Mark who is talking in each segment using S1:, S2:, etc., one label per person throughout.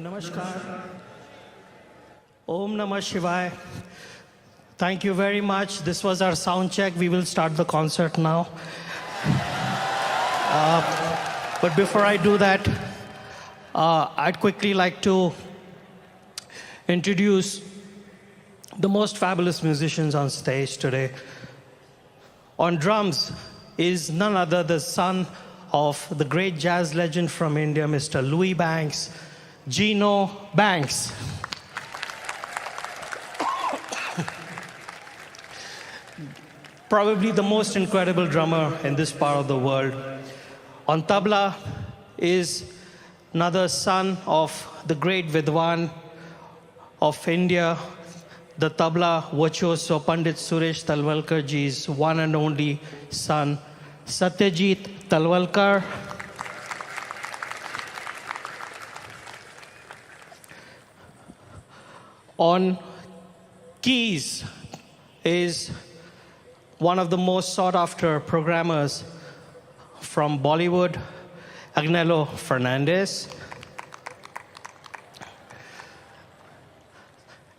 S1: Namaskar. Om Namah Shivaya. Thank you very much. This was our sound check. We will start the concert now. But before I do that, I'd quickly like to introduce the most fabulous musicians on stage today. On drums is none other the son of the great jazz legend from India, Mr. Louis Banks, Gino Banks. Probably the most incredible drummer in this part of the world. On tabla is another son of the great Vidwan of India, the tabla virtuoso Pandit Suresh Talwalkar ji's one and only son, Satyajit Talwalkar. On keys is one of the most sought-after programmers from Bollywood, Agnello Fernandez.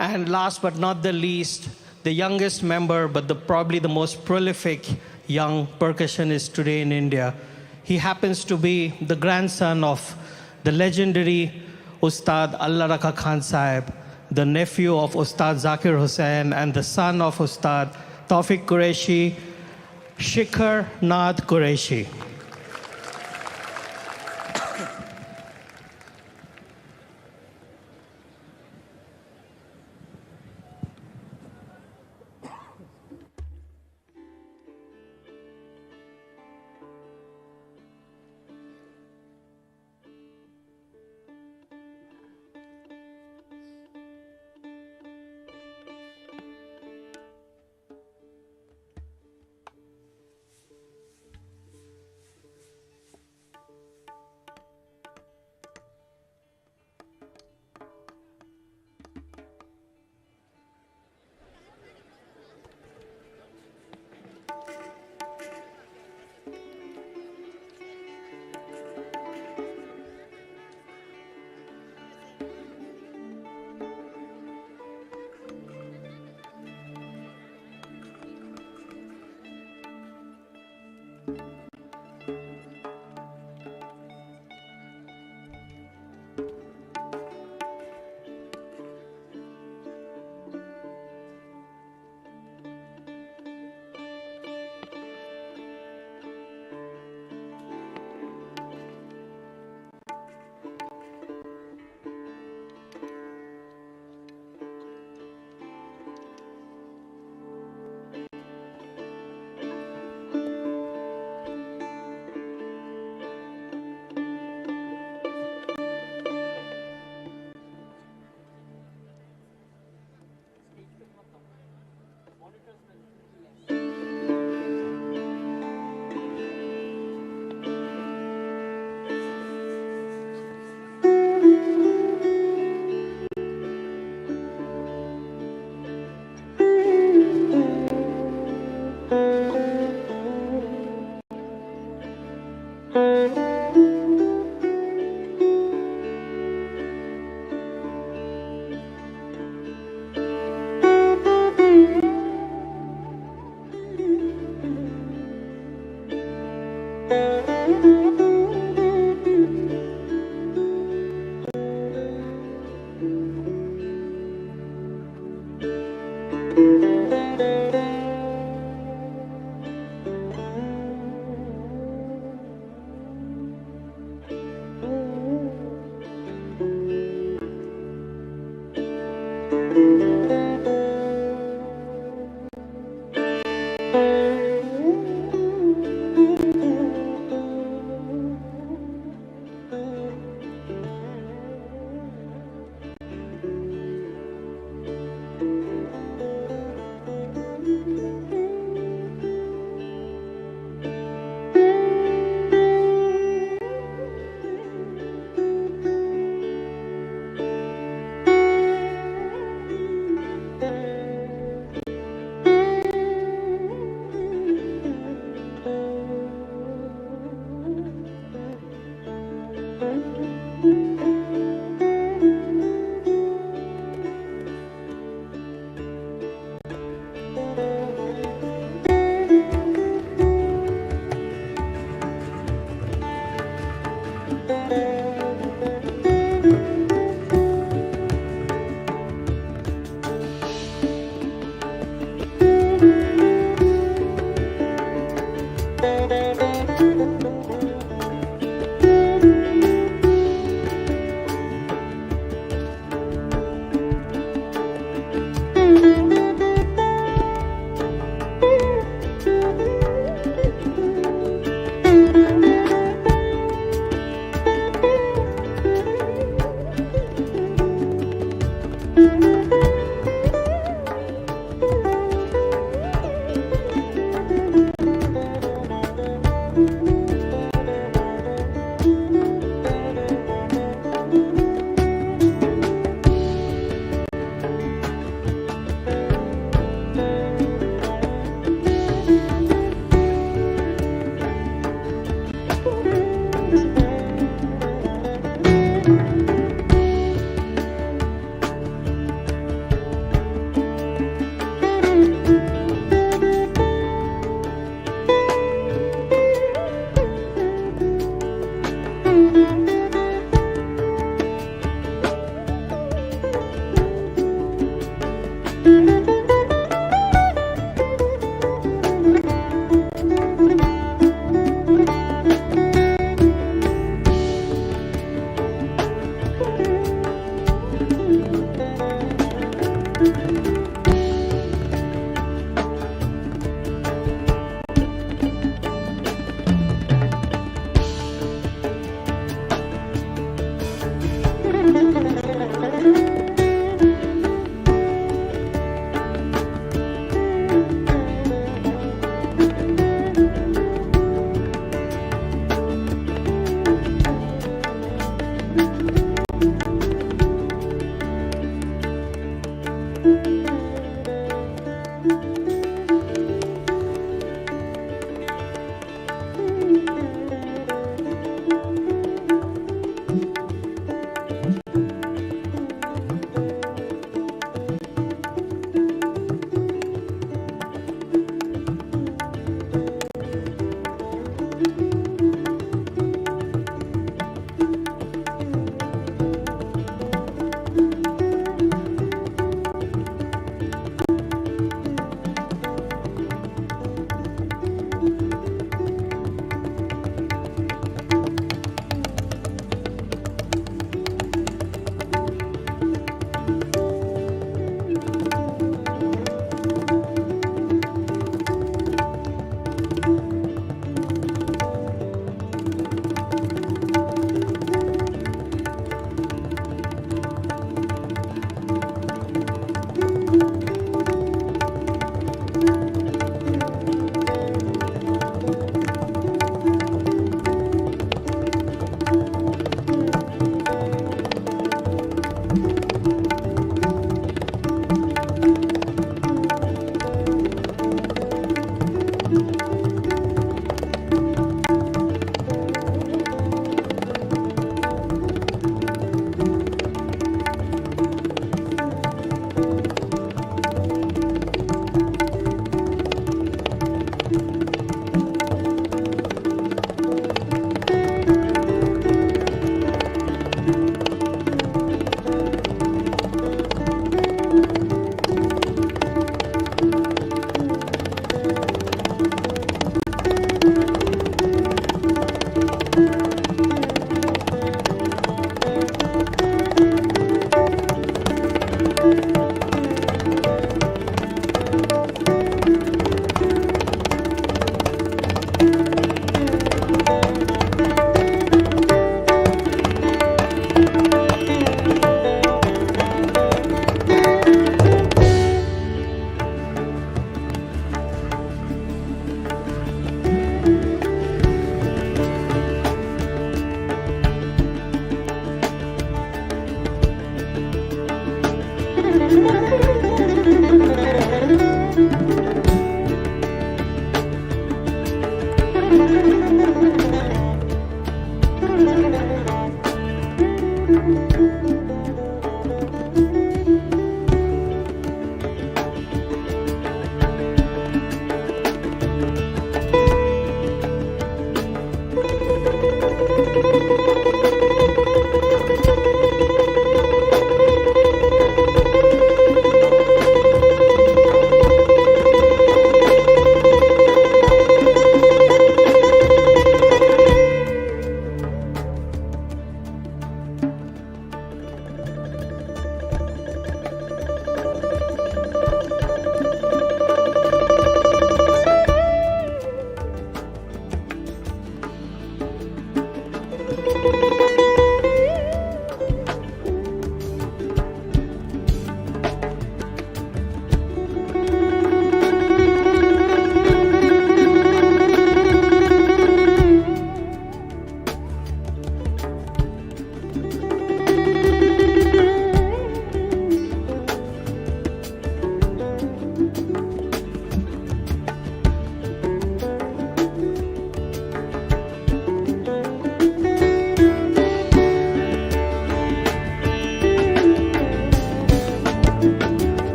S1: And last but not the least, the youngest member, but probably the most prolific young percussionist today in India. He happens to be the grandson of the legendary Ustad Allah Rakha Khan Sahib, the nephew of Ustad Zakir Hussain, and the son of Ustad Tawfiq Qureshi, Shikhar Nath Qureshi.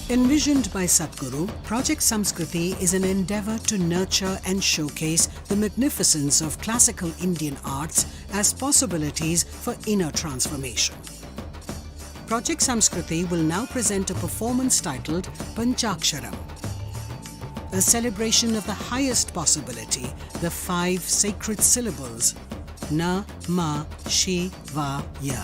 S2: Envisioned by Sadhguru, Project Samskriti is an endeavour to nurture and showcase the magnificence of classical Indian arts as possibilities for inner transformation. Project Samskriti will now present a performance titled Panchaksharam, a celebration of the highest possibility, the 5 sacred syllables Na, Ma, Shi, Va, Ya.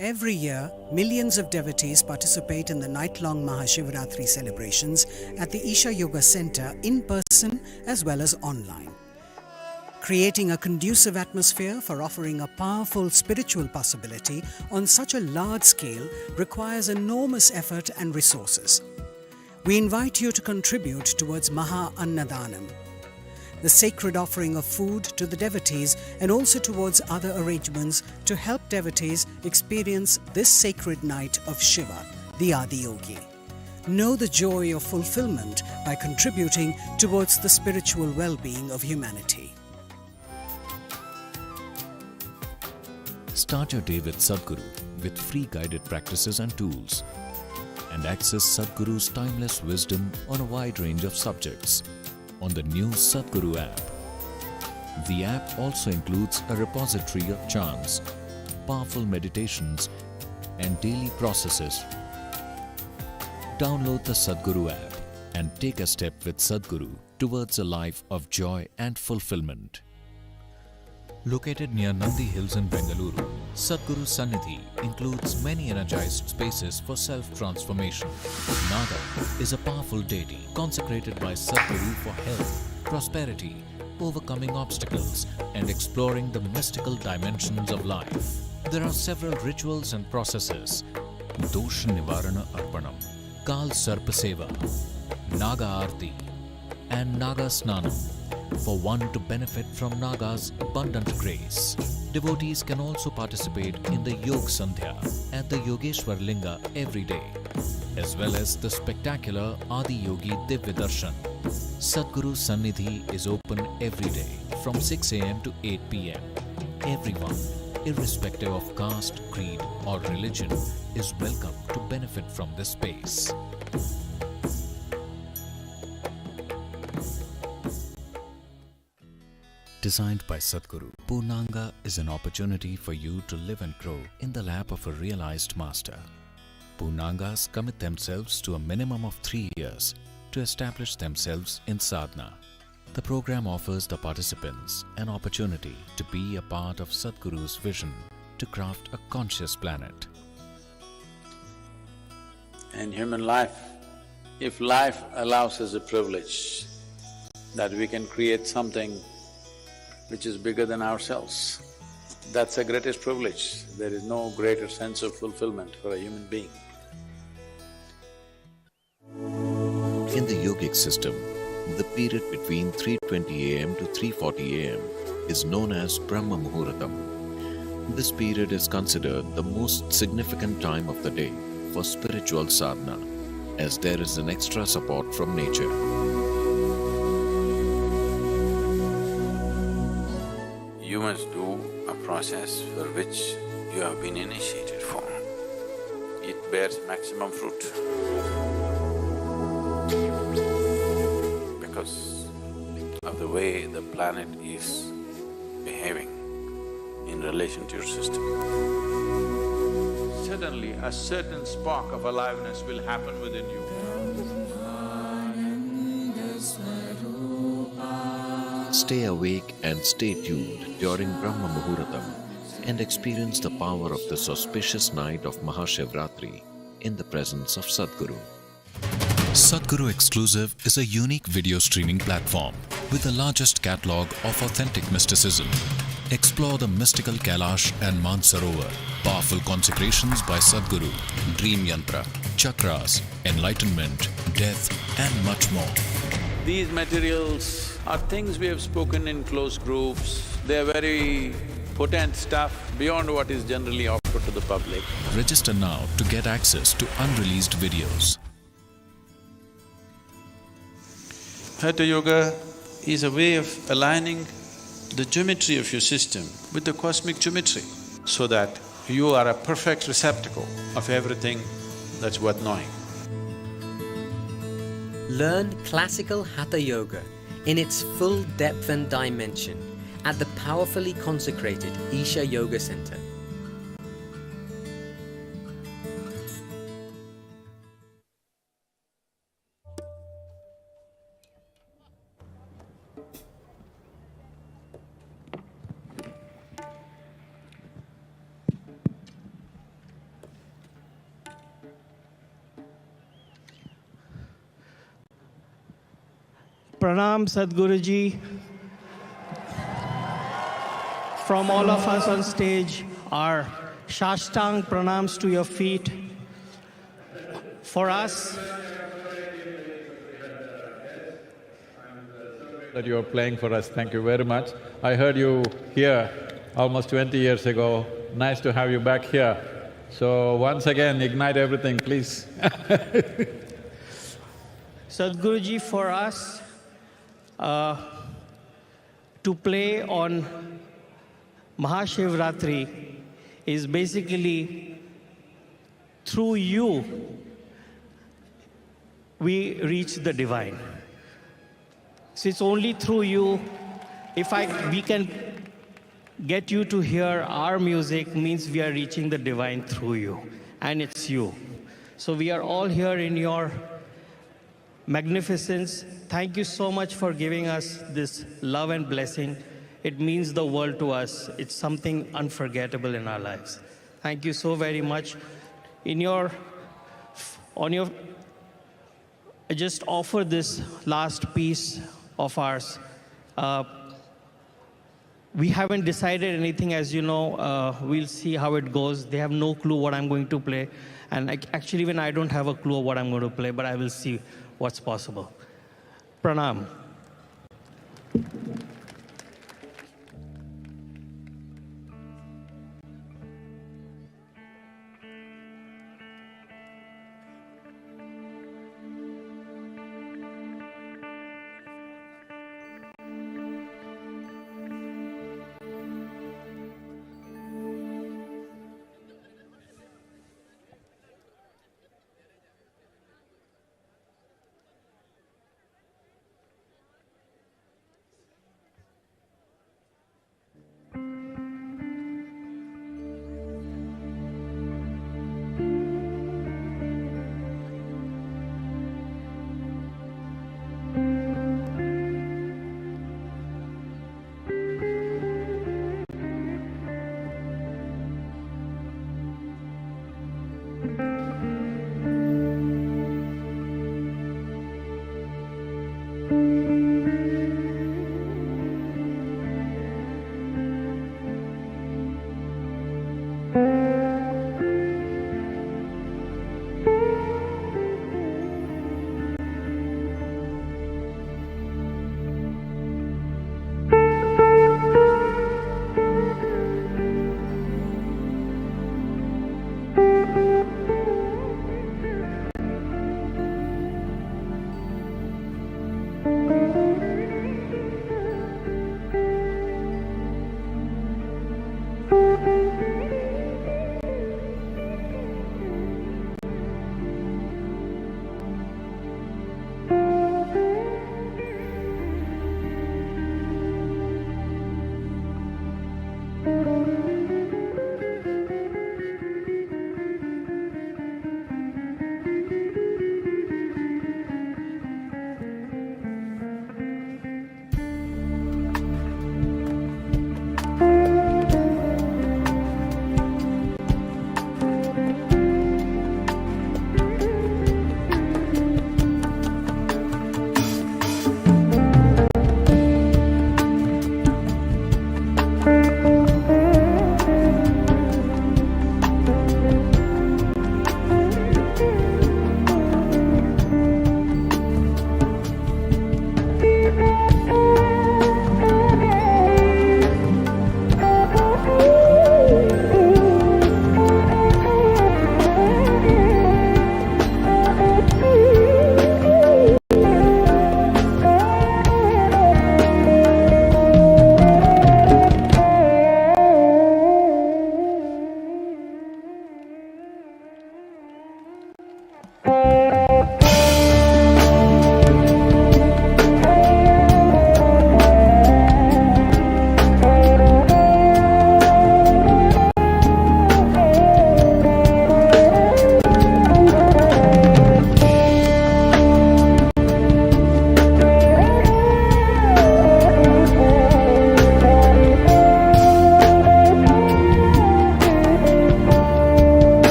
S2: Every year, millions of devotees participate in the night-long MahaShivRatri celebrations at the ISHA Yoga Center in person as well as online. Creating a conducive atmosphere for offering a powerful spiritual possibility on such a large scale requires enormous effort and resources. We invite you to contribute towards Maha Annadanam, the sacred offering of food to the devotees, and also towards other arrangements to help devotees experience this sacred night of Shiva, the Adiyogi. Know the joy of fulfillment by contributing towards the spiritual well-being of humanity.
S3: Start your day with Sadhguru with free guided practices and tools, and access Sadhguru's timeless wisdom on a wide range of subjects on the new Sadhguru app. The app also includes a repository of chants, powerful meditations, and daily processes. Download the Sadhguru app and take a step with Sadhguru towards a life of joy and fulfillment. Located near Nandi Hills in Bengaluru, Sadhguru Sannidhi includes many energized spaces for self-transformation. Naga is a powerful deity consecrated by Sadhguru for health, prosperity, overcoming obstacles, and exploring the mystical dimensions of life. There are several rituals and processes: Dosh Nivarana Arpanam, Kal Sarpa Seva, Naga Aarti, and Naga Snanam, for one to benefit from Naga's abundant grace. Devotees can also participate in the Yog Sandhya at the Yogeshwar Linga every day, as well as the spectacular Adi Yogi Divya Darshan. Sadhguru Sannidhi is open every day from 6 a.m. to 8 p.m. Everyone, irrespective of caste, creed, or religion, is welcome to benefit from this space. Designed by Sadhguru, Purnanga is an opportunity for you to live and grow in the lap of a realized master. Purnangas commit themselves to a minimum of 3 years to establish themselves in sadhana. The program offers the participants an opportunity to be a part of Sadhguru's vision to craft a conscious planet.
S4: In human life, if life allows us a privilege that we can create something which is bigger than ourselves, that's the greatest privilege. There is no greater sense of fulfillment for a human being.
S3: In the yogic system, the period between 3:20 am to 3:40 am is known as Brahma Muhuratam. This period is considered the most significant time of the day for spiritual sadhana, as there is an extra support from nature.
S4: You must do a process for which you have been initiated for. It bears maximum fruit. Because of the way the planet is behaving in relation to your system. Suddenly, a certain spark of aliveness will happen within you.
S3: Stay awake and stay tuned during Brahma Muhuratam and experience the power of this auspicious night of MahaShivRatri in the presence of Sadhguru. Sadhguru Exclusive is a unique video streaming platform with the largest catalogue of authentic mysticism. Explore the mystical Kailash and Mansarovar, powerful consecrations by Sadhguru, dream yantra, chakras, enlightenment, death, and much more.
S4: These materials are things we have spoken in close groups. They are very potent stuff beyond what is generally offered to the public.
S3: Register now to get access to unreleased videos.
S4: Hatha Yoga is a way of aligning the geometry of your system with the cosmic geometry, so that you are a perfect receptacle of everything that's worth knowing.
S5: Learn classical Hatha Yoga in its full depth and dimension at the powerfully consecrated ISHA Yoga Center.
S1: Pranam Sadhguruji. From all of us on stage, our Shashtang pranams to your feet. For us,
S6: that you are playing for us. Thank you very much. I heard you here almost 20 years ago. Nice to have you back here. So once again, ignite everything, please.
S1: Sadhguruji, for us, to play on MahaShivRatri is basically through you we reach the divine. So it's only through you. If we can get you to hear our music, means we are reaching the divine through you, and it's you. So we are all here in your magnificence. Thank you so much for giving us this love and blessing. It means the world to us. It's something unforgettable in our lives. Thank you so very much. I just offer this last piece of ours. We haven't decided anything, as you know. We'll see how it goes. They have no clue what I'm going to play. And actually, even I don't have a clue of what I'm going to play, but I will see what's possible. Pranam.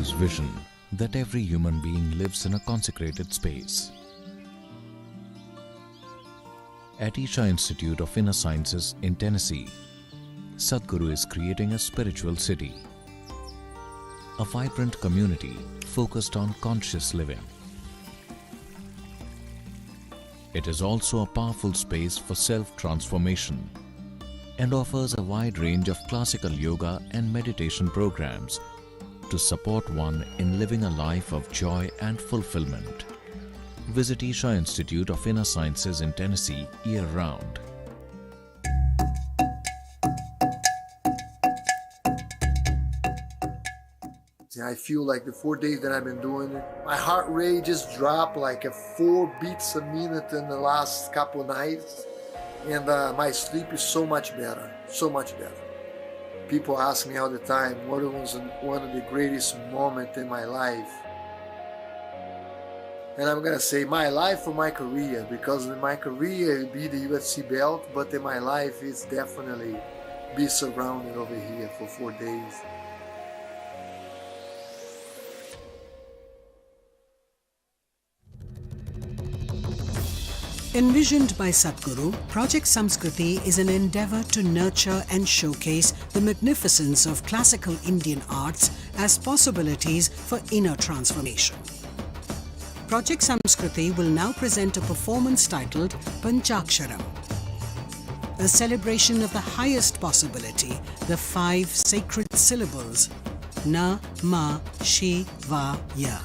S3: Sadhguru's vision that every human being lives in a consecrated space. At ISHA Institute of Inner Sciences in Tennessee, Sadhguru is creating a spiritual city, a vibrant community focused on conscious living. It is also a powerful space for self-transformation and offers a wide range of classical yoga and meditation programs to support one in living a life of joy and fulfillment. Visit ISHA Institute of Inner Sciences in Tennessee year-round.
S7: I feel like the 4 days that I've been doing it, my heart rate just dropped like 4 beats a minute in the last couple of nights. And my sleep is so much better, so much better. People ask me all the time, what was one of the greatest moments in my life? And I'm gonna say my life or my career, because in my career it'll be the UFC belt, but in my life it's definitely be surrounded over here for 4 days.
S2: Envisioned by Sadhguru, Project Samskriti is an endeavor to nurture and showcase the magnificence of classical Indian arts as possibilities for inner transformation. Project Samskriti will now present a performance titled Panchaksharam, a celebration of the highest possibility, the 5 sacred syllables Na Ma Shi Va Ya.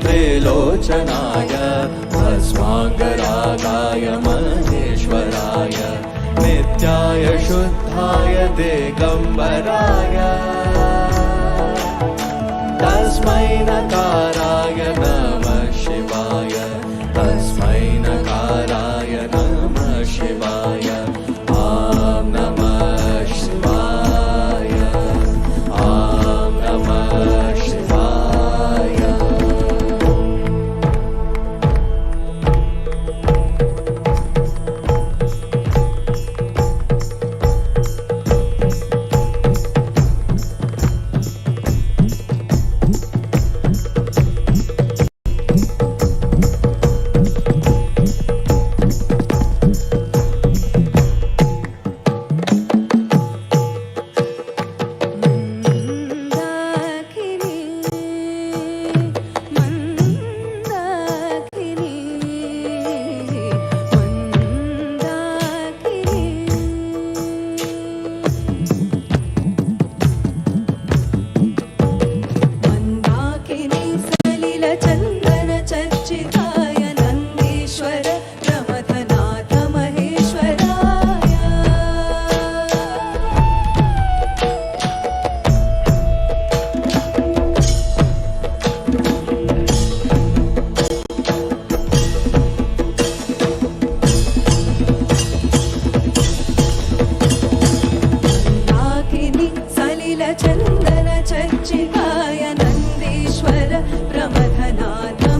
S8: त्रिलोचनाय भस्माङ्गरागाय महेश्वराय नित्याय शुद्धाय दिगम्बराय तस्मै नकाराय नमः शिवाय तस्मै नकाराय नमः शिवाय ॐ नमः शिवाय ॐ नमः शिवाय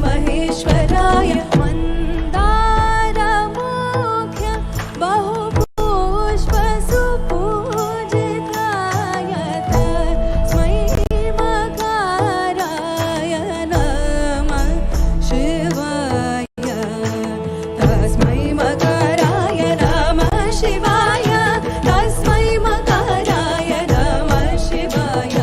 S9: महेश्वराय मन्दारमुख्य बहुपुष्प सुपूजिताय तस्मै मकाराय नमः शिवाय तस्मै मकाराय नमः शिवाय तस्मै मकाराय नमः शिवाय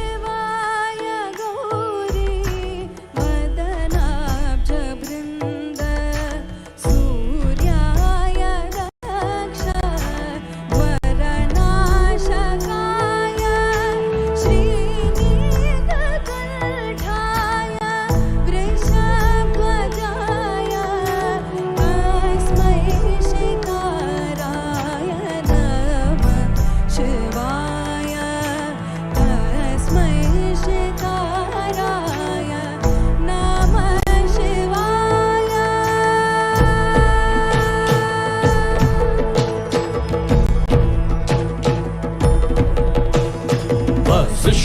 S9: शिवाय गौरी वदनाब्जवृन्द सूर्याय दक्ष वरनाशकाय श्रीनीलकण्ठाय वृषध्वजाय तस्मै शिकाराय नमः शिवाय तस्मै शिकाराय नमः शिवाय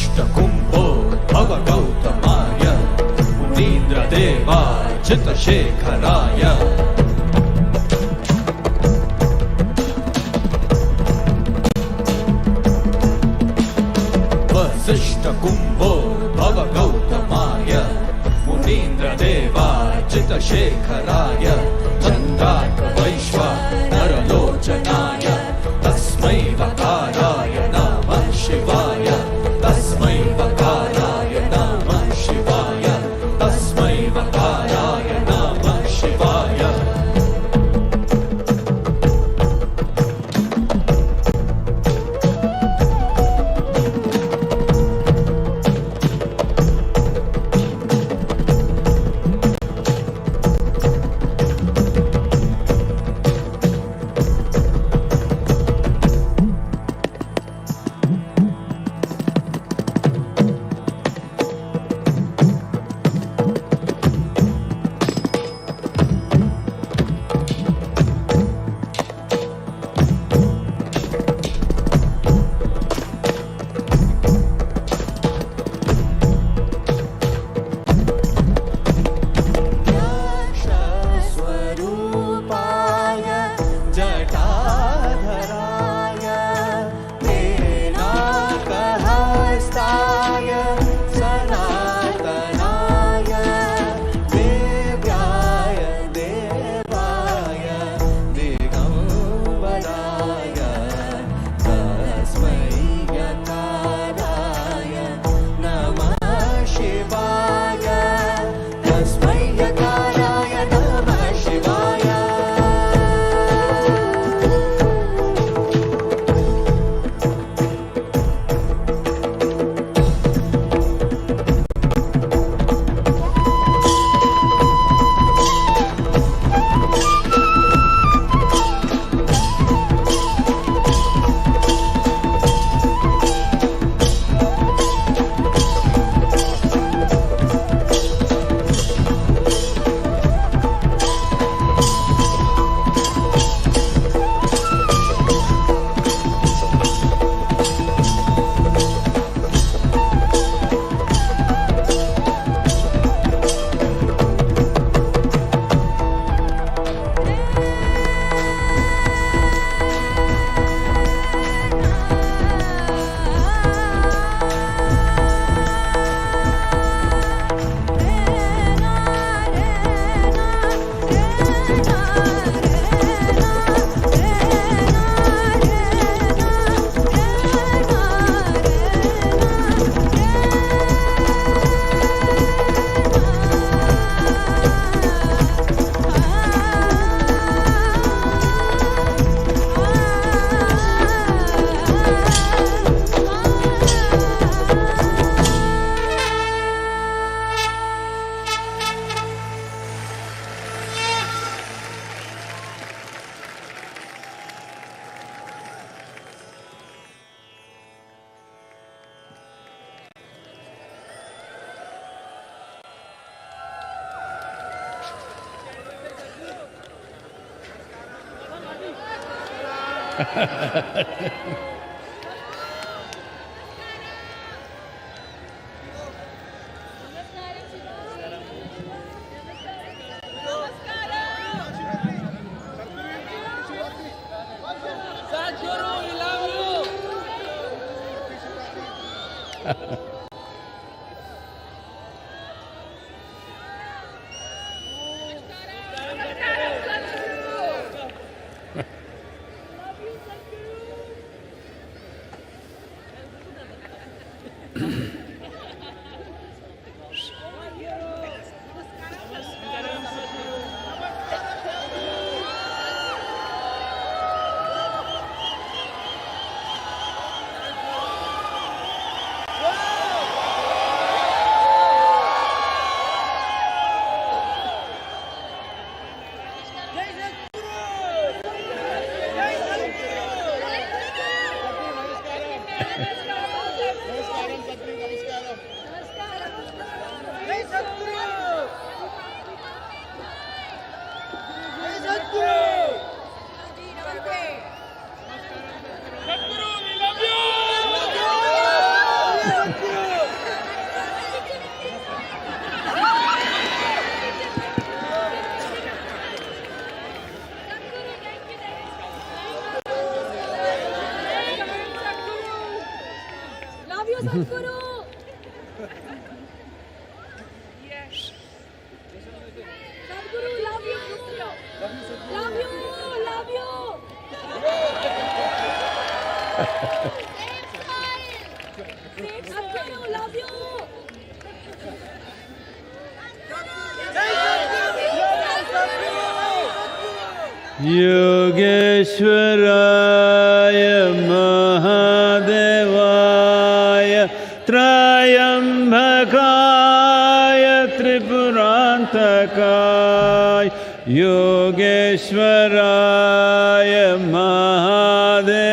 S3: वसिष्ठकुम्भोद्भव गौतमाय मुनीन्द्रदेवार्चितशेखराय वसिष्ठकुम्भोद्भव गौतमाय मुनीन्द्रदेवार्चितशेखराय चन्द्रार्कवैश्वानरलोचनाय तस्मै वकाराय नमः शिवाय तस्मै वकाराय नमः शिवाय तस्मै वकाराय नमः शिवाय
S9: Love you, Sadhguru. Sadhguru, love you. Love you, love you. Sadhguru, love you.
S8: Yogeshwaraya Mahadevaya Trayambakaya Tripurantakaya Yogeshwaraya Mahadevaya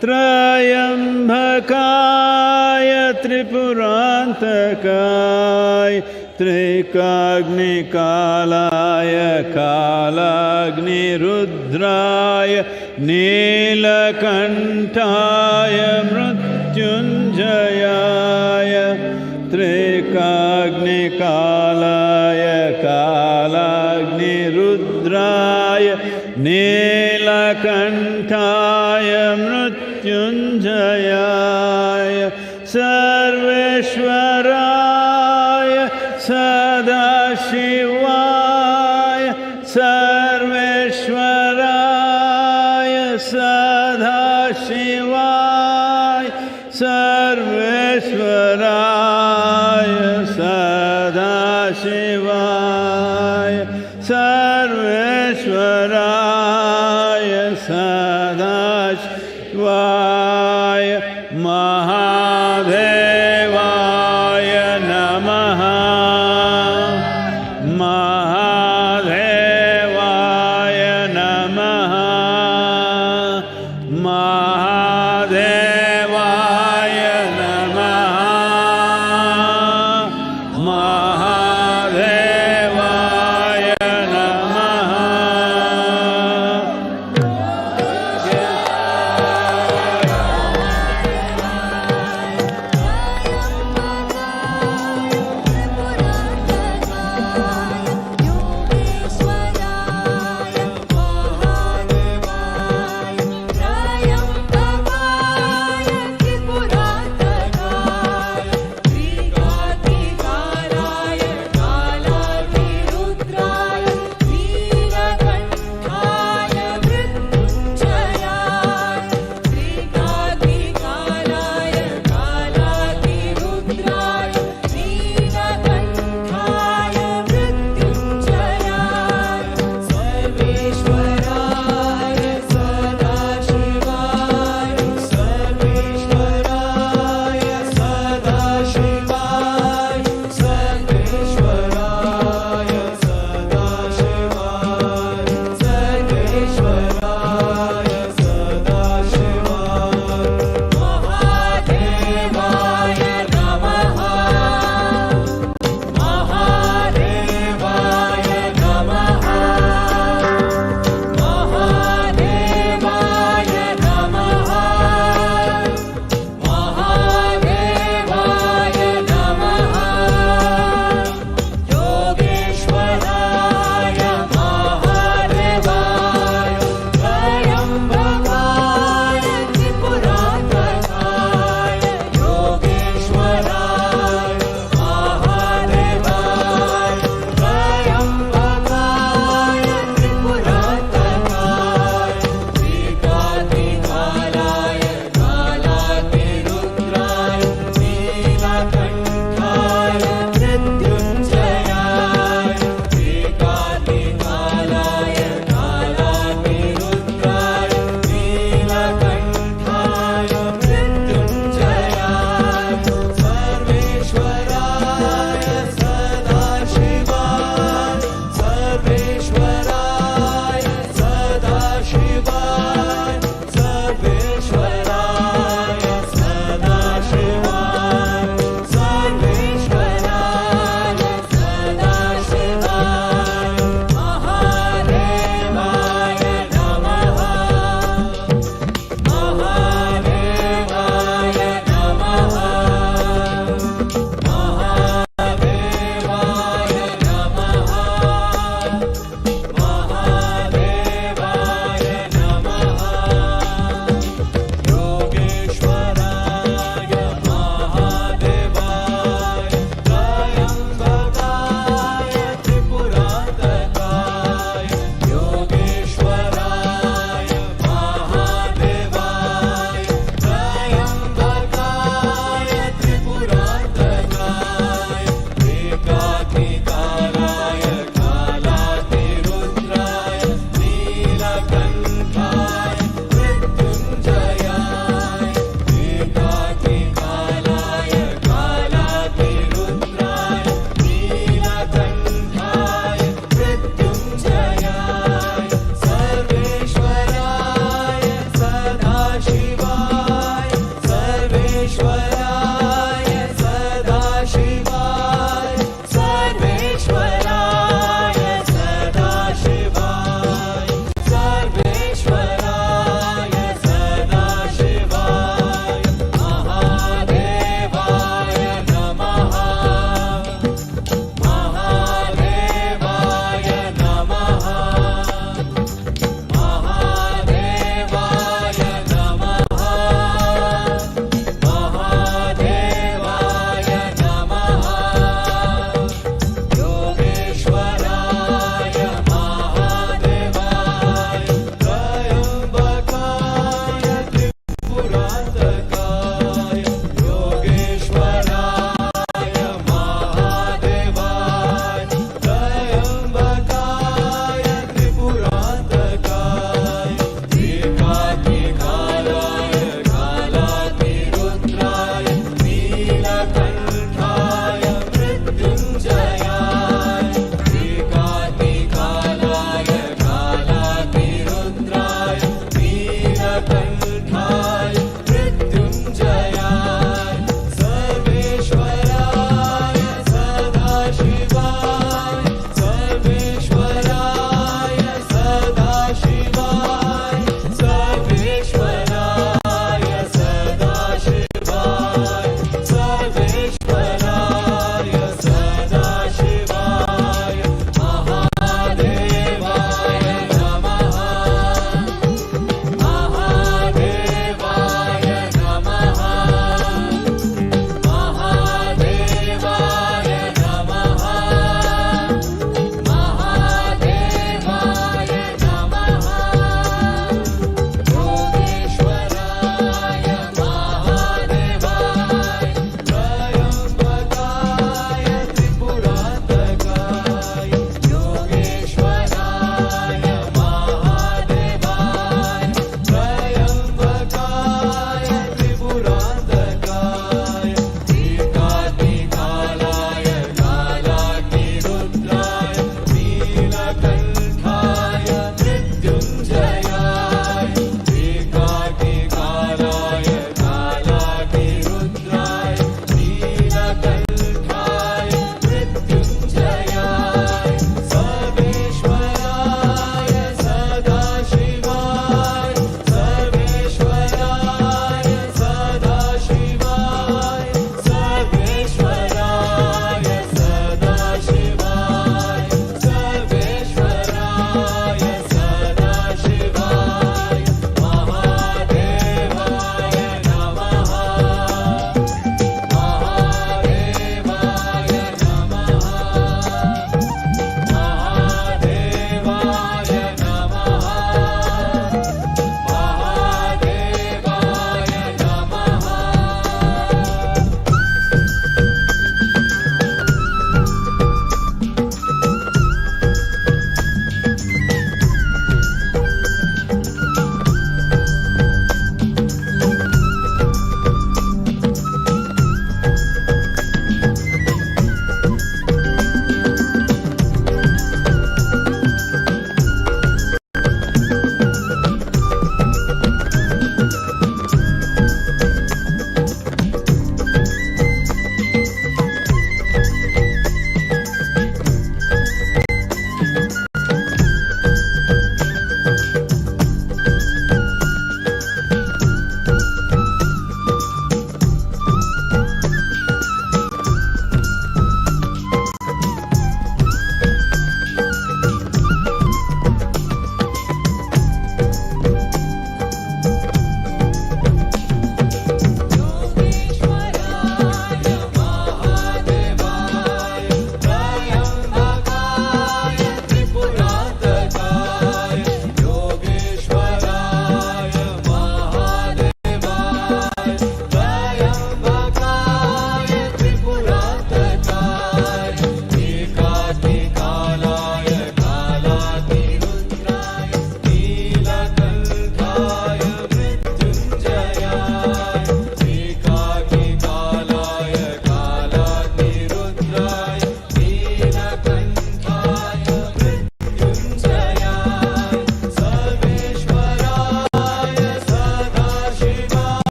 S8: Trayambakaya Tripurantakaya Trikagni Kalaya Kalagni Rudraya Nilakantaya Mrityunjayaya Trikagni Kalaya Kalagni Rudraya Nilakantaya Mrityunjayaya Sarveshwaraya Sadashivaya Sarveshwaraya Sadashivaya Sarveshwaraya Sadashivaya Sarveshwaraya Sadashivaya Mahadevaya Namaha Mahadevaya Namaha Mahadevaya Namaha Mahadevaya Namaha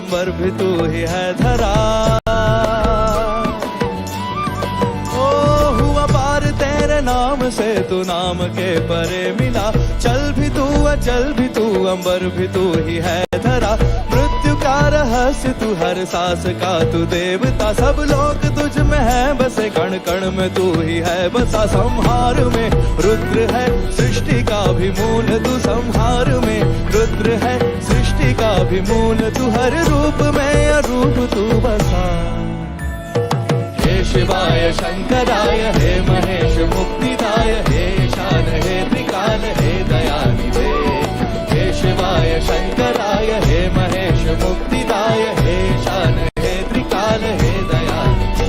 S10: अंबर भी तू ही है धरा। ओ हुआ पार तेरे नाम से, तू नाम के परे मिला। चल भी तू अचल भी तू, अंबर भी तू ही है धरा। मृत्यु का रहस्य तू, हर सांस का तू देवता। सब लोग तुझ में है बसे, कण कण में तू ही है बसा। संहार में रुद्र है सृष्टि का भी मूल तू, संहार में रुद्र है सृष्टि का भी मूल तू। हर रूप में अरूप तू बसा। हे शिवाय शंकराय, हे महेश मुक्तिदाय, हे ईशान हे त्रिकाल हे दयानिधे। हे शिवाय शंकराय, हे महेश मुक्तिदाय, हे ईशान हे त्रिकाल हे दयानिधे।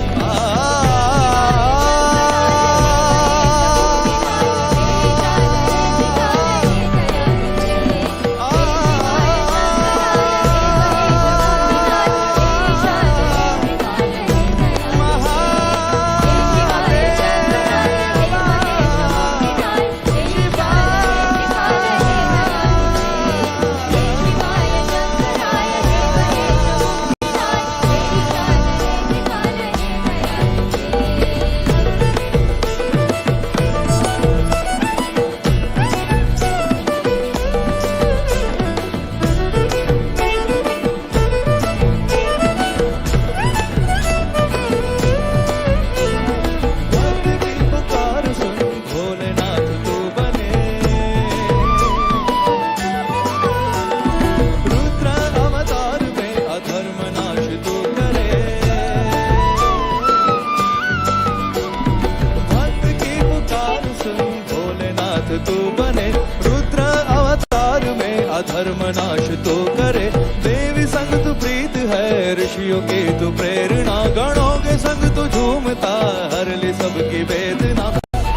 S10: तू बने, रुद्र अवतार में अधर्मनाश तो करे। देवी संग तू प्रीत है, ऋषियों की तू प्रेरणा। गणों के संग तू झूमता, हर ले सबकी वेदना।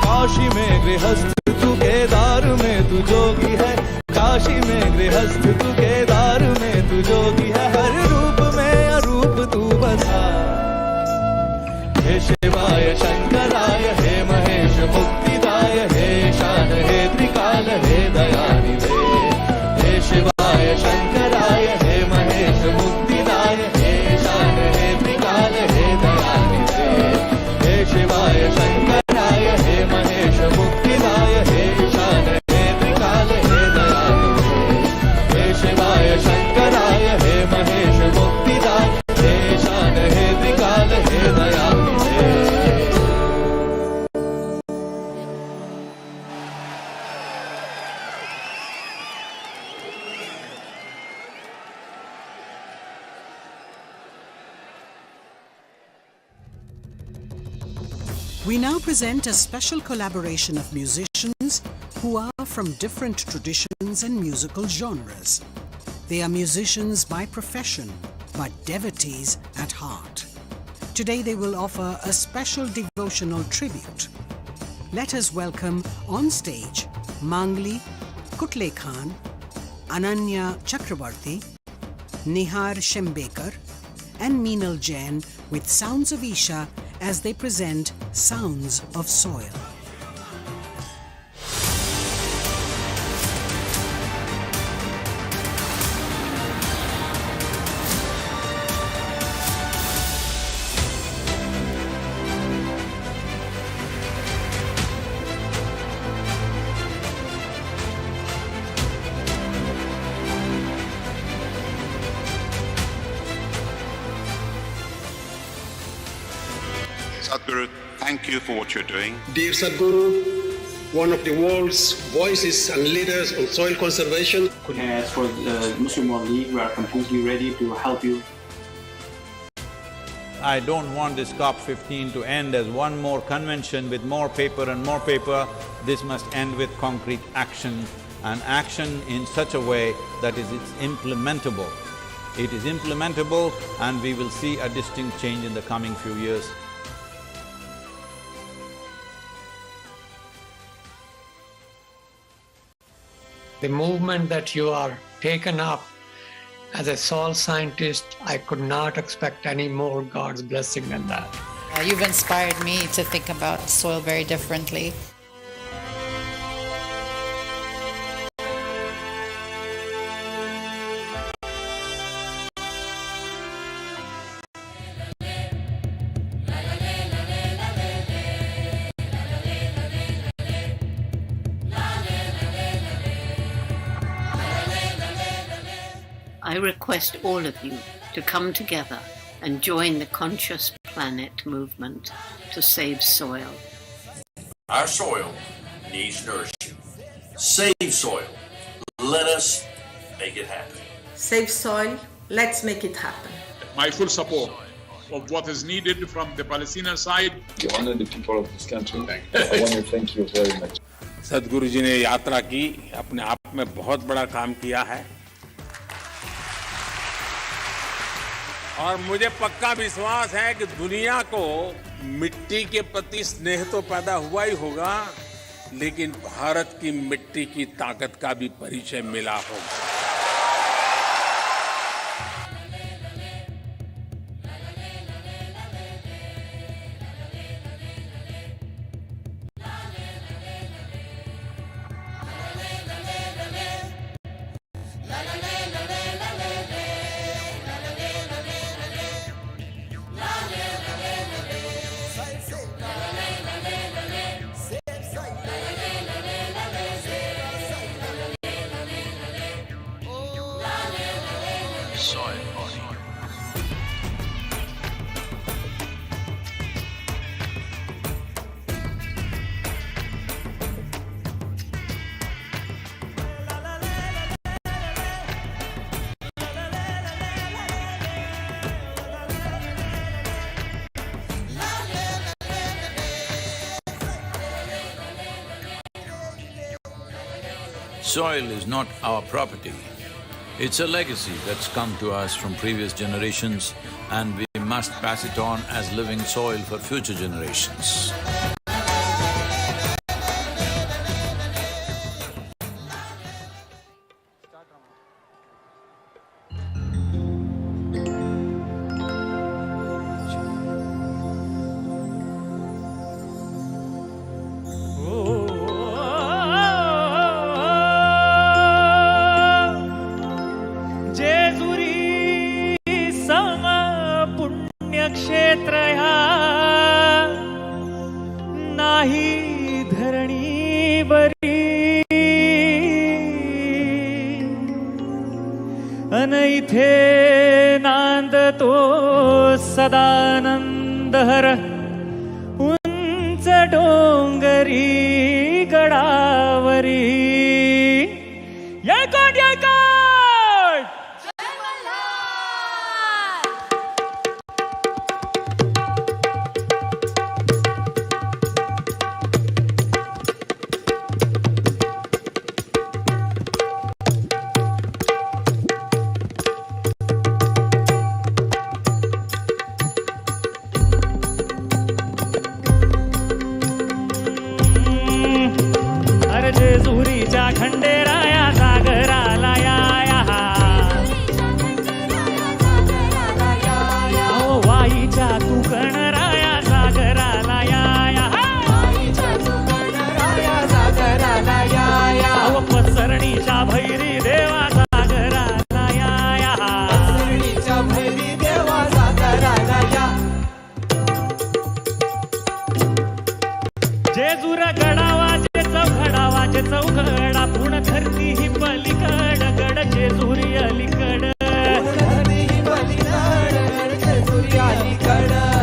S10: काशी में गृहस्थ तू, केदार में तू जोगी है। काशी में गृहस्थ तू, केदार में तू जोगी है। हर रूप में अरूप तू बसा। हे शिवाय शंकराय, हे महेश मुक्तिदाय, हे ईशान हे त्रिकाल हे दयानिधे। हे शिवाय शंकराय, हे महेश मुक्तिदाय, हे ईशान हे त्रिकाल हे दयानिधे। हे शिवाय शंकराय, हे महेश मुक्तिदाय, हे ईशान हे त्रिकाल हे दयानिधे। हे शिवाय शंकराय, हे महेश मुक्तिदाय, हे ईशान हे त्रिकाल हे दयानिधे।
S2: We now present a special collaboration of musicians who are from different traditions and musical genres. They are musicians by profession, but devotees at heart. Today they will offer a special devotional tribute. Let us welcome on stage Mangli Kutle Khan, Ananya Chakrabarti, Nihar Shembekar and Meenal Jain with Sounds of Isha as they present Sounds of Soil.
S11: Sadhguru, thank you for what you're doing.
S12: Dear Sadhguru, one of the world's voices and leaders on soil conservation.
S13: As for the Muslim World League, we are completely ready to help you.
S6: I don't want this COP15 to end as one more convention with more paper and more paper. This must end with concrete action, and action in such a way that it's implementable. It is implementable and we will see a distinct change in the coming few years.
S14: The movement that you are taken up as a soil scientist, I could not expect any more God's blessing than that.
S15: You've inspired me to think about soil very differently.
S16: I request all of you to come together and join the Conscious Planet movement to save soil.
S17: Our soil needs nourishing. Save soil. Let us make it happen.
S18: Save soil. Let's make it happen.
S19: My full support of what is needed from the Palestinian side.
S20: To honor the people of this country, I want to thank you very much.
S6: सदगुरु जी ने यात्रा की, अपने आप में बहुत बड़ा काम किया है और मुझे पक्का विश्वास है कि दुनिया को मिट्टी के प्रति स्नेह तो पैदा हुआ ही होगा, लेकिन भारत की मिट्टी की ताकत का भी परिचय मिला होगा।
S4: Soil is not our property. It's a legacy that's come to us from previous generations, and we must pass it on as living soil for future generations.
S1: क्षेत्र नाही धरणीवरी अन इथे नांदतो सदानंदहर उंच डोंगरी गडावरी येळकोट येळकोट जेजुरीच्या खंडेराया सागराला ओ वाईच्या तू कणराया सागराला ओ पसरणीच्या भैरी देवा सागराला जेजुर गडावाचे चौघडावाचे चौघडा पूर्ण धरती ही पलीकड गड जेजुरी अलीकड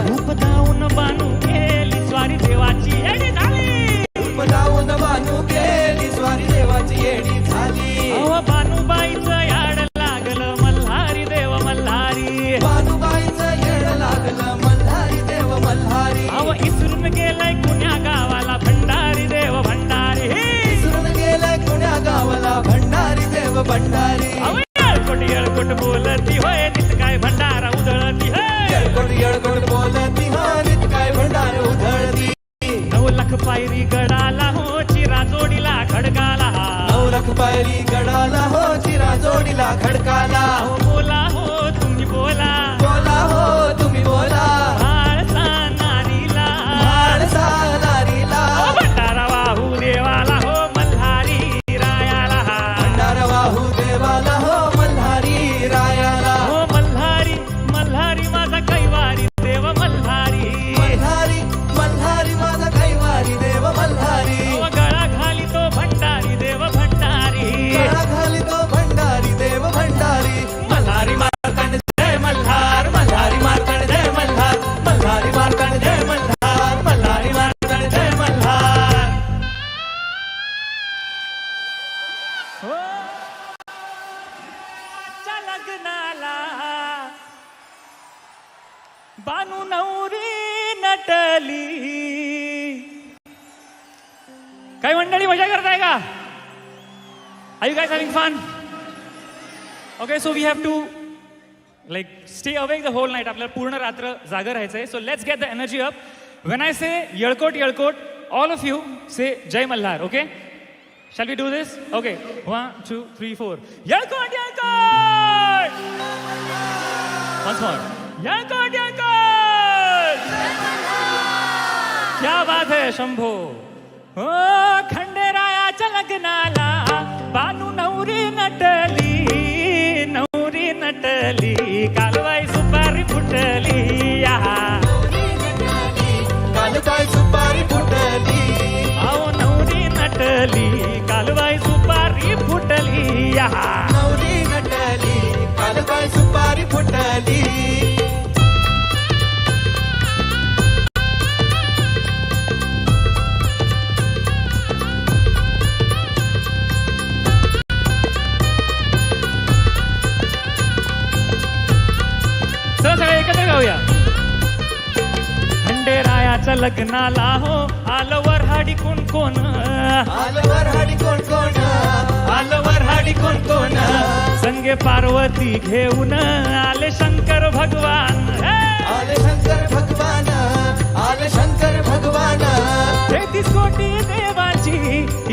S1: रूप धावून बानू गेली स्वारी देवाची येडी झाली रूप धावून बानू गेली स्वारी देवाची येडी झाली अहो बानूबाईचं याड लागलं मल्हारी देव मल्हारी बानूबाईचं येड लागलं मल्हारी देव मल्हारी अहो इसरून गेलाय कुण्या गावाला भंडारी देव भंडारी इसरून गेलाय कुण्या गावाला भंडारी देव भंडारी येळकोट बोलती होय नित काय भंडारा उधळती येळकोट बोलती होय नित काय भंडारा उधळती 9 लाख पायरी गडाला हो चिरा जोडीला खडकाला 9 लाख पायरी गडाला हो चिरा जोडीला खडकाला बोला हो तुम्ही बोला बोला हो तुम्ही बोला म्हाळसा नारीला भंडारा वाहू देवाला हो मल्हारी रायाला भंडारा वाहू देवाला हो मल्हारी रायाला हो मल्हारी मल्हारी माझा कैवारी देव मल्हारी मल्हारी मल्हारी माझा कैवारी देव मल्हारी गळा घाली तो भंडारी देव भंडारी गळा घाली तो भंडारी देव भंडारी
S21: काही मंडळी मजा करताय का? Are you guys having fun? Okay, so we have to stay awake the whole night. आपल्याला पूर्ण रात्र जागर राहायचंय. So let's get the energy up. When I say येळकोट येळकोट, all of you say जय Malhar. Okay? Shall we do this? Okay. 1, 2, 3, 4. येळकोट येळकोट. Once more. येळकोट येळकोट. क्या बात है शंभो. हो खंडेरायाच्या लग्नाला बानू नवरी नटली, नवरी नटली, कालवाई सुपारी फुटली,
S10: कालवाई सुपारी फुटली,
S21: आओ नवरी नटली, कालवाई सुपारी फुटली,
S10: नवरी नटली, कालवाई सुपारी फुटली.
S21: सगळे एकत्र गाऊया. खंडेरायाच्या लग्नाला हो आलं वऱ्हाडी कोण कोण,
S10: आलं वऱ्हाडी कोण कोण,
S21: आलं वऱ्हाडी कोण कोण, संगे पार्वती घेऊन आले शंकर भगवान,
S10: आले शंकर भगवान, आले शंकर भगवान.
S21: 33 कोटी देवाची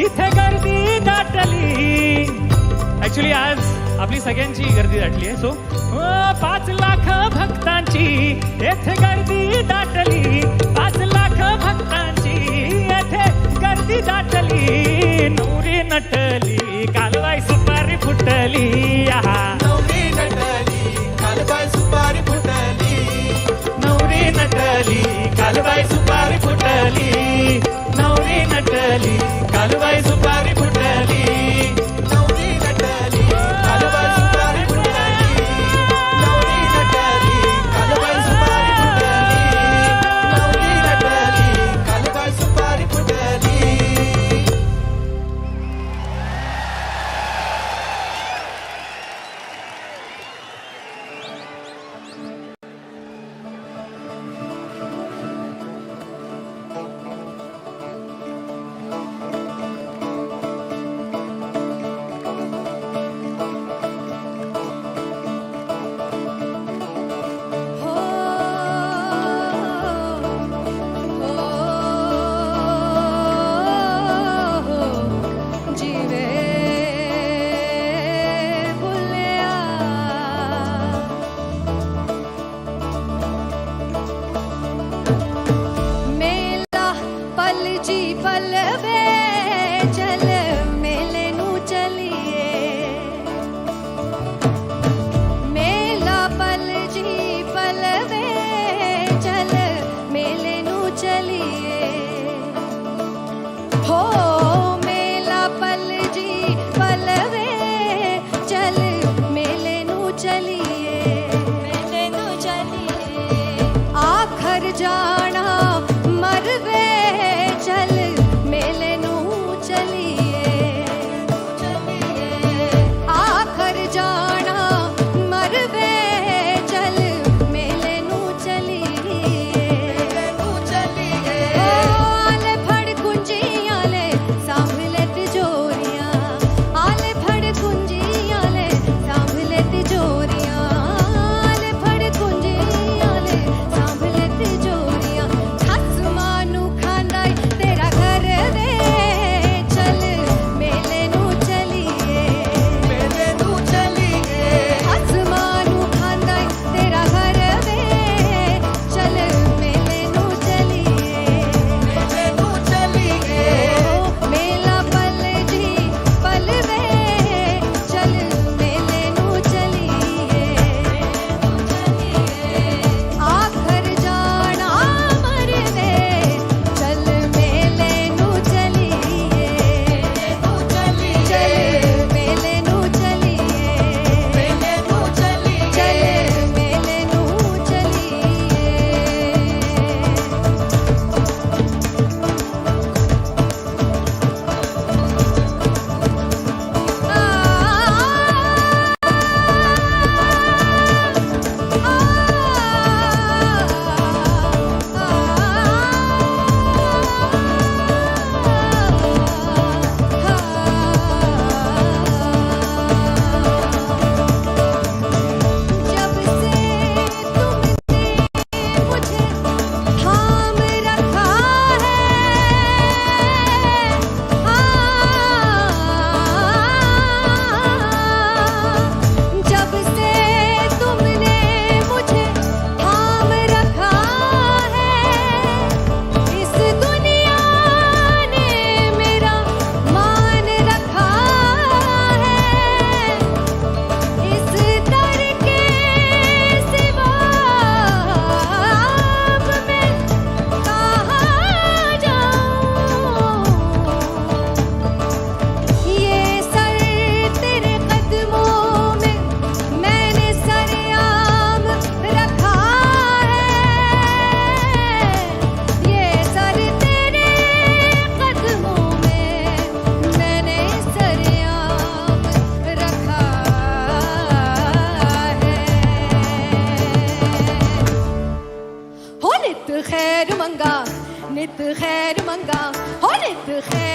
S21: इथे गर्दी दाटली. ऍक्च्युली आज आपली सगळ्यांची गर्दी दाटली आहे. सो 5 लाख भक्तांची येथे गर्दी दाटली, 5 लाख भक्तांची येथे गर्दी दाटली. नवरी नटली, कालवाई सुपारी फुटली,
S10: नवरी नटली, कालवाई सुपारी फुटली,
S21: नवरी नटली, कालवाई सुपारी फुटली, नवरी नटली, कालवाई सुपारी फुटली,
S10: नवरी नटली, कालवाई सुपारी फुटली, नवरी नटली, कालवाई सुपारी फुटली, नवरी नटली, कालवाई सुपारी फुटली.
S9: जाना मरवे चल मेले नू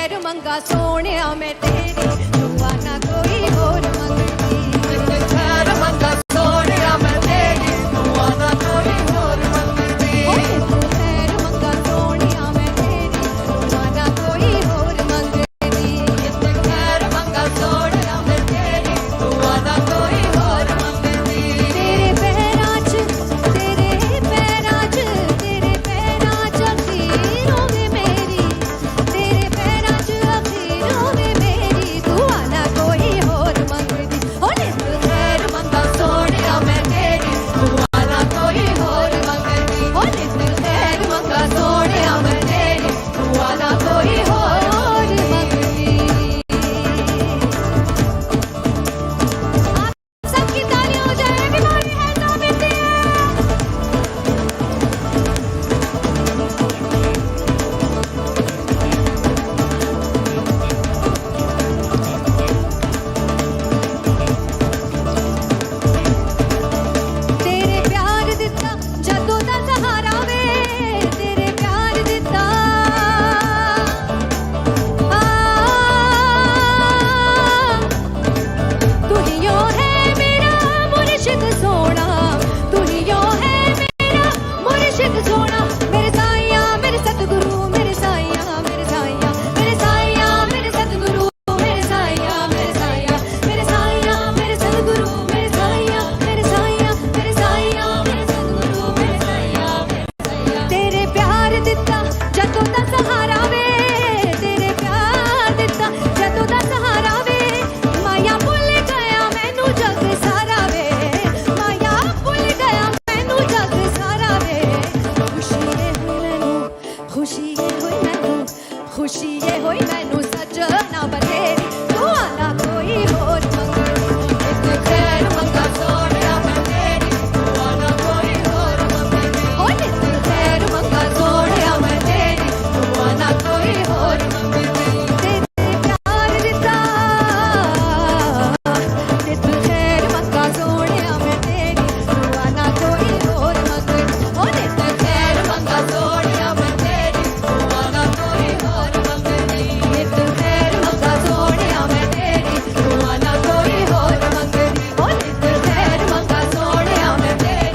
S9: खैर मंगा सोनिया मैं तेरी दुआ ना कोई होर मंगदी खैर मंगा सोनिया मैं तेरी दुआ ना कोई होर मंगदी खैर मंगा सोनिया मैं तेरी दुआ ना कोई होर मंगदी खैर मंगा सोनिया मैं तेरी दुआ ना कोई होर मंगदी तेरे पैरां च अखीरों में मेरी तेरे पैरां च अखीरों में मेरी दुआ ना कोई होर मंगदी ओ नित खैर मंगा सोनिया मैं तेरी दुआ ना कोई होर मंगदी ओ नित खैर मंगा सोनिया मैं तेरी दुआ ना कोई होर मंगदी आप सबकी तालियां हो जाए बीमारी है तो मिटती है तेरे प्यार दिता जदों दा सहारा वे तेरे प्यार दिता तू ही यो है मेरा मुर्शिद सोना तू ही यो है मेरा मुर्शिद सोना मेरे साईया मेरे सतगुरु मेरे साईया मेरे साईया मेरे साईया मेरे सतगुरु मेरे साईया मेरे साईया मेरे साईया मेरे सतगुरु मेरे साईया मेरे साईया मेरे साईया मेरे सतगुरु मेरे साईया तेरे प्यार दिता जदों दा सहारा वे तेरे प्यार दिता जदों दा सहारा वे माया भुल गया मैनू जग सारा वे माया भुल गया मैनू जग सारा वे खुशी है होई मैनू खुशी है होई मैनू सजना बतेरी दुआ ना कोई होर मंगदी खैर मंगा सोनिया मैं तेरी दुआ ना कोई होर मंगदी ओ नित खैर मंगा सोनिया मैं तेरी दुआ ना कोई होर मंगदी तेरे प्यार दिता नित खैर मंगा सोनिया मैं तेरी दुआ ना कोई होर मंगदी ओ नित खैर मंगा सोनिया मैं तेरी दुआ ना कोई होर मंगदी नित खैर मंगा सोनिया मैं तेरी दुआ ना कोई होर मंगदी ओ नित खैर मंगा सोनिया मैं तेरी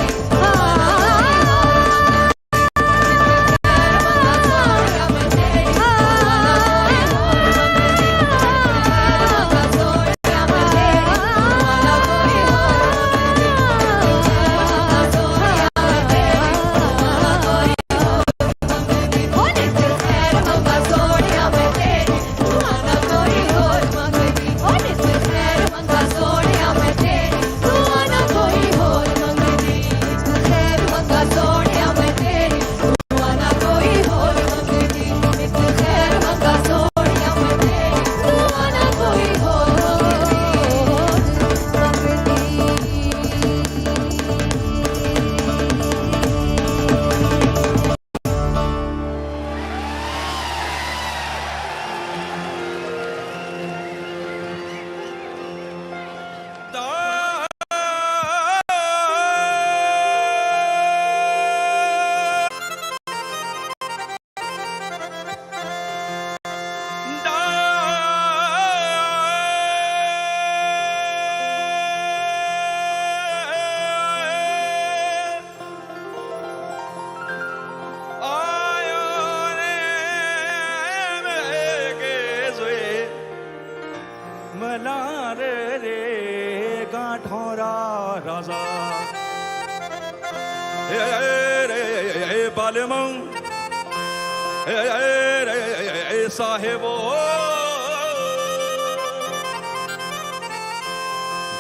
S10: साहेबो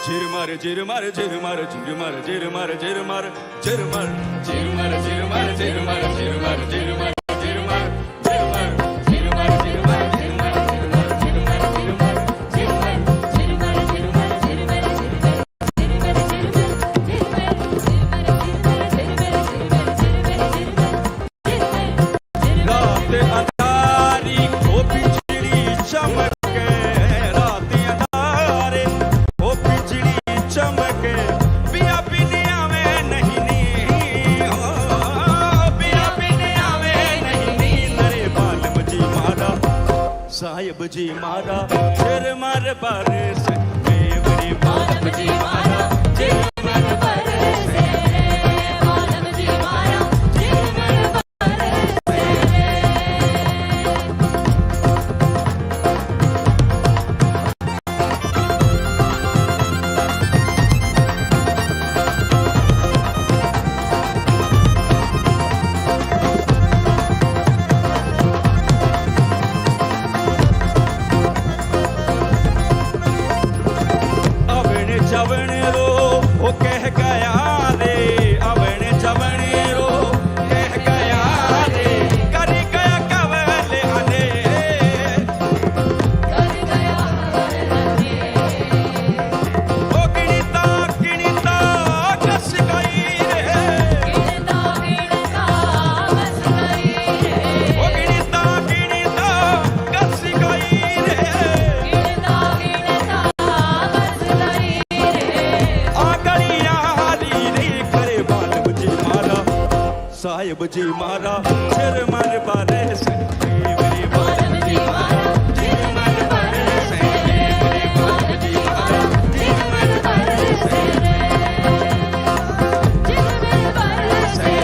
S10: झिरमर झिरमर झिरमर झिरमर झिरमर झिरमर झिरमर झिरमर झिरमर झिरमर झिरमर झिरमर
S5: पिया पिनिया में नहीं नी हो पिया पिनिया में
S10: साहिब जी मारा सिर मर पर से मेवरी माधव जी मारा सिर मर पर से माधव जी मारा सिर मर पर से साहिब जी मारा सिर मर पारे से मेवरी माधव जी मारा सिर मर पारे से मेवरी माधव जी मारा सिर मर पारे से सिर मर पारे से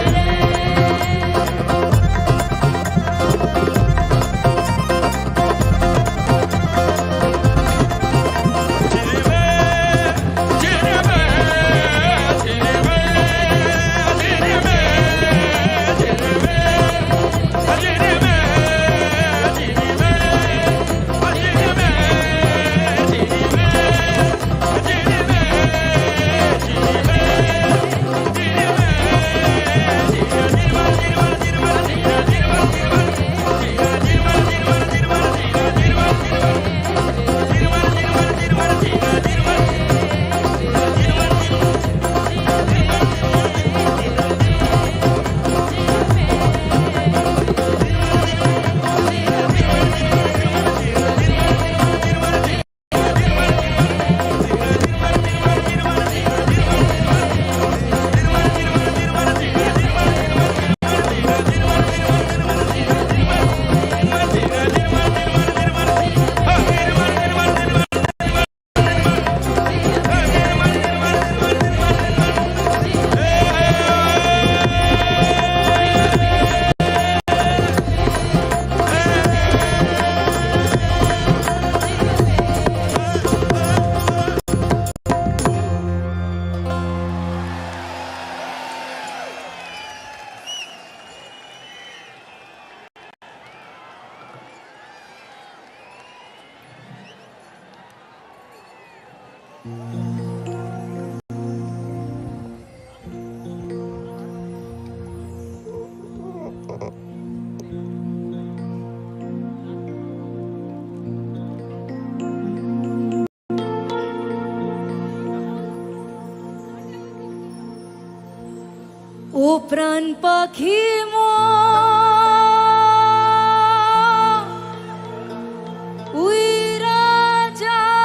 S9: ও প্রাণ পাখি উইরা যায়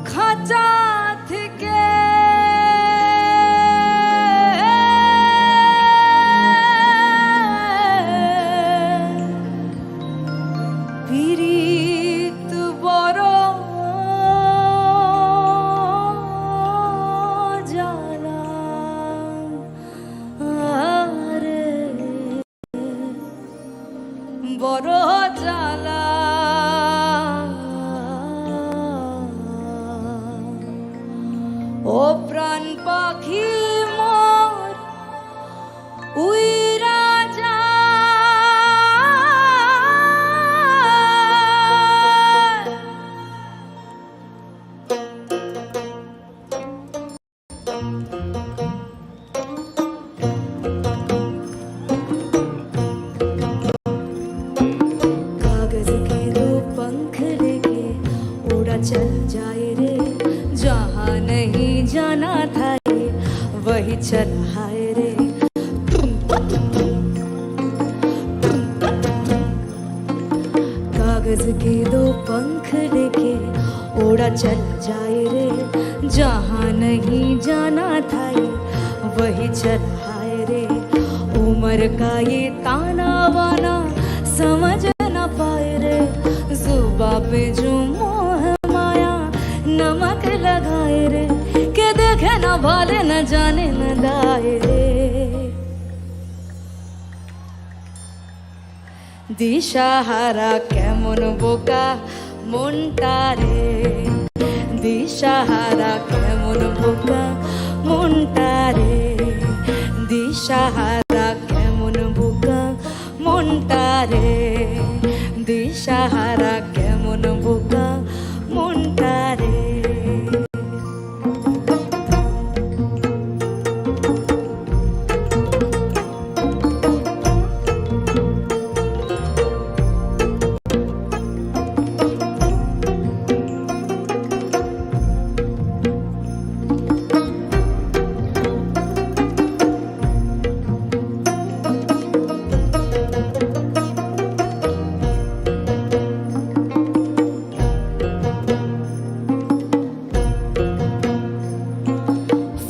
S9: খাঁচা থেকে পীড়িত বড় বড় জ্বালা ও প্রাণ পাখি মোর উইরা चल जाए रे जहाँ नहीं जाना था ये वही चल हाय रे कागज के दो पंख लेके उड़ा चल जाए रे जहाँ नहीं जाना था ये वही चल हाय रे ओ उम्र का ये ताना वाना समझ न पाए रे, जुबा पे जो मोह माया नमक लगाए रे, के देखे न भाले न जाने न दाए रे। দিশাহারা কেমন বোকা মনটা রে, দিশাহারা কেমন বোকা মনটা রে, দিশাহারা কেমন বোকা মনটা রে, দিশাহারা কেমন বোকা মনটা রে।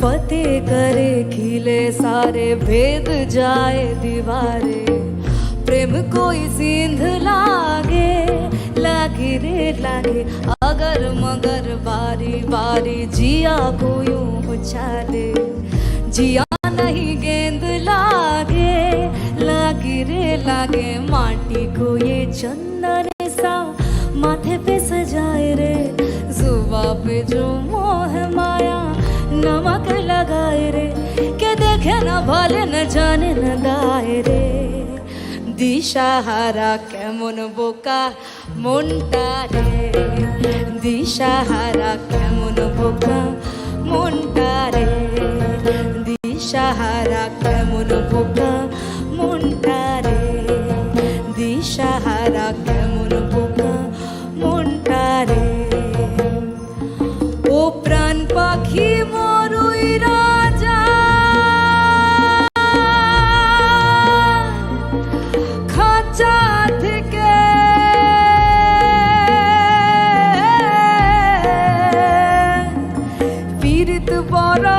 S9: फतेह करे खिले सारे भेद जाए दीवारे, प्रेम कोई सिंध लागे लागे रे लागे, अगर मगर बारी बारी जिया को यूं उछाले, जिया नहीं गेंद लागे लागे रे लागे, माटी को ये चंदन सा माथे पे सजाए रे, जुबा पे जो मोह माया नमक लगाए रे, के देखे न भाले न जाने न दाए रे। দিশাহারা কেমন বোকা মনটা রে, দিশাহারা কেমন বোকা মনটা রে, দিশাহারা কেমন বোকা মনটা রে, দিশাহারা কেমন বোকা মনটা রে। ও প্রাণ পাখি মরুই রাজা, খাঁচা থেকে পীড়িত বড়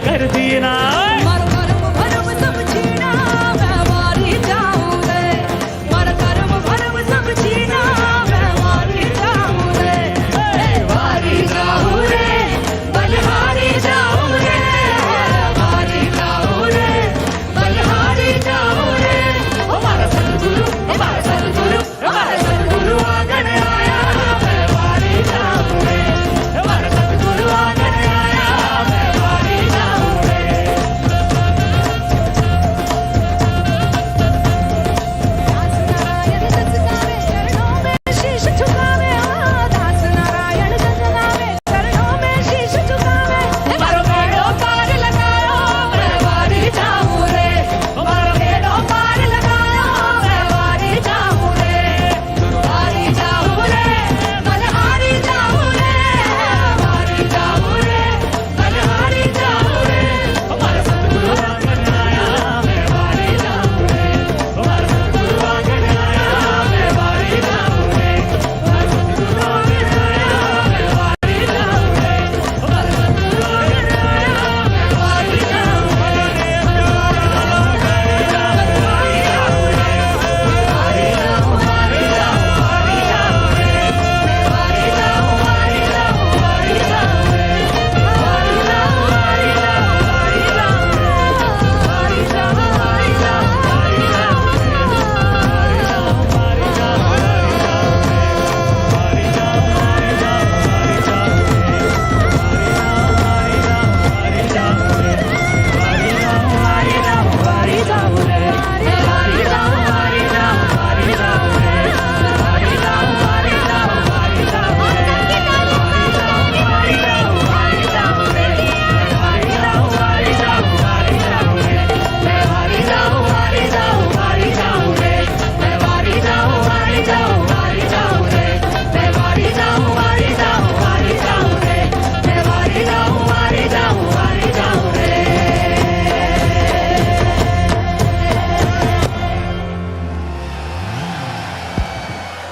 S21: कर दीना
S9: मर कर्म भरम सब छीना मैं वारी जाऊं रे मर कर्म भरम सब छीना मैं वारी जाऊं रे वारी जाऊं रे बलिहारी जाऊं रे वारी जाऊं रे बलिहारी जाऊं रे हमारा सद्गुरु आंगन आया मैं वारी जाऊं रे हमारा सद्गुरु आंगन आया मैं वारी जाऊं रे दास नारायण जस गावे चरणों में शीश झुकावे मारो बेड़ो पार लगायो मैं वारी जाऊं रे मारो बेड़ो पार लगायो मैं वारी जाऊं रे वारी जाऊं रे बलिहारी जाऊं रे वारी जाऊं रे बलिहारी जाऊं रे हमारा सद्गुरु आंगन आया मैं वारी जाऊं रे हमारा सद्गुरु आंगन आया मैं वारी जाऊं रे हमारा सद्गुरु आंगन आया मैं वारी जाऊं रे हमारा सद्गुरु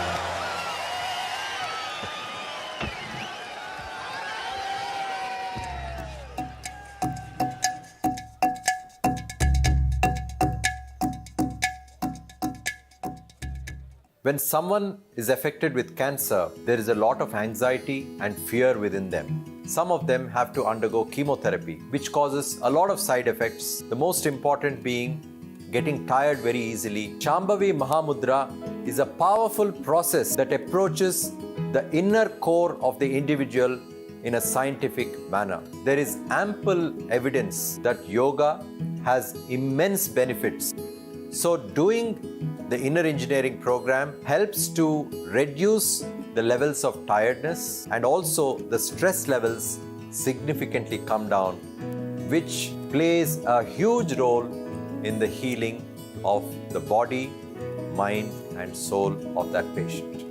S9: आंगन आया मैं वारी जाऊं
S5: When someone is affected with cancer, there is a lot of anxiety and fear within them. Some of them have to undergo chemotherapy, which causes a lot of side effects, the most important being getting tired very easily. Shambhavi Mahamudra is a powerful process that approaches the inner core of the individual in a scientific manner. There is ample evidence that yoga has immense benefits. So doing the inner engineering program helps to reduce the levels of tiredness, and also the stress levels significantly come down, which plays a huge role in the healing of the body, mind and soul of that patient.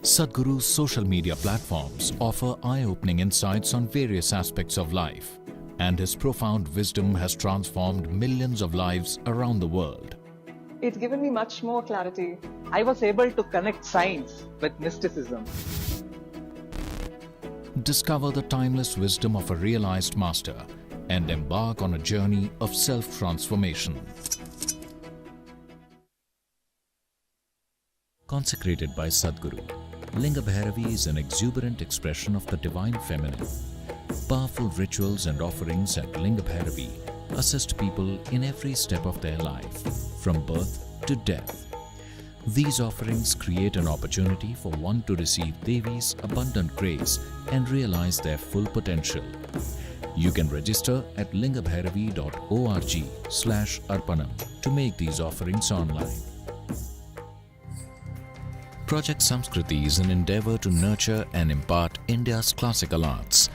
S3: Sadhguru's social media platforms offer eye-opening insights on various aspects of life, and his profound wisdom has transformed millions of lives around the world.
S22: It's given me much more clarity. I was able to connect science with mysticism.
S3: Discover the timeless wisdom of a realized master and embark on a journey of self-transformation. Consecrated by Sadhguru, Linga Bhairavi is an exuberant expression of the divine feminine. Powerful rituals and offerings at Linga Bhairavi assist people in every step of their life, from birth to death. These offerings create an opportunity for one to receive Devi's abundant grace and realize their full potential. You can register at lingabhairavi.org/arpanam to make these offerings online. Project Samskriti is an endeavor to nurture and impart India's classical arts.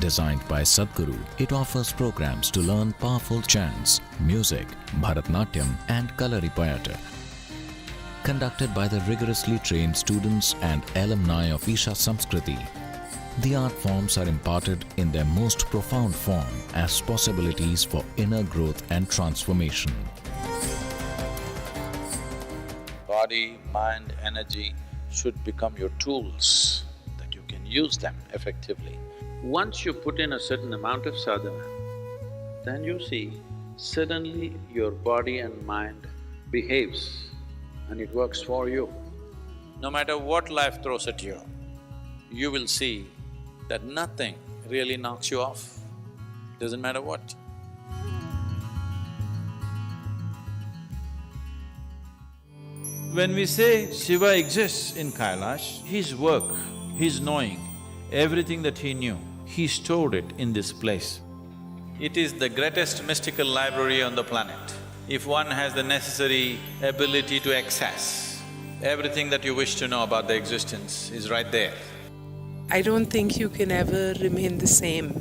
S3: Designed by Sadhguru, it offers programs to learn powerful chants, music, Bharatnatyam and Kalaripayattu. Conducted by the rigorously trained students and alumni of ISHA Samskriti, the art forms are imparted in their most profound form as possibilities for inner growth and transformation.
S6: Body, mind, energy
S4: should become your tools, that you can use them effectively. Once you put in a certain amount of sadhana, then you see, suddenly your body and mind behaves and it works for you. No matter what life throws at you, you will see that nothing really knocks you off, doesn't matter what.
S6: When we say Shiva exists in Kailash, his work, his knowing, everything that he knew, he stored it in this place. It is the greatest mystical library on the planet. If one has the necessary ability to access, everything that you wish to know about the existence is right there.
S7: I don't think you can ever remain the same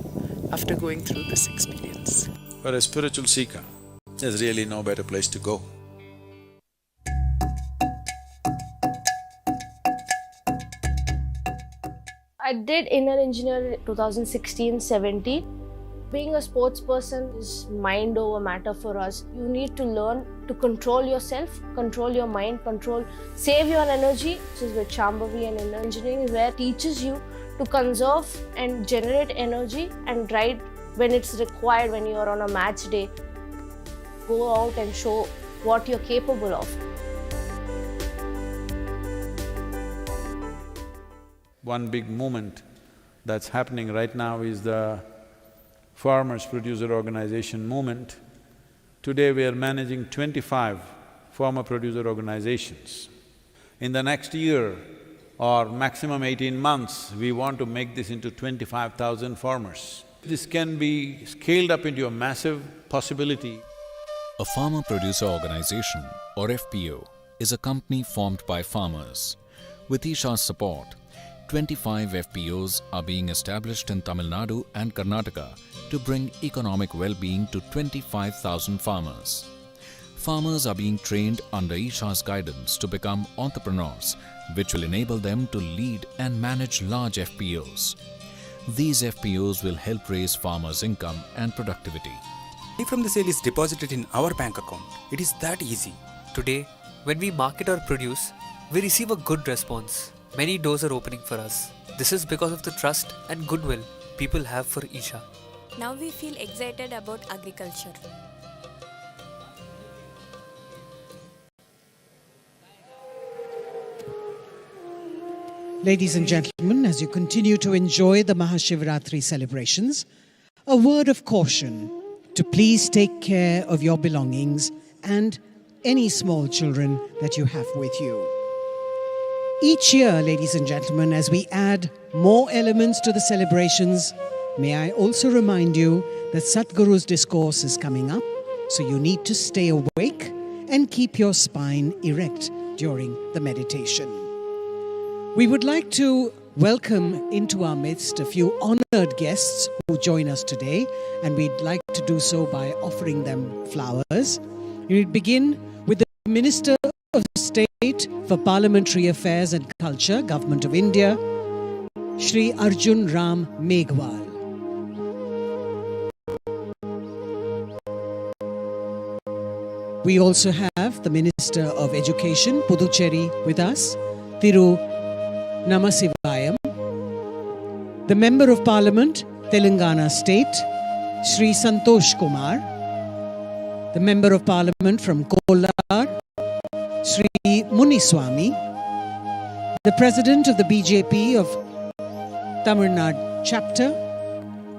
S7: after going through this experience.
S6: For a spiritual seeker, there's really no better place to go.
S8: I did inner engineer 2016-17. Being a sports person is mind over matter for us. You need to learn to control yourself, control your mind, save your energy, which is with Shambhavi and inner engineering, where it teaches you to conserve and generate energy and ride when it's required, when you are on a match day. Go out and show what you're capable of.
S6: One big movement that's happening right now is the Farmers Producer Organization movement. Today we are managing 25 farmer producer organizations. In the next year or maximum 18 months, we want to make this into 25,000 farmers. This can be scaled up into a massive possibility.
S3: A farmer producer organization, or FPO, is a company formed by farmers. With ISHA's support, 25 FPOs are being established in Tamil Nadu and Karnataka to bring economic well-being to 25,000 farmers. Farmers are being trained under ISHA's guidance to become entrepreneurs, which will enable them to lead and manage large FPOs. These FPOs will help raise farmers' income and productivity.
S23: Money from the sale is deposited in our bank account. It is that easy.
S24: Today, when we market our produce, we receive a good response. Many doors are opening for us. This is because of the trust and goodwill people have for ISHA.
S25: Now we feel excited about agriculture.
S2: Ladies and gentlemen, as you continue to enjoy the MahaShivRatri celebrations, a word of caution to please take care of your belongings and any small children that you have with you. Each year, ladies and gentlemen, as we add more elements to the celebrations, may I also remind you that Sadhguru's discourse is coming up, so you need to stay awake and keep your spine erect during the meditation. We would like to welcome into our midst a few honored guests who join us today, and we'd like to do so by offering them flowers. We'll begin with the Minister of State for Parliamentary Affairs and Culture, Government of India, Shri Arjun Ram Meghwal. We also have the Minister of Education, Puducherry, with us, Thiru Namasivayam. The Member of Parliament, Telangana State, Shri Santosh Kumar. The Member of Parliament from Kolar, Shri Muniswamy. The President of the BJP of Tamil Nadu Chapter,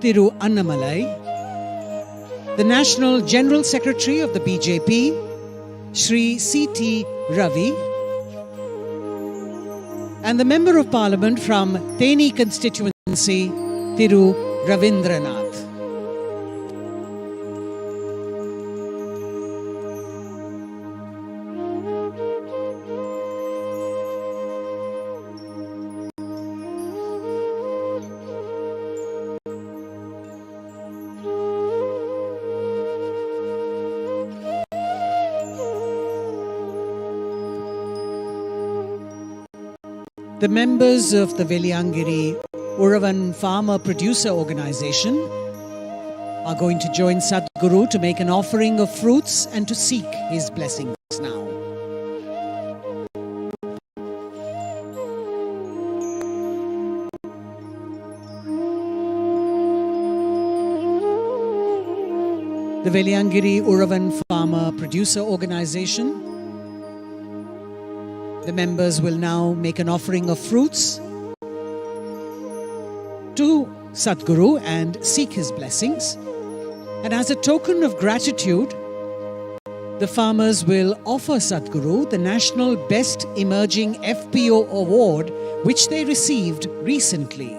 S2: Thiru Annamalai. The National General Secretary of the BJP, Shri C.T. Ravi. And the Member of Parliament from Theni constituency, Thiru Ravindranath. The members of the Veliangiri Uravan Farmer Producer Organization are going to join Sadhguru to make an offering of fruits and to seek his blessings now. the Veliangiri Uravan Farmer Producer Organization. The members will now make an offering of fruits to Sadhguru and seek his blessings. And as a token of gratitude, the farmers will offer Sadhguru the National Best Emerging FPO Award, which they received recently.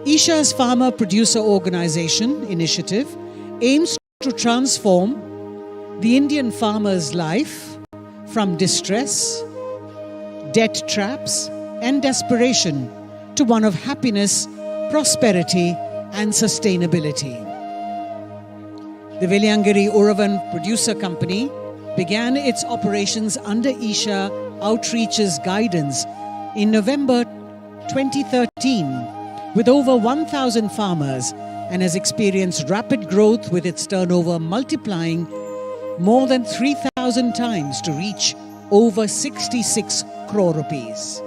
S2: ISHA's Farmer Producer Organization initiative aims to transform the Indian farmer's life from distress, debt traps, and desperation to one of happiness, prosperity, and sustainability. The Veliangiri Uravan Producer Company began its operations under ISHA Outreach's guidance in November 2013 with over 1,000 farmers and has experienced rapid growth, with its turnover multiplying more than 3,000 times to reach over 66 crore rupees.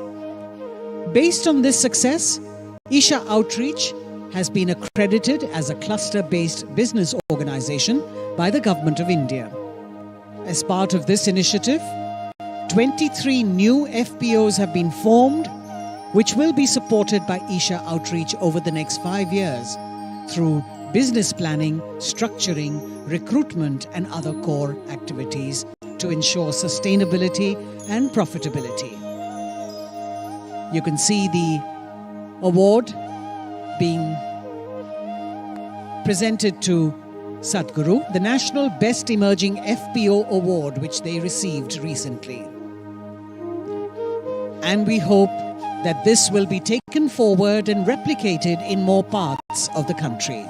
S2: Based on this success, ISHA Outreach has been accredited as a cluster-based business organization by the Government of India. As part of this initiative, 23 new FPOs have been formed, which will be supported by ISHA Outreach over the next 5 years through business planning, structuring, recruitment, and other core activities to ensure sustainability and profitability. You can see the award being presented to Sadhguru, the National Best Emerging FPO Award, which they received recently. And we hope that this will be taken forward and replicated in more parts of the country.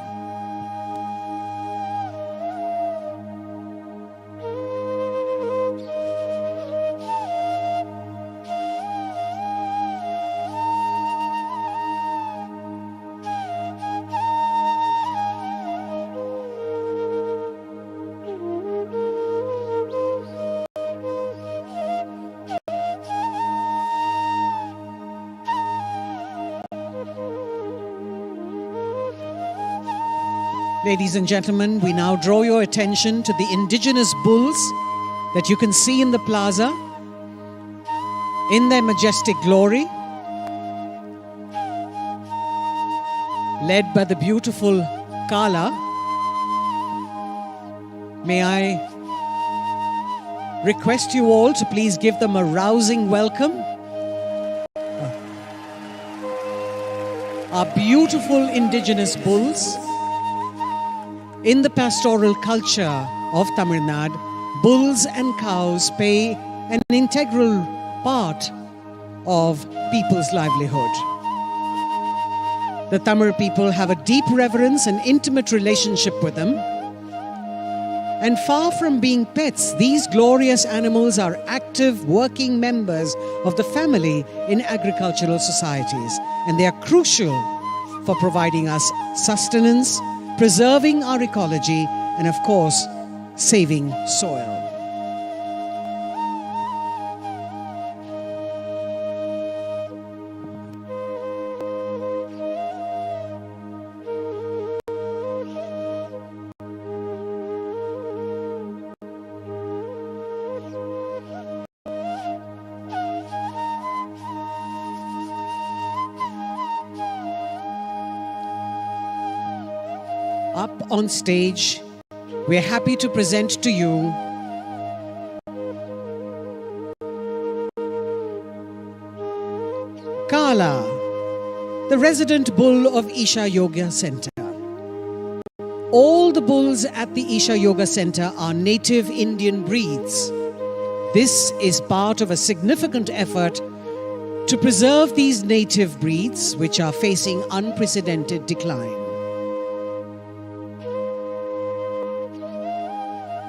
S2: Ladies and gentlemen, we now draw your attention to the indigenous bulls that you can see in the plaza in their majestic glory, led by the beautiful Kala. May I request you all to please give them a rousing welcome. Our beautiful indigenous bulls. In the pastoral culture of Tamil Nadu, bulls and cows play an integral part of people's livelihood. The Tamil people have a deep reverence and intimate relationship with them. And far from being pets, these glorious animals are active working members of the family in agricultural societies. And they are crucial for providing us sustenance, preserving our ecology, and of course, saving soil. Up on stage, we're happy to present to you Kala, the resident bull of ISHA Yoga Center. All the bulls at the ISHA Yoga Center are native Indian breeds. This is part of a significant effort to preserve these native breeds, which are facing unprecedented decline.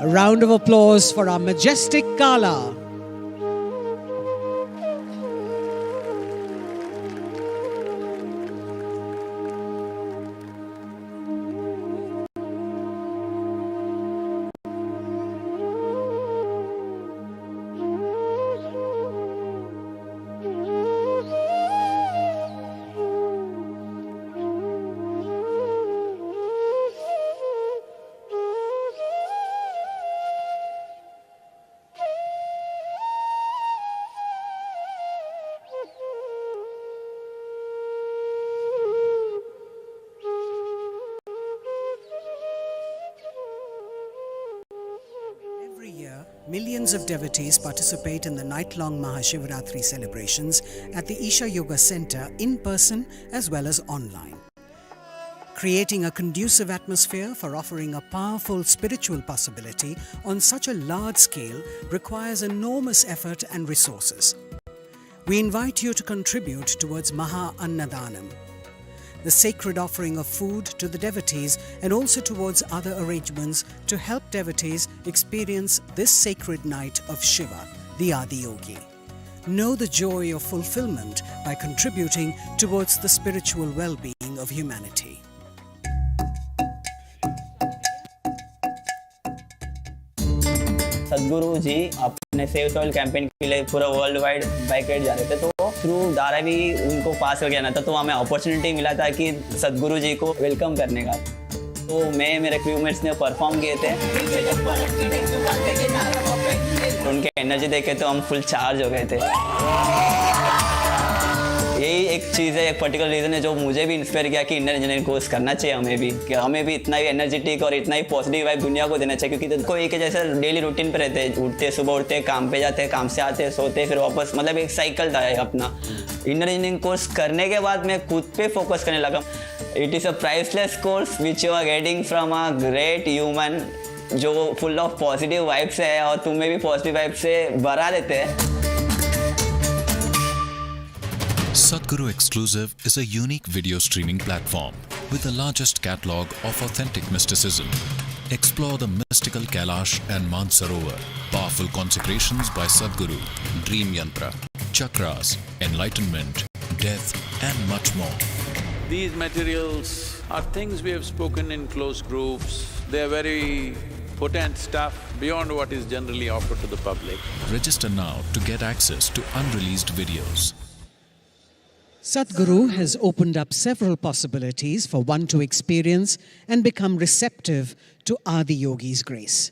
S2: A round of applause for our majestic Kala. millions of devotees participate in the night-long MahaShivRatri celebrations at the ISHA Yoga Center in person as well as online. Creating a conducive atmosphere for offering a powerful spiritual possibility on such a large scale requires enormous effort and resources. We invite you to contribute towards Maha Annadanam, the sacred offering of food to the devotees, and also towards other arrangements to help devotees experience this sacred night of Shiva, the Adiyogi. Know the joy of fulfillment by contributing towards the spiritual well-being of humanity.
S11: सदगुरु जी अपने save soil campaign के लिए पूरा world wide bike जा रहे थे, तो through Dharavi उनको पास करके आना था, तो हमें अपॉर्चुनिटी मिला था कि सदगुरु जी को वेलकम करने का। तो मैं मेरे क्रूमेट्स ने परफॉर्म किए थे, तो उनके एनर्जी देखे तो हम फुल चार्ज हो गए थे। यही एक चीज़ है, एक पर्टिकुलर रीज़न है जो मुझे भी इंस्पायर किया कि इंडियन इंजीनियरिंग कोर्स करना चाहिए हमें भी, कि हमें भी इतना ही एनर्जेटिक और इतना ही पॉजिटिव वाइब दुनिया को देना चाहिए। क्योंकि कोई एक जैसे डेली रूटीन पे रहते हैं, उठते सुबह उठते काम पे जाते, काम से आते सोते, फिर वापस, मतलब एक साइकिल था अपना। इंडियन इंजीनियरिंग कोर्स करने के बाद मैं खुद पे फोकस करने लगा। It is a priceless course which you are getting from a great human जो फुल ऑफ पॉजिटिव वाइब्स है और तुम्हें भी पॉजिटिव वाइब से भरा देते हैं।
S3: Sadhguru Exclusive is a unique video streaming platform with the largest catalog of authentic mysticism. Explore the mystical Kailash and Mansarovar, powerful consecrations by Sadhguru, dream yantra, chakras, enlightenment, death, and much more.
S4: These materials are things we have spoken in close groups. They are very potent stuff beyond what is generally offered to the public.
S3: Register now to get access to unreleased videos.
S2: Sadhguru has opened up several possibilities for one to experience and become receptive to Adiyogi's grace.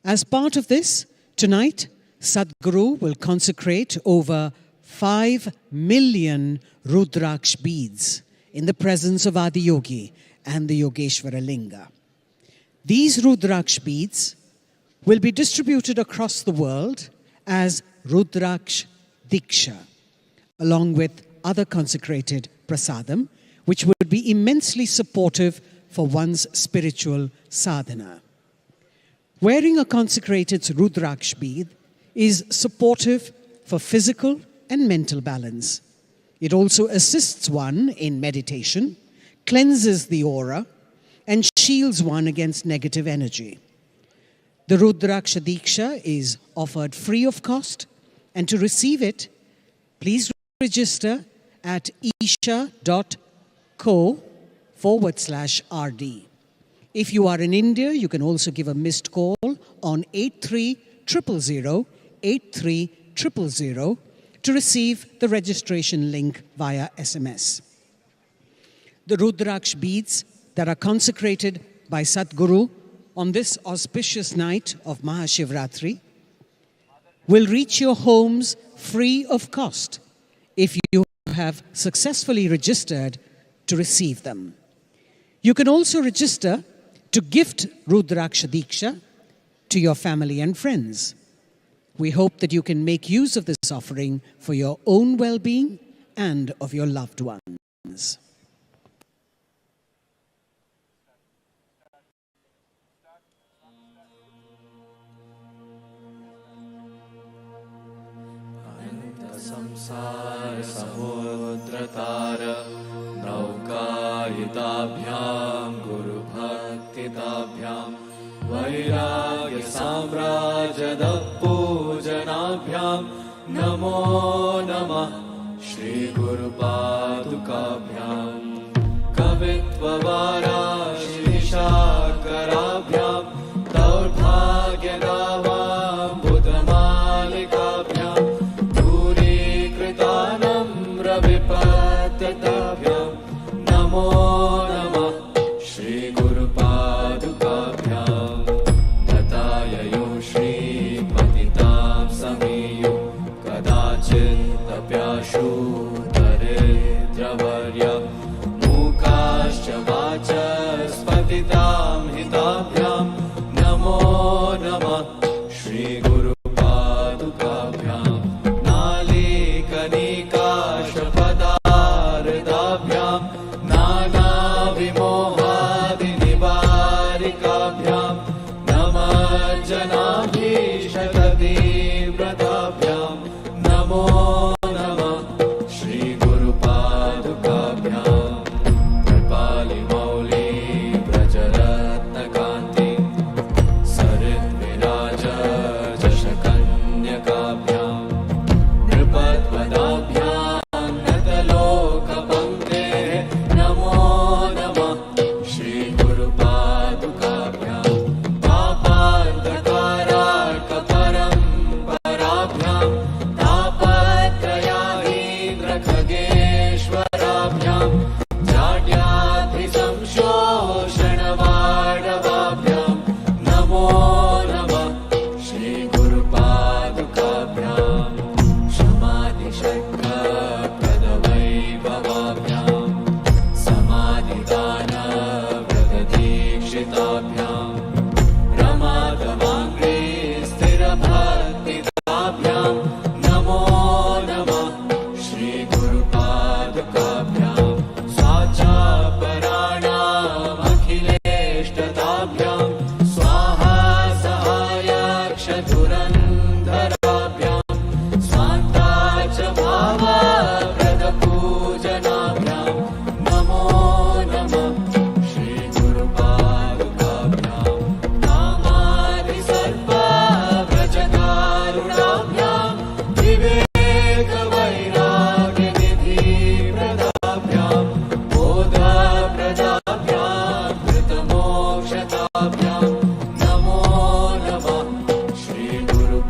S2: As part of this, tonight, Sadhguru will consecrate over 5 million Rudraksh beads in the presence of Adiyogi and the Yogeshwara Linga. These Rudraksh beads will be distributed across the world as Rudraksh Diksha, along with other consecrated prasadam, which would be immensely supportive for one's spiritual sadhana. Wearing a consecrated Rudraksh bead is supportive for physical and mental balance. It also assists one in meditation, cleanses the aura, and shields one against negative energy. The Rudraksha Diksha is offered free of cost, and to receive it, please register at isha.co/RD. If you are in India, you can also give a missed call on 8300 to receive the registration link via SMS. The Rudraksh beads that are consecrated by Sadhguru on this auspicious night of MahaShivRatri will reach your homes free of cost if you have successfully registered to receive them. You can also register to gift Rudraksha Diksha to your family and friends. We hope that you can make use of this offering for your own well-being and of your loved ones.
S10: संसार समुद्रतार नौकायिताभ्यां गुरुभक्तिताभ्यां वैराग्य साम्राज्यपूजनाभ्यां नमो नमः श्री गुरुपादुकाभ्यां कवित्ववाराशिशाकराभ्यां दौर्भाग्यदावां बुधमालिकाभ्यां विपत्तताभ्यां नमो नमः श्री गुरुपादुकाभ्यां दताययो श्रीपतितां समेयो कदाचिदप्याशु दरिद्रवर्य मूकाश्च वाचस्पतितां हिताभ्यां नमो नमः श्री श्रीगुरुपादुकाभ्यां नालीकनिकाशपदारदाभ्यां नानाविमोहादिनिवारिकाभ्यां नमः जनाभीशततीव्रताभ्यां नमो नमः श्रीगुरुपादुकाभ्यां कृपालिमौली व्रजरत्नकान्ति सरिद्विराज जशकन्यकाभ्यां नृपद्वदाभ्यां नतलोकपङ्क्तेः नमो नमः श्रीगुरुपादुकाभ्यां पापान्धकारार्कपरम्पराभ्यां तापत्रयाहीन्द्रखगेश्वराभ्यां जाड्याद्रिसंशोषणवाडवाभ्यां नमो नमः श्रीगुरुपादुकाभ्यां समाधिषट्कप्रदवैभवाभ्यां समाधिदानव्रतदीक्षिताभ्यां रमादवाङ्घ्रि स्थिरभक्तिदाभ्यां नमो नमः श्रीगुरुपादुकाभ्यां स्वाचापराणामखिलेष्टताभ्यां स्वाहा सहायक्षधुरन्धराभ्यां स्वान्ता च भावप्रदपूजनाभ्यां नमो नमः श्रीगुरुपादुकाभ्यां कामादिसर्पव्रजकारुणाभ्यां विवेकवैराग्यनिधिप्रदाभ्यां बोधप्रदाभ्यां कृतमोक्षताभ्यां नमो नमः श्रीगुरुपादुकाभ्यां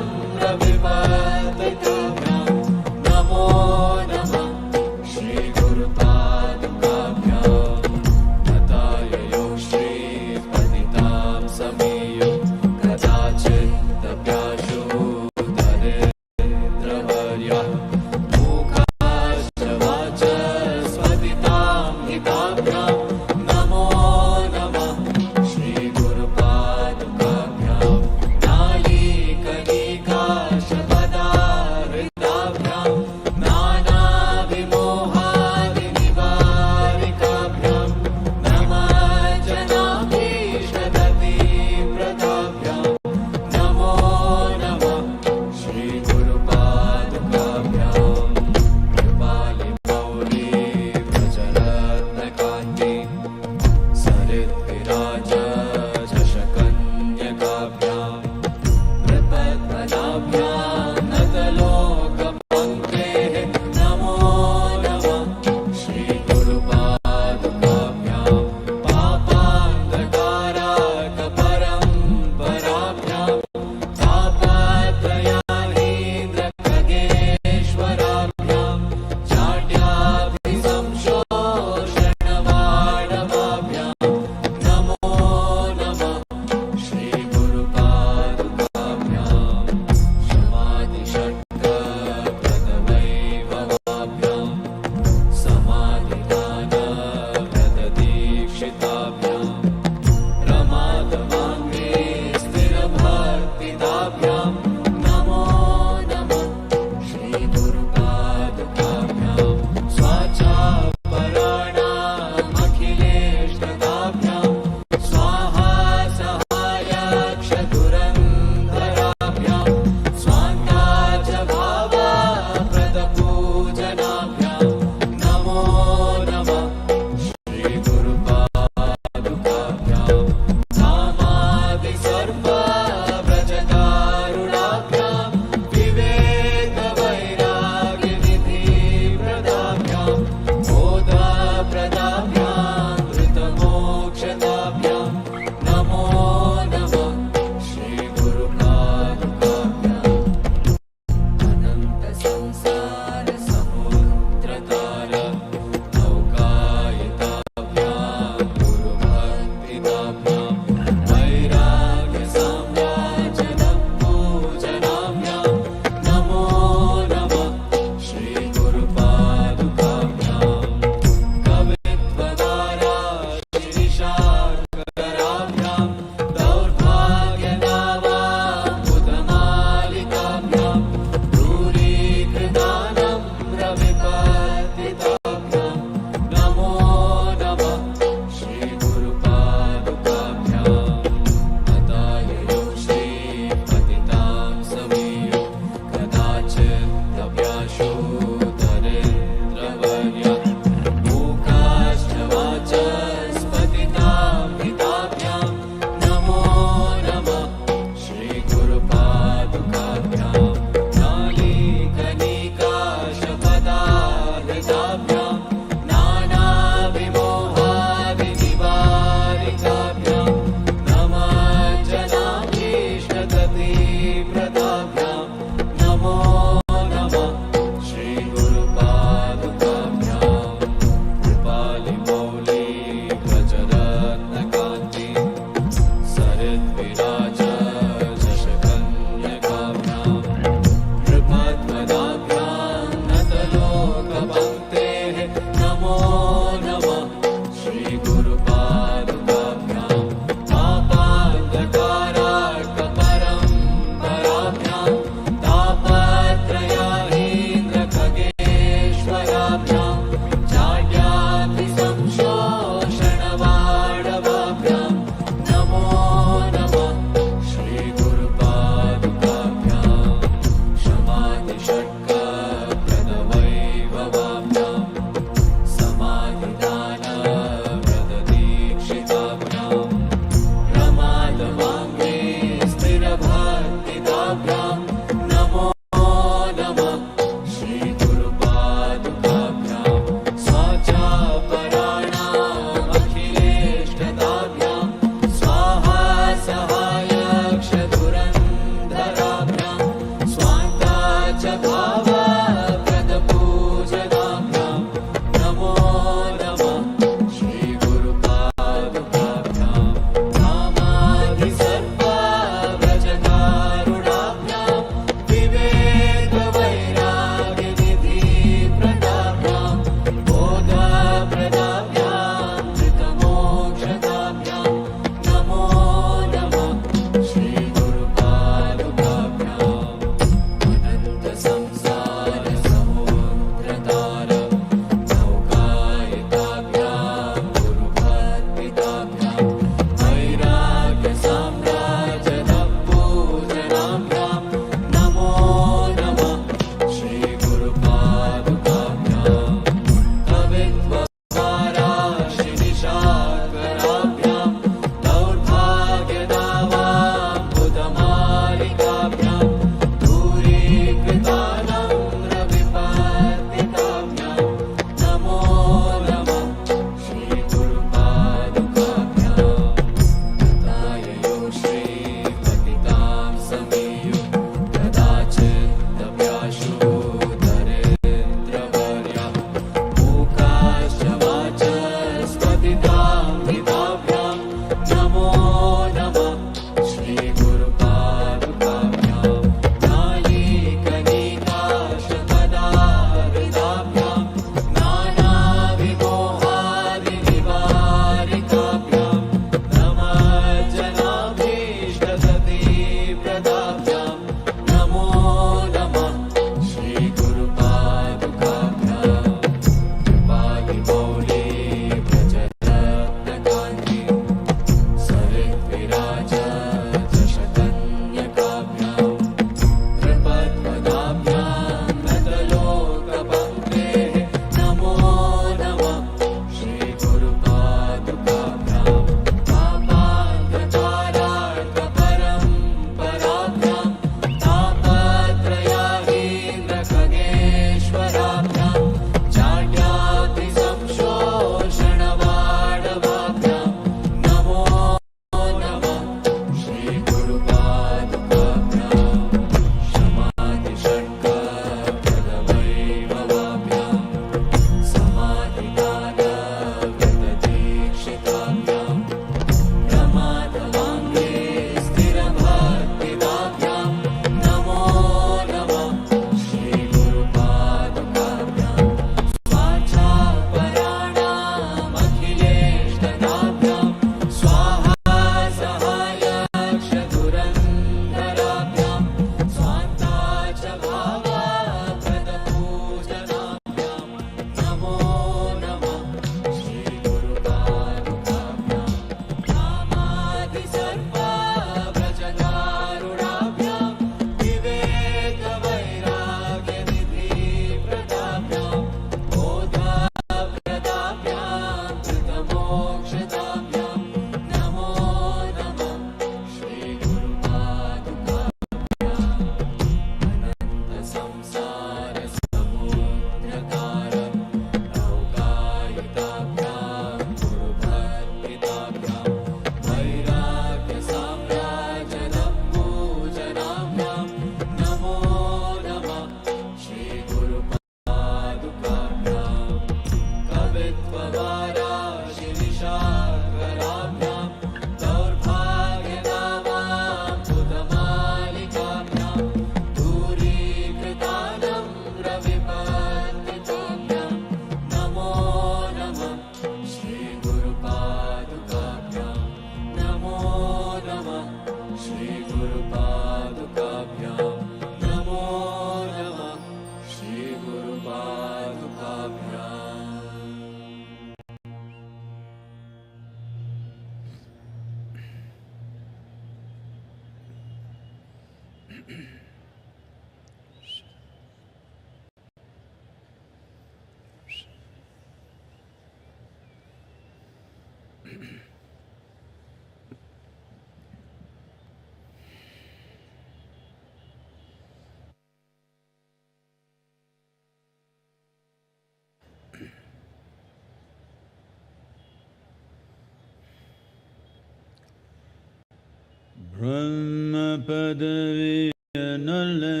S6: Brahma padaviya nalle,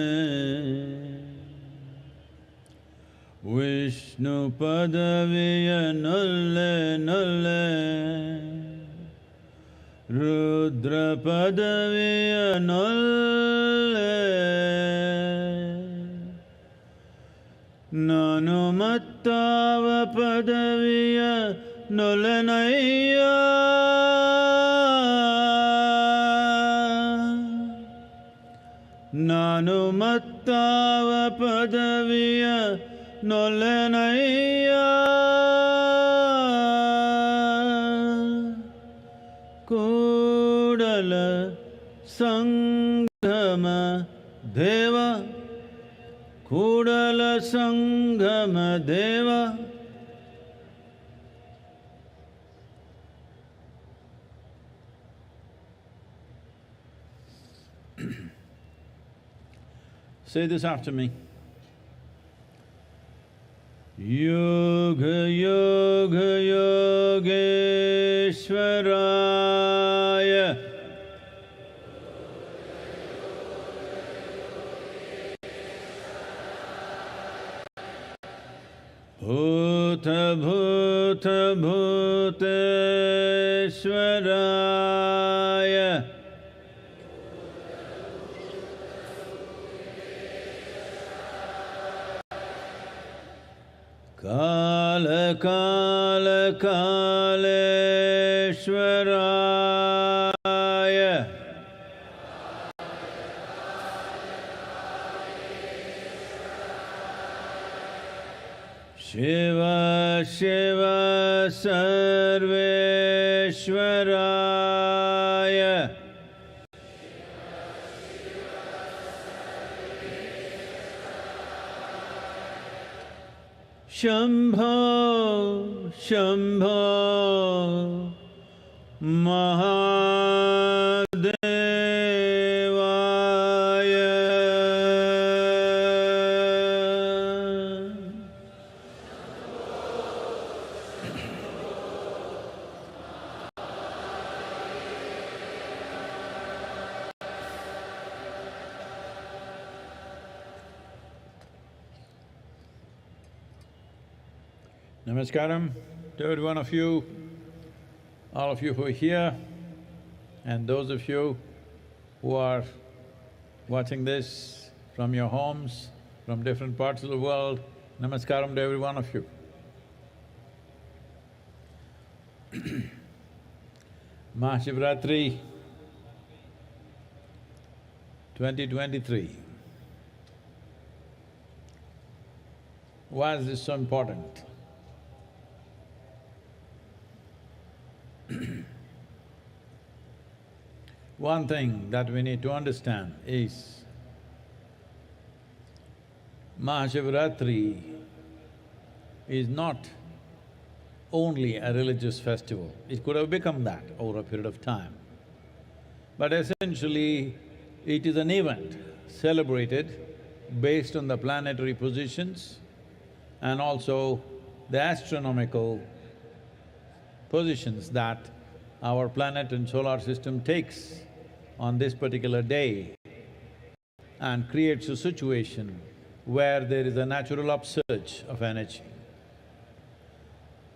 S6: Vishnu padaviya nalle nalle, Rudra padaviya nalle, Nanumattava padaviya nollanayya, Nanumattava padaviya nollanayya, Kudala Sanghama Deva, Kudala Sanghama Deva. Say this after me. Yoga Yoga Yogeshwaraya, Bhuta Bhuta Bhuteshwaraya, Kala Kala Kaleshwaraya, Shiva Shiva Sarveshwaraya, Shambho Shambho Mahadevaya. Namaskaram to every one of you, all of you who are here, and those of you who are watching this from your homes, from different parts of the world. Namaskaram to every one of you. MahaShivRatri 2023. Why is this so important? One thing that we need to understand is MahaShivRatri is not only a religious festival. It could have become that over a period of time. But essentially, it is an event celebrated based on the planetary positions and also the astronomical positions that our planet and solar system takes on this particular day, and creates a situation where there is a natural upsurge of energy.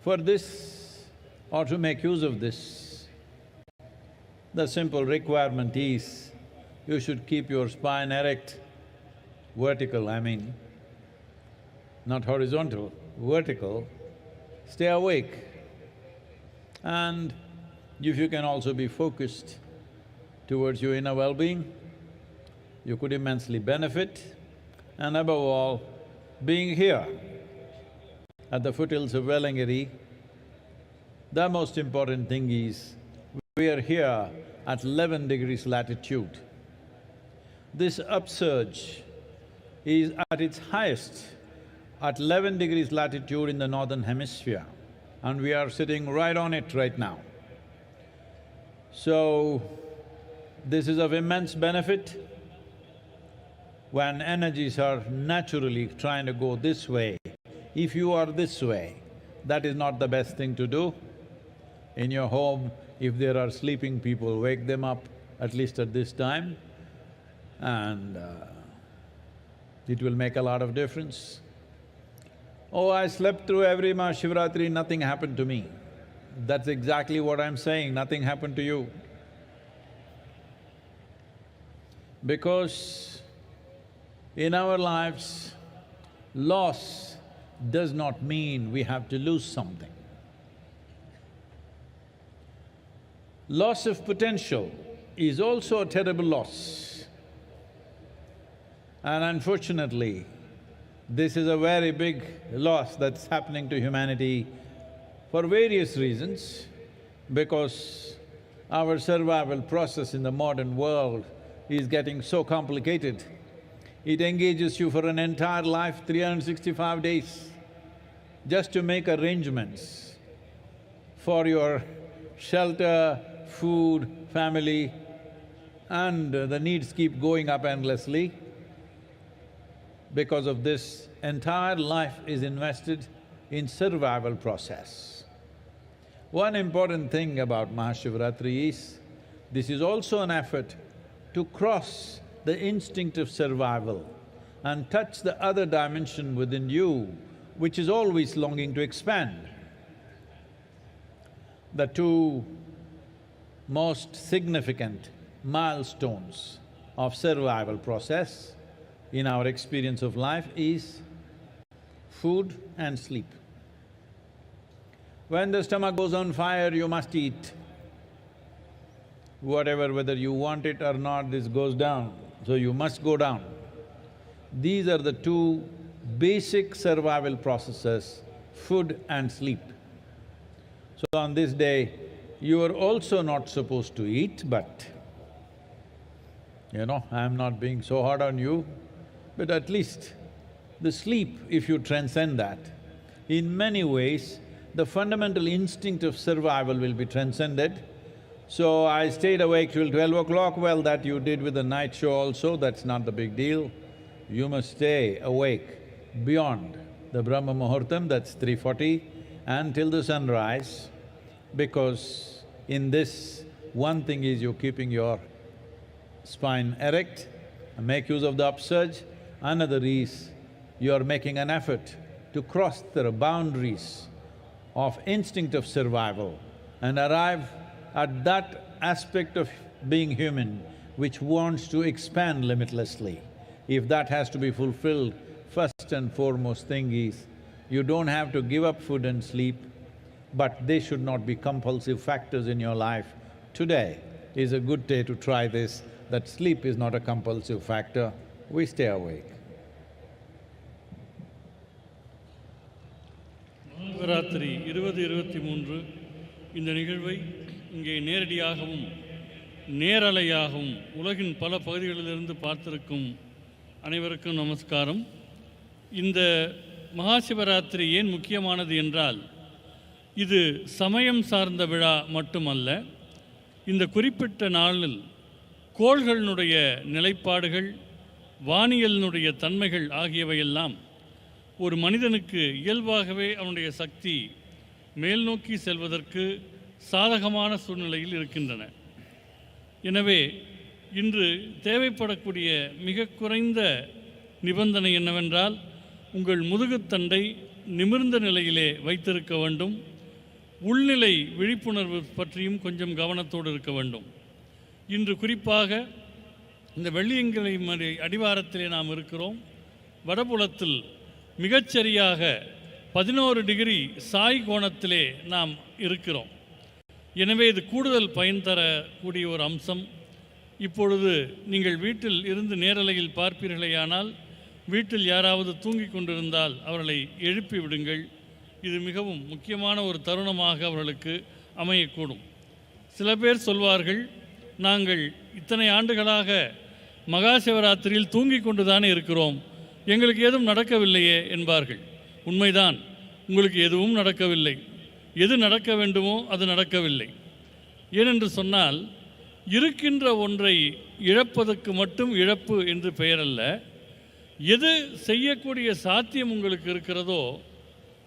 S6: For this, or to make use of this, the simple requirement is you should keep your spine erect, vertical, I mean, not horizontal, vertical, stay awake. And if you can also be focused towards your inner well-being, you could immensely benefit. And above all, being here at the foothills of Velangiri, the most important thing is we are here at 11 degrees latitude. This upsurge is at its highest at 11 degrees latitude in the northern hemisphere, and we are sitting right on it right now. So, this is of immense benefit. When energies are naturally trying to go this way, if you are this way, that is not the best thing to do. In your home, if there are sleeping people, wake them up at least at this time, and it will make a lot of difference. Oh, I slept through every MahaShivratri, nothing happened to me. That's exactly what I'm saying, nothing happened to you. Because in our lives, loss does not mean we have to lose something. Loss of potential is also a terrible loss. And unfortunately, this is a very big loss that's happening to humanity for various reasons, because our survival process in the modern world is getting so complicated. It engages you for an entire life, 365 days, just to make arrangements for your shelter, food, family, and the needs keep going up endlessly. Because of this, entire life is invested in survival process. One important thing about MahaShivratri is, this is also an effort to cross the instinct of survival and touch the other dimension within you, which is always longing to expand. The two most significant milestones of survival process in our experience of life is food and sleep. When the stomach goes on fire, you must eat. Whatever, whether you want it or not, this goes down, so you must go down. These are the two basic survival processes, food and sleep. So on this day, you are also not supposed to eat, but I'm not being so hard on you, but at least the sleep, if you transcend that, in many ways, the fundamental instinct of survival will be transcended. So I stayed awake till 12 o'clock, well, that you did with the night show also, that's not the big deal. You must stay awake beyond the Brahma Muhurtam, that's 3:40, until the sunrise, because in this, one thing is you're keeping your spine erect and make use of the upsurge. Another is you're making an effort to cross the boundaries of instinct of survival and arrive at that aspect of being human which wants to expand limitlessly. If that has to be fulfilled, first and foremost thing is, you don't have to give up food and sleep, but they should not be compulsive factors in your life. Today is a good day to try this, that sleep is not a compulsive factor, we stay awake.
S12: Shivaratri 2023 இந்த நிகழ்வை இங்கே நேரடியாகவும் நேரலையாகவும் உலகின் பல பகுதிகளிலிருந்து பார்த்திருக்கும் அனைவருக்கும் நமஸ்காரம். இந்த மகாசிவராத்திரி ஏன் முக்கியமானது என்றால், இது சமயம் சார்ந்த விழா மட்டுமல்ல. இந்த குறிப்பிட்ட நாளில் கோள்களினுடைய நிலைப்பாடுகள், வானியலினுடைய தன்மைகள் ஆகியவையெல்லாம் ஒரு மனிதனுக்கு இயல்பாகவே அவனுடைய சக்தி மேல் நோக்கி செல்வதற்கு சாதகமான சூழ்நிலையில் இருக்கின்றன. எனவே இன்று தேவைப்படக்கூடிய மிக குறைந்த நிபந்தனை என்னவென்றால், உங்கள் முதுகுத்தண்டை நிமிர்ந்த நிலையிலே வைத்திருக்க வேண்டும். உள்நிலை விழிப்புணர்வு பற்றியும் கொஞ்சம் கவனத்தோடு இருக்க வேண்டும். இன்று குறிப்பாக இந்த வெள்ளியங்கிரி அடிவாரத்திலே நாம் இருக்கிறோம். வடபுலத்தில் மிகச்சரியாக 11 டிகிரி சாய் கோணத்திலே நாம் இருக்கிறோம். எனவே இது கூடுதல் பயன் தரக்கூடிய ஒரு அம்சம். இப்பொழுது நீங்கள் வீட்டில் இருந்து நேரலையில் பார்ப்பீர்களேயானால், வீட்டில் யாராவது தூங்கிக் கொண்டிருந்தால் அவர்களை எழுப்பி விடுங்கள். இது மிகவும் முக்கியமான ஒரு தருணமாக அவர்களுக்கு அமையக்கூடும். சில பேர் சொல்வார்கள், நாங்கள் இத்தனை ஆண்டுகளாக மகா சிவராத்திரியில் தூங்கிக் கொண்டு தானே இருக்கிறோம், எங்களுக்கு எதுவும் நடக்கவில்லையே என்பார்கள். உண்மைதான், உங்களுக்கு எதுவும் நடக்கவில்லை. எது நடக்க வேண்டுமோ அது நடக்கவில்லை. ஏனென்று சொன்னால், இருக்கின்ற ஒன்றை இழப்பதற்கு மட்டும் இழப்பு என்று பெயரல்ல. எது செய்யக்கூடிய சாத்தியம் உங்களுக்கு இருக்கிறதோ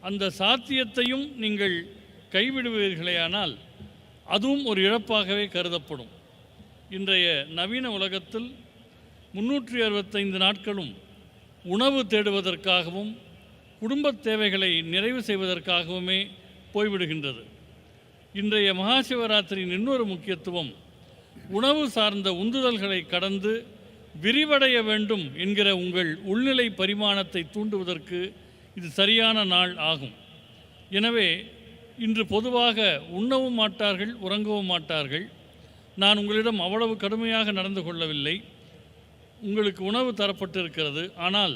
S12: அந்த சாத்தியத்தையும் நீங்கள் கைவிடுவீர்களேயானால் அதுவும் ஒரு இழப்பாகவே கருதப்படும். இன்றைய நவீன உலகத்தில் 365 நாட்களும் உணவு தேடுவதற்காகவும் குடும்பத் தேவைகளை நிறைவு செய்வதற்காகவுமே போய்விடுகின்றது. இன்றைய மகாசிவராத்திரியின் இன்னொரு முக்கியத்துவம், உணவு சார்ந்த உந்துதல்களை கடந்து விரிவடைய வேண்டும் என்கிற உங்கள் உள்நிலை பரிமாணத்தை தூண்டுவதற்கு இது சரியான நாள் ஆகும். எனவே இன்று பொதுவாக உண்ணவும் மாட்டார்கள், உறங்கவும் மாட்டார்கள். நான் உங்களிடம் அவ்வளவு கடுமையாக நடந்து கொள்ளவில்லை. உங்களுக்கு உணவு தரப்பட்டிருக்கிறது. ஆனால்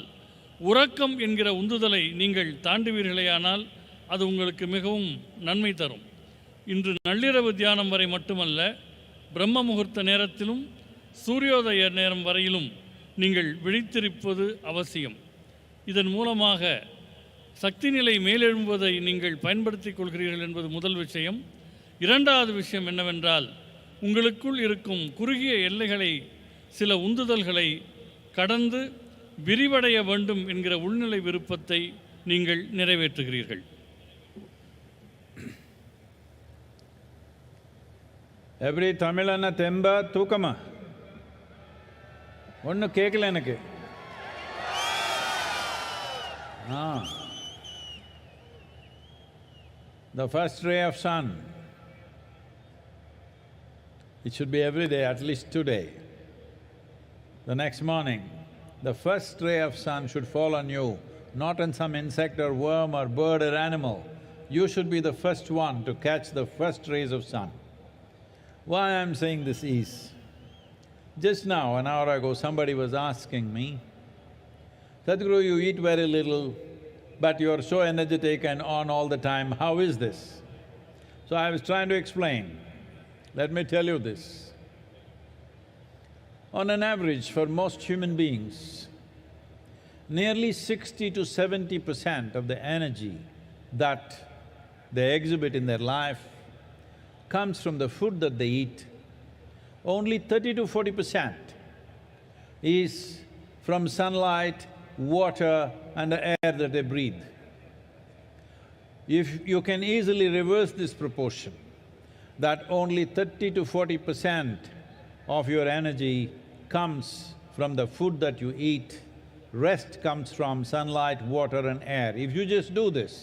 S12: உறக்கம் என்கிற உந்துதலை நீங்கள் தாண்டுவீர்களேயானால் அது உங்களுக்கு மிகவும் நன்மை தரும். இன்று நள்ளிரவு தியானம் வரை மட்டுமல்ல, பிரம்ம முகூர்த்த நேரத்திலும் சூரியோதய நேரம் வரையிலும் நீங்கள் விழித்திருப்பது அவசியம். இதன் மூலமாக சக்தி நிலை மேலெழும்புவதை நீங்கள் பயன்படுத்திக் கொள்கிறீர்கள் என்பது முதல் விஷயம். இரண்டாவது விஷயம் என்னவென்றால், உங்களுக்குள் இருக்கும் குறுகிய எல்லைகளை, சில உந்துதல்களை கடந்து விரிவடைய வேண்டும் என்கிற உள்நிலை விருப்பத்தை நீங்கள் நிறைவேற்றுகிறீர்கள்.
S6: எப்படி தமிழன தெம்பா தூக்கமா? ஒன்றும் கேட்கல எனக்கு. The first ray of sun, it should be every day, at least today. The next morning, the first ray of sun should fall on you, not on some insect or worm or bird or animal. You should be the first one to catch the first rays of sun. Why I'm saying this is, just now, an hour ago, somebody was asking me, Sadhguru, you eat very little, but you're so energetic and on all the time, how is this? So I was trying to explain. Let me tell you this. On an average, for most human beings, nearly 60 to 70% of the energy that they exhibit in their life comes from the food that they eat. Only 30 to 40% is from sunlight, water and the air that they breathe. If you can easily reverse this proportion, that only 30 to 40% of your energy comes from the food that you eat, rest comes from sunlight, water and air. If you just do this,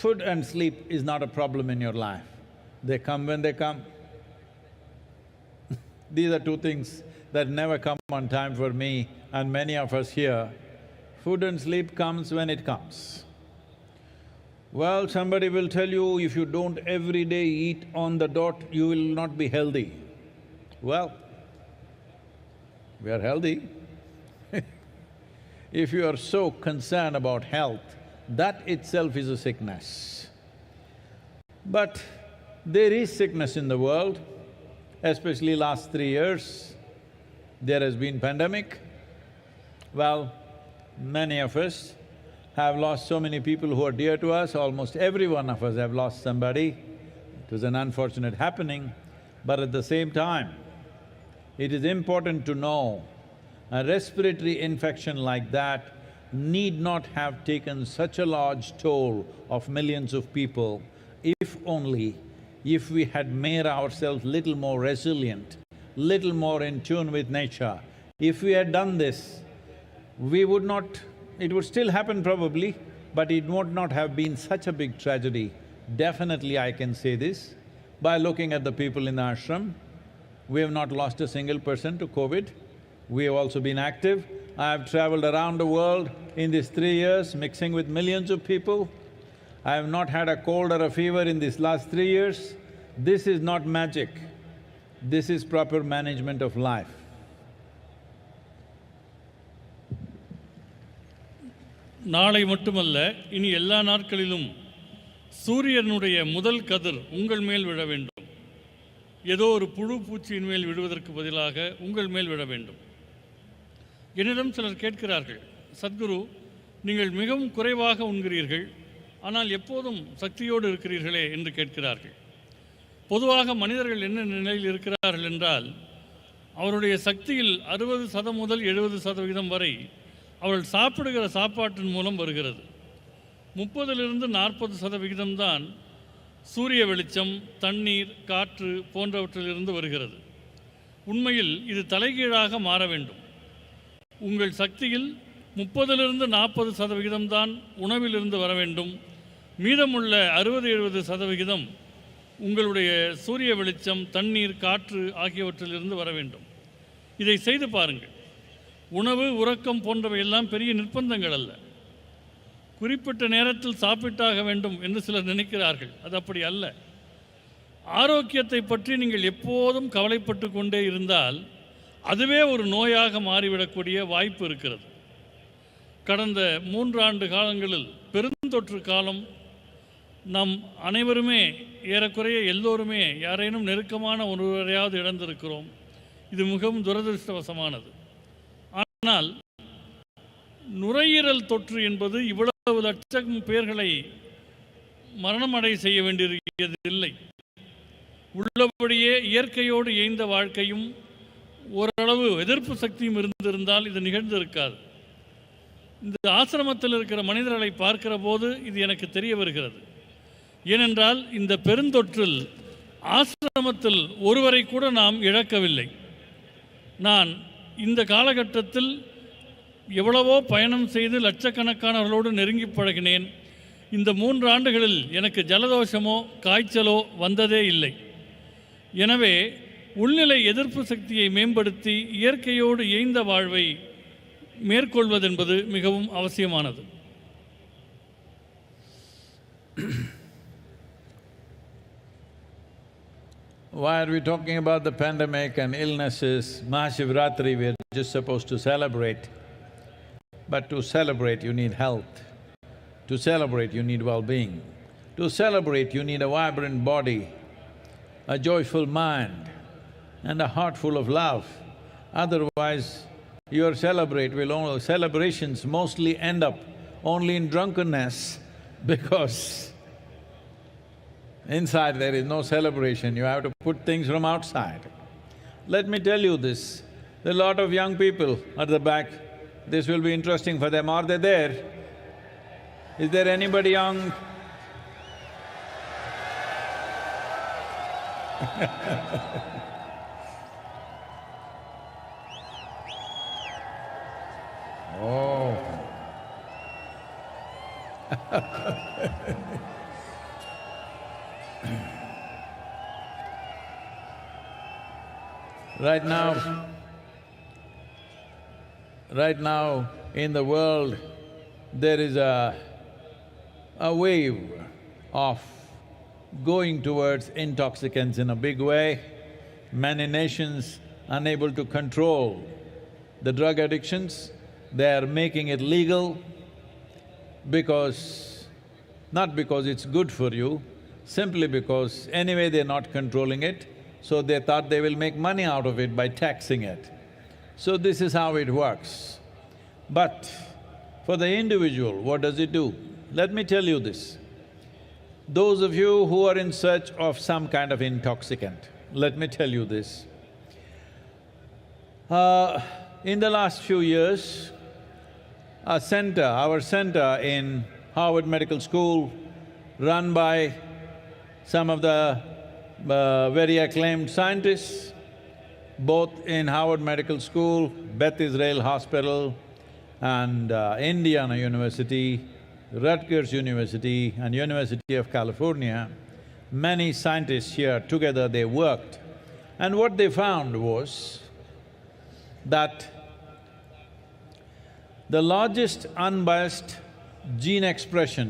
S6: food and sleep is not a problem in your life. They come when they come. These are two things that never come on time for me and many of us here. Food and sleep comes when it comes. Well, somebody will tell you, if you don't every day eat on the dot, you will not be healthy. Well, we are healthy. If you are so concerned about health, that itself is a sickness. But there is sickness in the world, especially last 3 years. There has been pandemic. Well, many of us have lost so many people who are dear to us, almost every one of us have lost somebody. It was an unfortunate happening, but at the same time, it is important to know a respiratory infection like that need not have taken such a large toll of millions of people if we had made ourselves little more resilient, little more in tune with nature. If we had done this, we would not… it would still happen probably, but it would not have been such a big tragedy. Definitely I can say this, by looking at the people in the ashram, we have not lost a single person to COVID. We have also been active. I have travelled around the world in these 3 years, mixing with millions of people. I have not had a cold or a fever in these last 3 years. This is not magic. This is proper management of life.
S12: நாளை மட்டுமல்ல, இனி எல்லா நாட்களிலும் சூரியனுடைய முதல் கதிர் உங்கள் மேல் விழ வேண்டும். ஏதோ ஒரு புழு பூச்சியின் மேல் விடுவதற்கு பதிலாக உங்கள் மேல் விட வேண்டும். என்னிடம் சிலர் கேட்கிறார்கள், சத்குரு, நீங்கள் மிகவும் குறைவாக உண்கிறீர்கள், ஆனால் எப்போதும் சக்தியோடு இருக்கிறீர்களே என்று கேட்கிறார்கள். பொதுவாக மனிதர்கள் என்ன நிலையில் இருக்கிறார்கள் என்றால், அவருடைய சக்தியில் 60% முதல் 70% வரை அவர்கள் சாப்பிடுகிற சாப்பாட்டின் மூலம் வருகிறது. 30லிருந்து 40% தான் சூரிய வெளிச்சம், தண்ணீர், காற்று போன்றவற்றிலிருந்து வருகிறது. உண்மையில் இது தலைகீழாக மாற வேண்டும். உங்கள் சக்தியில் 30லிருந்து 40% தான் உணவிலிருந்து வர வேண்டும். மீதமுள்ள 60-70% உங்களுடைய சூரிய வெளிச்சம், தண்ணீர், காற்று ஆகியவற்றிலிருந்து வர வேண்டும். இதை செய்து பாருங்கள். உணவு, உறக்கம் போன்றவையெல்லாம் பெரிய நிர்பந்தங்கள் அல்ல. குறிப்பிட்ட நேரத்தில் சாப்பிட்டாக வேண்டும் என்று சிலர் நினைக்கிறார்கள். அது அப்படி அல்ல. ஆரோக்கியத்தை பற்றி நீங்கள் எப்போதும் கவலைப்பட்டு கொண்டே இருந்தால் அதுவே ஒரு நோயாக மாறிவிடக்கூடிய வாய்ப்பு இருக்கிறது. கடந்த 3 ஆண்டு காலங்களில் பெருந்தொற்று காலம், நாம் அனைவருமே ஏறக்குறைய எல்லோருமே யாரேனும் நெருக்கமான ஒருவரையாவது இழந்திருக்கிறோம். இது மிகவும் துரதிருஷ்டவசமானது. ஆனால் நுரையீரல் தொற்று என்பது இவ்வளவு லட்சம் பேர்களை மரணமடை செய்ய வேண்டியதில்லை. உள்ளபடியே இயற்கையோடு இயைந்த வாழ்க்கையும் ஓரளவு எதிர்ப்பு சக்தியும் இருந்திருந்தால் இது நிகழ்ந்திருக்காது. இந்த ஆசிரமத்தில் இருக்கிற மனிதர்களை பார்க்கிற போது இது எனக்கு தெரிய வருகிறது. ஏனென்றால் இந்த பெருந்தொற்றில் ஆசிரமத்தில் ஒருவரை கூட நாம் இழக்கவில்லை. நான் இந்த காலகட்டத்தில் எவ்வளவோ பயணம் செய்து லட்சக்கணக்கானவர்களோடு நெருங்கி பழகினேன். இந்த 3 ஆண்டுகளில் எனக்கு ஜலதோஷமோ காய்ச்சலோ வந்ததே இல்லை. எனவே உள்நிலை எதிர்ப்பு சக்தியை மேம்படுத்தி இயற்கையோடு இயைந்த வாழ்வை மேற்கொள்வதென்பது மிகவும் அவசியமானது.
S6: Why are we talking about the pandemic and illnesses? MahaShivRatri, we are just supposed to celebrate. But to celebrate, you need health. To celebrate, you need well-being. To celebrate, you need a vibrant body, a joyful mind, and a heart full of love. Otherwise, your celebrations mostly end up only in drunkenness because inside there is no celebration, you have to put things from outside. Let me tell you this, there are a lot of young people at the back. This will be interesting for them. Are they there? Is there anybody young? Oh. Right now in the world, there is a wave of going towards intoxicants in a big way. Many nations unable to control the drug addictions, they are making it legal not because it's good for you, simply because anyway they're not controlling it, so they thought they will make money out of it by taxing it. So this is how it works. But for the individual, what does it do? Let me tell you this. Those of you who are in search of some kind of intoxicant, let me tell you this. In the last few years, our center in Harvard Medical School, run by some of the very acclaimed scientists, both in Harvard Medical School, Beth Israel Hospital, and Indiana University, Rutgers University and University of California, many scientists here together they worked. And what they found was that the largest unbiased gene expression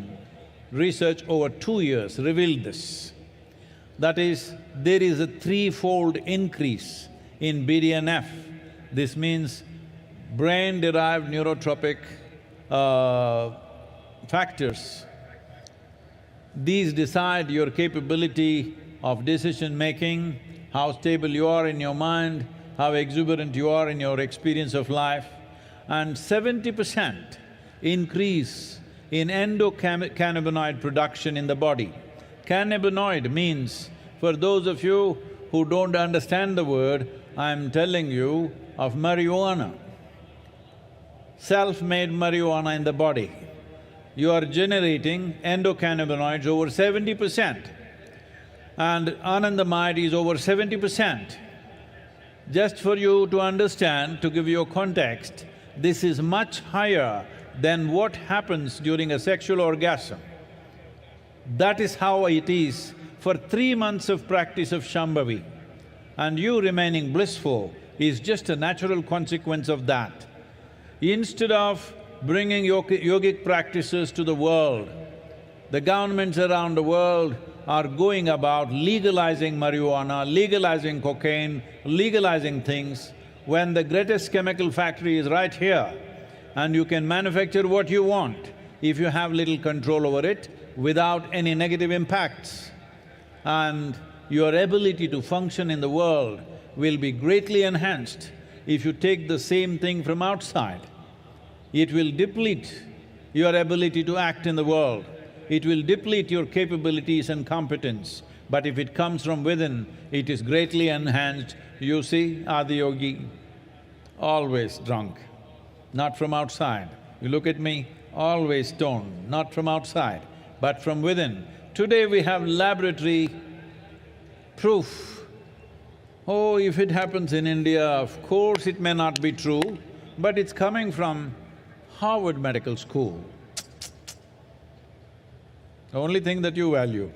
S6: research over 2 years revealed this. That is, there is a 3-fold increase in BDNF. This means brain-derived neurotropic factors. These decide your capability of decision-making, how stable you are in your mind, how exuberant you are in your experience of life, and 70% increase in endocannabinoid production in the body. Cannabinoid means, for those of you who don't understand the word, I'm telling you of marijuana. Self-made marijuana in the body. You are generating endocannabinoids over 70%, and anandamide is over 70%. Just for you to understand, to give you a context, this is much higher than what happens during a sexual orgasm. That is how it is for 3 months of practice of Shambhavi. And you remaining blissful is just a natural consequence of that. Instead of bringing yogic practices to the world, the governments around the world are going about legalizing marijuana, legalizing cocaine, legalizing things, when the greatest chemical factory is right here, and you can manufacture what you want if you have little control over it without any negative impacts. And your ability to function in the world will be greatly enhanced if you take the same thing from outside. It will deplete your ability to act in the world. It will deplete your capabilities and competence. But if it comes from within, it is greatly enhanced. You see, Adiyogi, always drunk, not from outside. You look at me, always stoned, not from outside, but from within. Today we have laboratory proof. Oh, if it happens in India, of course it may not be true, but it's coming from Harvard Medical School. The only thing that you value.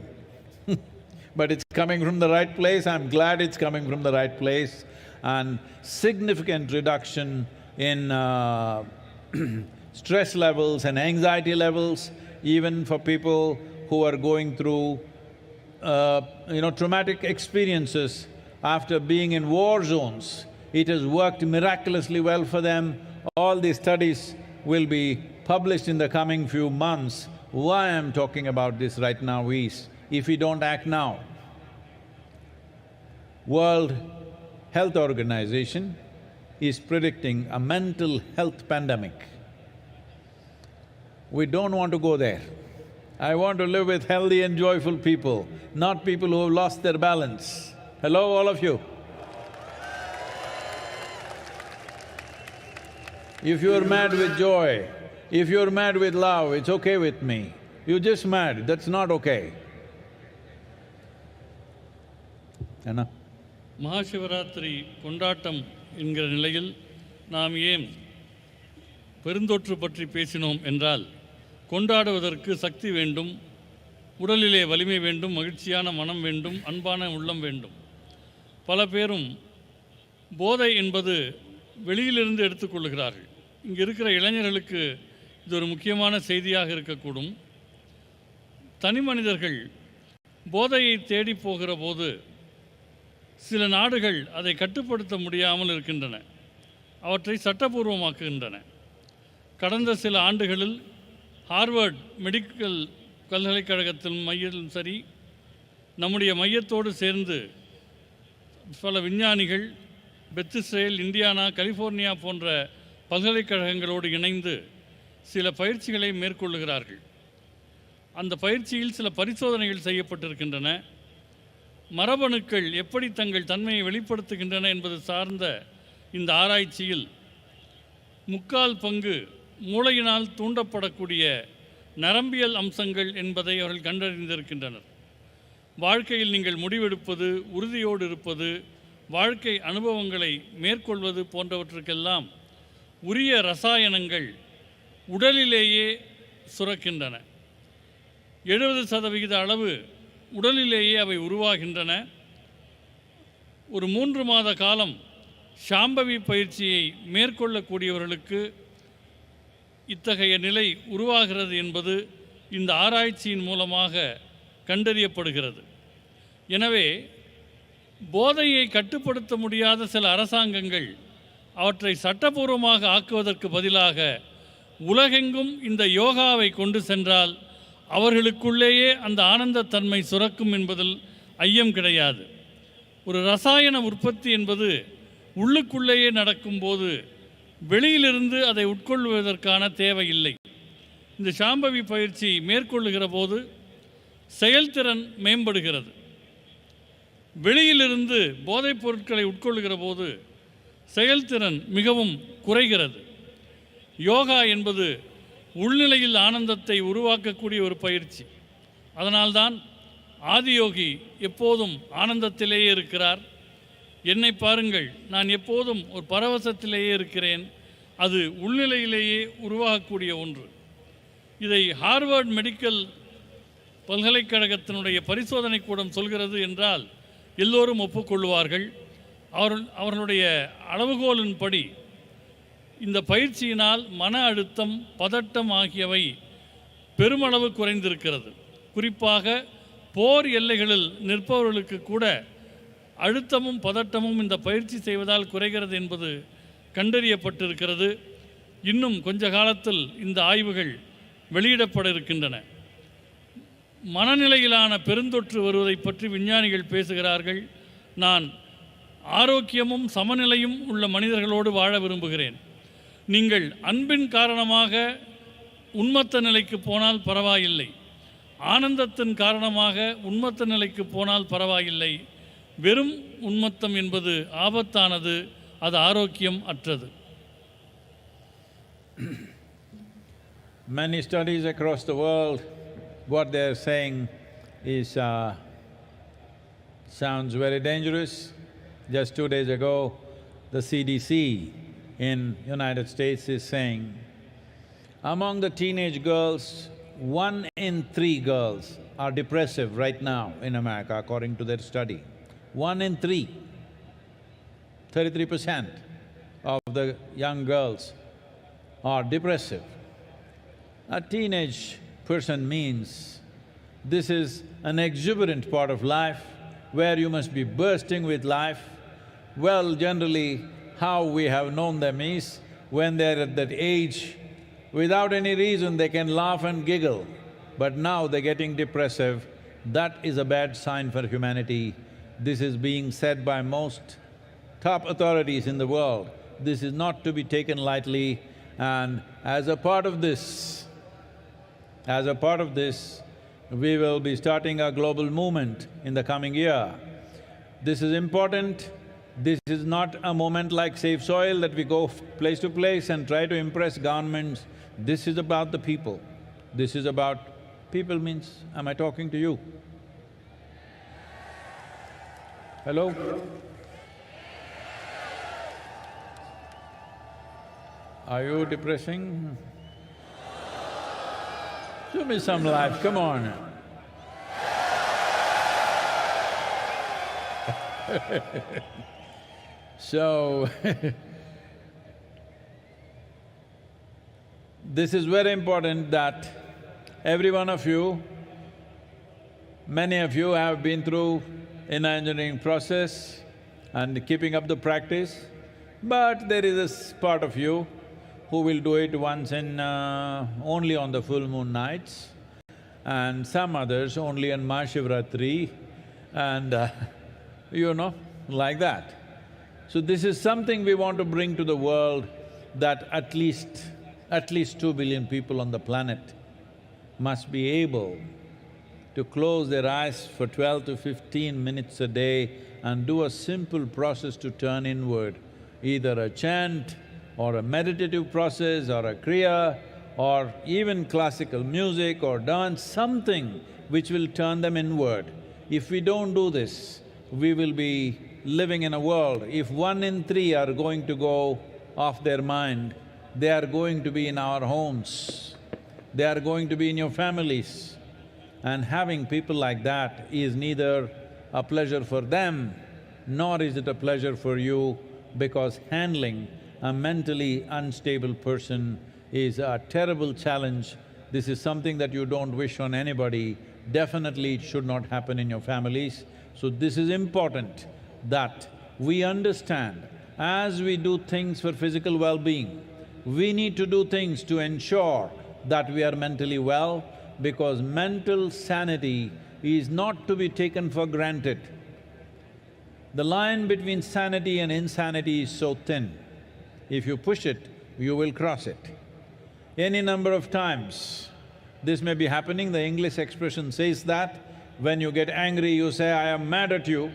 S6: But it's coming from the right place, I'm glad it's coming from the right place, and significant reduction in stress levels and anxiety levels, even for people who are going through traumatic experiences after being in war zones. It has worked miraculously well for them. All these studies will be published in the coming few months. Why I'm talking about this right now is, if we don't act now, World Health Organization is predicting a mental health pandemic. We don't want to go there. I want to live with healthy and joyful people, not people who have lost their balance. Hello, all of you. If you're mad with joy, if you're mad with love, it's okay with me. You're just mad, that's not okay. Anna?
S12: Mahashivratri கொண்டாட்டம் என்கிற நிலையில் நாம் ஏன் பெருந்தொற்று பற்றி பேசினோம் என்றால், கொண்டாடுவதற்கு சக்தி வேண்டும், உடலிலே வலிமை வேண்டும், மகிழ்ச்சியான மனம் வேண்டும், அன்பான உள்ளம் வேண்டும். பல பேரும் போதை என்பது வெளியிலிருந்து எடுத்துக்கொள்கிறார்கள். இங்கே இருக்கிற இளைஞர்களுக்கு இது ஒரு முக்கியமான செய்தியாக இருக்கக்கூடும். தனி மனிதர்கள் போதையை தேடி போகிற போது சில நாடுகள் அதை கட்டுப்படுத்த முடியாமல் இருக்கின்றன, அவற்றை சட்டபூர்வமாக்குகின்றன. கடந்த சில ஆண்டுகளில் ஹார்வர்ட் மெடிக்கல் பல்கலைக்கழகத்தின் மையத்திலும் சரி, நம்முடைய மையத்தோடு சேர்ந்து பல விஞ்ஞானிகள் பெத் இஸ்ரேல், இந்தியானா, கலிஃபோர்னியா போன்ற பல்கலைக்கழகங்களோடு இணைந்து சில பயிற்சிகளை மேற்கொள்ளுகிறார்கள். அந்த பயிற்சியில் சில பரிசோதனைகள் செய்யப்பட்டிருக்கின்றன. மரபணுக்கள் எப்படி தங்கள் தன்மையை வெளிப்படுத்துகின்றன என்பது சார்ந்த இந்த ஆராய்ச்சியில் 3/4 பங்கு மூளையினால் தூண்டப்படக்கூடிய நரம்பியல் அம்சங்கள் என்பதை அவர்கள் கண்டறிந்திருக்கின்றனர். வாழ்க்கையில் நீங்கள் முடிவெடுப்பது, உறுதியோடு இருப்பது, வாழ்க்கை அனுபவங்களை மேற்கொள்வது போன்றவற்றுக்கெல்லாம் உரிய ரசாயனங்கள் உடலிலேயே சுரக்கின்றன. 70% அளவு உடலிலேயே அவை உருவாகின்றன. ஒரு 3 மாத காலம் ஷாம்பவி பயிற்சியை மேற்கொள்ளக்கூடியவர்களுக்கு இத்தகைய நிலை உருவாகிறது என்பது இந்த ஆராய்ச்சியின் மூலமாக கண்டறியப்படுகிறது. எனவே போதையை கட்டுப்படுத்த முடியாத சில அரசாங்கங்கள் அவற்றை சட்டபூர்வமாக ஆக்குவதற்கு பதிலாக உலகெங்கும் இந்த யோகாவை கொண்டு சென்றால் அவர்களுக்குள்ளேயே அந்த ஆனந்தத்தன்மை சுரக்கும் என்பதில் ஐயம் கிடையாது. ஒரு ரசாயன உற்பத்தி என்பது உள்ளுக்குள்ளேயே நடக்கும்போது வெளியிலிருந்து அதை உட்கொள்வதற்கான தேவை இல்லை. இந்த சாம்பவி பயிற்சி மேற்கொள்ளுகிற போது செயல்திறன் மேம்படுகிறது. வெளியிலிருந்து போதைப் பொருட்களை உட்கொள்ளுகிற போது செயல்திறன் மிகவும் குறைகிறது. யோகா என்பது உள்நிலையில் ஆனந்தத்தை உருவாக்கக்கூடிய ஒரு பயிற்சி. அதனால்தான் ஆதியோகி எப்போதும் ஆனந்தத்திலேயே இருக்கிறார். என்னை பாருங்கள், நான் எப்போதும் ஒரு பரவசத்திலேயே இருக்கிறேன். அது உள்நிலையிலேயே உருவாகக்கூடிய ஒன்று. இதை ஹார்வர்ட் மெடிக்கல் பல்கலைக்கழகத்தினுடைய பரிசோதனை கூடம் சொல்கிறது என்றால் எல்லோரும் ஒப்புக்கொள்வார்கள். அவர்களுடைய அளவுகோலின்படி இந்த பயிற்சியினால் மன அழுத்தம், பதட்டம் ஆகியவை பெருமளவு குறைந்திருக்கிறது. குறிப்பாக போர் எல்லைகளில் நிற்பவர்களுக்கு கூட அழுத்தமும் பதட்டமும் இந்த பயிற்சி செய்வதால் குறைகிறது என்பது கண்டறியப்பட்டிருக்கிறது. இன்னும் கொஞ்ச காலத்தில் இந்த ஆய்வுகள் வெளியிடப்பட இருக்கின்றன. மனநிலையிலான பெருந்தொற்று வருவதை பற்றி விஞ்ஞானிகள் பேசுகிறார்கள். நான் ஆரோக்கியமும் சமநிலையும் உள்ள மனிதர்களோடு வாழ விரும்புகிறேன். நீங்கள் அன்பின் காரணமாக உன்மத்த நிலைக்கு போனால் பரவாயில்லை, ஆனந்தத்தின் காரணமாக உன்மத்த நிலைக்கு போனால் பரவாயில்லை. வெறும் உன்மத்தம் என்பது ஆபத்தானது, அது ஆரோக்கியம் அற்றது.
S6: Many studies across the world, what they are saying is sounds very dangerous. Just 2 days ago, the CDC in United States is saying, among the teenage girls, 1 in 3 girls are depressive right now in America, according to their study. 1 in 3, 33% of the young girls are depressive. A teenage person means this is an exuberant part of life where you must be bursting with life. Well, generally, how we have known them is when they're at that age, without any reason they can laugh and giggle, but now they're getting depressive. That is a bad sign for humanity. This is being said by most top authorities in the world. This is not to be taken lightly, and as a part of this, we will be starting a global movement in the coming year. This is important. This is not a moment like Safe Soil that we go place to place and try to impress governments. This is about the people. This is about… people means, am I talking to you? Hello? Are you depressing? Show me some life, come on. So, this is very important that every one of you, many of you have been through an engineering process and keeping up the practice, but there is a part of you who will do it once in… only on the full moon nights, and some others only on MahaShivRatri, and you know, like that. So this is something we want to bring to the world, that at least 2 billion people on the planet must be able to close their eyes for 12 to 15 minutes a day and do a simple process to turn inward, either a chant or a meditative process or a kriya or even classical music or dance, something which will turn them inward. If we don't do this, we will be living in a world… if 1 in 3 are going to go off their mind, they are going to be in our homes, they are going to be in your families. And having people like that is neither a pleasure for them, nor is it a pleasure for you, because handling a mentally unstable person is a terrible challenge. This is something that you don't wish on anybody. Definitely it should not happen in your families. So this is important that we understand, as we do things for physical well-being, we need to do things to ensure that we are mentally well, because mental sanity is not to be taken for granted. The line between sanity and insanity is so thin. If you push it, you will cross it. Any number of times, this may be happening. The English expression says that when you get angry, you say, "I am mad at you."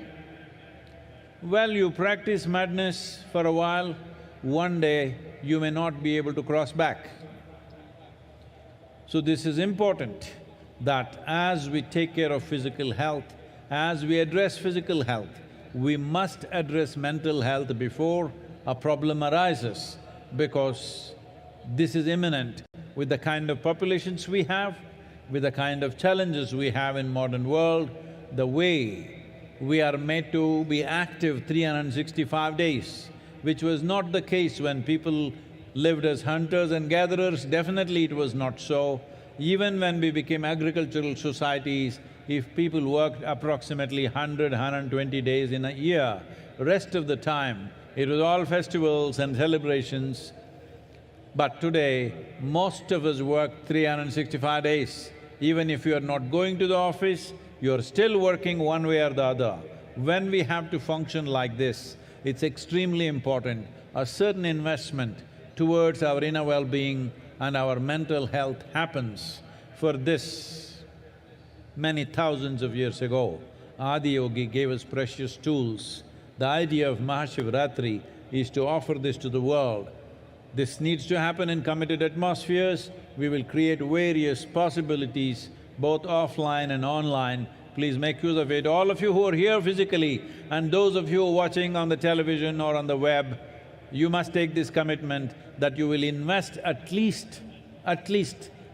S6: Well, you practice madness for a while, one day you may not be able to cross back. So this is important, that as we take care of physical health, as we address physical health, we must address mental health before a problem arises, because this is imminent with the kind of populations we have, with the kind of challenges we have in modern world, the way we are made to be active 365 days, which was not the case when people lived as hunters and gatherers. Definitely it was not so. Even when we became agricultural societies, if people worked approximately 120 days in a year, rest of the time it was all festivals and celebrations. But today, most of us work 365 days. Even if you are not going to the office, you're still working one way or the other. When we have to function like this, it's extremely important, a certain investment towards our inner well-being and our mental health happens. For this, many thousands of years ago, Adiyogi gave us precious tools. The idea of MahaShivRatri is to offer this to the world. This needs to happen in committed atmospheres. We will create various possibilities, both offline and online. Please make use of it. All of you who are here physically and those of you watching on the television or on the web, you must take this commitment that you will invest at least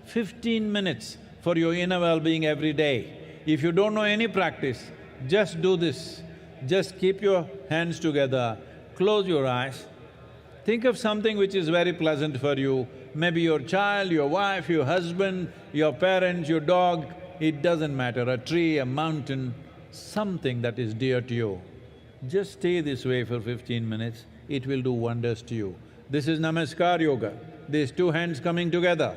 S6: 15 minutes for your inner well-being every day. If you don't know any practice, just do this. Just keep your hands together, close your eyes, think of something which is very pleasant for you, maybe your child, your wife, your husband, your parents, your dog, it doesn't matter, a tree, a mountain, something that is dear to you. Just stay this way for 15 minutes, it will do wonders to you. This is Namaskar Yoga. These two hands coming together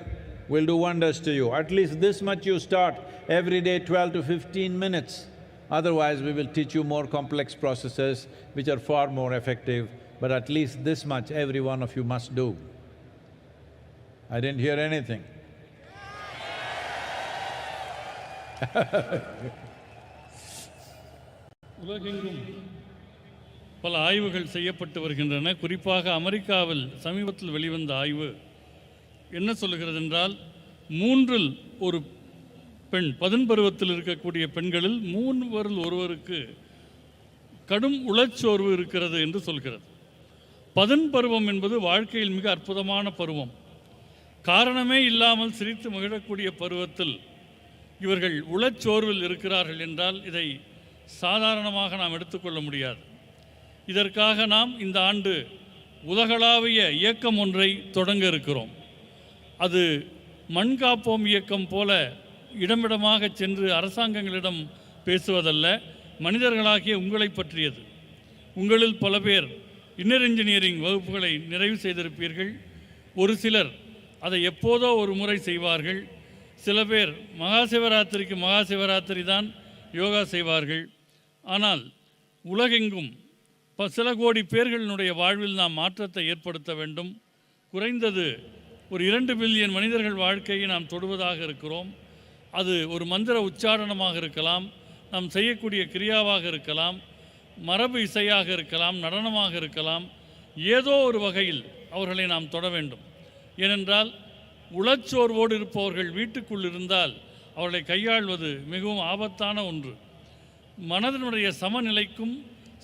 S6: will do wonders to you. At least this much you start every day, 12 to 15 minutes. Otherwise, we will teach you more complex processes which are far more effective, but at least this much every one of you must do. I didn't hear anything.
S12: உலகெங்கும் பல ஆய்வுகள் செய்யப்பட்டு வருகின்றன. குறிப்பாக அமெரிக்காவில் சமீபத்தில் வெளிவந்த ஆய்வு என்ன சொல்லுகிறது என்றால், 3இல் ஒரு பெண், 10 பருவத்தில் இருக்கக்கூடிய பெண்களில் 3 ஒருவருக்கு கடும் உளச்சோர்வு இருக்கிறது என்று சொல்கிறது. 10 பருவம் என்பது வாழ்க்கையில் மிக அற்புதமான பருவம். காரணமே இல்லாமல் சிரித்து மகிழக்கூடிய பருவத்தில் இவர்கள் உளச்சோர்வில் இருக்கிறார்கள் என்றால் இதை சாதாரணமாக நாம் எடுத்துக்கொள்ள முடியாது. இதற்காக நாம் இந்த ஆண்டு உலகளாவிய இயக்கம் ஒன்றை தொடங்க இருக்கிறோம். அது மண் காப்போம் இயக்கம் போல இடமிடமாக சென்று அரசாங்கங்களிடம் பேசுவதல்ல, மனிதர்களாகிய உங்களை பற்றியது. உங்களில் பல பேர் இன்னர் இன்ஜினியரிங் வகுப்புகளை நிறைவு செய்திருப்பீர்கள். ஒரு சிலர் அதை எப்போதோ ஒரு முறை செய்வார்கள். சில பேர் மகாசிவராத்திரிக்கு மகாசிவராத்திரி தான் யோகா செய்வார்கள். ஆனால் உலகெங்கும் சில கோடி பேர்களினுடைய வாழ்வில் நாம் மாற்றத்தை ஏற்படுத்த வேண்டும். குறைந்தது ஒரு 2 பில்லியன் மனிதர்கள் வாழ்க்கையை நாம் தொடுவதாக இருக்கிறோம். அது ஒரு மந்திர உச்சாரணமாக இருக்கலாம், நாம் செய்யக்கூடிய கிரியாவாக இருக்கலாம், மரபு இசையாக இருக்கலாம், நடனமாக இருக்கலாம். ஏதோ ஒரு வகையில் அவர்களை நாம் தொட வேண்டும். ஏனென்றால் உளச்சோர்வோடு இருப்பவர்கள் வீட்டுக்குள் இருந்தால் அவர்களை கையாள்வது மிகவும் ஆபத்தான ஒன்று. மனதினுடைய சமநிலைக்கும்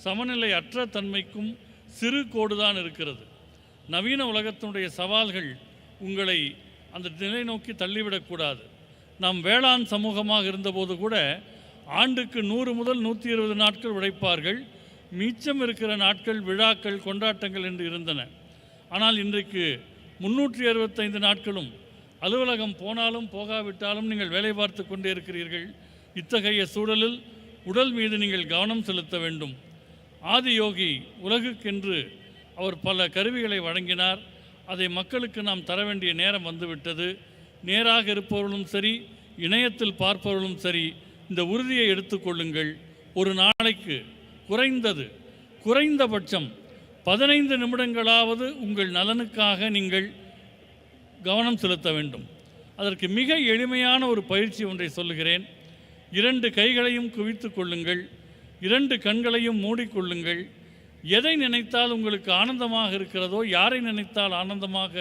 S12: சமநிலை அற்ற தன்மைக்கும் சிறு கோடுதான் இருக்கிறது. நவீன உலகத்தினுடைய சவால்கள் உங்களை அந்த நிலை நோக்கி தள்ளிவிடக்கூடாது. நாம் வேளாண் சமூகமாக இருந்தபோது கூட ஆண்டுக்கு 100 முதல் 120 நாட்கள் உழைப்பார்கள். மிச்சம் இருக்கிற நாட்கள் விழாக்கள், கொண்டாட்டங்கள் என்று இருந்தன. ஆனால் இன்றைக்கு 365 நாட்களும் அலுவலகம் போனாலும் போகாவிட்டாலும் நீங்கள் வேலை பார்த்து கொண்டே இருக்கிறீர்கள். இத்தகைய சூழலில் உடல் மீது நீங்கள் கவனம் செலுத்த வேண்டும். ஆதியோகி உலகுக்கென்று அவர் பல கருவிகளை வழங்கினார். அதை மக்களுக்கு நாம் தர வேண்டிய நேரம் வந்துவிட்டது. நேராக இருப்பவர்களும் சரி, இணையத்தில் பார்ப்பவர்களும் சரி, இந்த உறுதியை எடுத்துக்கொள்ளுங்கள். ஒரு நாளைக்கு குறைந்தபட்சம் 15 நிமிடங்களாவது உங்கள் நலனுக்காக நீங்கள் கவனம் செலுத்த வேண்டும். அதற்கு மிக எளிமையான ஒரு பயிற்சி ஒன்றை சொல்லுகிறேன். 2 கைகளையும் குவித்து கொள்ளுங்கள், 2 கண்களையும் மூடிக்கொள்ளுங்கள். எதை நினைத்தால் உங்களுக்கு ஆனந்தமாக இருக்கிறதோ, யாரை நினைத்தால் ஆனந்தமாக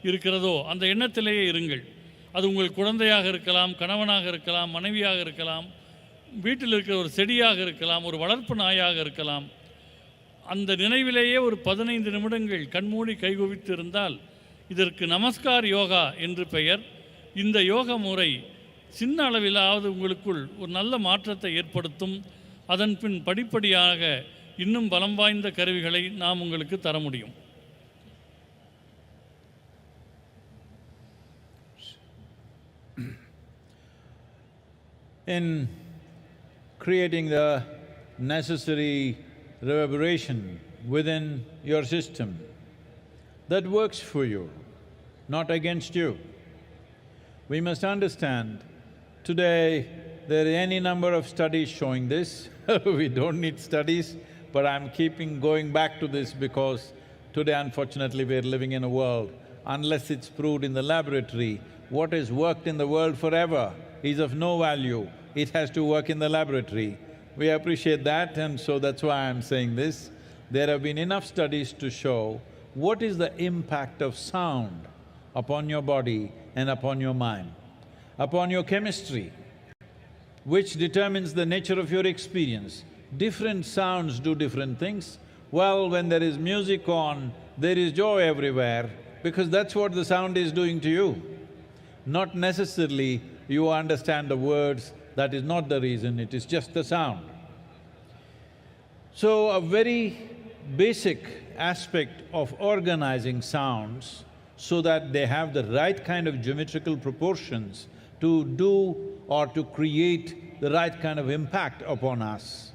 S12: இருக்கிறதோ அந்த எண்ணத்திலேயே இருங்கள். அது உங்கள் குழந்தையாக இருக்கலாம், கணவனாக இருக்கலாம், மனைவியாக இருக்கலாம், வீட்டில் இருக்கிற ஒரு செடியாக இருக்கலாம், ஒரு வளர்ப்பு நாயாக இருக்கலாம். அந்த நினைவிலேயே ஒரு 15 நிமிடங்கள் கண்மூடி கைகுவித்து இருந்தால் இதற்கு நமஸ்கார் யோகா என்று பெயர். இந்த யோக முறை சின்ன அளவிலாவது உங்களுக்குள் ஒரு நல்ல மாற்றத்தை ஏற்படுத்தும். அதன் பின் படிப்படியாக இன்னும் பலம் வாய்ந்த கருவிகளை நாம் உங்களுக்கு தர முடியும்.
S6: In creating the necessary reverberation within your system that works for you, not against you. We must understand, today there are any number of studies showing this. We don't need studies, but I'm going back to this because today unfortunately we're living in a world, unless it's proved in the laboratory, what has worked in the world forever is of no value. It has to work in the laboratory. We appreciate that, and so that's why I'm saying this. There have been enough studies to show what is the impact of sound upon your body and upon your mind, upon your chemistry, which determines the nature of your experience. Different sounds do different things. Well, when there is music on, there is joy everywhere, because that's what the sound is doing to you. Not necessarily you understand the words, that is not the reason, it is just the sound. So, a very basic aspect of organizing sounds so that they have the right kind of geometrical proportions to do or to create the right kind of impact upon us.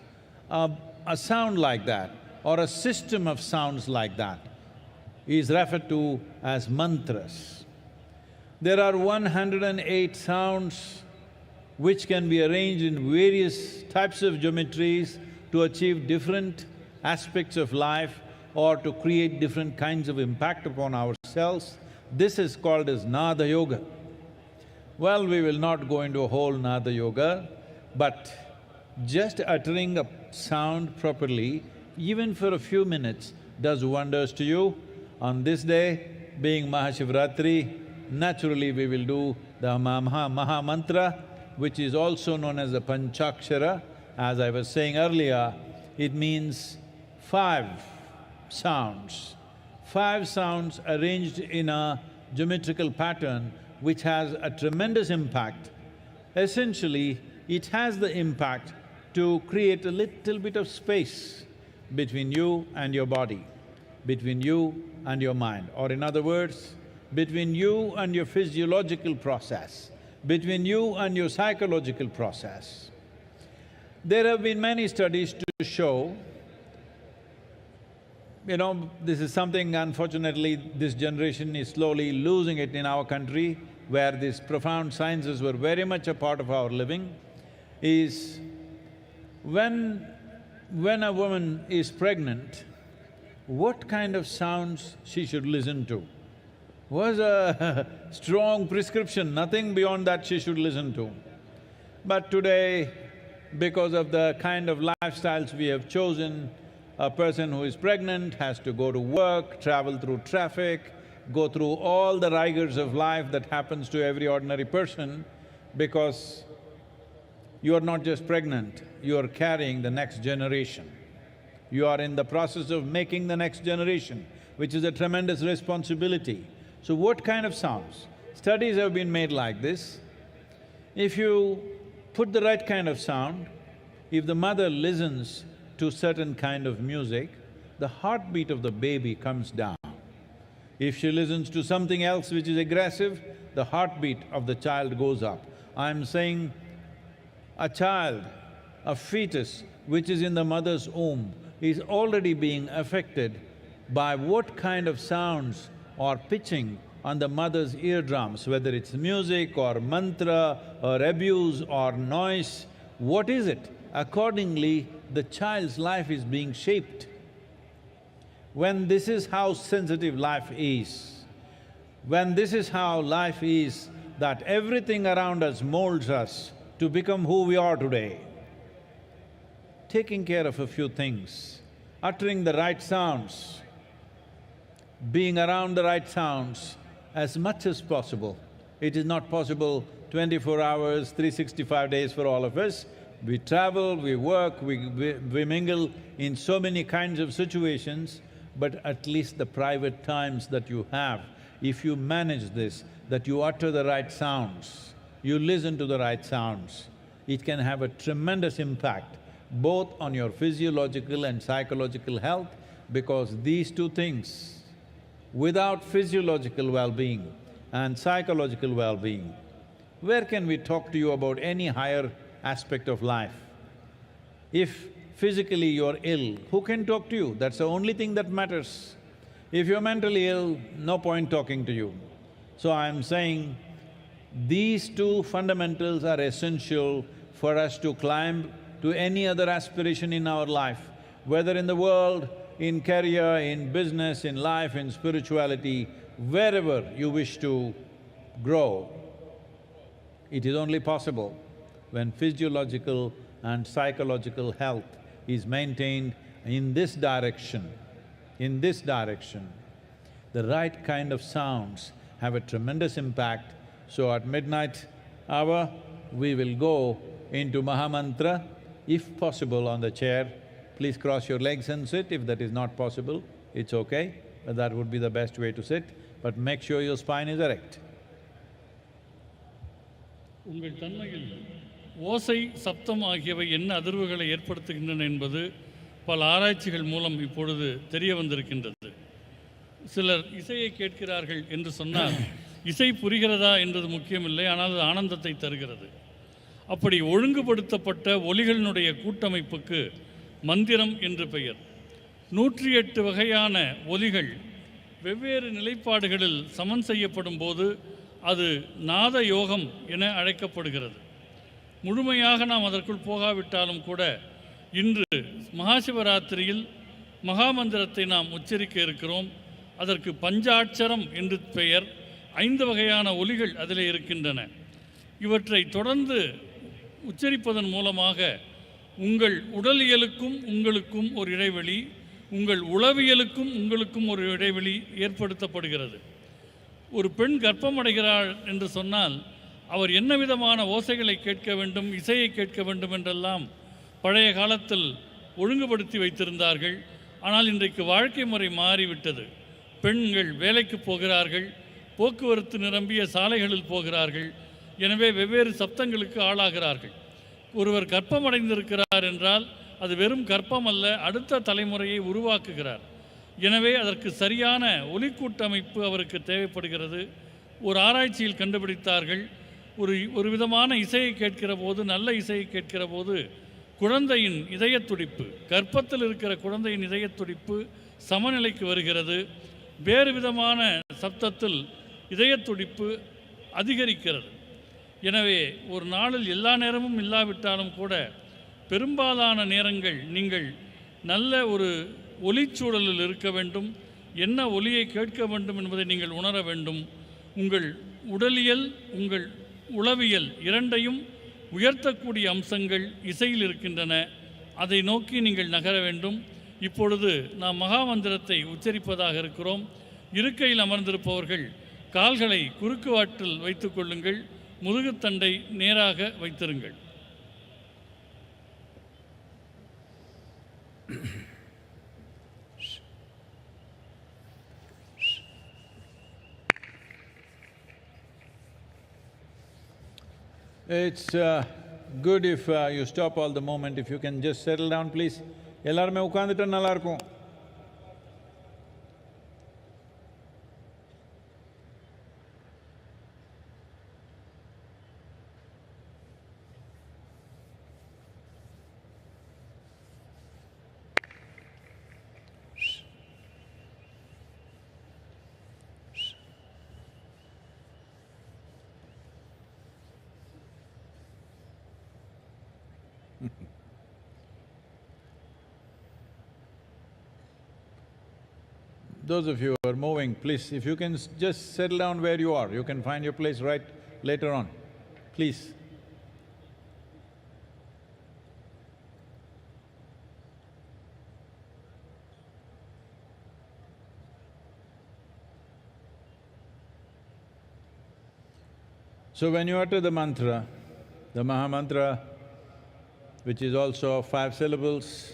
S6: A sound like that or a system of sounds like that is referred to as mantras. There are 108 sounds which can be arranged in various types of geometries to achieve different aspects of life or to create different kinds of impact upon ourselves. This is called as Nada Yoga. Well, we will not go into a whole Nada Yoga, but just uttering a sound properly, even for a few minutes, does wonders to you. On this day, being MahaShivRatri, naturally we will do the Maha Mantra, which is also known as the Panchakshara. As I was saying earlier, it means 5 sounds. 5 sounds arranged in a geometrical pattern which has a tremendous impact. Essentially, it has the impact to create a little bit of space between you and your body, between you and your mind, or in other words, between you and your physiological process, between you and your psychological process. There have been many studies to show, this is something unfortunately this generation is slowly losing it in our country, where these profound sciences were very much a part of our living, is when a woman is pregnant, what kind of sounds she should listen to. Was a strong prescription, nothing beyond that she should listen to. But today, because of the kind of lifestyles we have chosen, a person who is pregnant has to go to work, travel through traffic, go through all the rigors of life that happens to every ordinary person, because you are not just pregnant, you are carrying the next generation. You are in the process of making the next generation, which is a tremendous responsibility. So what kind of sounds? Studies have been made like this. If you put the right kind of sound, if the mother listens to certain kind of music, the heartbeat of the baby comes down. If she listens to something else which is aggressive, the heartbeat of the child goes up. I'm saying a child, a fetus which is in the mother's womb is already being affected by what kind of sounds or pitching on the mother's eardrums, whether it's music or mantra or abuse or noise, what is it? Accordingly, the child's life is being shaped. When this is how sensitive life is, when this is how life is, that everything around us molds us to become who we are today, taking care of a few things, uttering the right sounds, being around the right sounds as much as possible. It is not possible 24 hours, 365 days for all of us. We travel, we work, we mingle in so many kinds of situations, but at least the private times that you have, if you manage this, that you utter the right sounds, you listen to the right sounds, it can have a tremendous impact both on your physiological and psychological health, because these two things, without physiological well-being and psychological well-being, where can we talk to you about any higher aspect of life? If physically you're ill, who can talk to you? That's the only thing that matters. If you're mentally ill, no point talking to you. So I'm saying, these two fundamentals are essential for us to climb to any other aspiration in our life, whether in the world, in career, in business, in life, in spirituality, wherever you wish to grow. It is only possible when physiological and psychological health is maintained in this direction. The right kind of sounds have a tremendous impact. So at midnight hour, we will go into Mahamantra, if possible on the chair. Please cross your legs and sit. If that is not possible, it's okay, but that would be the best way to sit. But make sure your spine is erect.
S12: உங்கள் தன்மையில் ஓசை, சப்தம் ஆகியவை என்ன அதிர்வுகளை ஏற்படுத்துகின்றன என்பது பல ஆராய்ச்சிகள் மூலம் இப்பொழுது தெரிய வந்திருக்கின்றது. சிலர் இசையை கேட்கிறார்கள் என்று சொன்னால் இசை புரிகிறதா என்பது முக்கியமில்லை, ஆனால் அது ஆனந்தத்தை தருகிறது. அப்படி ஒழுங்குபடுத்தப்பட்ட ஒலிகளினுடைய கூட்டமைப்புக்கு மந்திரம் என்று பெயர். 108 வகையான ஒலிகள் வெவ்வேறு நிலைப்பாடுகளில் சமன் செய்யப்படும் போது அது நாத யோகம் என அழைக்கப்படுகிறது. முழுமையாக நாம் அதற்குள் போகாவிட்டாலும் கூட இன்று மகாசிவராத்திரியில் மகாமந்திரத்தை நாம் உச்சரிக்க இருக்கிறோம். அதற்கு பஞ்சாட்சரம் என்று பெயர். 5 வகையான ஒலிகள் அதில் இருக்கின்றன. இவற்றை தொடர்ந்து உச்சரிப்பதன் மூலமாக உங்கள் உடலியலுக்கும் உங்களுக்கும் ஒரு இடைவெளி, உங்கள் உளவியலுக்கும் உங்களுக்கும் ஒரு இடைவெளி ஏற்படுத்தப்படுகிறது. ஒரு பெண் கர்ப்பமடைகிறாள் என்று சொன்னால் அவர் என்ன விதமான ஓசைகளை கேட்க வேண்டும், இசையை கேட்க வேண்டும் என்றெல்லாம் பழைய காலத்தில் ஒழுங்குபடுத்தி வைத்திருந்தார்கள். ஆனால் இன்றைக்கு வாழ்க்கை முறை மாறிவிட்டது. பெண்கள் வேலைக்கு போகிறார்கள், போக்குவரத்து நிரம்பிய சாலைகளில் போகிறார்கள். எனவே வெவ்வேறு சப்தங்களுக்கு ஆளாகிறார்கள். ஒருவர் கர்ப்பமடைந்திருக்கிறார் என்றால் அது வெறும் கர்ப்பம் அல்ல, அடுத்த தலைமுறையை உருவாக்குகிறார். எனவே அதற்கு சரியான ஒலிக்கூட்டமைப்பு அவருக்கு தேவைப்படுகிறது. ஒரு ஆராய்ச்சியில் கண்டுபிடித்தார்கள், ஒரு விதமான இசையை கேட்கிற போது, நல்ல இசையை கேட்கிற போது குழந்தையின் இதயத் துடிப்பு, கர்ப்பத்தில் இருக்கிற குழந்தையின் இதயத் துடிப்பு சமநிலைக்கு வருகிறது. வேறு விதமான சப்தத்தில் இதயத் துடிப்பு அதிகரிக்கிறது. எனவே ஒரு நாளில் எல்லா நேரமும் இல்லாவிட்டாலும் கூட பெரும்பாலான நேரங்கள் நீங்கள் நல்ல ஒரு ஒலிச்சூழலில் இருக்க வேண்டும். என்ன ஒலியை கேட்க வேண்டும் என்பதை நீங்கள் உணர வேண்டும். உங்கள் உடலியல், உங்கள் உளவியல் இரண்டையும் உயர்த்தக்கூடிய அம்சங்கள் இசையில் இருக்கின்றன. அதை நோக்கி நீங்கள் நகர வேண்டும். இப்பொழுது நாம் மகாமந்திரத்தை உச்சரிப்பதாக இருக்கிறோம். இருக்கையில் அமர்ந்திருப்பவர்கள் கால்களை குறுக்கு வாட்டில் வைத்துக் கொள்ளுங்கள். முதுகுத்தண்டை நேராக வைத்திருங்கள்.
S6: It's good if you stop all the moment. If you can just settle down, please. எல்லாருமே உட்கார்ந்துட்டா நல்லா இருக்கும். those of you who are moving, please, if you can just settle down where you are, you can find your place right later on, please. So when you utter the mantra, the Maha Mantra, which is also 5 syllables,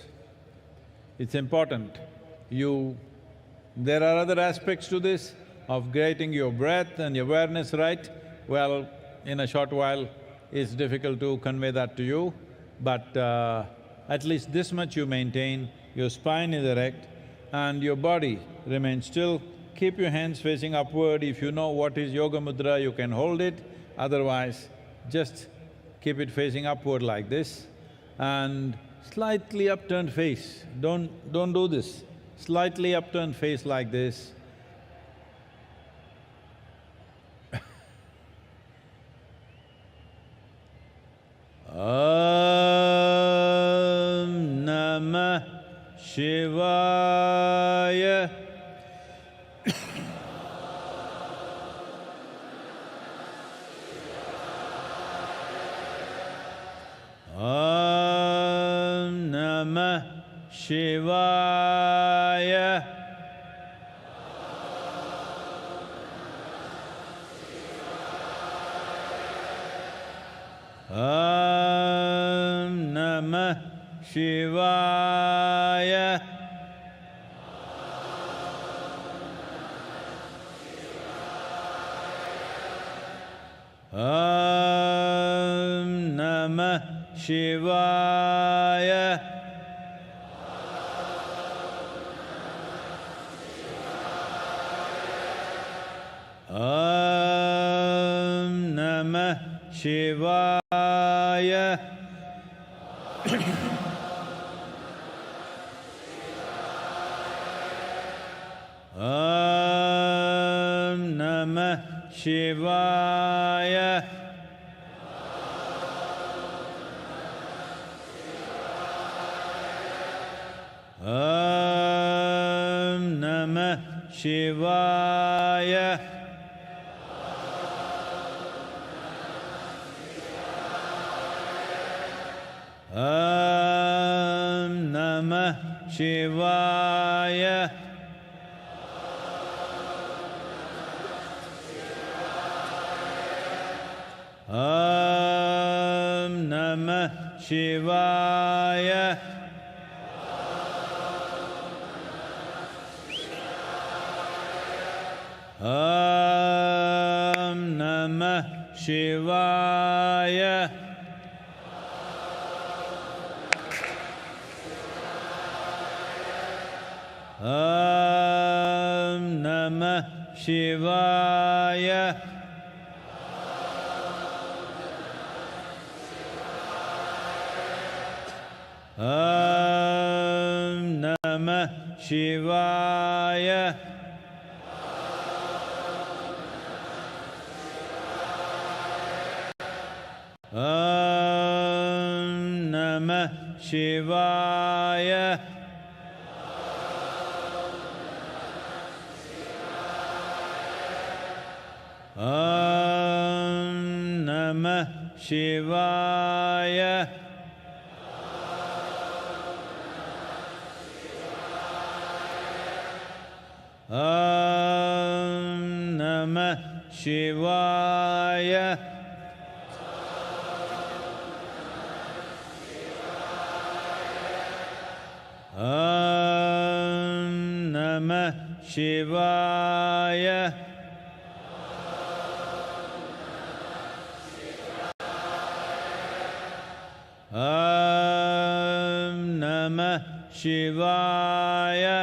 S6: it's important. There are other aspects to this of getting your breath and your awareness right. Well, in a short while, it's difficult to convey that to you, but at least this much you maintain, your spine is erect and your body remains still. Keep your hands facing upward. If you know what is Yoga Mudra, you can hold it. Otherwise, just keep it facing upward like this and slightly upturned face. Don't do this. Slightly upturned face like this. Om Namah Shivaya. Om Namah Shivaya. Om Namah Shivaya. Om Namah Shivaya. Om Namah Shivaya. Om Namah Shivaya. Om Namah Shivaya. Om Namah Shivaya. Om Namah Shivaya. Om Namah Shivaya. Om Namah Shivaya. Om Namah Shivaya. Om Namah Shivaya. Om Namah Shivaya. Om Namah Shivaya. Om Namah Shivaya. Om Namah Shivaya.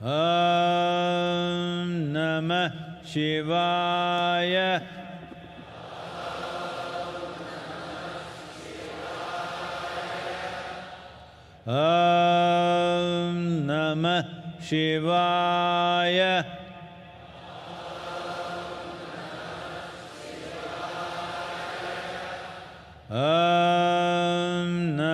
S6: Om Namah Shivaya. Om Namah Shivaya. Om Namah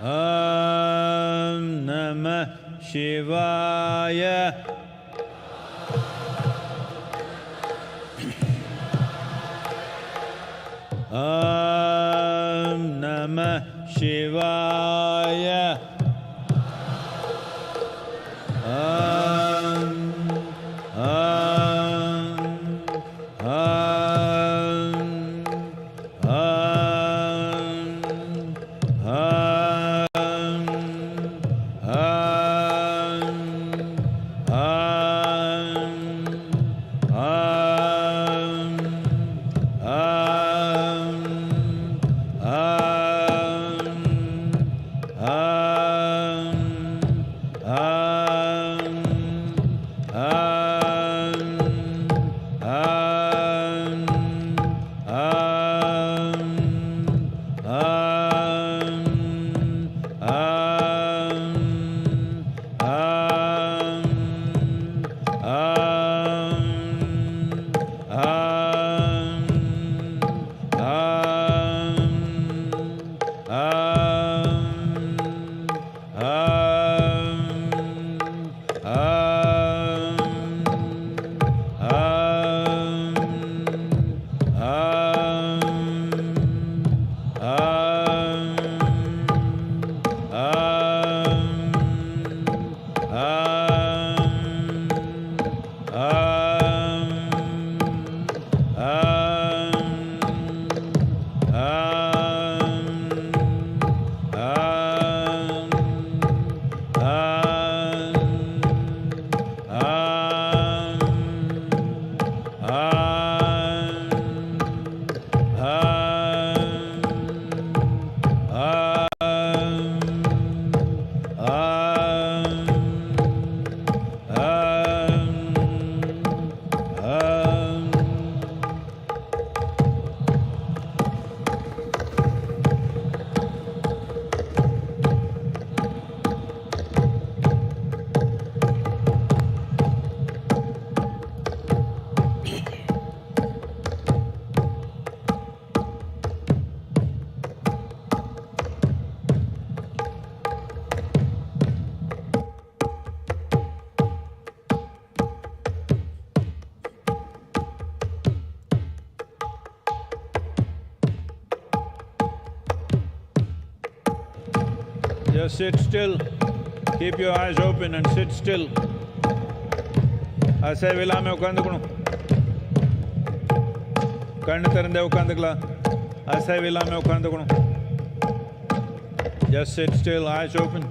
S6: Om Namah Shivaya. Om Namah Shivaya. Om Just sit still. Keep your eyes open and sit still. அசைவில்லாம உட்காந்துக்கணும். கண்ணு திறந்தே உட்காந்துக்கலாம். அசைவில்லாம உட்காந்துக்கணும். Just sit still, eyes open.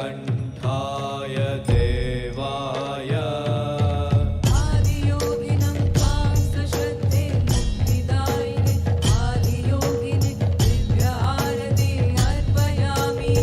S10: नीलकण्ठाय देवाय
S9: आदियोगिनं त्वां सश्रद्धे मुक्तिदायिने आदियोगिने दिव्य आरति अर्पयामि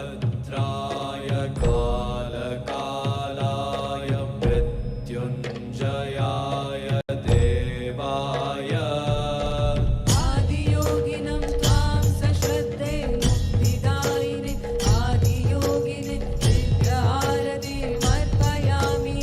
S10: वीरभद्राय कालकालाय मृत्युञ्जयाय देवाय
S9: आदियोगिनं त्वां सश्रद्धे मुक्तिदायिने आदियोगिने दिव्य आरति अर्पयामि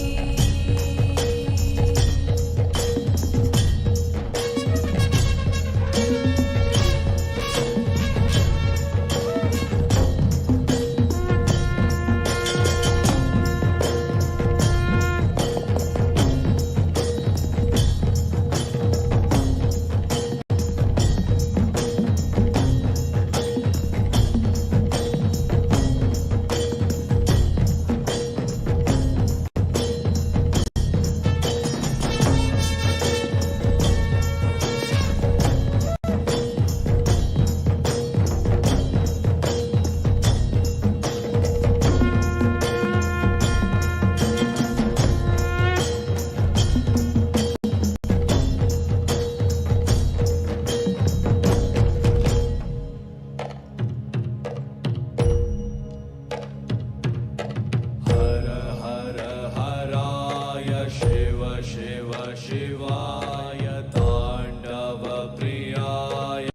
S10: हर हर हराय शिव शिव शिवाय ताण्डव प्रियाय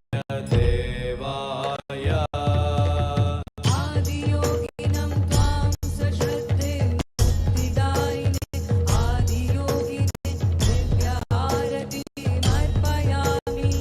S10: देवाय
S9: आदियोगिनं त्वां सश्रद्धे मुक्तिदायिने आदियोगिने दिव्य आरति अर्पयामि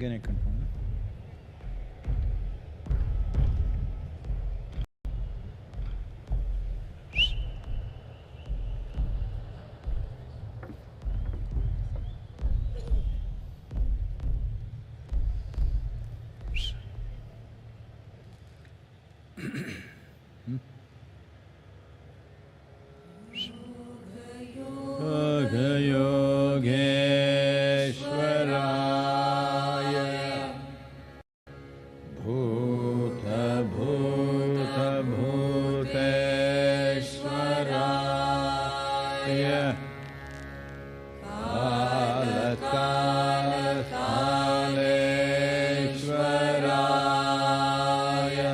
S6: organic control. Yogeshwaraya Bhuta Bhuta Bhuteshwaraya Kala Kala Kaleshwaraya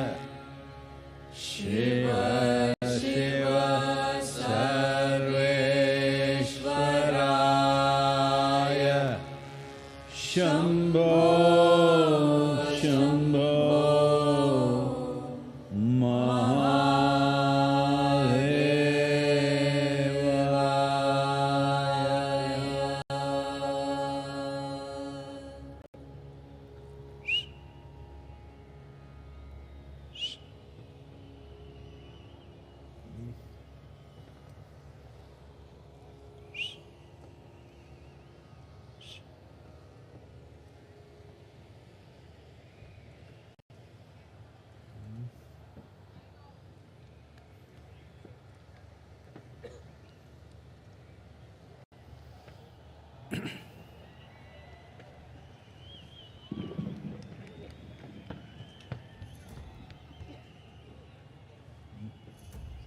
S6: Shiva Shiva Sarveshwaraya Shambho Shambho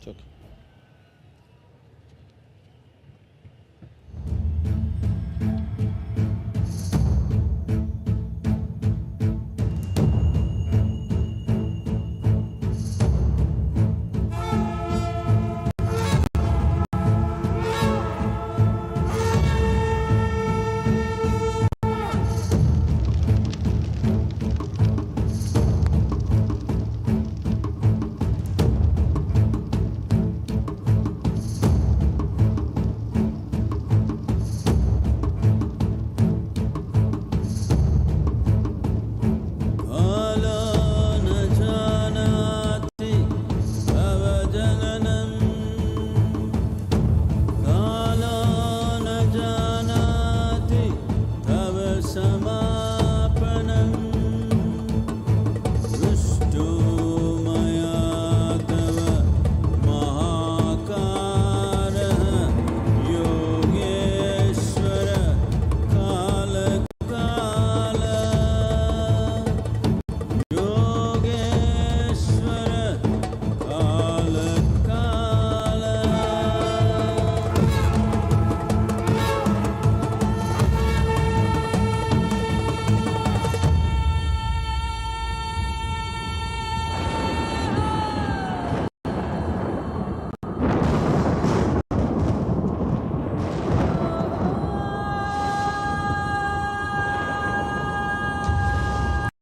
S6: It's okay.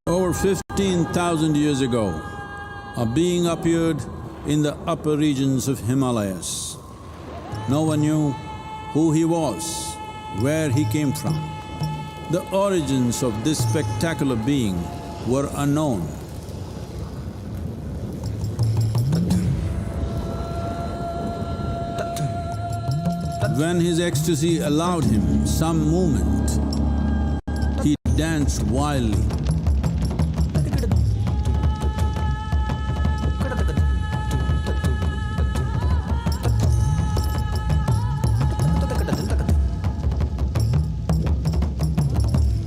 S6: Over 15,000 years ago, a being appeared in the upper regions of Himalayas. No one knew who he was, where he came from. The origins of this spectacular being were unknown. When his ecstasy allowed him some movement, he danced wildly.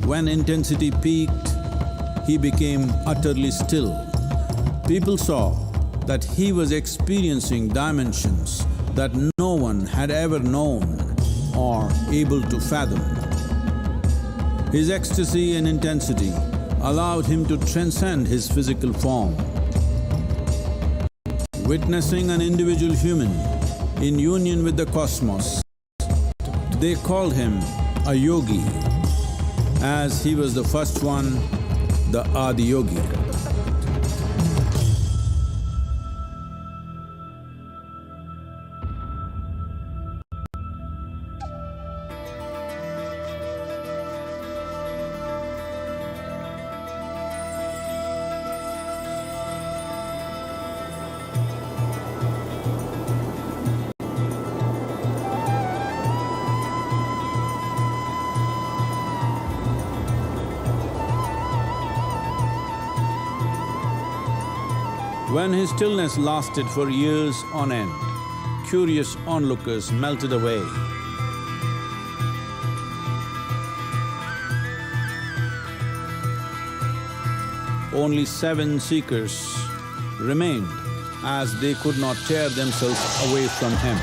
S6: When intensity peaked, he became utterly still. People saw that he was experiencing dimensions that no one had ever known or able to fathom. His ecstasy and intensity allowed him to transcend his physical form. Witnessing an individual human in union with the cosmos, they called him a yogi, as he was the first one, the Adi Yogi. When his stillness lasted for years on end, curious onlookers melted away. Only 7 seekers remained, as they could not tear themselves away from him.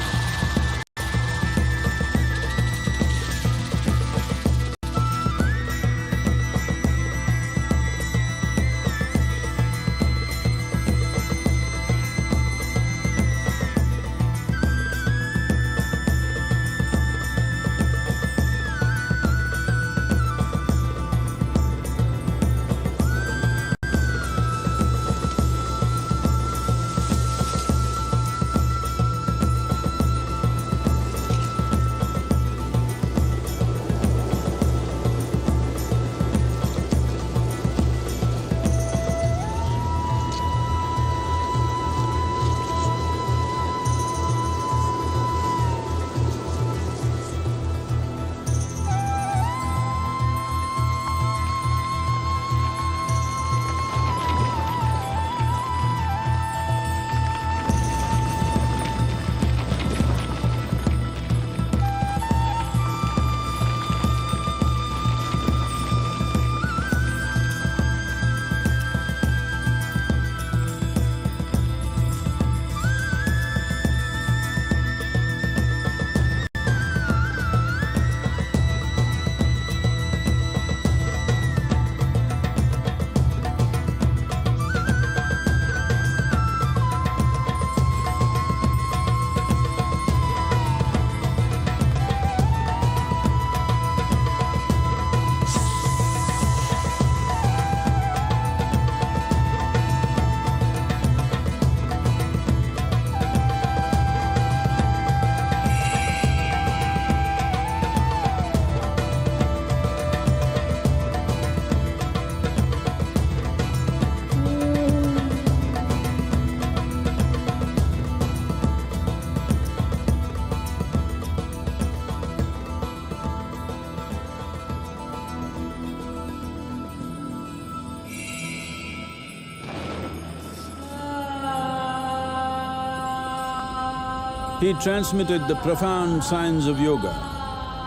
S6: He transmitted the profound science of yoga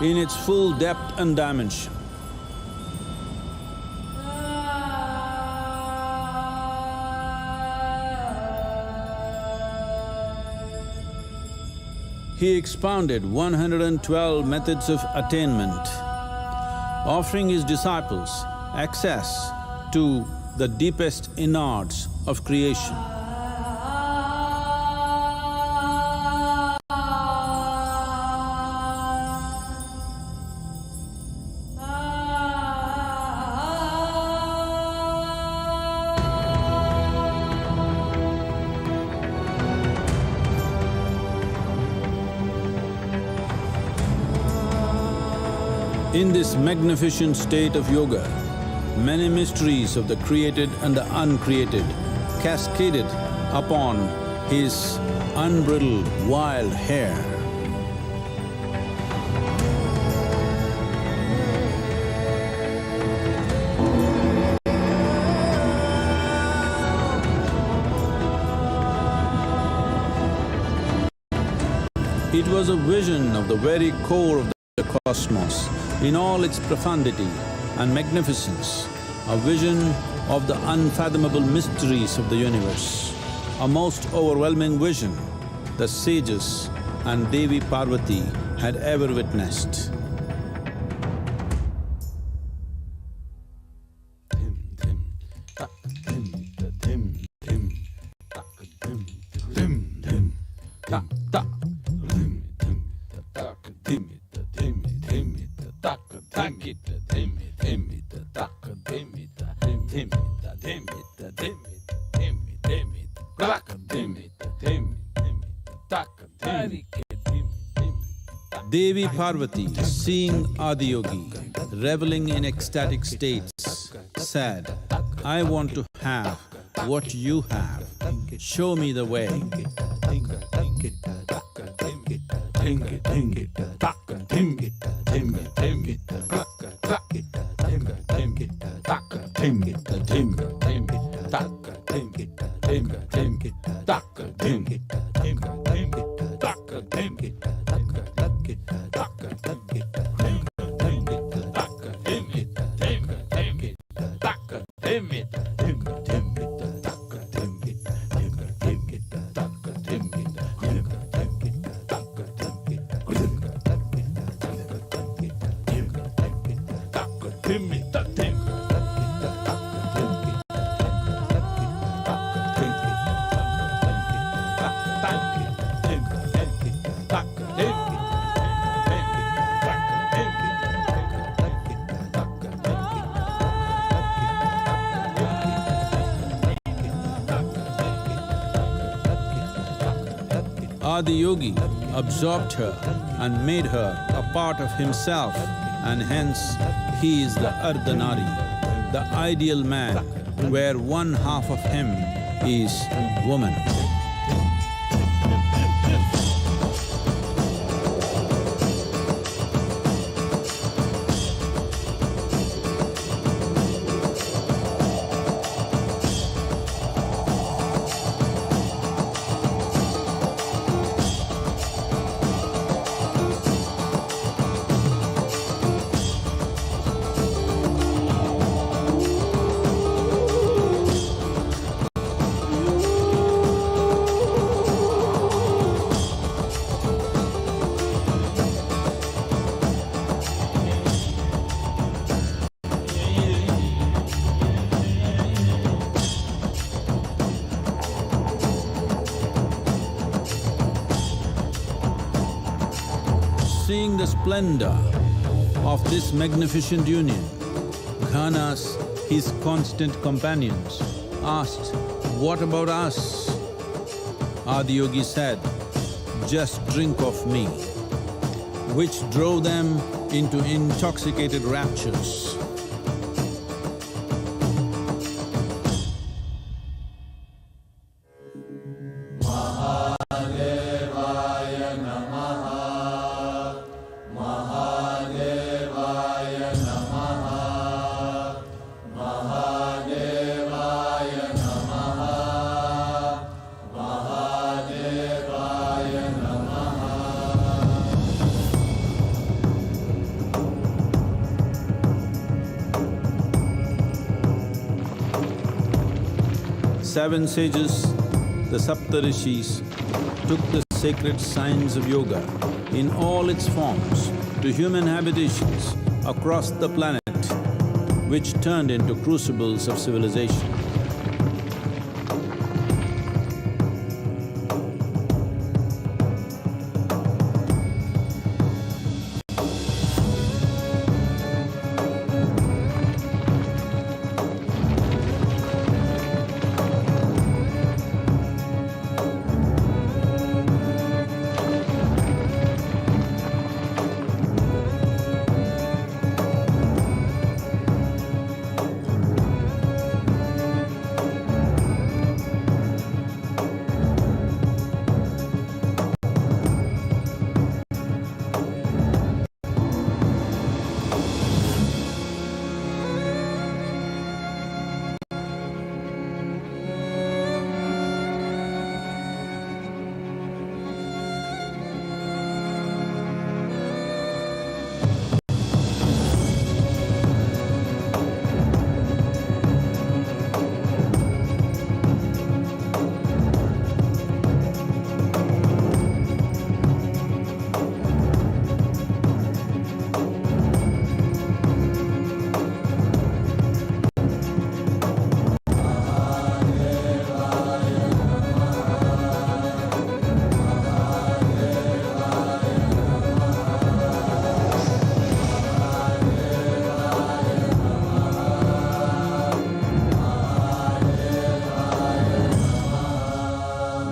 S6: in its full depth and dimension. He expounded 112 methods of attainment, offering his disciples access to the deepest innards of creation. In this magnificent state of yoga, many mysteries of the created and the uncreated cascaded upon his unbridled wild hair. It was a vision of the very core of the cosmos in all its profundity and magnificence, a vision of the unfathomable mysteries of the universe, a most overwhelming vision the sages and Devi Parvati had ever witnessed. Devi Parvati, seeing Adiyogi reveling in ecstatic states, said, "I want to have what you have. Show me the way." Adiyogi absorbed her and made her a part of himself, and hence he is the Ardhanari, the ideal man, where one half of him is woman. Seeing the splendor of this magnificent union, Ghanas, his constant companions, asked, "What about us?" Adiyogi said, "Just drink of me," which drove them into intoxicated raptures. Seven sages, the Saptarishis, took the sacred science of yoga in all its forms to human habitations across the planet, which turned into crucibles of civilization.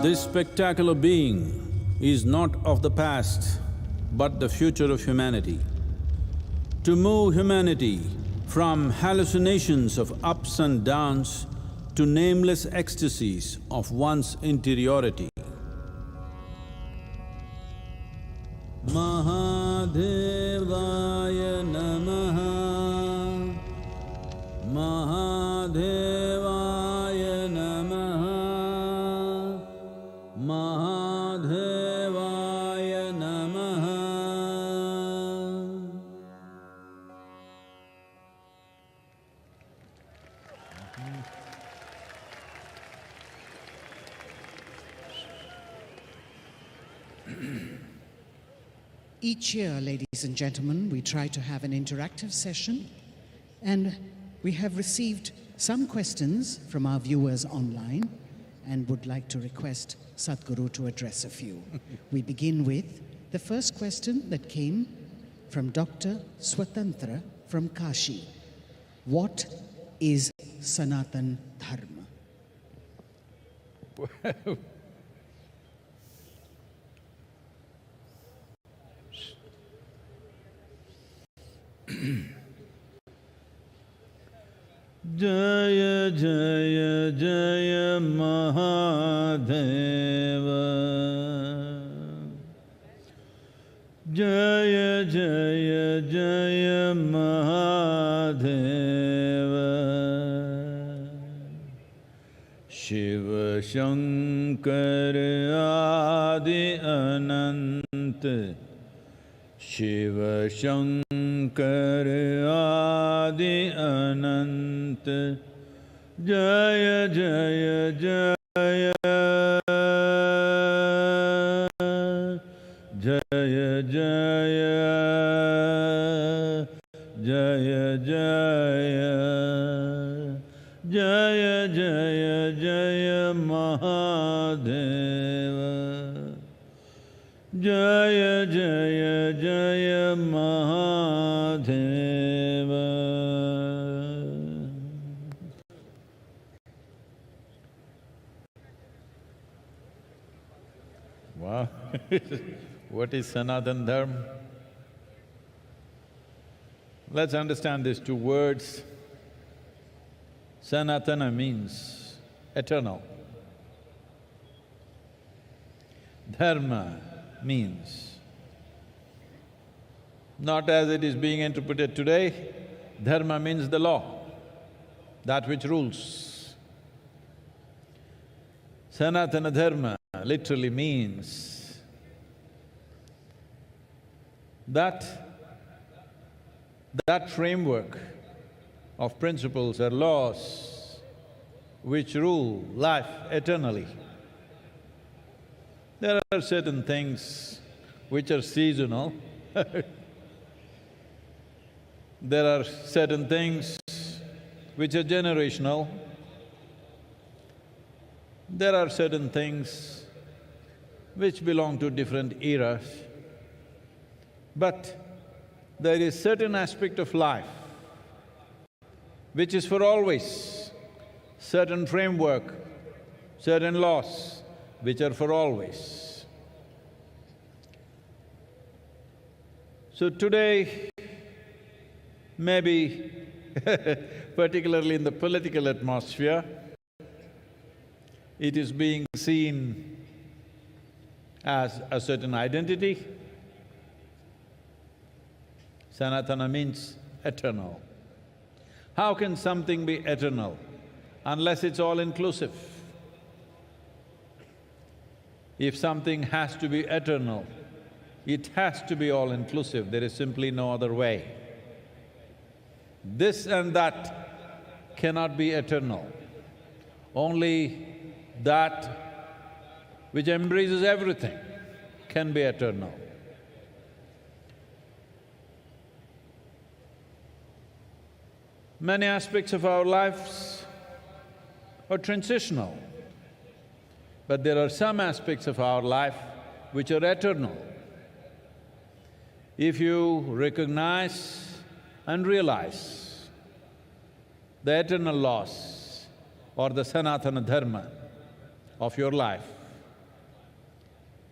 S6: This spectacular being is not of the past, but the future of humanity. To move humanity from hallucinations of ups and downs to nameless ecstasies of one's interiority. Mahadevaya Namaha, Mahadevaya
S2: Each year, ladies and gentlemen, we try to have an interactive session, and we have received some questions from our viewers online and would like to request Sadhguru to address a few. We begin with the first question that came from Dr. Swatantra from Kashi. What is Sanatan Dharma?
S6: Jaya Jaya Jaya Mahadeva, Jaya Jaya Jaya Mahadeva, Shiva Shankar Adi Anant, Shiva Shankar Adi Anant, Jaya Jaya Jaya, Jaya Jaya, Jaya Jaya, Jaya Jaya Jaya Mahadeva, Jaya Jaya Jaya Mahadeva. Wow. What is Sanatan Dharma? Let's understand these two words. Sanatana means eternal. Dharma means, not as it is being interpreted today, dharma means the law, that which rules. Sanatana Dharma literally means that framework of principles or laws which rule life eternally. There are certain things which are seasonal. There are certain things which are generational. There are certain things which belong to different eras. But there is certain aspect of life which is for always, certain framework, certain laws which are for always. So today, maybe particularly in the political atmosphere, it is being seen as a certain identity. Sanatana means eternal. How can something be eternal unless it's all-inclusive? If something has to be eternal, it has to be all-inclusive, there is simply no other way. This and that cannot be eternal. Only that which embraces everything can be eternal. Many aspects of our lives are transitional, but there are some aspects of our life which are eternal. If you recognize and realize the eternal laws or the Sanatana Dharma of your life,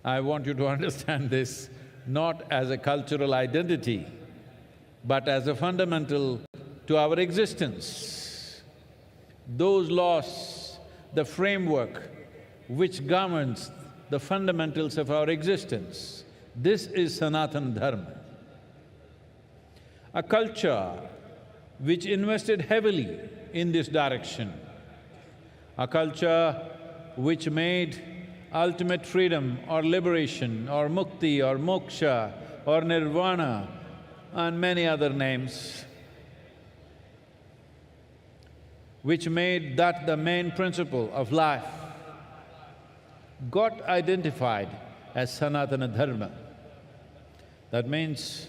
S6: I want you to understand this not as a cultural identity, but as a fundamental to our existence. Those laws, the framework which governs the fundamentals of our existence, this is Sanatana Dharma. A culture which invested heavily in this direction, a culture which made ultimate freedom or liberation or mukti or moksha or nirvana and many other names, which made that the main principle of life, got identified as Sanatana Dharma. That means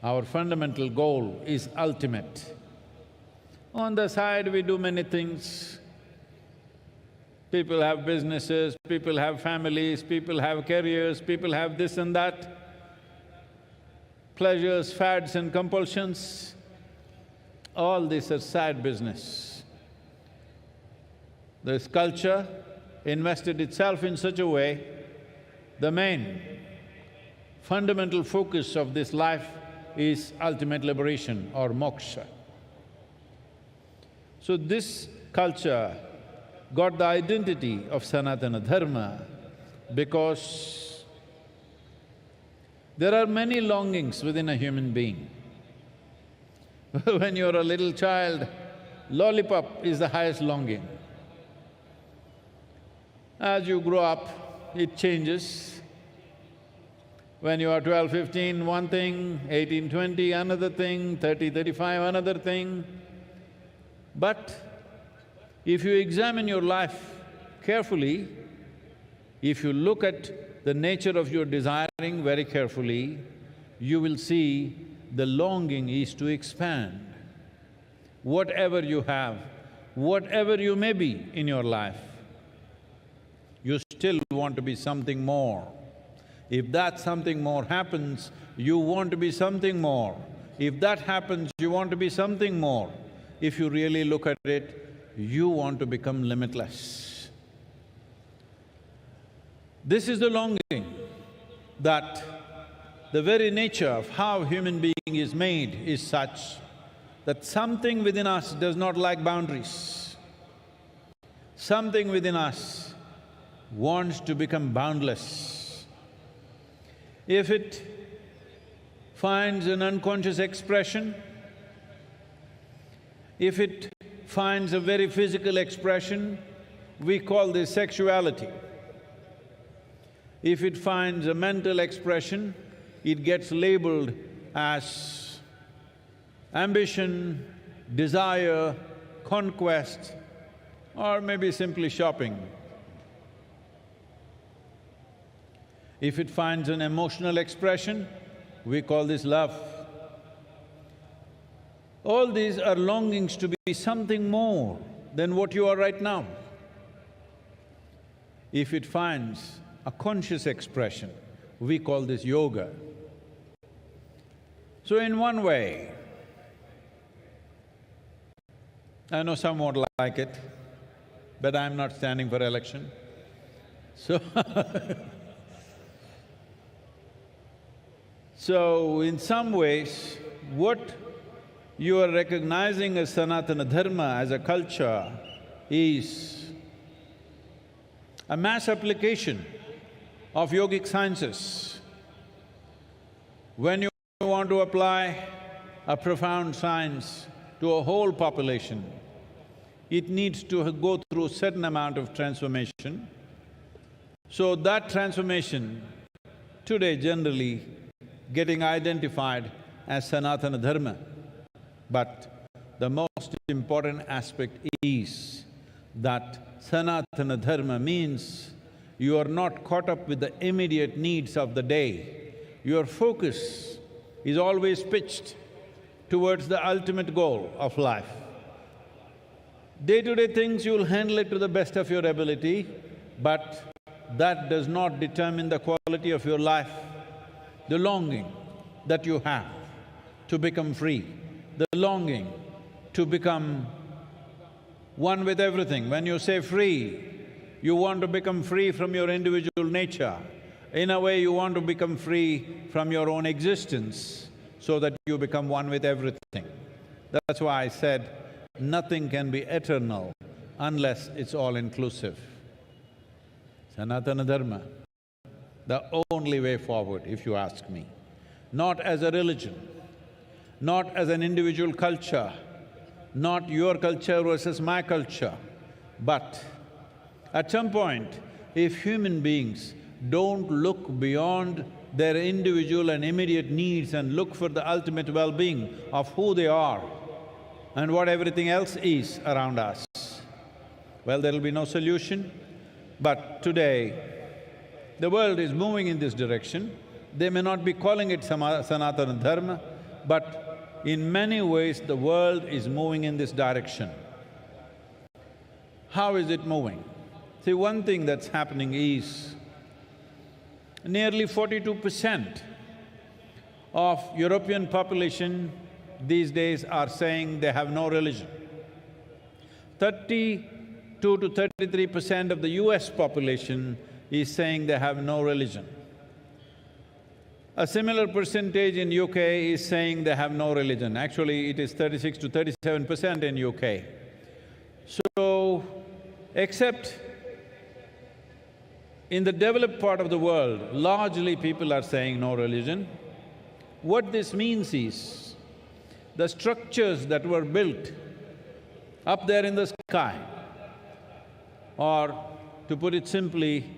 S6: our fundamental goal is ultimate. On the side, we do many things. People have businesses, people have families, people have careers, people have this and that, pleasures, fads and compulsions. All these are side business. This culture invested itself in such a way, the main fundamental focus of this life is ultimate liberation or moksha. So this culture got the identity of Sanatana Dharma because there are many longings within a human being. When you're a little child, lollipop is the highest longing. As you grow up, it changes. When you are 12, 15, one thing, 18, 20, another thing, 30, 35, another thing. But if you examine your life carefully, if you look at the nature of your desiring very carefully, you will see the longing is to expand. Whatever you have, whatever you may be in your life, you still want to be something more. If that something more happens, you want to be something more. If that happens, you want to be something more. If you really look at it, you want to become limitless. This is the longing that the very nature of how human being is made is such that something within us does not like boundaries. Something within us wants to become boundless. If it finds an unconscious expression, if it finds a very physical expression, we call this sexuality. If it finds a mental expression, it gets labeled as ambition, desire, conquest, or maybe simply shopping. If it finds an emotional expression, we call this love. All these are longings to be something more than what you are right now. If it finds a conscious expression, we call this yoga. So in one way, I know some won't like it, but I'm not standing for election, so So in some ways, what you are recognizing as Sanatana Dharma, as a culture, is a mass application of yogic sciences. When you want to apply a profound science to a whole population, it needs to go through a certain amount of transformation. So that transformation, today generally getting identified as Sanatana Dharma. But the most important aspect is that Sanatana Dharma means you are not caught up with the immediate needs of the day. Your focus is always pitched towards the ultimate goal of life. Day-to-day things you'll handle it to the best of your ability, but that does not determine the quality of your life. The longing that you have to become free, the longing to become one with everything. When you say free, you want to become free from your individual nature. In a way, you want to become free from your own existence so that you become one with everything. That's why I said, nothing can be eternal unless it's all-inclusive. Sanatana Dharma, the only way forward, if you ask me. Not as a religion, not as an individual culture, not your culture versus my culture, but at some point, if human beings don't look beyond their individual and immediate needs and look for the ultimate well-being of who they are and what everything else is around us, well, there'll be no solution. But today, the world is moving in this direction. They may not be calling it Sanatana Dharma, but in many ways the world is moving in this direction. How is it moving? See, one thing that's happening is nearly 42% of European population these days are saying they have no religion. 32 to 33% of the US population is saying they have no religion. A similar percentage in UK is saying they have no religion. Actually, it is 36 to 37% in UK. So, except in the developed part of the world, largely people are saying no religion. What this means is, the structures that were built up there in the sky, or to put it simply,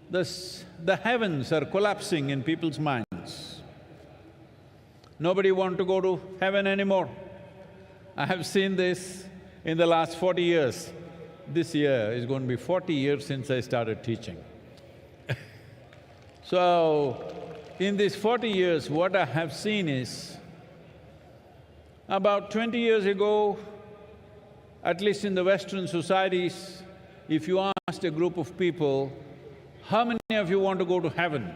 S6: the heavens are collapsing in people's minds. Nobody wants to go to heaven anymore. I have seen this in the last 40 years. This year is going to be 40 years since I started teaching. So, in these 40 years, what I have seen is, about 20 years ago, at least in the Western societies, if you asked a group of people, how many of you want to go to heaven?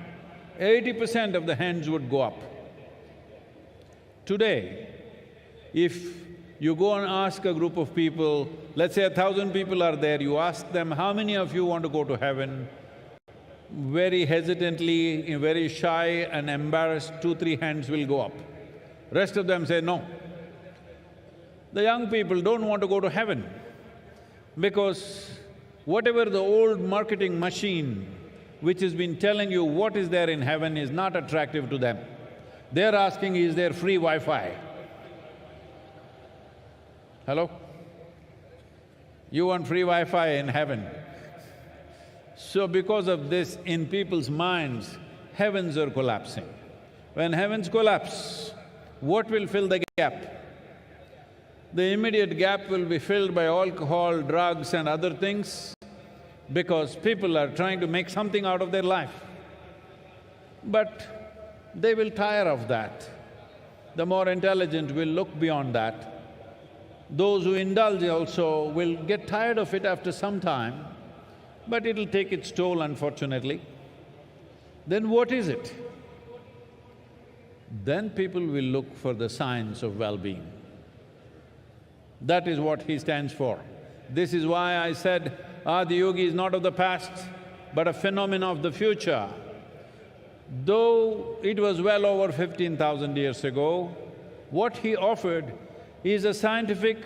S6: 80% of the hands would go up. Today, if you go and ask a group of people, let's say 1,000 people are there, you ask them, how many of you want to go to heaven? Very hesitantly, very shy and embarrassed, 2-3 hands will go up. Rest of them say no. The young people don't want to go to heaven because whatever the old marketing machine which has been telling you what is there in heaven is not attractive to them. They're asking, is there free Wi-Fi? Hello? You want free Wi-Fi in heaven? So because of this, in people's minds, heavens are collapsing. When heavens collapse, what will fill the gap? The immediate gap will be filled by alcohol, drugs and other things because people are trying to make something out of their life. But they will tire of that. The more intelligent will look beyond that. Those who indulge also will get tired of it after some time, but it'll take its toll, unfortunately. Then what is it? Then people will look for the science of well-being. That is what he stands for. This is why I said, Adi Yogi is not of the past, but a phenomenon of the future. Though it was well over 15,000 years ago, what he offered is a scientific,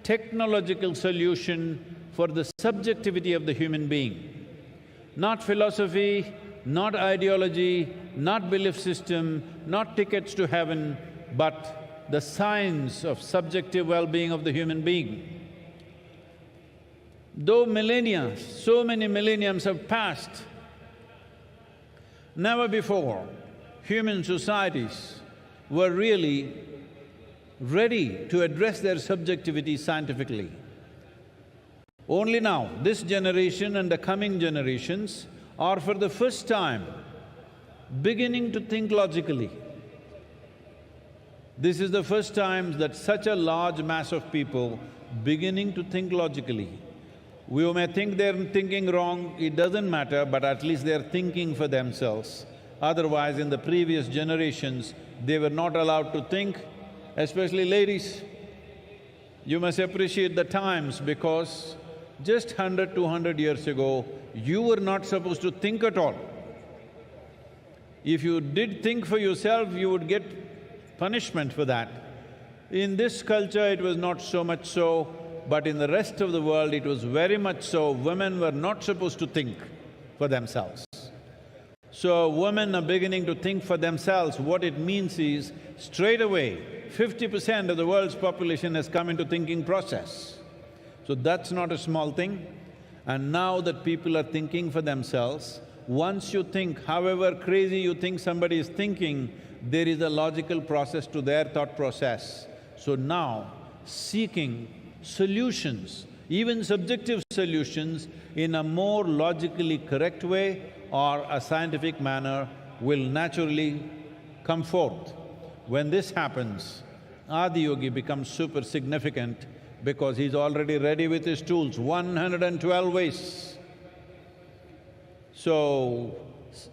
S6: technological solution for the subjectivity of the human being. Not philosophy, not ideology, not belief system, not tickets to heaven, but the science of subjective well-being of the human being. Though millennia, so many millenniums have passed, never before human societies were really ready to address their subjectivity scientifically. Only now, this generation and the coming generations are for the first time beginning to think logically. This is the first time that such a large mass of people beginning to think logically. We may think they're thinking wrong, it doesn't matter, but at least they're thinking for themselves. Otherwise, in the previous generations, they were not allowed to think, especially ladies. You must appreciate the times because just 100, 200 years ago, you were not supposed to think at all. If you did think for yourself, you would get punishment for that. In this culture, it was not so much so, but in the rest of the world, it was very much so. Women were not supposed to think for themselves. So, women are beginning to think for themselves. What it means is, straight away, 50% of the world's population has come into thinking process. So that's not a small thing. And now that people are thinking for themselves, once you think, however crazy you think somebody is thinking, there is a logical process to their thought process. So now, seeking solutions, even subjective solutions, in a more logically correct way or a scientific manner will naturally come forth. When this happens, Adiyogi becomes super significant because he's already ready with his tools, 112 ways. So,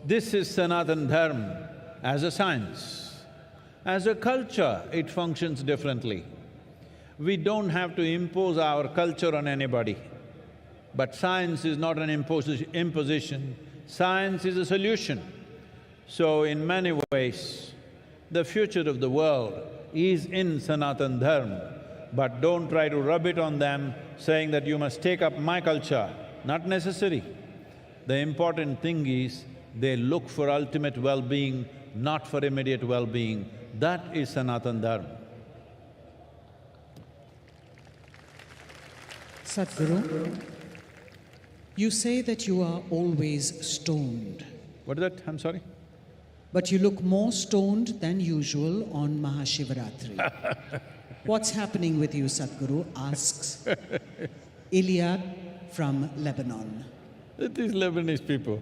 S6: this is Sanatan Dharma as a science. As a culture, it functions differently. We don't have to impose our culture on anybody. But science is not an imposition, science is a solution. So in many ways, the future of the world is in Sanatan Dharma, but don't try to rub it on them saying that you must take up my culture. Not necessary. The important thing is they look for ultimate well-being, not for immediate well-being. That is Sanatan Dharma.
S2: Sadhguru, you say that you are always stoned.
S6: What is that? I'm sorry?
S2: But you look more stoned than usual on MahaShivRatri. What's happening with you, Sadhguru? Asks Iliad from Lebanon.
S6: These Lebanese people.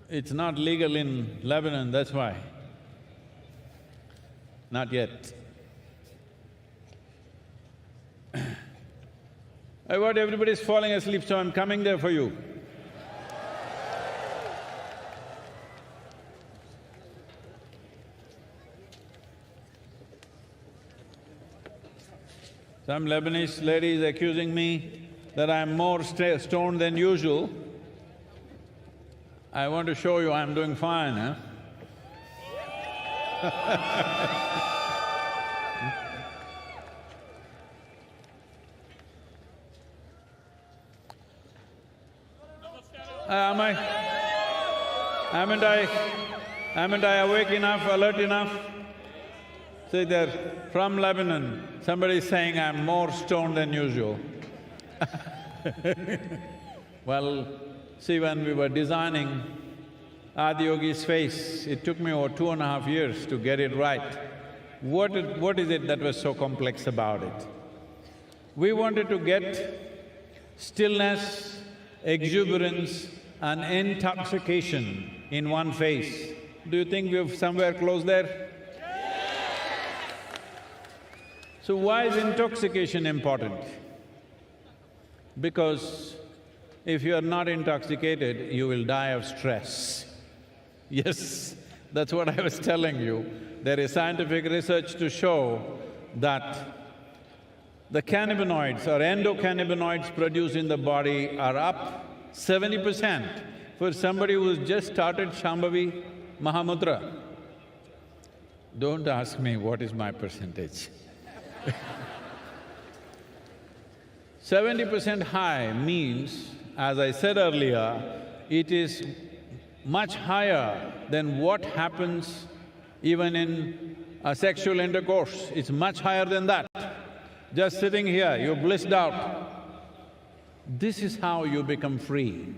S6: It's not legal in Lebanon, that's why. Not yet. What, everybody's falling asleep, so I'm coming there for you. Some Lebanese lady is accusing me that I'm more stoned than usual. I want to show you I'm doing fine, huh? Haven't I awake enough, alert enough? See there, from Lebanon, somebody is saying I'm more stoned than usual. Well, see, when we were designing Adiyogi's face, it took me over 2.5 years to get it right. What is it that was so complex about it? We wanted to get stillness, exuberance and intoxication in one face. Do you think we've somewhere close there? So why is intoxication important? Because if you are not intoxicated, you will die of stress. Yes, that's what I was telling you. There is scientific research to show that the cannabinoids or endocannabinoids produced in the body are up 70% for somebody who's just started Shambhavi Mahamudra. Don't ask me what is my percentage. 70% high means, as I said earlier, it is much higher than what happens even in a sexual intercourse. It's much higher than that. Just sitting here, you're blissed out. This is how you become free.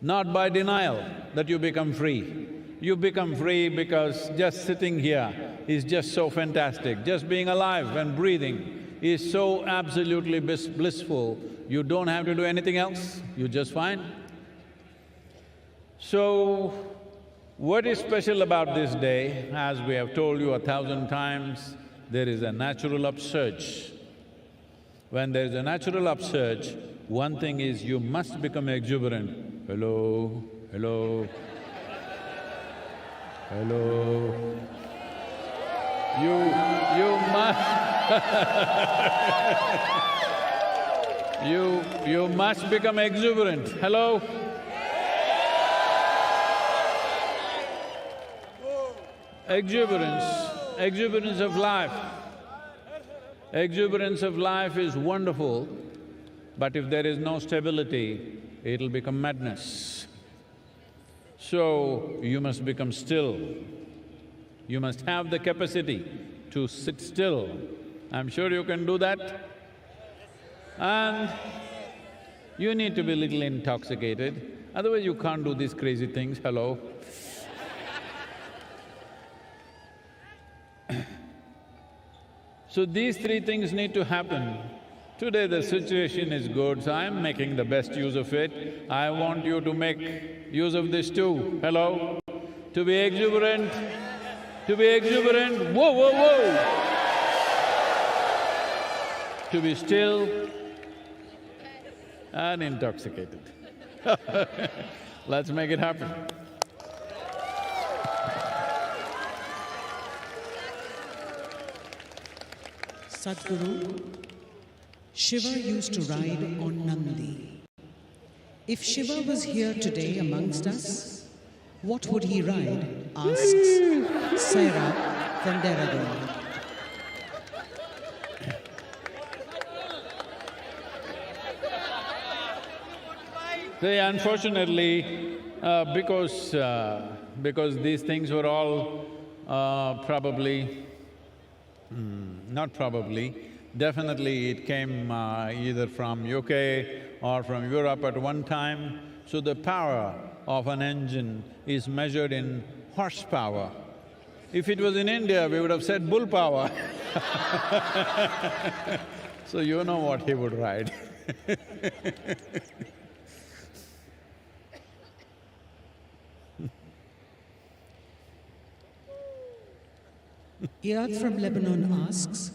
S6: Not by denial that you become free. You become free because just sitting here is just so fantastic. Just being alive and breathing is so absolutely blissful, you don't have to do anything else, you're just fine. So, what is special about this day? As we have told you 1,000 times, there is a natural upsurge. When there is a natural upsurge, one thing is you must become exuberant. Hello, hello, hello. You must you must become exuberant. Hello? Exuberance of life. Exuberance of life is wonderful, but if there is no stability, it'll become madness. So, you must become still. You must have the capacity to sit still. I'm sure you can do that. And you need to be a little intoxicated, otherwise you can't do these crazy things, hello. So these three things need to happen Today the situation is good, so I'm making the best use of it. I want you to make use of this too. Hello? To be exuberant, whoa, whoa, whoa! To be still and intoxicated. Let's make it happen.
S2: Sadhguru, Shiva used to ride on Nandi. If Shiva was here today amongst us, what would he ride? Asks Saira from Dehradun.
S6: See, unfortunately, because these things were all definitely it came either from UK or from Europe at one time. So the power of an engine is measured in horsepower. If it was in India, we would have said bull power. So you know what he would ride.
S2: Iyad from Lebanon asks,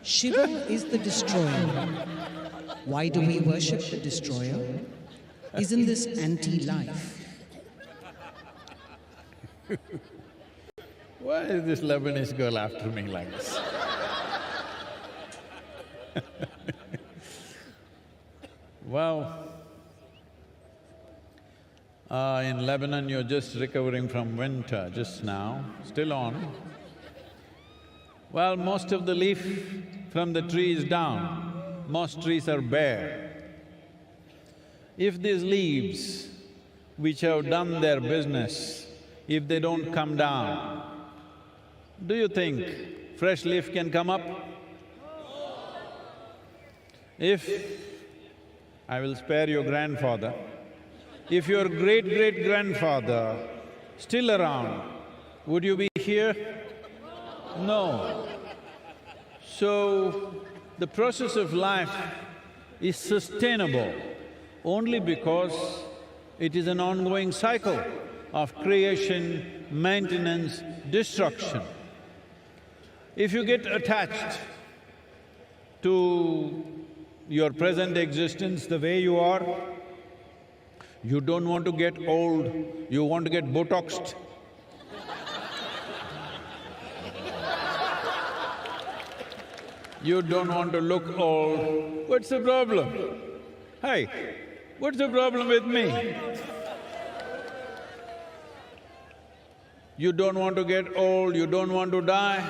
S2: Shiva is the destroyer. Why do we worship the destroyer? Isn't this anti-life?
S6: Why is this Lebanese girl after me like this? Well, in Lebanon you're just recovering from winter just now, still on. Well, most of the leaf from the tree is down, most trees are bare. If these leaves, which have done their business, if they don't come down, do you think fresh leaf can come up? If… I will spare your grandfather, if your great-great-grandfather still around, would you be here? No. So, the process of life is sustainable only because it is an ongoing cycle of creation, maintenance, destruction. If you get attached to your present existence the way you are, you don't want to get old, you want to get Botoxed. You don't want to look old. What's the problem? Hey, what's the problem with me? You don't want to get old, you don't want to die.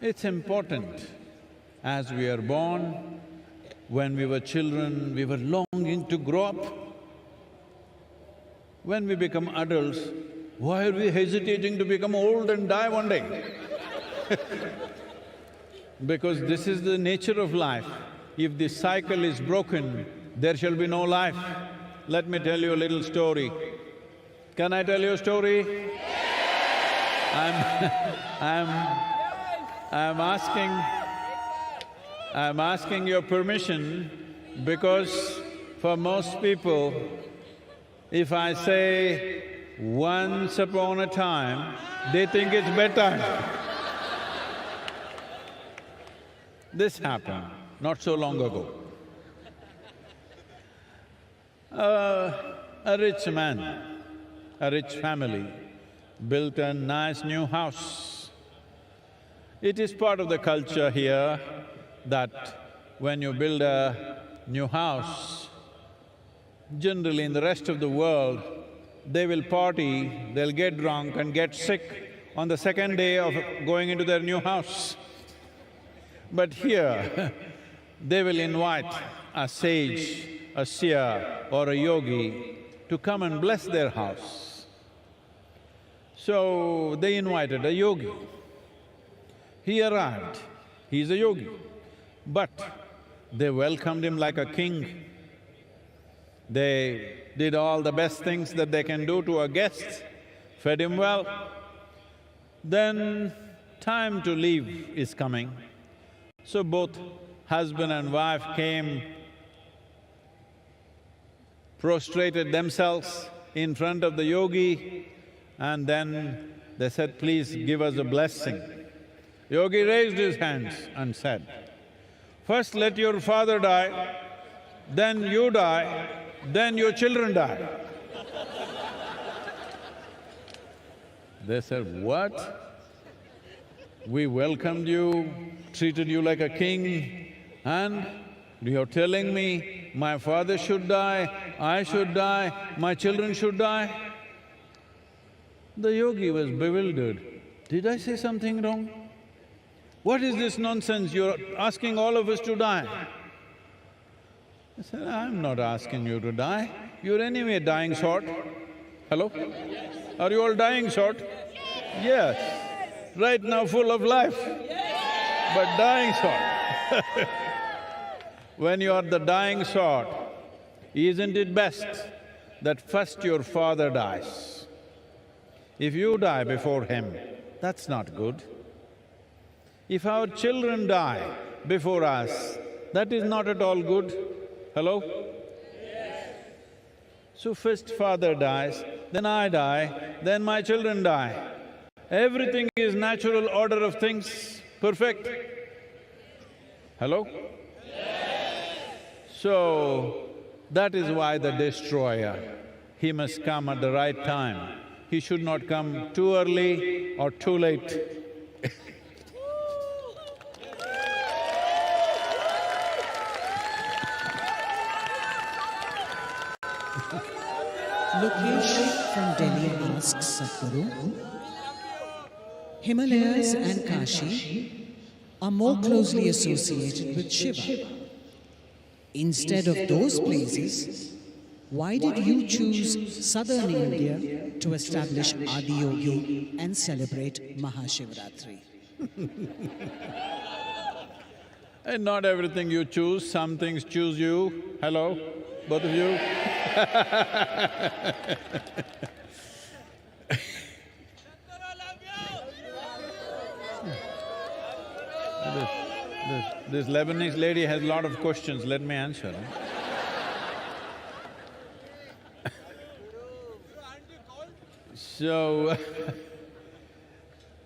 S6: It's important. As we are born, when we were children, we were longing to grow up. When we become adults, why are we hesitating to become old and die one day? Because this is the nature of life. If this cycle is broken, there shall be no life. Let me tell you a little story. Can I tell you a story? I'm asking your permission because for most people, if I say once upon a time, they think it's bedtime. This happened not so long ago. A rich man, a rich family built a nice new house. It is part of the culture here that when you build a new house, generally in the rest of the world, they will party, they'll get drunk and get sick on the second day of going into their new house. But here, they will invite a sage, a seer or a yogi to come and bless their house. So, they invited a yogi. He arrived, he's a yogi, but they welcomed him like a king. They did all the best things that they can do to a guest, fed him well. Then time to leave is coming. So both husband and wife came, prostrated themselves in front of the yogi, and then they said, please give us a blessing. Yogi raised his hands and said, first let your father die, then you die, then your children die. They said, what? We welcomed you, treated you like a king, and you're telling me my father should die, I should die, my children should die? The yogi was bewildered. Did I say something wrong? What is this nonsense? You're asking all of us to die. I said, I'm not asking you to die. You're anyway dying short. Hello? Are you all dying short? Yes. Right now full of life, but dying sort. When you are the dying sort, isn't it best that first your father dies? If you die before him, that's not good. If our children die before us, that is not at all good. Hello? So first father dies, then I die, then my children die. Everything is natural order of things, perfect. Hello? So, that is why the destroyer, he must come at the right time. He should not come too early or too late.
S2: Lokesh from Delhi asks Sadhguru, Himalayas and Kashi are more closely associated with Shiva. Instead of those places, why did you choose southern India to establish Adiyogi and celebrate MahaShivRatri?
S6: And not everything you choose, some things choose you. Hello, both of you? This Lebanese lady has a lot of questions, let me answer. So,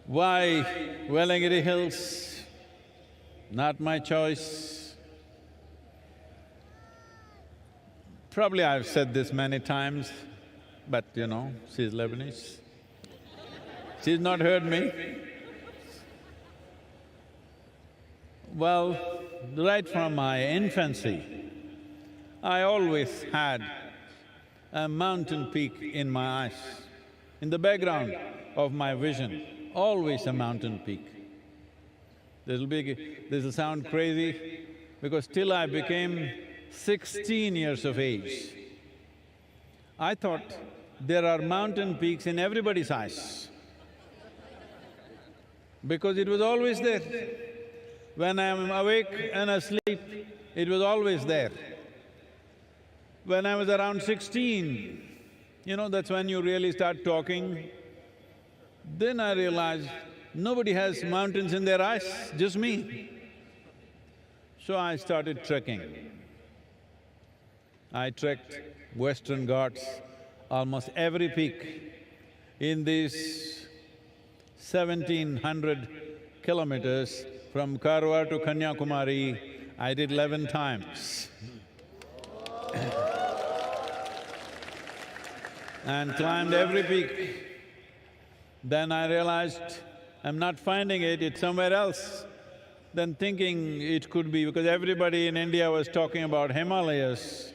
S6: why Velangiri Hills? Not my choice. Probably I've said this many times, but you know, she's Lebanese. She's not heard me. Well, right from my infancy, I always had a mountain peak in my eyes. In the background of my vision, always a mountain peak. This'll sound crazy, because till I became 16 years of age, I thought there are mountain peaks in everybody's eyes, because it was always there. When I'm awake and asleep, it was always there. When I was around 16, you know, that's when you really start talking. Then I realized nobody has mountains in their eyes, just me. So I started trekking. I trekked Western Ghats, almost every peak. In these 1700 kilometers from Karwar to Kanyakumari, I did 11 times. And climbed every peak. Then I realized I'm not finding it, it's somewhere else. Then thinking it could be, because everybody in India was talking about Himalayas.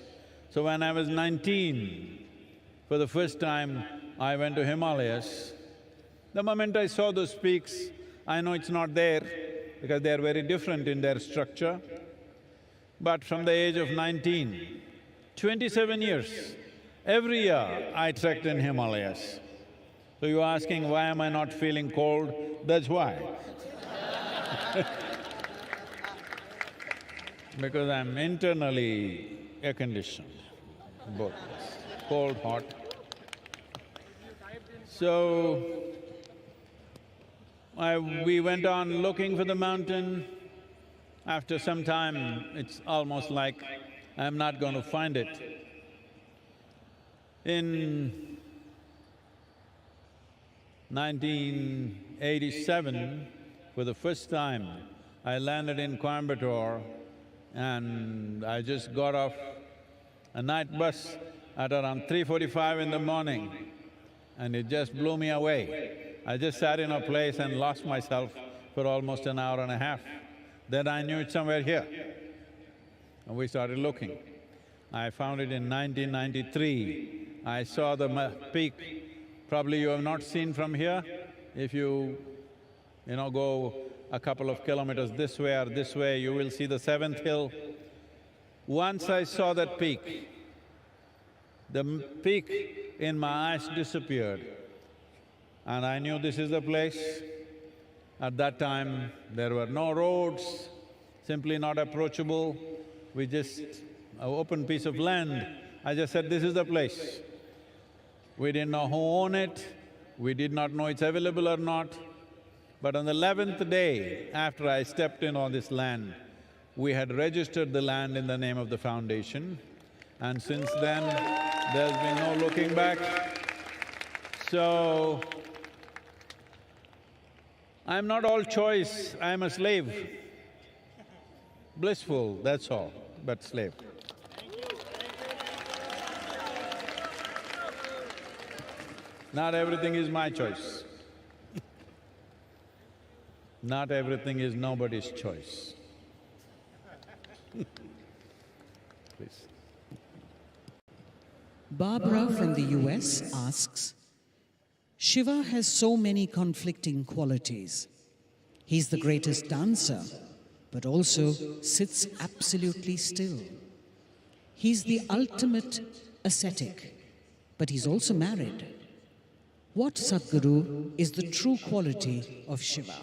S6: So when I was 19, for the first time, I went to Himalayas. The moment I saw those peaks, I know it's not there, because they are very different in their structure. But from the age of 19, 27 years, every year I trekked in Himalayas. So you're asking, why am I not feeling cold? That's why. Because I'm internally air-conditioned, both, cold, hot. So, we went on looking for the mountain. After some time, it's almost like I'm not going to find it. In 1987, for the first time, I landed in Coimbatore and I just got off a night bus at around 3:45 in the morning and it just blew me away. I just sat in a place and lost myself for almost an hour and a half. Then I knew it's somewhere here. And we started looking. I found it in 1993. I saw the peak. Probably you have not seen from here. If you go a couple of kilometers this way or this way, you will see the seventh hill. Once I saw that peak, the peak in my eyes disappeared and I knew this is the place. At that time, there were no roads, simply not approachable. We just… an open piece of land. I just said, this is the place. We didn't know who owned it, we did not know it's available or not. But on the 11th day after I stepped in on this land, we had registered the land in the name of the foundation, and since then, there's been no looking back. So, I'm not all choice, I'm a slave. Blissful, that's all, but slave. Not everything is my choice. Not everything is nobody's choice. Please.
S2: Barbara from the US asks, Shiva has so many conflicting qualities. He's the greatest dancer, but also sits absolutely still. He's the ultimate ascetic, but he's also married. What, Sadhguru, is the true quality of Shiva?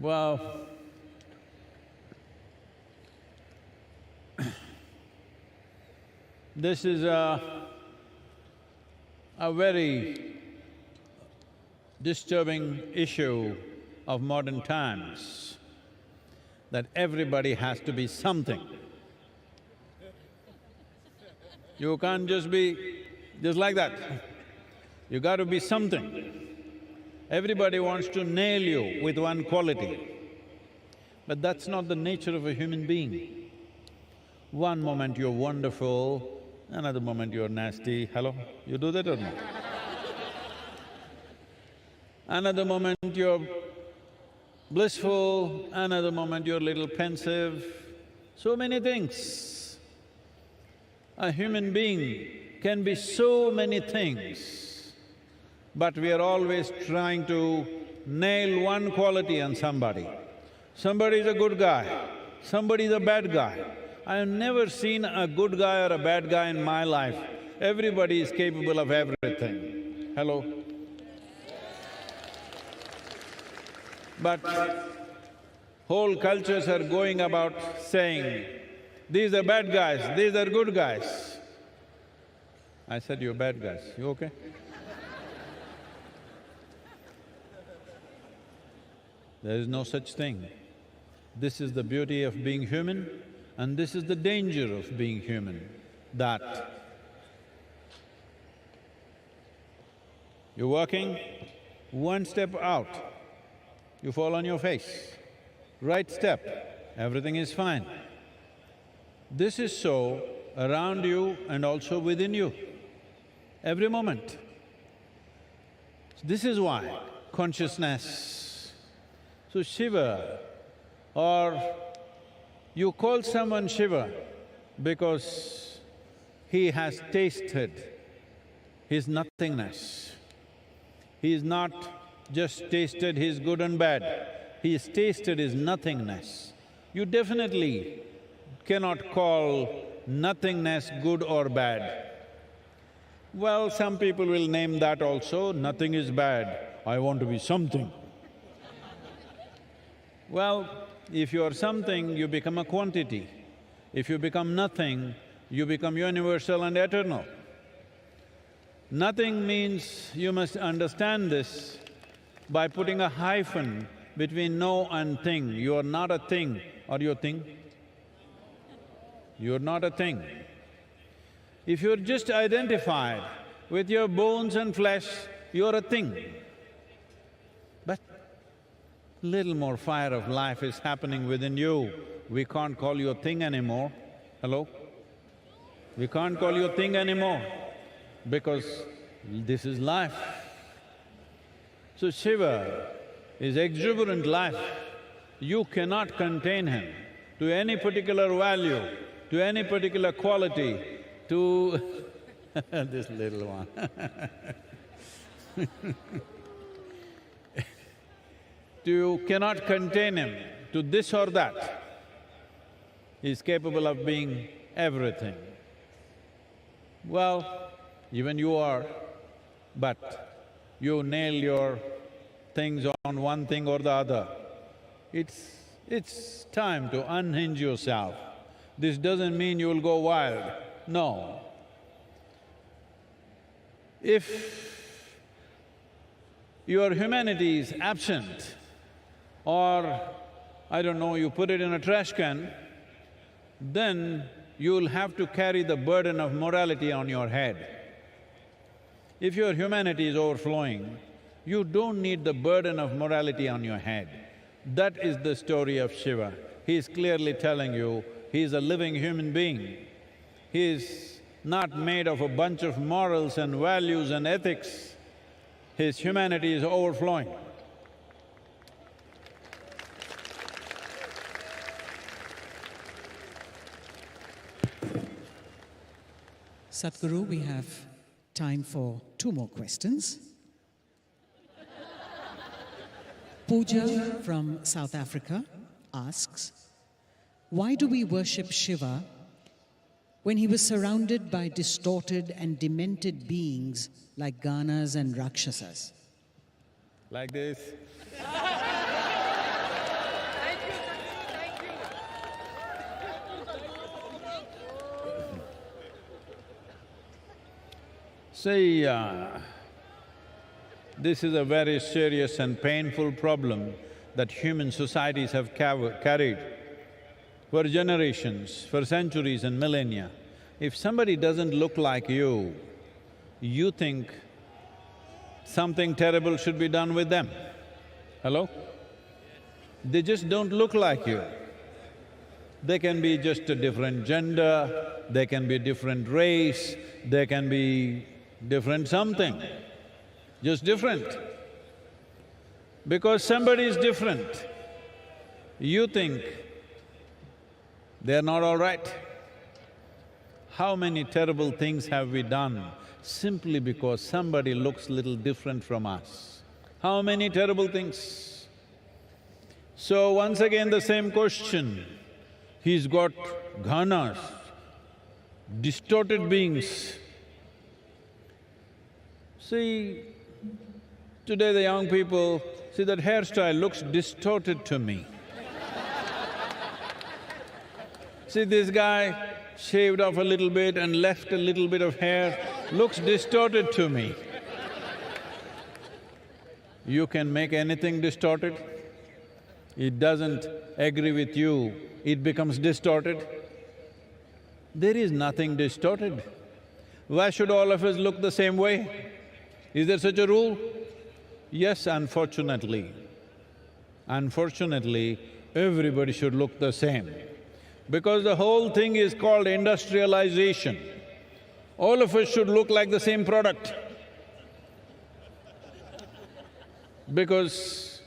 S6: Well, this is a very disturbing issue of modern times, that everybody has to be something. You can't just be just like that. You got to be something. Everybody wants to nail you with one quality, but that's not the nature of a human being. One moment you're wonderful, another moment you're nasty. Hello? You do that or not? Another moment you're blissful, another moment you're a little pensive. So many things. A human being can be so many things, but we are always trying to nail one quality on somebody. Somebody is a good guy, somebody is a bad guy. I have never seen a good guy or a bad guy in my life. Everybody is capable of everything. Hello? But whole cultures are going about saying, these are bad guys, these are good guys. I said, you're bad guys, you okay? There is no such thing. This is the beauty of being human and this is the danger of being human, that you're walking, one step out, you fall on your face. Right step, everything is fine. This is so around you and also within you, every moment. This is why consciousness. So Shiva, or you call someone Shiva because he has tasted his nothingness. He has not just tasted his good and bad, he has tasted his nothingness. You definitely cannot call nothingness good or bad. Well, some people will name that also, nothing is bad, I want to be something. Well, if you are something, you become a quantity. If you become nothing, you become universal and eternal. Nothing means, you must understand this, by putting a hyphen between no and thing. You are not a thing. Are you a thing? You are not a thing. If you're just identified with your bones and flesh, you're a thing. But little more fire of life is happening within you. We can't call you a thing anymore. Hello? We can't call you a thing anymore because this is life. So Shiva is exuberant life. You cannot contain him to any particular value, to any particular quality, to this little one You cannot contain him to this or that. He is capable of being everything. Well, even you are, but you nail your things on one thing or the other. It's time to unhinge yourself. This doesn't mean you will go wild, no. If your humanity is absent, or I don't know, you put it in a trash can, then you'll have to carry the burden of morality on your head. If your humanity is overflowing, you don't need the burden of morality on your head. That is the story of Shiva. He is clearly telling you, he is a living human being. He is not made of a bunch of morals and values and ethics. His humanity is overflowing.
S2: Sadhguru, we have time for 2 more questions. Pooja from South Africa asks, why do we worship Shiva when he was surrounded by distorted and demented beings like Ganas and Rakshasas?
S6: Like this. See, this is a very serious and painful problem that human societies have carried for generations, for centuries and millennia. If somebody doesn't look like you, you think something terrible should be done with them. Hello? They just don't look like you. They can be just a different gender, they can be a different race, they can be different something, just different. Because somebody is different, you think they're not all right. How many terrible things have we done simply because somebody looks little different from us? How many terrible things? So once again the same question, he's got ghanas, distorted beings. See, today the young people, see that hairstyle looks distorted to me. See, this guy shaved off a little bit and left a little bit of hair, looks distorted to me. You can make anything distorted. It doesn't agree with you, it becomes distorted. There is nothing distorted. Why should all of us look the same way? Is there such a rule? Yes, unfortunately. Unfortunately, everybody should look the same. Because the whole thing is called industrialization. All of us should look like the same product. Because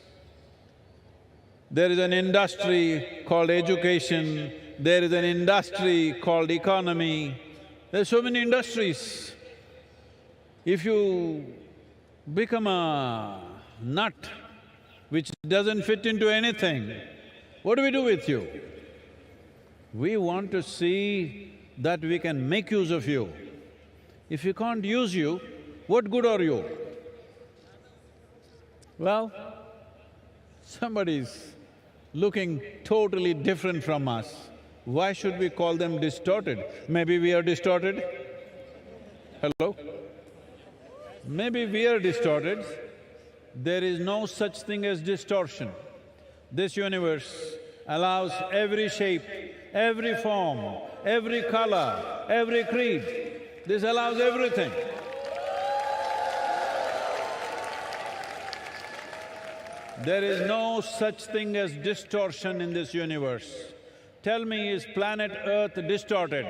S6: there is an industry called education, there is an industry called economy, there are so many industries. If you become a nut which doesn't fit into anything, what do we do with you? We want to see that we can make use of you. If we can't use you, what good are you? Well, somebody's looking totally different from us. Why should we call them distorted? Maybe we are distorted? Hello? Maybe we are distorted, there is no such thing as distortion. This universe allows every shape, every form, every color, every creed. This allows everything. There is no such thing as distortion in this universe. Tell me, is planet Earth distorted?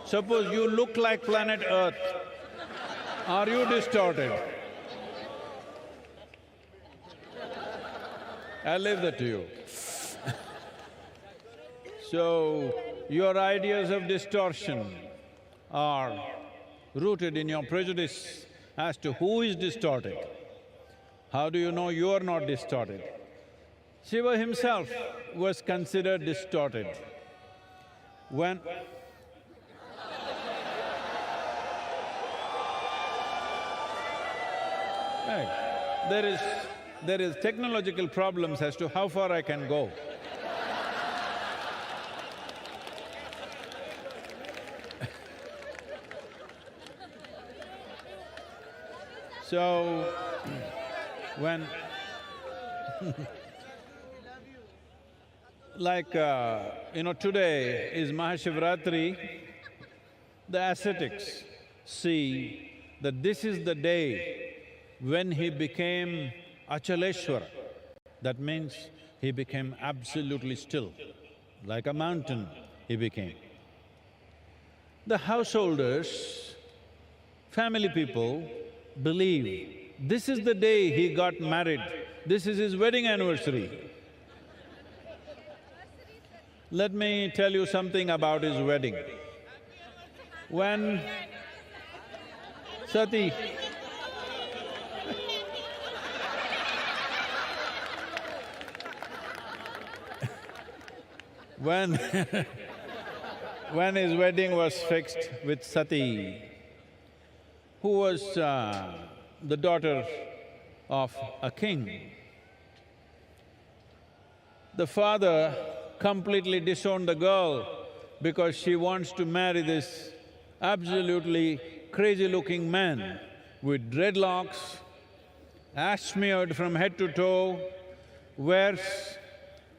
S6: Suppose you look like planet Earth, are you distorted? I'll leave that to you. So, your ideas of distortion are rooted in your prejudice as to who is distorted. How do you know you are not distorted? Shiva himself was considered distorted. When right, there is technological problems as to how far I can go. So, when like, today is MahaShivRatri, the ascetics see that this is the day when he became Achaleshwara. That means he became absolutely still, like a mountain he became. The householders, family people believe this is the day he got married, this is his wedding anniversary. Let me tell you something about his wedding. When Sati when when his wedding was fixed with Sati, who was the daughter of a king, the father completely disowned the girl because she wants to marry this absolutely crazy-looking man with dreadlocks, ash smeared from head to toe, wears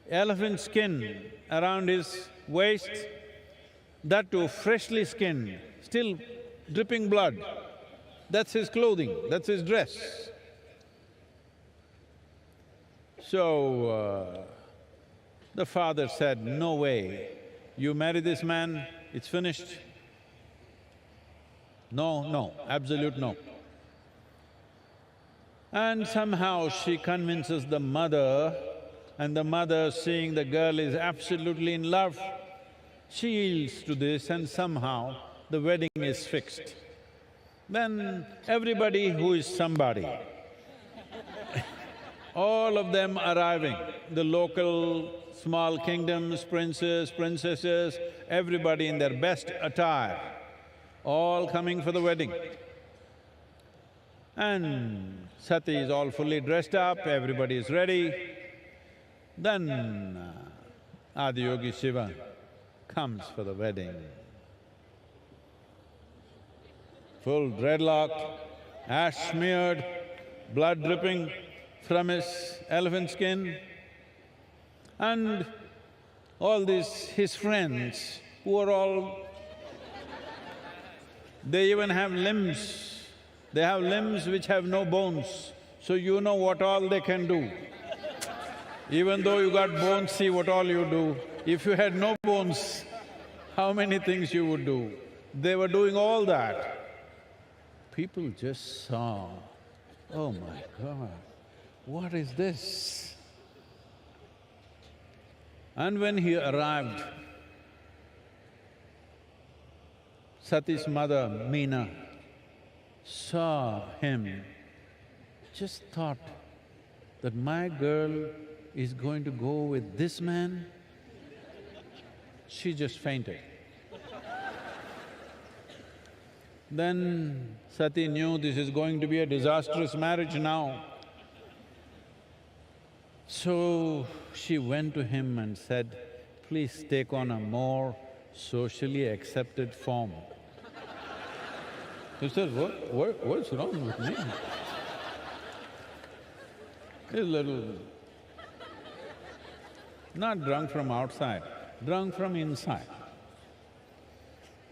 S6: elephant skin around his waist, that too freshly skinned, still dripping blood. That's his clothing, that's his dress. So, the father said, no way, you marry this man, it's finished. No, absolute no. And somehow she convinces the mother, and the mother, seeing the girl is absolutely in love, she yields to this and somehow the wedding is fixed. Then everybody who is somebody, all of them arriving, the local small kingdoms, princes, princesses, everybody in their best attire, all coming for the wedding. And Sati is all fully dressed up, everybody is ready. Then Adiyogi Shiva comes for the wedding. Full dreadlock, ash smeared, blood dripping from his elephant skin. And all these his friends who are all… they even have limbs. They have limbs which have no bones, so you know what all they can do. Even though you got bones, see what all you do. If you had no bones, how many things you would do? They were doing all that. People just saw, oh my God, what is this? And when he arrived, Sati's mother, Meena, saw him, just thought that my girl is going to go with this man. She just fainted. Then Sati knew this is going to be a disastrous marriage now. So she went to him and said, please take on a more socially accepted form. He said, what's wrong with me? a little… not drunk from outside, drunk from inside.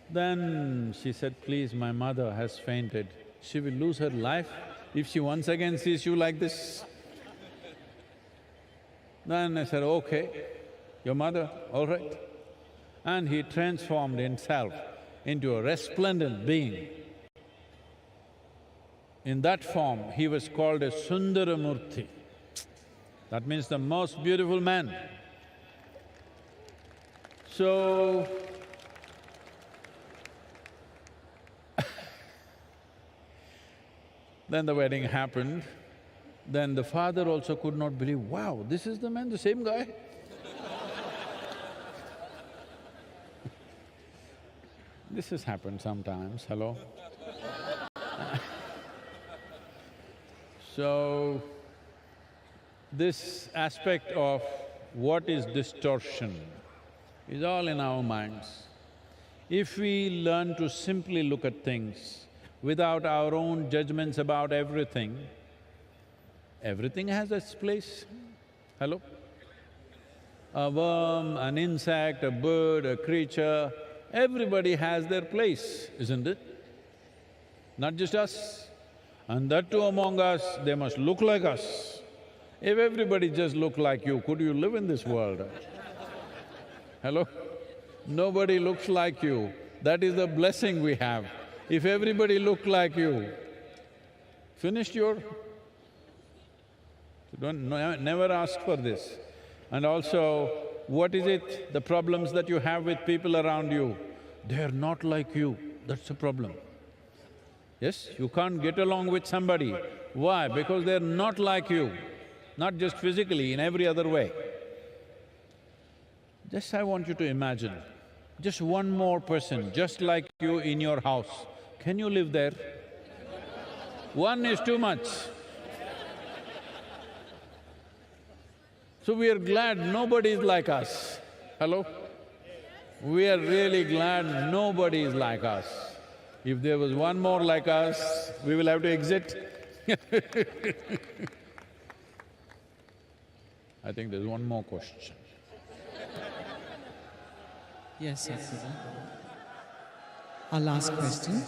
S6: Then she said, please, my mother has fainted. She will lose her life if she once again sees you like this. Then I said, okay, your mother, all right. And he transformed himself into a resplendent being. In that form, he was called a Sundaramurti. That means the most beautiful man. So, then the wedding happened. Then the father also could not believe, wow, this is the man, the same guy. This has happened sometimes, hello? So, this aspect of what is distortion is all in our minds. If we learn to simply look at things without our own judgments about everything, everything has its place. Hello? A worm, an insect, a bird, a creature, everybody has their place, isn't it? Not just us. And that too among us, they must look like us. If everybody just looked like you, could you live in this world? Hello? Nobody looks like you. That is the blessing we have. If everybody looked like you, finished your… never ask for this. And also, what is it, the problems that you have with people around you? They're not like you, that's the problem. Yes, you can't get along with somebody. Why? Because they're not like you, not just physically, in every other way. Just I want you to imagine, just one more person just like you in your house. Can you live there? One is too much. So we are glad nobody is like us. Hello? We are really glad nobody is like us. If there was one more like us, we will have to exit. I think there's one more question.
S2: Yes, Sadhguru. Our last question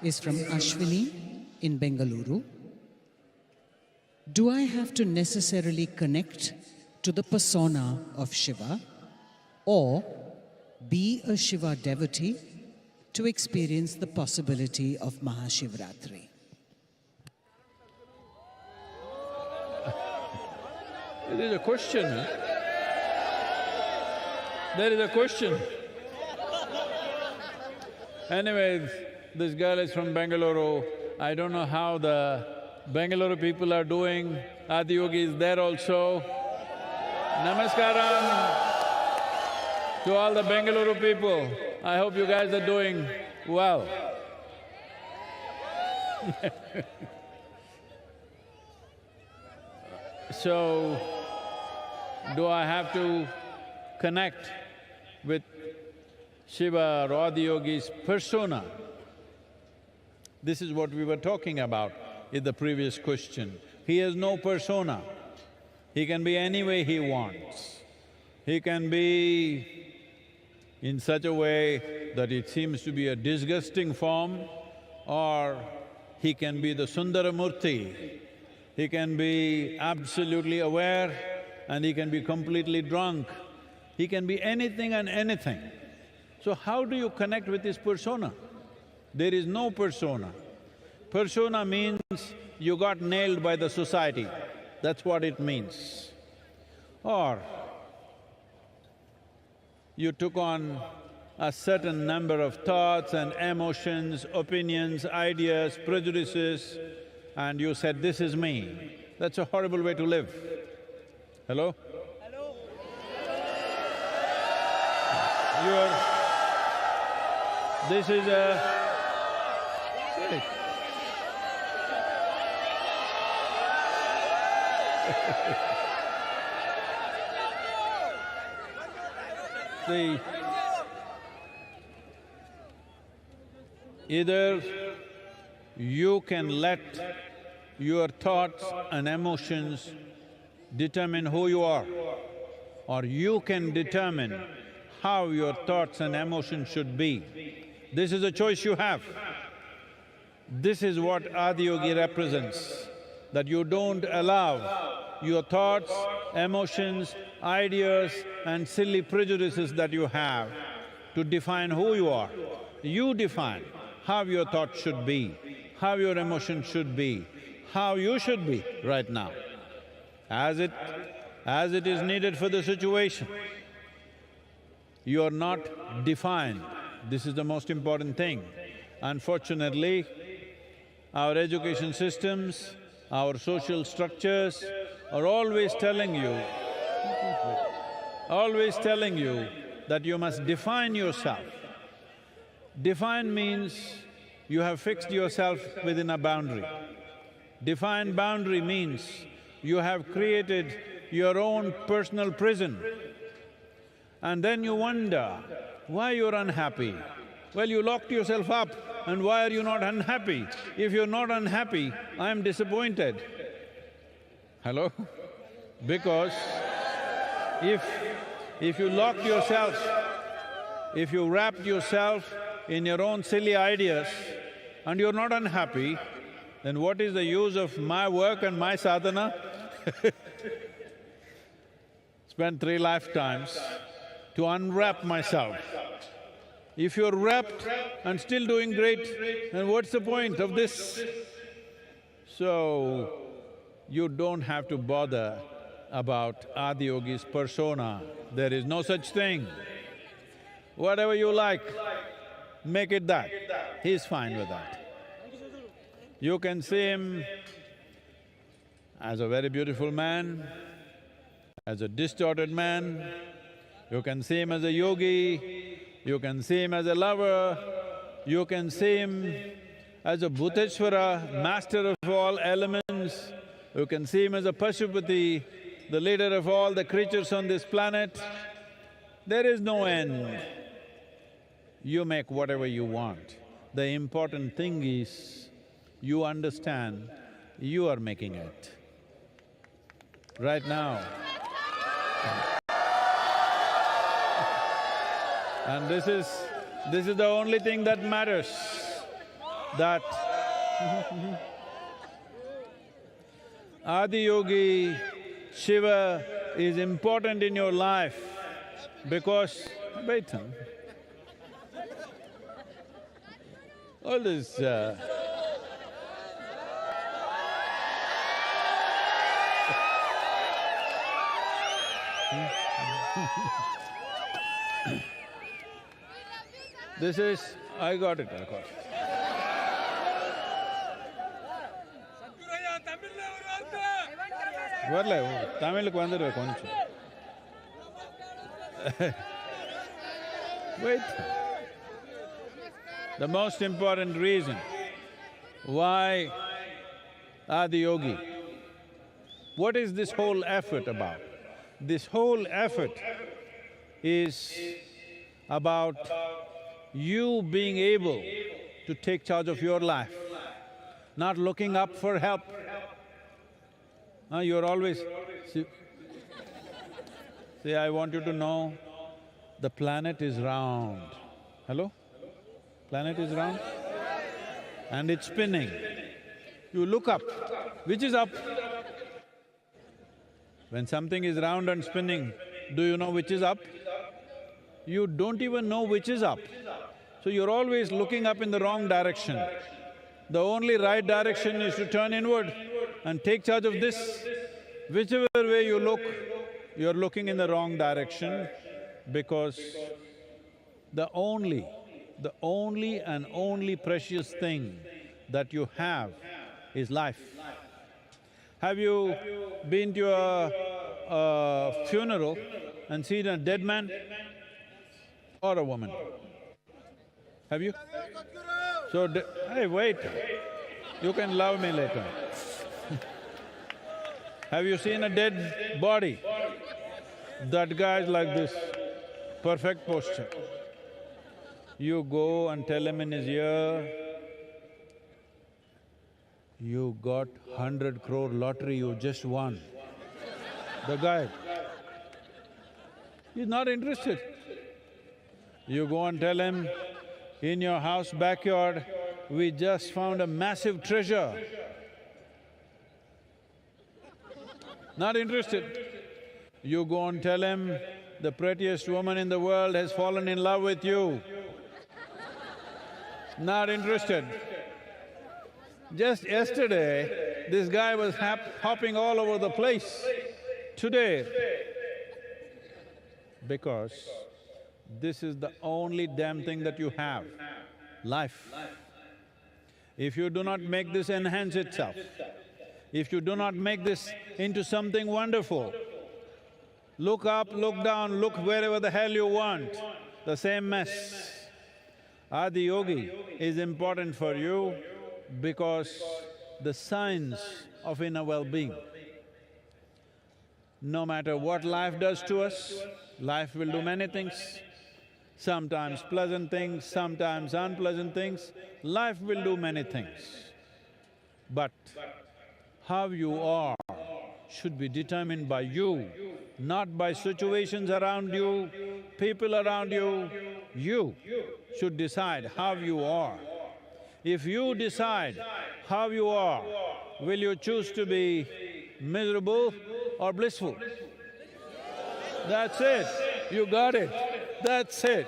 S2: is from Ashwini in Bengaluru. Do I have to necessarily connect to the persona of Shiva or be a Shiva devotee to experience the possibility of MahaShivRatri?
S6: There is a question, huh? There is a question. Anyways, this girl is from Bengaluru. I don't know how the Bengaluru people are doing. Adiyogi is there also. Namaskaram to all the Bengaluru people. I hope you guys are doing well. So, do I have to connect with Shiva or Adiyogi's persona? This is what we were talking about in the previous question. He has no persona. He can be any way he wants. He can be in such a way that it seems to be a disgusting form, or he can be the Sundaramurti. He can be absolutely aware and he can be completely drunk. He can be anything and anything. So how do you connect with his persona? There is no persona. Persona means you got nailed by the society, that's what it means. Or you took on a certain number of thoughts and emotions, opinions, ideas, prejudices, and you said, this is me. That's a horrible way to live. Hello? Hello? This is a… See, either you can let your thoughts and emotions determine who you are, or you can determine how your thoughts and emotions should be. This is a choice you have. This is what Adiyogi represents, that you don't allow your thoughts, emotions, ideas and silly prejudices that you have to define who you are. You define how your thoughts should be, how your emotions should be, how you should be right now, as it is needed for the situation. You are not defined. This is the most important thing. Unfortunately, our education systems, our social structures are always telling you that you must define yourself. Define means you have fixed yourself within a boundary. Defined boundary means you have created your own personal prison. And then you wonder why you're unhappy. Well, you locked yourself up, and why are you not unhappy? If you're not unhappy, I am disappointed. Hello? Because if you locked yourself, if you wrapped yourself in your own silly ideas and you're not unhappy, then what is the use of my work and my sadhana? Spent 3 lifetimes to unwrap myself. If you're wrapped and still doing great, then what's the point of this? So, you don't have to bother about Adiyogi's persona. There is no such thing. Whatever you like, make it that. He's fine with that. You can see him as a very beautiful man, as a distorted man, you can see him as a yogi, you can see him as a lover, you can see him as a Bhuteshwara, master of all elements, you can see him as a Pashupati, the leader of all the creatures on this planet. There is no end. You make whatever you want. The important thing is, you understand you are making it. Right now. And this is the only thing that matters, that Adiyogi, Shiva is important in your life because… wait, all this this is… I got it. வரல தமிழுக்கு வந்துடுவேன் கொஞ்சம். Wait. The most important reason why Adiyogi, what is this whole effort about? This whole effort is about you being able to take charge of your life, not looking up for help. You're always… See, I want you to know, the planet is round. Hello? Planet is round? And it's spinning. You look up. Which is up? When something is round and spinning, do you know which is up? You don't even know which is up. So you're always looking up in the wrong direction. The only right direction is to turn inward and take charge of this. Whichever way you look, you're looking in the wrong direction, because the only and only precious thing that you have is life. Have you been to a funeral and seen a dead man or a woman? Have you? So, hey, wait, you can love me later. Have you seen a dead body? That guy's like this, perfect posture. You go and tell him in his ear, You got 100 crore lottery, you just won. The guy, he's not interested. You go and tell him, in your house backyard, we just found a massive treasure. Not interested. You go and tell him, the prettiest woman in the world has fallen in love with you. Not interested. Just yesterday, this guy was hopping all over the place. Today, because this is the only damn thing that you have, life. If you do not make this enhance itself, if you do not make this into something wonderful, look up, look down, look wherever the hell you want, the same mess. Adi Yogi is important for you because the science of inner well-being. No matter what life does to us, life will do many things. Sometimes pleasant things, sometimes unpleasant things, life will do many things. But how you are should be determined by you, not by situations around you, people around you. You should decide how you are. If you decide how you are, will you choose to be miserable or blissful? That's it, you got it, that's it.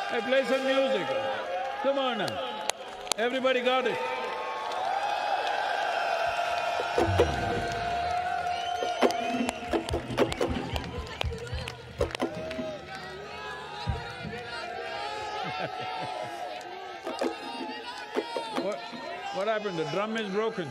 S6: Hey, play some music. Come on now, everybody got it. What happened? The drum is broken.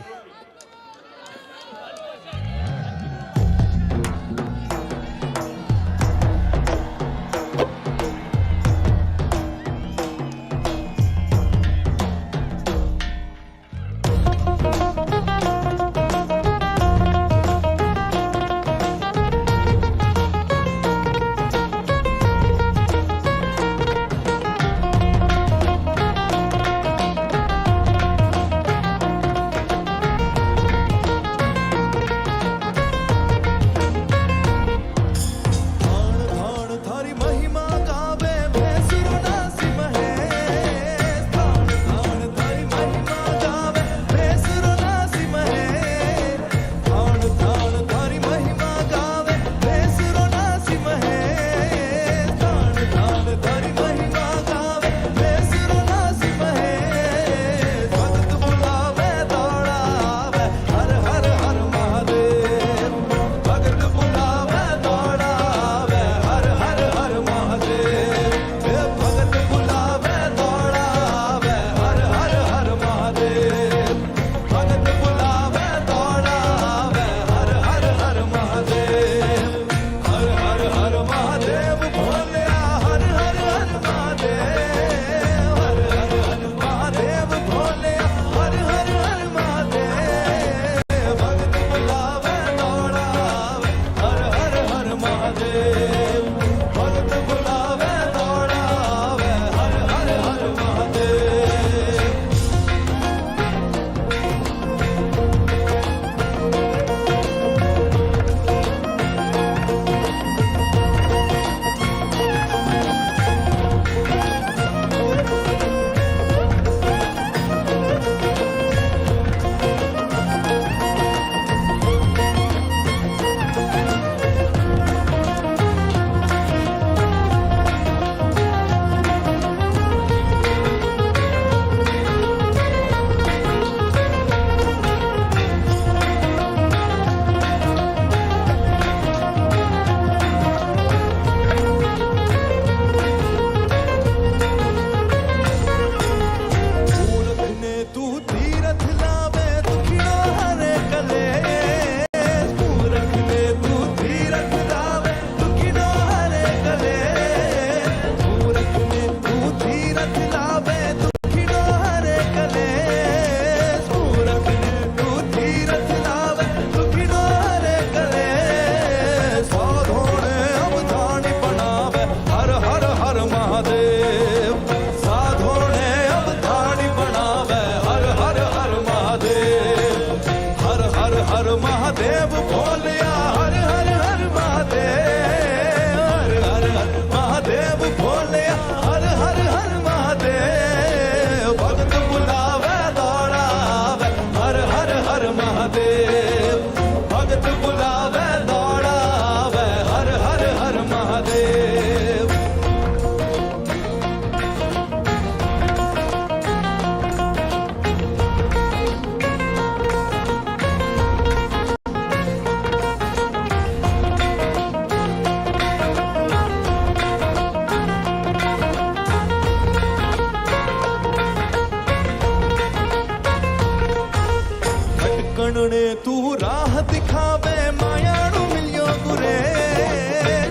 S10: भटकणे तू राह दिखावे मायाणु मिलियो गुरे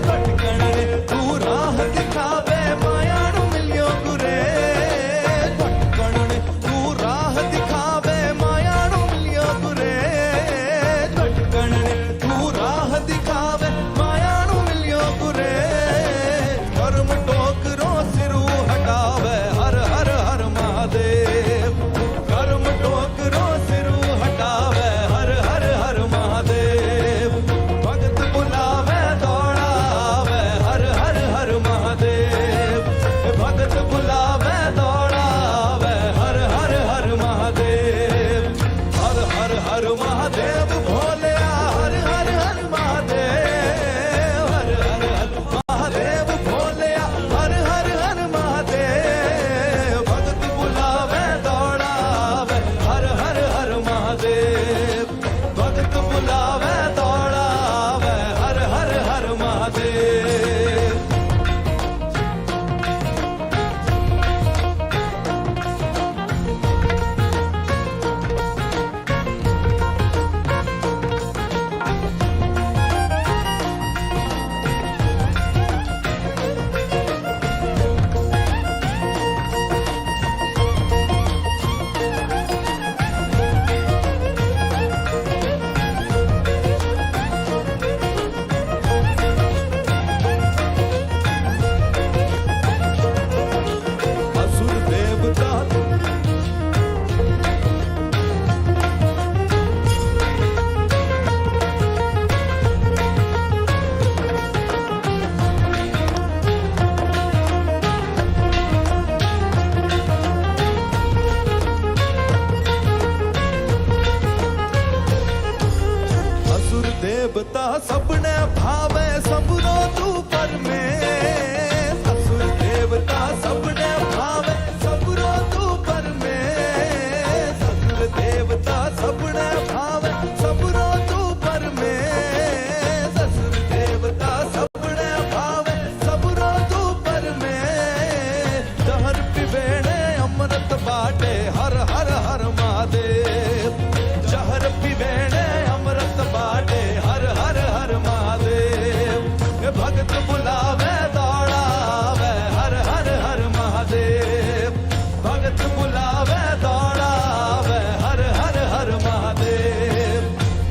S10: भटकणे तू राह दिखावे मायाणु मिलियो गुरे भटकणे तू राह दिखावे मायाणु मिलियो गुरे भटकणे तू राह दिखावे मायाणु मिलियो गुरे कर्म टोकरो सिरू हटावे हर हर हर महादेव कर्म टोकरो सिरू हटावे हर हर हर महादेव भगत बुलावे दौड़ावे हर हर हर महादेव भगत बुलावे दौड़ावे हर हर हर महादेव हर हर हर महादेव भोले हर हर हर महादेव हर हर हर महादेव भोले हर हर हर महादेव भगत बुलावे दौड़ावे हर हर हर महादेव भगत बुलावे दौड़ावे हर हर हर महादेव असुर देवता असुर देवता सबने भावे सबरो तू पर में असुर देवता सबने भावे सबरो तू पर में असुर देवता सबने भावे सबरो तू पर में असुर देवता सबने भावे सबरो तू पर में जहर पिवेणे अमृत बाटे हर हर हर महादेव जहर पिवेणे अमृत बाटे हर हर हर महादेव भगत बुलावे दौड़ावे हर हर हर महादेव भगत बुलावे दौड़ावे हर हर हर महादेव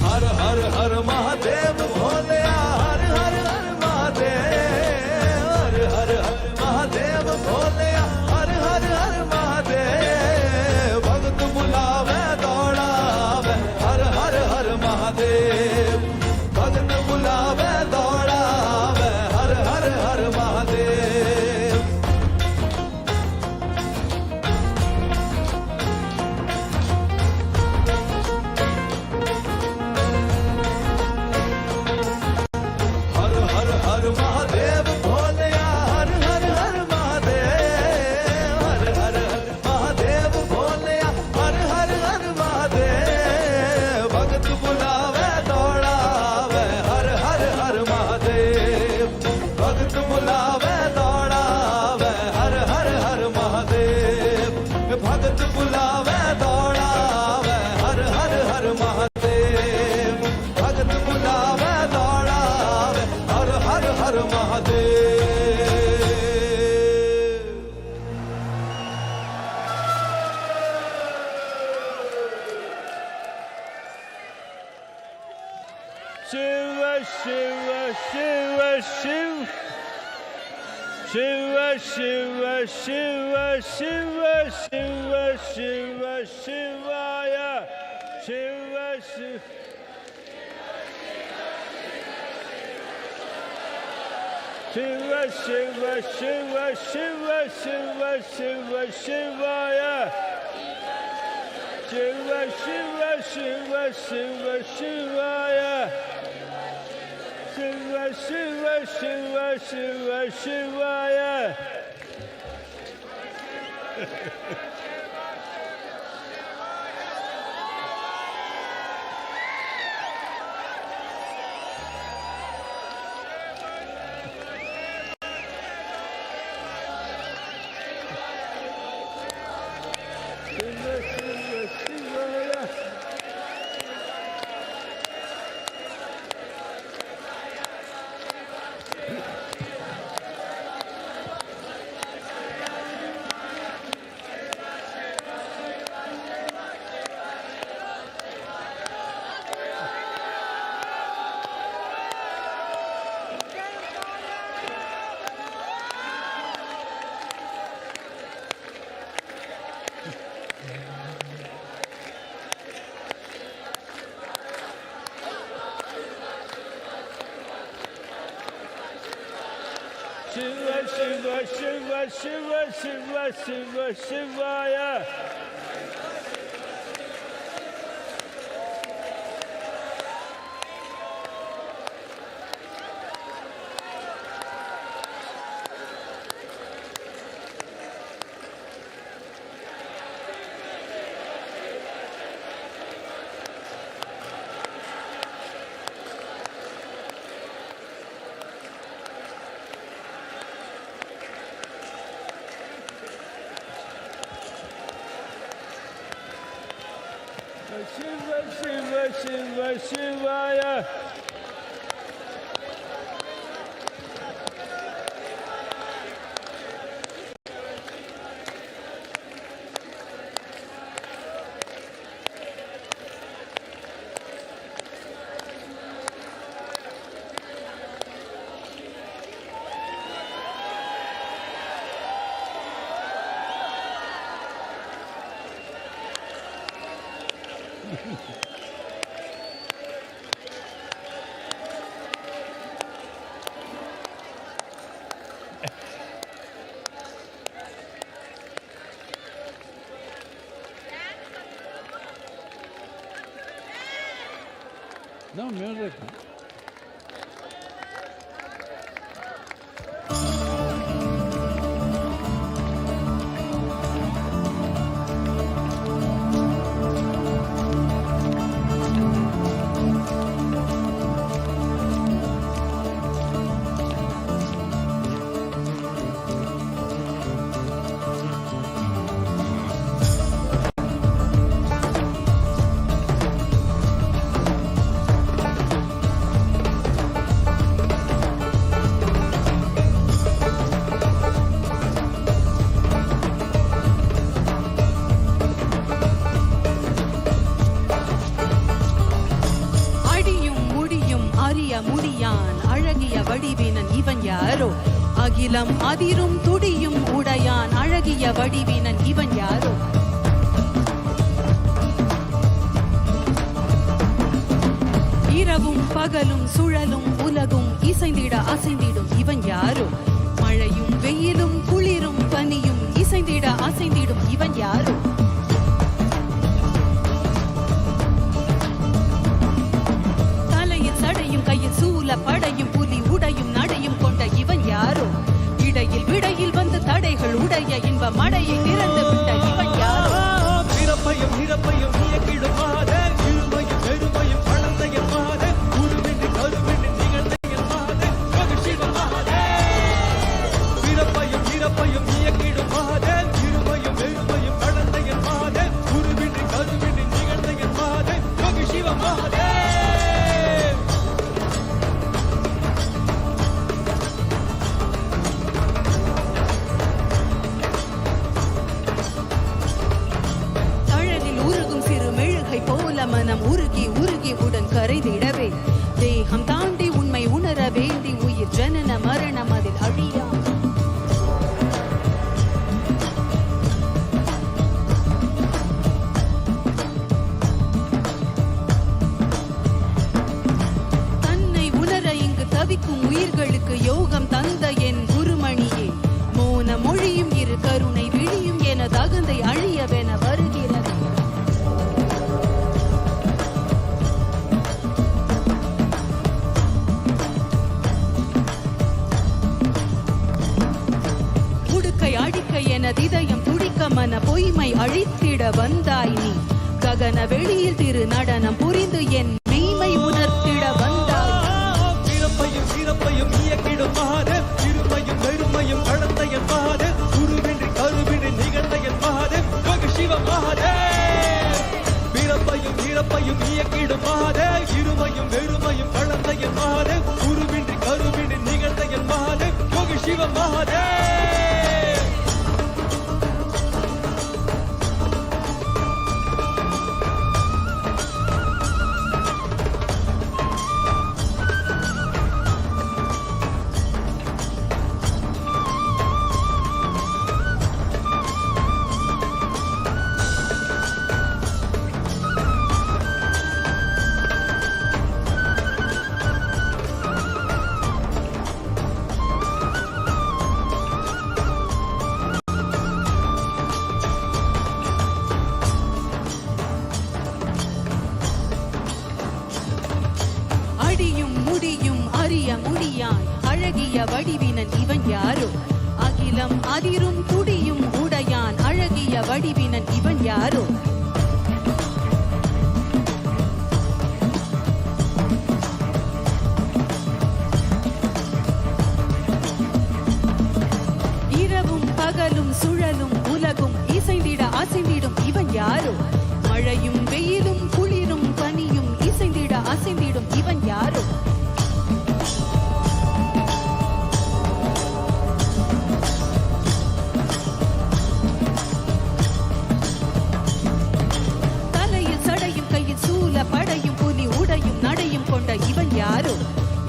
S10: हर हर हर महादेव भोले हर हर हर महादेव हर हर हर महादेव भोले हर हर हर महादेव भगत बुलावे दौड़ावे हर हर हर महादेव भगत बुलावे दौड़ावे हर हर हर महादेव हर हर हर महादेव भोले हर हर हर महादेव हर हर हर महादेव भोले हर हर हर महादेव भगत बुलावे दौड़ावे हर हर हर महादेव भगत बुलावे दौड़ावे हर हर हर महादेव भगत बुलावे दौड़ावे हर हर हर महादेव भगत बुलावे दौड़ावे हर हर हर महादेव
S13: शिव शिव शिव शिव शिव शिव शिव शिव शिव शिव शिवाय शिव शिव शिव शिव शिव शिव शिव शिव शिवाय शिव शिव शिव शिव शिवाय शिव शिव शिव शिव शिवाय Shiva Shiva Shiva Shiva Shiva Shivaya. Shiva Shiva Shiva Shivaya. No music.
S14: அகிலம் அதிரும் துடியும் உடையான் அழகிய வடிவினன் இவன் யாரோ? இரவும் பகலும் சுழலும் உலகும் இசைந்திட அசைந்திடும் இவன் யாரோ? மழையும் வெயிலும் குளிரும் பனியும் இசைந்திட அசைந்திடும் இவன் யாரோ? தலையில் சடையும் கையில் சூல படையும் புலி உடையும் நடையும் கொண்ட இவன் யாரோ? இடையில் விடையில் வந்து தடைகள் உடைய இன்ப மடையை திறந்து விட்ட இவன் யாரோ?
S10: பிறப்பையும் இறப்பையும் இயக்கிடுமாத இருமையும் பெருமையும் வளர்ந்த எம்மாத உருவின்றி கருவின்றி நிகழ்ந்த எம்மாத சிவ மகாதே. பிறப்பையும் இறப்பையும் இயக்கிடுமாத இருமையும் பெருமையும் வளர்ந்த எம்மாத உருவின்றி கருவின்றி நிகழ்ந்த எம்மாத யோகி சிவ மகாதே.
S14: மனம் உருகி உருகி உடன் கரைதிடவே தேகம் தாண்டி உண்மை உணர வேண்டி உயிர் ஜனன மரணம் அதில் அழியா. தன்னை உணர இங்கு தவிக்கும் உயிர்களுக்கு யோகம் தந்த என் குருமணியே, மோன மொழியும் இரு கருணை விழியும் என தகுந்தை அழியவென வருகிறது. இதயம் துடிக்க மன பொய்மை அழித்திட வந்தாய் நீ. ககன வெளியில் திரு நடனம் புரிந்து என் மெய்மை உணர்த்திட வந்தாய்.
S10: பிறப்பையும் சிறப்பையும் இயக்கிடும் மாத இருமையும் பெருமையும் வளர்ந்த என் மாத குருவின்றி கருவின்றி நிகழ்ந்த என் மாத யோகி சிவ மகாதே. பிறப்பையும் இறப்பையும் இயக்கிடும் மாத இருமையும் பெருமையும் வளர்ந்த என் மாத குருவின்றி கருவின்றி நிகழ்ந்த என் மாத யோகி சிவ மகாதே.
S14: அழகிய வடிவினன் இவன் யாரோ அகிலம் அதிரும் துடியும் உடையான் அழகிய வடிவினன் இவன் யாரோ இரவும் பகலும் சுழலும் உலகும் இசைந்திட அசைந்திடும் இவன் யாரோ மழையும் வெயிலும் குளிரும் பனியும் இசைந்திட அசைந்திடும் இவன் யாரோ தலையில் சடையும் கையில் சூல படையும் புலி உடையும் நடையும் கொண்ட இவன் யாரோ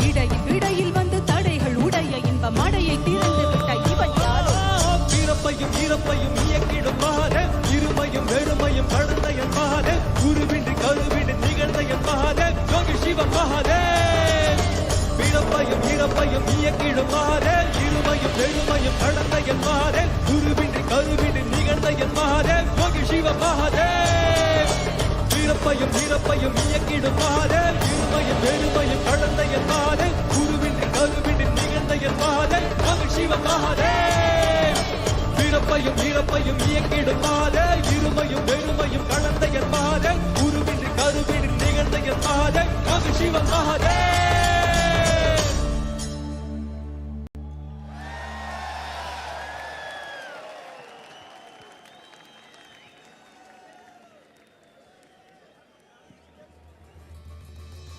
S14: இடையில் விடையில் வந்து தடைகள் உடைய இன்ப மடையை திறந்து விட்ட இவன் யாரோ
S10: பிறப்பையும் இறப்பையும் இயக்கிடும் மகாதே இருமையும் வெறுமையும் கடந்த என் மகாதே குருவின்றி கருவின்றி நிகழ்ந்த என் மகாதே யோகி சிவ மகாதே பிறப்பையும் இறப்பையும் இயக்கிடும் மகாதே இருமையும் வெறுமையும் கடந்த என் மகாதே குருவின்றி கருவின்றி நிகழ்ந்த என் மகாதே யோகி சிவ மகாதே பிறப்பையும் இறப்பையும் இயக்கிடும் மகாதே இருமையும் வெறுமையும் கடந்த என் மகாதே குருவின்றி கருவின்றி நிகழ்ந்த என் மகாதே யோகி சிவ மகாதே பிறப்பையும் இறப்பையும் இயக்கிடும் மாதே இருமையும் வெறுமையும் கலந்த என் மாதே குருவின்றி கருவின்றி நிகழ்ந்த என் மாதே யோகி சிவ மகாதே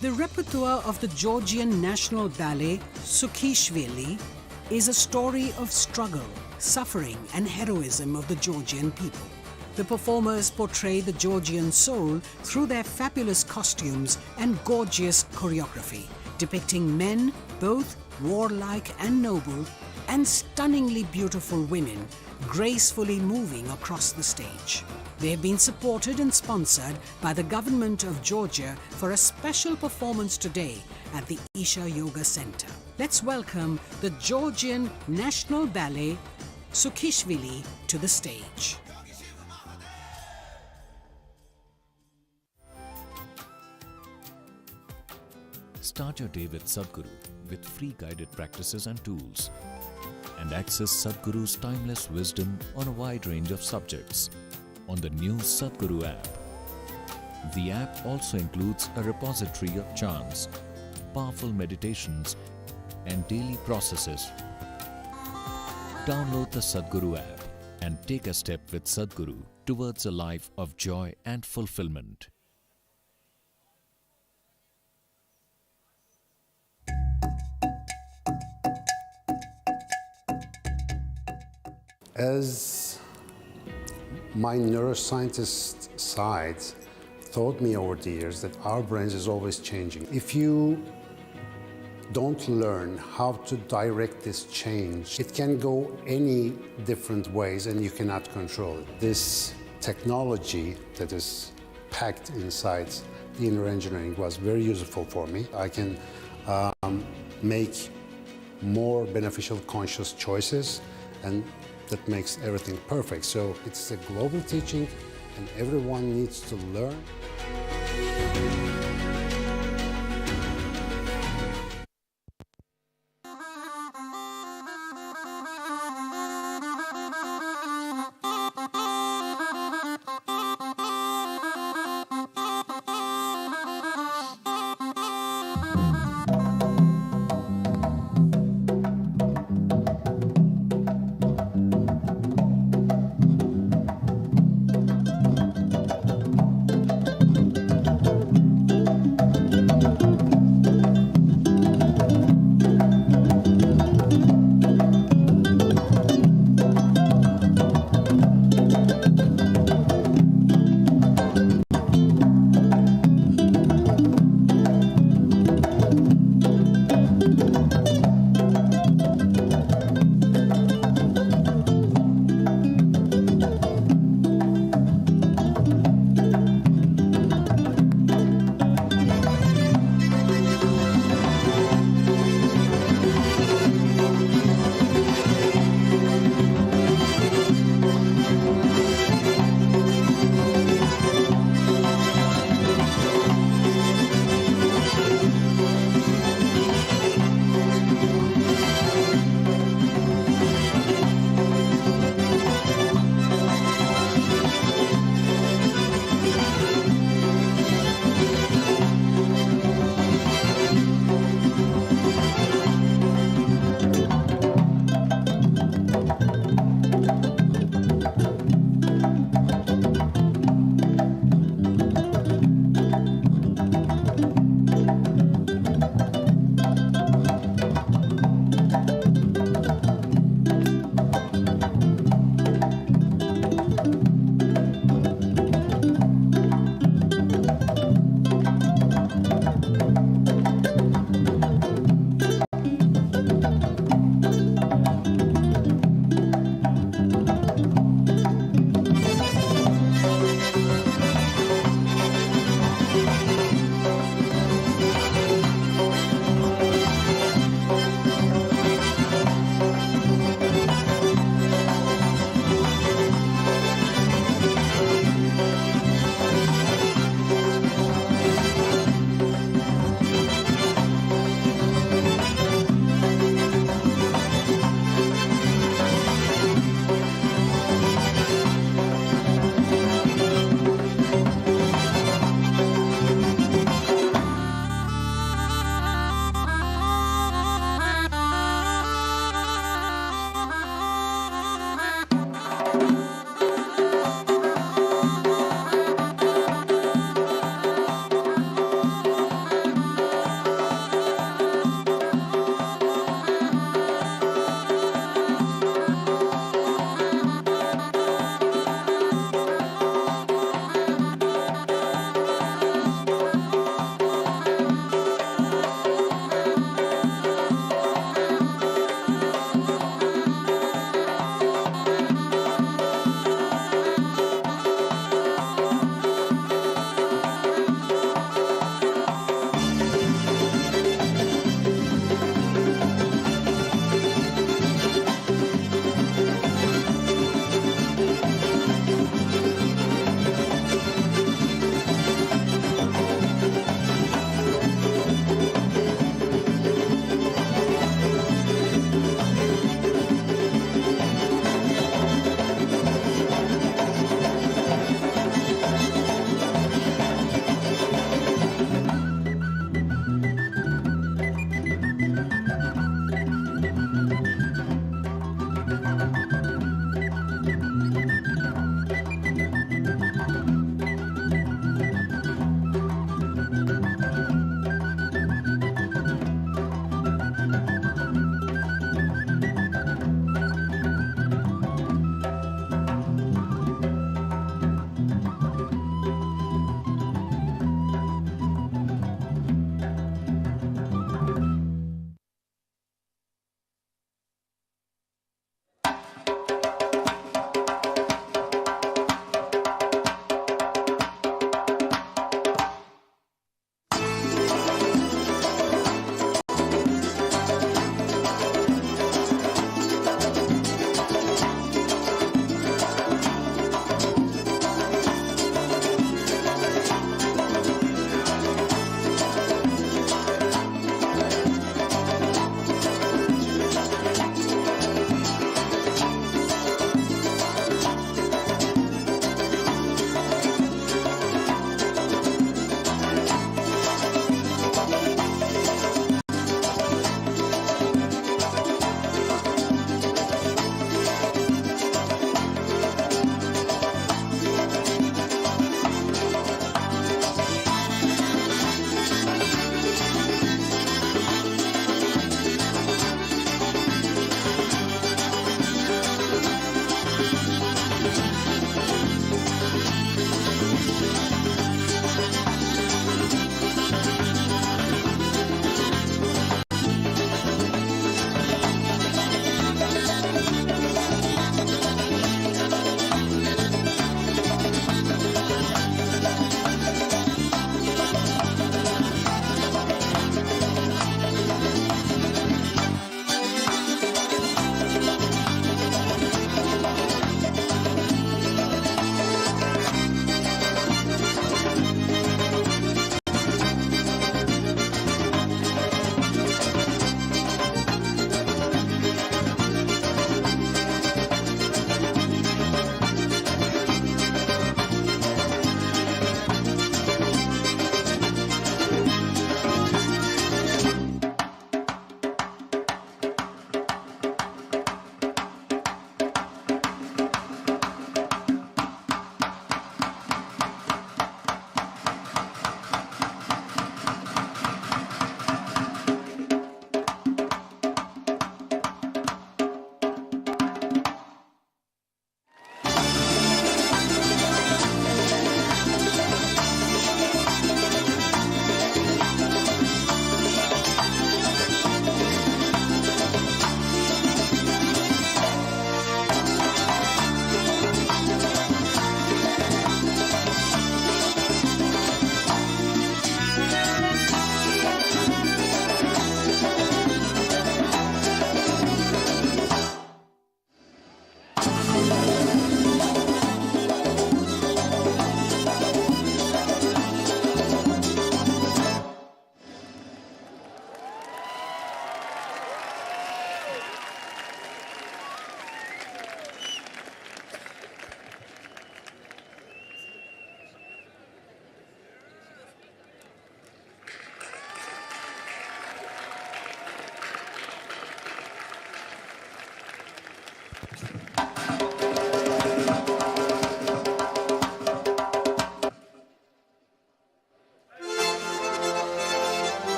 S2: The repertoire of the Georgian National Ballet Sukhishvili is a story of struggle, suffering and heroism of the Georgian people. The performers portray the Georgian soul through their fabulous costumes and gorgeous choreography, depicting men, both warlike and noble, and stunningly beautiful women, gracefully moving across the stage. They have been supported and sponsored by the government of Georgia for a special performance today at the ISHA Yoga Center. Let's welcome the Georgian National Ballet Sukhishvili to the stage.
S3: Start your day with Sadhguru with free guided practices and tools, and access Sadhguru's timeless wisdom on a wide range of subjects on the new Sadhguru app. The app also includes a repository of chants, powerful meditations, and daily processes. Download the Sadhguru app and take a step with Sadhguru towards a life of joy and fulfillment.
S15: As my neuroscientist side taught me over the years that our brains is always changing. If you don't learn how to direct this change, it can go any different ways and you cannot control it. This technology that is packed inside the inner engineering was very useful for me. I can make more beneficial conscious choices, and that makes everything perfect. So it's a global teaching and everyone needs to learn.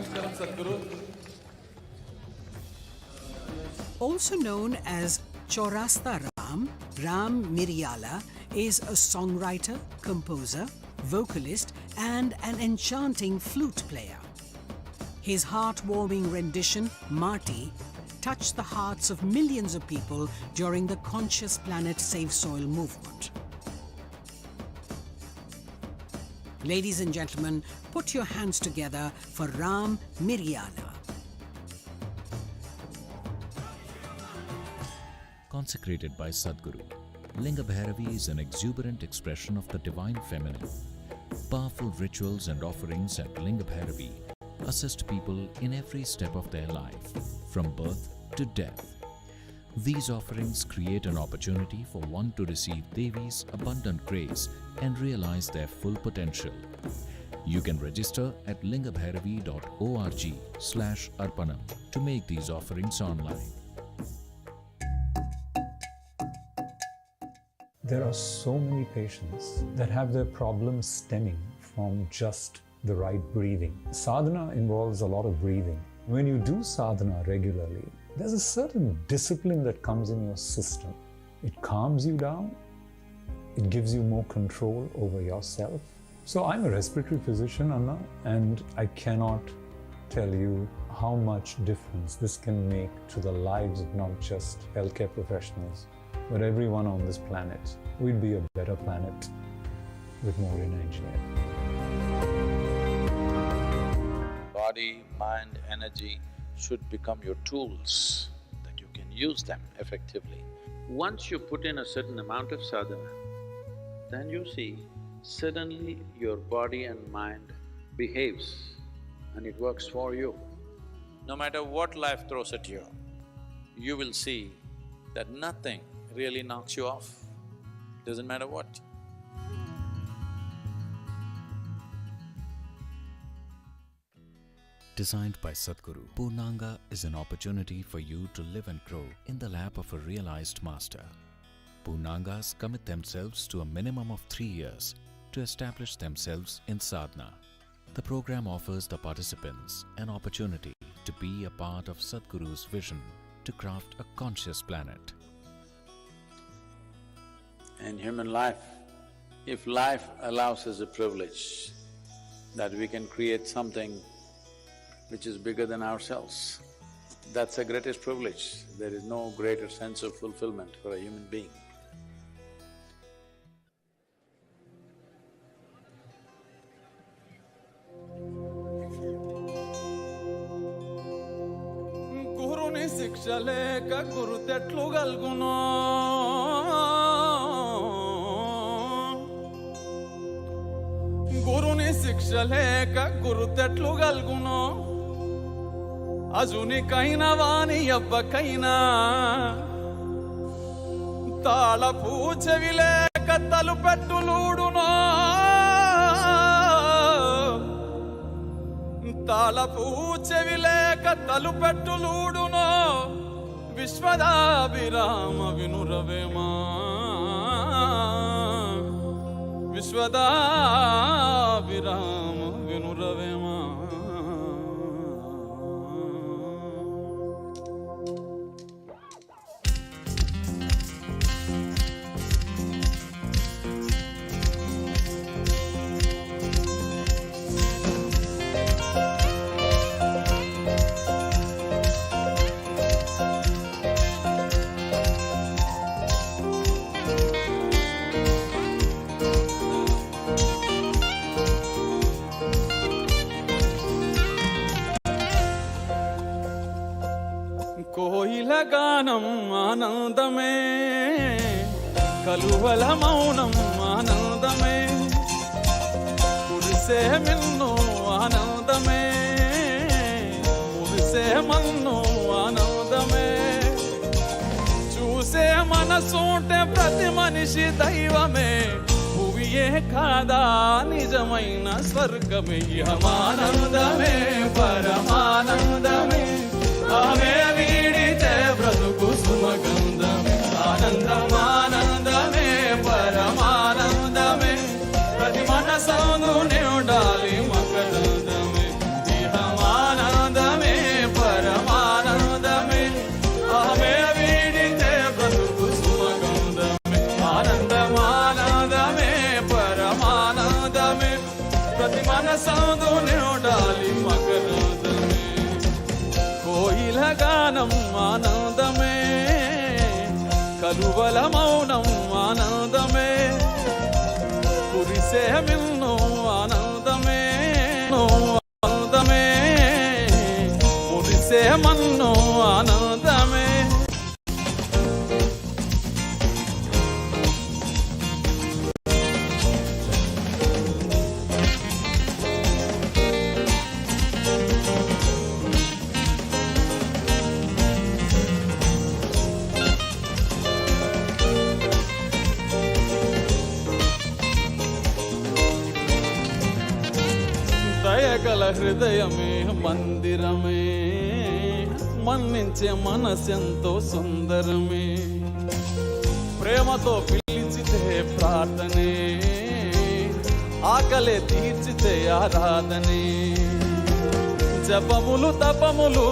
S10: Namaskaram, Sadhguru.
S2: Also known as Chaurasta Ram, Ram Miryala is a songwriter, composer, vocalist, and an enchanting flute player. His heartwarming rendition, Marty, touched the hearts of millions of people during the Conscious Planet Save Soil movement. Ladies and gentlemen, put your hands together for Ram Miryala.
S3: Consecrated by Sadhguru, Linga Bhairavi is an exuberant expression of the divine feminine. Powerful rituals and offerings at Linga Bhairavi assist people in every step of their life, from birth to death. These offerings create an opportunity for one to receive Devi's abundant grace and realize their full potential. You can register at lingabhairavi.org/arpanam to make these offerings online.
S16: There are so many patients that have their problems stemming from just the right breathing. Sadhana involves a lot of breathing. When you do sadhana regularly, there's a certain discipline that comes in your system. It calms you down. It gives you more control over yourself. So I'm a respiratory physician, Anna, and I cannot tell you how much difference this can make to the lives of not just healthcare professionals, but everyone on this planet. We'd be a better planet with more energy.
S4: Body, mind, energy should become your tools, that you can use them effectively. Once you put in a certain amount of sadhana, then you see suddenly your body and mind behaves and it works for you. No matter what life throws at you, you will see that nothing really knocks you off. Doesn't matter what.
S3: Designed by Sadhguru, Purnanga is an opportunity for you to live and grow in the lap of a realized master. Purnangas commit themselves to a minimum of 3 years to establish themselves in sadhana. The program offers the participants an opportunity to be a part of Sadhguru's vision to craft a conscious planet.
S4: In human life, if life allows us a privilege that we can create something which is bigger than ourselves, that's the greatest privilege. There is no greater sense of fulfillment for a human being.
S10: గురుని శిక్ష లేక గురుతెట్లు గల్గునో గురుని శిక్ష లేక గురుతెట్లు గల్గునో అజునికైన వాని ఎవ్వకైనా తాళపు చెవి లేక తలుపెట్టులూడునో తాళపు చెవి లేక తలుపెట్టులూడునో విశ్వదాభిరామ వినురవేమా విశ్వదాభిరామ వినురవేమా కోయిల గానం ఆనందమే కలువల మౌనం ఆనందమే కురిసే మిన్ను ఆనందమే మురిసే మన్ను ఆనందమే చూసే మనసుంటే ప్రతి మనిషి దైవమే భువియే కాదా నిజమైన స్వర్గమే ఇహమానందమే పరమానందమే ఆమె వీడితే బ్రతుకు సుమగంధమే ఆనందమానందమే పరమానందమే ప్రతి మనసందు ఉండాలి మకరందమే ఇహమానందమే మన్ను ఆనందమే. దయగల హృదయమే మందిరమే, మన్నించే మనసెంతో సుందరమే. ప్రేమతో పిలిచితే ప్రార్థనే, ఆకలే తీర్చితే ఆరాధనే. జపములు తపములు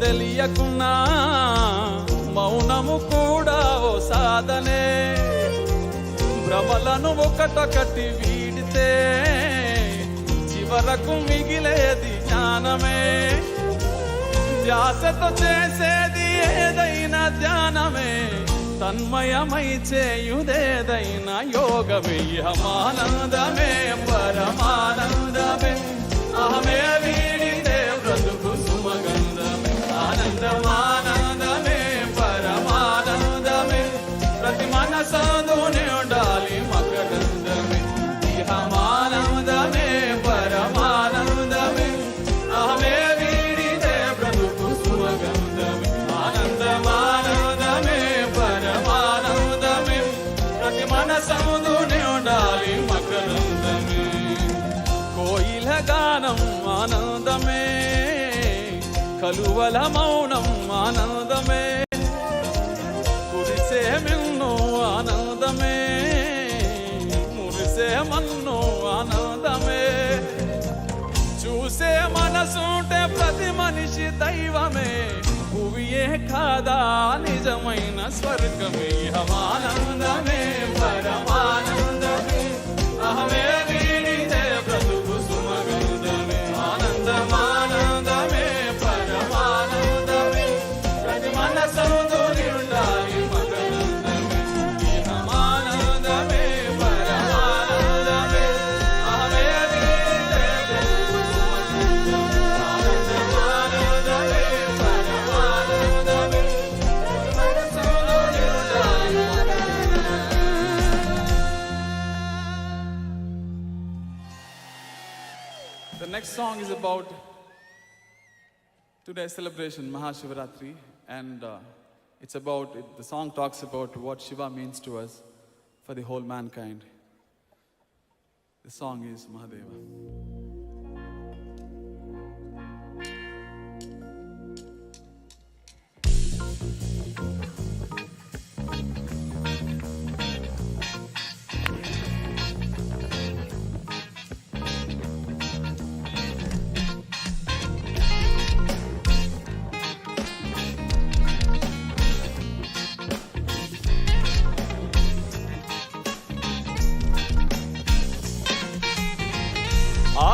S10: తెలియకున్నా మౌనము కూడా ఓ సాధనే. భ్రమలను ఒకటొకటి వీడితే చివరకు మిగిలేది జ్ఞానమే. ధ్యాసతో చేసేది ఏదైనా ధ్యానమే, తన్మయమై చేయుదేదైనా యోగమే. ఆనందమే పరమానందమే, అహమే వీడితే బ్రతుకు సుమగంధమే. ఆనందమానందమే పరమానందమే, ప్రతి మనసందునే ఉండాలి మకరందమే. ఆనందమే పరమానందమే, అహమే వీడితే బ్రతుకు సుమగంధమే. ఆనందమానందమే పరమానందమే, ప్రతి మనసందునే ఉండాలి మకరందమే. కోయిల గానం ఆనందమే, కలువల మౌనం ఆనందమే. కురిసే మిన్ను ఆనందమే, మురిసే మన్ను ఆనందమే. చూసే మనసుంటే ప్రతి మనిషి దైవమే, భువియే కాదా నిజమైన స్వర్గమే. ఆనందమే పరమానందమే, అహమే వీడితే బ్రతుకు సుమగంధమే. ఆనందమానందమే పరమానందమే, ప్రతి మనసందునే ఉండాలి మకరందమే. ఆనందమే పరమానందమే, అహమే వీడితే బ్రతుకు సుమగంధమే. ఆనందమానందమే పరమానందమే, ప్రతి మనసందునే ఉండాలి మకరందమే. The next song is about today's celebration, MahaShivRatri, and the song talks about what Shiva means to us for the whole mankind. The song is Mahadeva.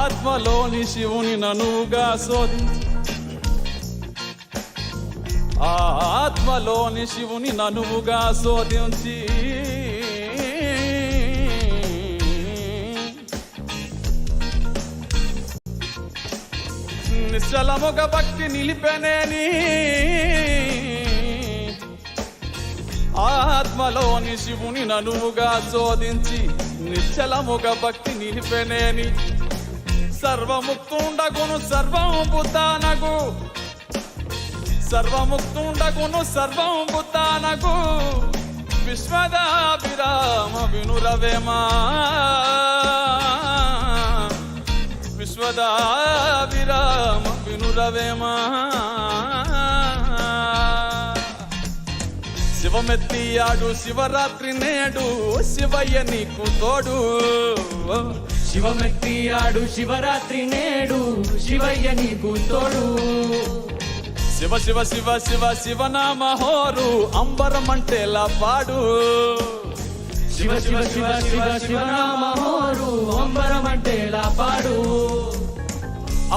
S10: ఆత్మలోని శివుని ననుగా శోధించి, ఆత్మలోని శివుని ననువుగా శోధించి, నిశ్చలముగా భక్తి నిలిపెనేని. ఆత్మలోని శివుని ననువుగా శోధించి, నిశ్చలముగా భక్తి నిలిపెనేని. సర్వముక్తుండగును సర్వంబుతానగు, సర్వముక్తుండగును సర్వంబుతానగు. విశ్వదాభిరామ వినురవేమా, విశ్వదాభిరామ వినురవేమా. శివమెత్తియాడు శివరాత్రి నేడు, శివయ్య నీకు తోడు.
S21: శివమెత్తియాడు శివరాత్రి నేడు, శివయ్య నీకు తోడు.
S10: శివ శివ శివ శివ శివనామ హోరు, అంబరమంటేలా పాడు.
S21: శివ శివ శివ శివ శివనామ హోరు, అంబరమంటేలా పాడు.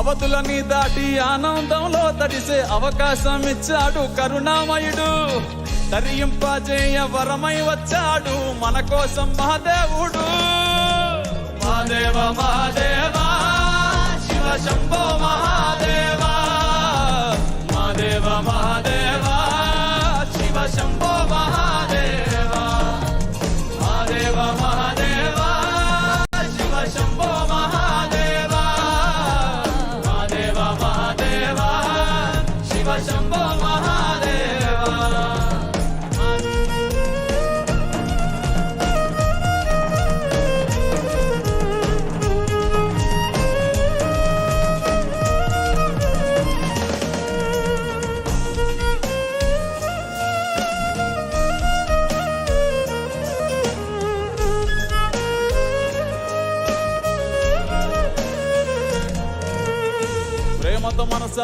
S10: అవతులని దాటి ఆనందంలో తడిసే అవకాశం ఇచ్చాడు కరుణామయుడు. తరింపజేయ వరమై వచ్చాడు మన కోసం మహాదేవుడు. మహాదేవ మహాదేవ శివ శంభో మహాదేవ, మహాదేవ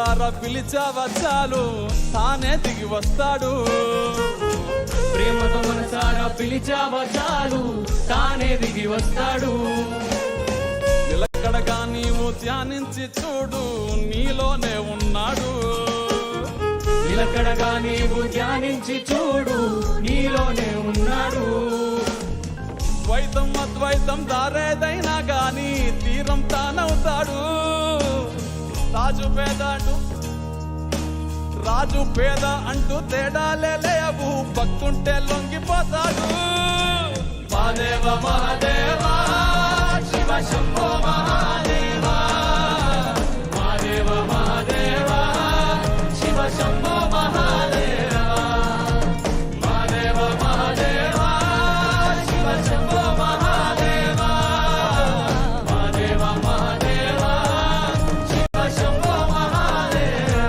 S10: మనసారా పిలిచావా చాలు తానే దిగి వస్తాడు.
S1: ప్రేమతో మనసారా పిలిచావా చాలు తానే దిగి వస్తాడు.
S10: నిలకడగా నీవు ధ్యానించి చూడు నీలోనే ఉన్నాడు.
S1: నిలకడగా నీవు ధ్యానించి చూడు నీలోనే ఉన్నాడు.
S10: ద్వైతం అద్వైతం దారేదైనా గాని తీరం తానవుతాడు. రాజు పేద అంటూ తేడాలే లేవు భక్తుంటే లొంగిపోతాడు.
S1: మహాదేవ మహాదేవ శివ శంభో మహాదేవ. మహాదేవ మహాదేవ శివ శంభో మహాదేవ. మహాదేవ మహాదేవ శివ శంభో మహాదేవ. మహాదేవ మహాదేవ శివ శంభో మహాదేవ.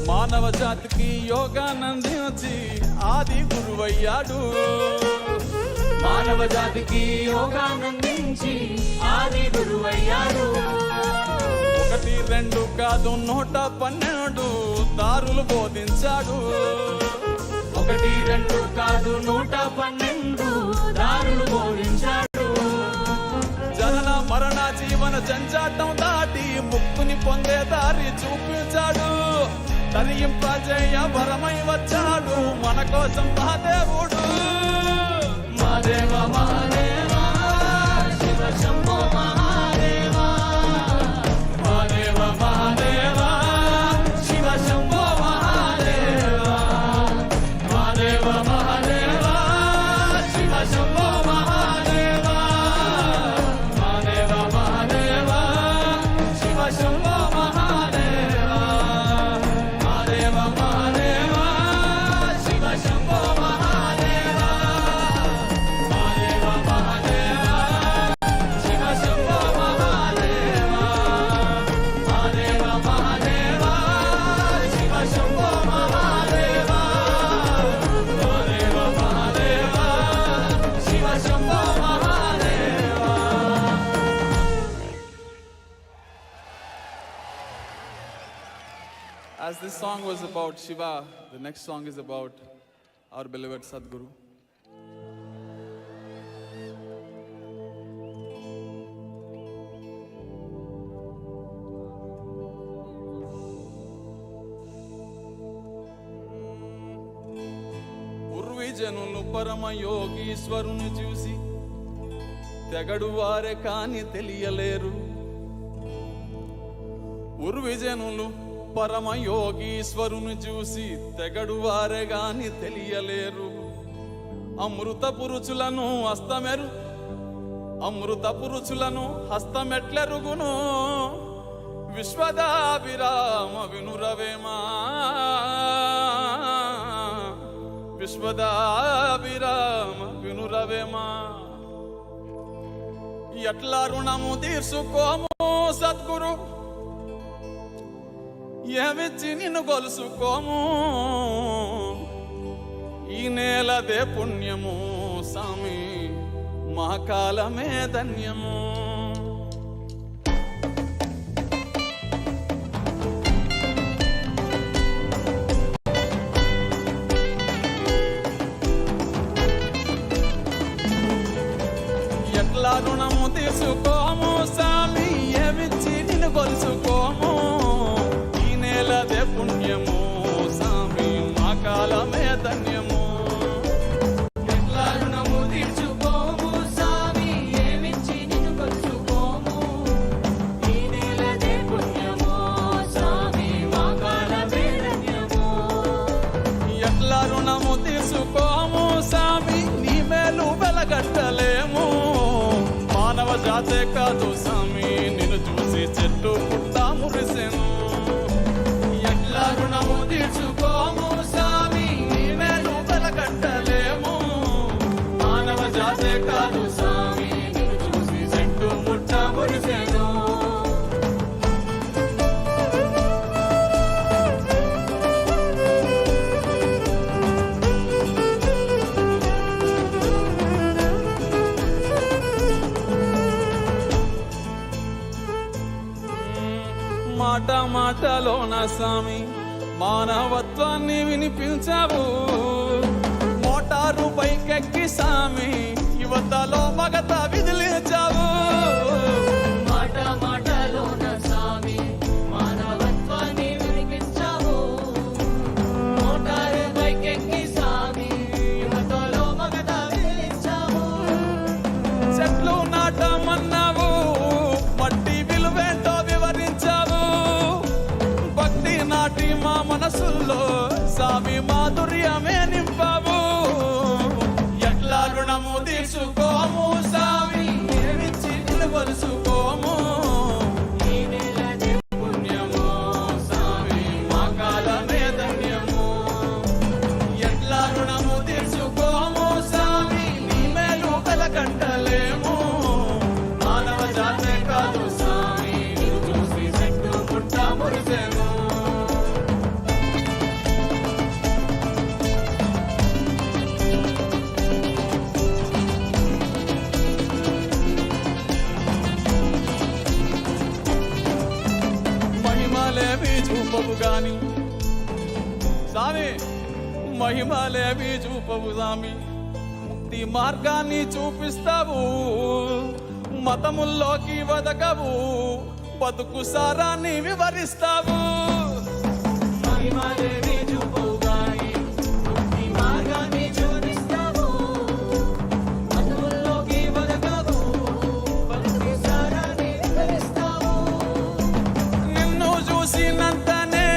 S10: మానవ జాతికి యోగానందించి ఆది గురువయ్యాడు.
S1: మానవ జాతికి యోగానందించి ఆది గురువయ్యాడు.
S10: 1, 2 కాదు 112 దారులు బోధించాడు.
S1: 1, 2 కాదు 112 దారులు బోధించాడు.
S10: జనన మరణ జీవన జంజాటం దాటి ముక్తుని పొందే దారి చూపించాడు. తరింపజేయ వరమై వచ్చాడు మన కోసం మహాదేవుడు.
S1: Mahadeva Mahadeva Shiva Shambho Mahadeva. Mahadeva Mahadeva Shiva Shambho Mahadeva. Mahadeva Mahadeva Shiva Shambho Mahadeva. Mahadeva Mahadeva Shiva Shambho Mahadeva. Mahadeva Mahadeva Shiva Shambho Mahadeva. Mahadeva Mahadeva Shiva Shambho Mahadeva. Mahadeva Mahadeva Shiva Shambho Mahadeva. Mahadeva Mahadeva Shiva Shambho Mahadeva.
S10: As this song was about Shiva, the next song is about our beloved Sadhguru. పూర్వీజనులు పరమ యోగీశ్వరుని చూసి తెగడు వారే కాని తెలియలేరు. పూర్వీజనులు పరమ యోగీశ్వరుని చూసి తెగడు వారే గాని తెలియలేరు. అమృత పురుషులను హస్తమెట్లెరుగును విశ్వదాభిరామ వినురవేమా. విశ్వదాభిరామ వినురవేమా. ఎట్లా రుణము తీర్చుకోము సద్గురు ఏమిచ్చి నిన్ను గొలుసుకోము. ఈ నేలదే పుణ్యము సామి మా కాలమే ధన్యము. ఎట్లా రుణము తీసుకోము సామి ఏమిచ్చి నిన్ను గొలుసుకోము. అదే పుణ్యము సామి మా కాలమే ధన్యము.
S1: ఎట్లా రుణము తీర్చుకోము సామి ఏమిచ్చి నిన్ను కొలుచుకోము. ఈ నేలదే పుణ్యము సామి మా కాలమే ధన్యము.
S10: ఎట్లా రుణము తీసుకోము సామి నీ మేలు వెలగట్టలేము. మానవ జాతే కాదు సామి నిన్ను చూసి చెట్టు పుట్ట మురిసెను.
S1: రుణము తీర్చుకోము సామి నీ మేలు వెలగట్టలేము.
S5: మాట మాటలోన స్వామి మానవత్వాన్ని వినిపించావు. మోటారు పైకెక్కి స్వామి యువతలో మగత విదిలించావు.
S1: మాట మాటలోన స్వామి మానవత్వాన్ని వినిపించావు. మోటారు పైకెక్కి స్వామి యువతలో మగత విదిలించావు.
S5: చెట్లు నాటమన్నావు, మట్టి విలువేంటో వివరించావు. భక్తి నాటి మా మనసుల్లో స్వామి మాధుర్యమే నింపావు. ఎట్లా రుణము తీర్చుకోము స్వామి ఏమిచ్చి నిలవరుసుకోము.
S1: ఈ నెలదే
S5: పుణ్యమో స్వామి మా కాలమే ధన్యము. ఎట్లా రుణము తీర్చుకోము స్వామి నీ మేలు కలకంటలేము. మానవ జాతే కాదు స్వామి నిన్ను చూసి చెట్టు పుట్ట మురిసెను. మహిమలేవి చూపవు గాని స్వామి మహిమలేవి చూపవు స్వామి ముక్తి మార్గాన్ని చూపిస్తావు. మతముల్లోకి వదకవు, బతుకు సారాన్ని వివరిస్తావు.
S1: మహిమలేవి చూపవు గాని ముక్తి మార్గాన్ని చూపిస్తావు. మతముల్లోకి వదకవు, బతుకు సారాన్ని వివరిస్తావు.
S5: నిన్ను చూసినంతనే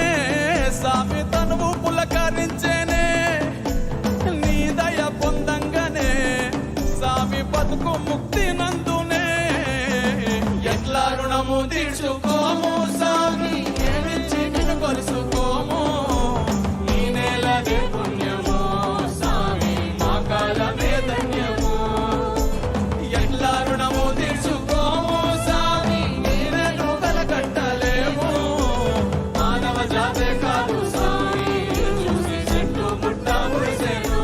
S5: స్వామి తనువు పులకరించేనే. నీ దయ పొందంగానే స్వామి బతుకు ముక్తి నందునే. ఎట్లా రుణము తీర్చుకోము స్వామి ఏమిచ్చి నిన్ను కొలుసుకోము. ఈ నెలదే పుణ్యమో స్వామి మా కాలమే ధన్యము. ఎట్లా రుణము తీర్చుకోము స్వామి నీవేను కలకట్టలేము. మానవ జాతే కాదు స్వామి చూసి చెట్టు పుట్ట మురిసెను.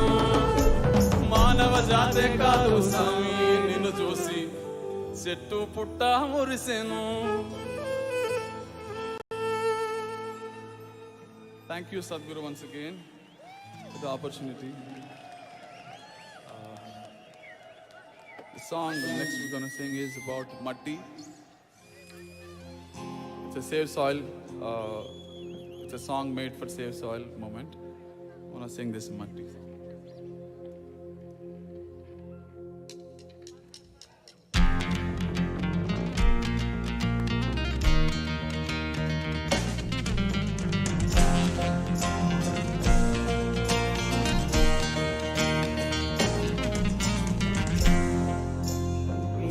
S5: మానవ జాతే కాదు స్వామి నిన్ను చూసి చెట్టు పుట్ట మురిసెను. Thank you, Sadhguru, once again for the opportunity. The song next we're going to sing is about Matti. It's a Save Soil. It's a song made for Save Soil moment. I want to sing this Matti song.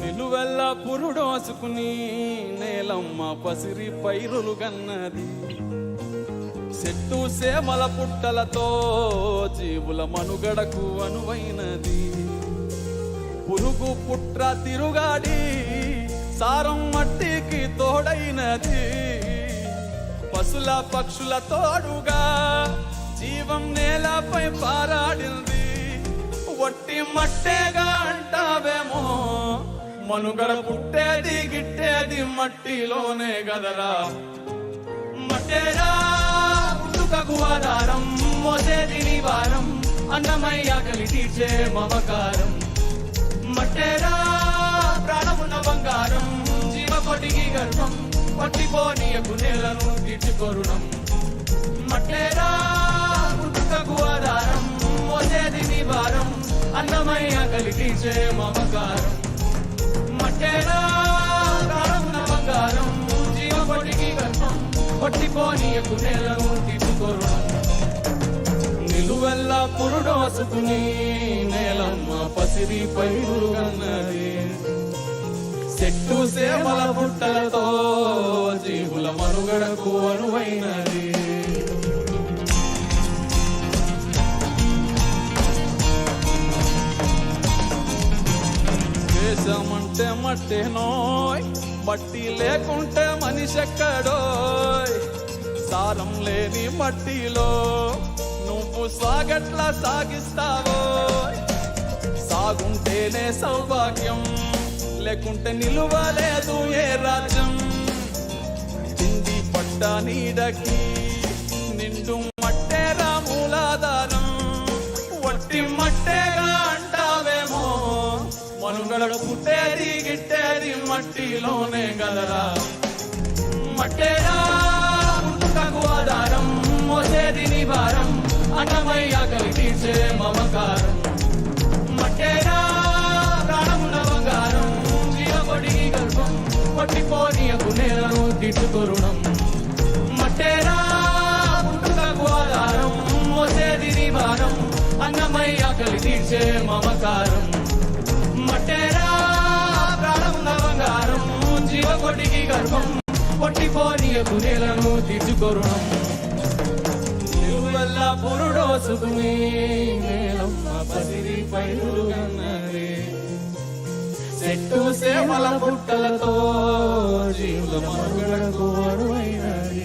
S5: నిలువెల్ల పురుడోసుకుని నేలమ్మ పసిరి పైరులు గన్నది. చెట్టు సేమల పుట్టలతో జీవుల మనుగడకు అనువైనది. పురుగు పుట్ర తిరుగాడి సారం మట్టికి తోడైనది. పశుల పక్షుల తోడుగా జీవం నేలపై పారాడింది. ఒట్టి మట్టేగా అంటావేమో మనుగడ పుట్టేది గిట్టేది మట్టిలోనే గదరా. మట్టేరా పుట్టుకకు ఆధారం, మోసేది నివారం, అన్నమయ్య కలి తీర్చే మమకారం. మట్టేరా ప్రాణమున్న బంగారం, జీవకోటికి గర్భం, పట్టిపోనీయకు నేలను తీర్చుకొరుణం. మట్టేరా పుట్టుకకు ఆధారం, మోసేది నివారం, అన్నమయ్య కలి తీర్చే మమకారం. మట్టేరా ప్రాణమున్న బంగారం, జీవకోటికి గర్భం, పట్టిపోనీయకు నేలను తీర్చుకొరుణం. నిలువెల్ల పురుడోసుకుని నేలమ్మ పసిరి పైరులు గన్నది. చెట్టు సేమల పుట్టలతో జీవుల మనుగడకు అనువైనది. దేశమంటే మట్టేనోయ్, మట్టి లేకుంటే మనిషెక్కడోయ్. సారం లేని మట్టిలో నువ్వు సాగట్లా సాగిస్తావో. సాగుంటేనే సౌభాగ్యం, లేకుంటే నిలువలేదు ఏ రాజ్యం. తిండి పట్టు
S10: పుట్ట నీడకి నిండు మట్టేరా మూలాధారం వట్టి మట్టేగా అంటావేమో మనుగడ పుట్టేది గిట్టేది మట్టిలోనే గదరా మట్టేరా పుట్టుకకు ఆధారం మోసేది నీ భారం అన్నమయ్య ఆకలి తీర్చే మమకారం మట్టేరా ప్రాణమున బంగారం జీవకొడికి గర్భం పట్టిపోనీయకు నేలను తిట్టుకొరుణం మట్టేరా పుట్టుకకు ఆధారం మోసేది నీ భారం అన్నమయ్య ఆకలి తీర్చే మమకారం మట్టేరా ప్రాణమున బంగారం జీవకొడికి గర్భం పట్టిపోనీయకు నేలను తిట్టుకొరుణం నిలువెల్ల పురుడోసుకుని నేలమ్మ పసిరి పైరులు కన్నది చెట్టు సేవల పుట్టలతో జీవుల మనుగడకు అరువైనది.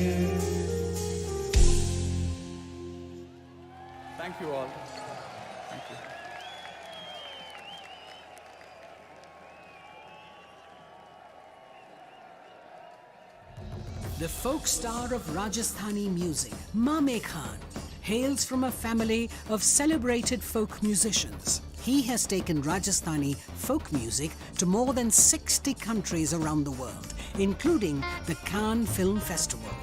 S5: Thank you all. Thank you.
S2: The folk star of Rajasthani music, Mame Khan, hails from a family of celebrated folk musicians. He has taken Rajasthani folk music to more than 60 countries around the world, including the Cannes Film Festival.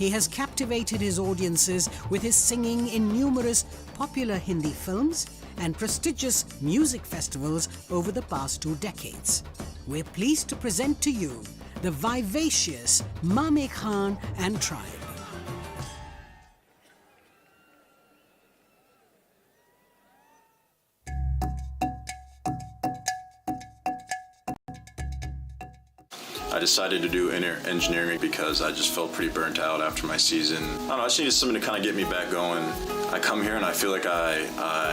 S2: He has captivated his audiences with his singing in numerous popular Hindi films and prestigious music festivals over the past 2 decades. We're pleased to present to you the vivacious Mame Khan and tribe.
S17: I decided to do engineering because I just felt pretty burnt out after my season. I don't know, I just needed something to kind of get me back going. I come here and I feel like I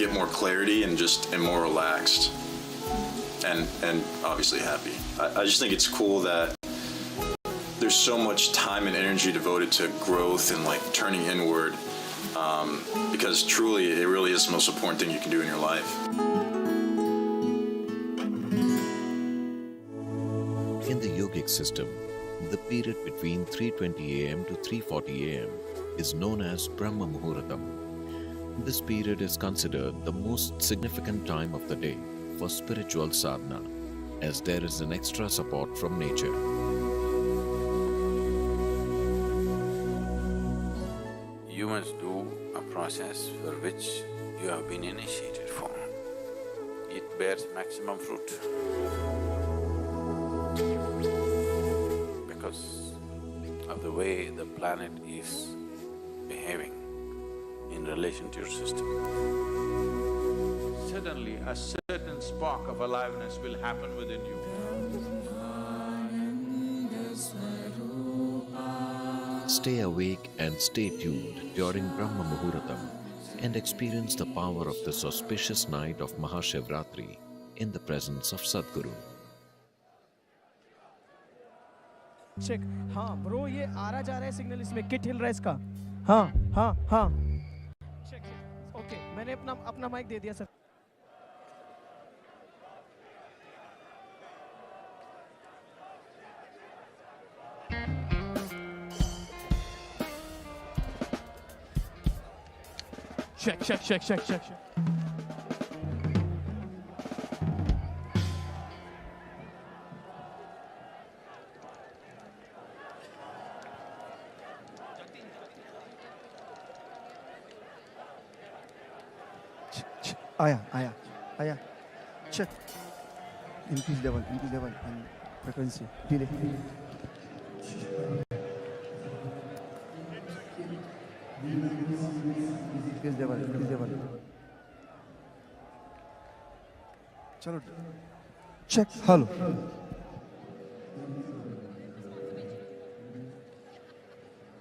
S17: get more clarity and just am more relaxed and obviously happy. I just think it's cool that there's so much time and energy devoted to growth and like turning inward because truly it really is the most important thing you can do in your life.
S3: In the yogic system, the period between 3:20 am to 3:40 am is known as Brahma Muhurtam. This period is considered the most significant time of the day for spiritual sadhana, as there is an extra support from nature.
S4: You must do a process for which you have been initiated for. It bears maximum fruit. Because of the way the planet is behaving in relation to your system.
S6: Suddenly, a certain spark of aliveness will happen within you.
S3: Stay awake and stay tuned during Brahma Muhurtam and experience the power of this auspicious night of MahaShivRatri in the presence of Sadhguru.
S18: Check हाँ bro ये आ रहा जा रहा है signal इसमें kit हिल रहा है इसका हाँ हाँ हाँ चेक ओके मैंने अपना माइक दे दिया सर check. आया check increase level and frequency delay increase level चलो check hello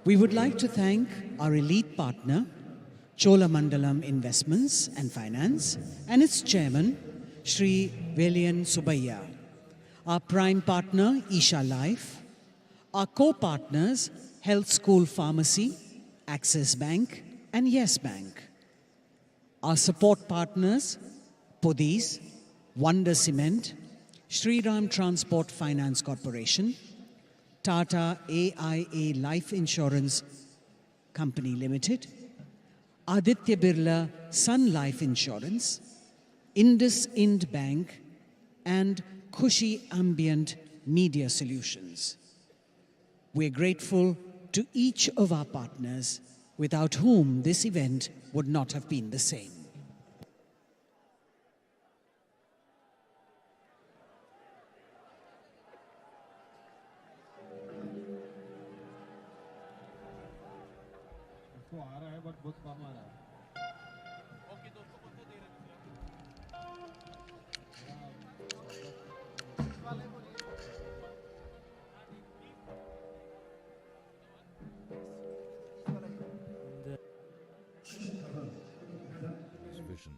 S2: We would like to thank our elite partner Cholamandalam Investments and Finance and its chairman, Shri Velian Subbiah. Our prime partner, ISHA Life. Our co-partners, Health School Pharmacy, Axis Bank and Yes Bank. Our support partners, Podis, Wonder Cement, Shri Ram Transport Finance Corporation, Tata AIA Life Insurance Company Limited, Aditya Birla Sun Life Insurance, IndusInd Bank, and Khushi Ambient Media Solutions. We're grateful to each of our partners, without whom this event would not have been the same.
S3: Vision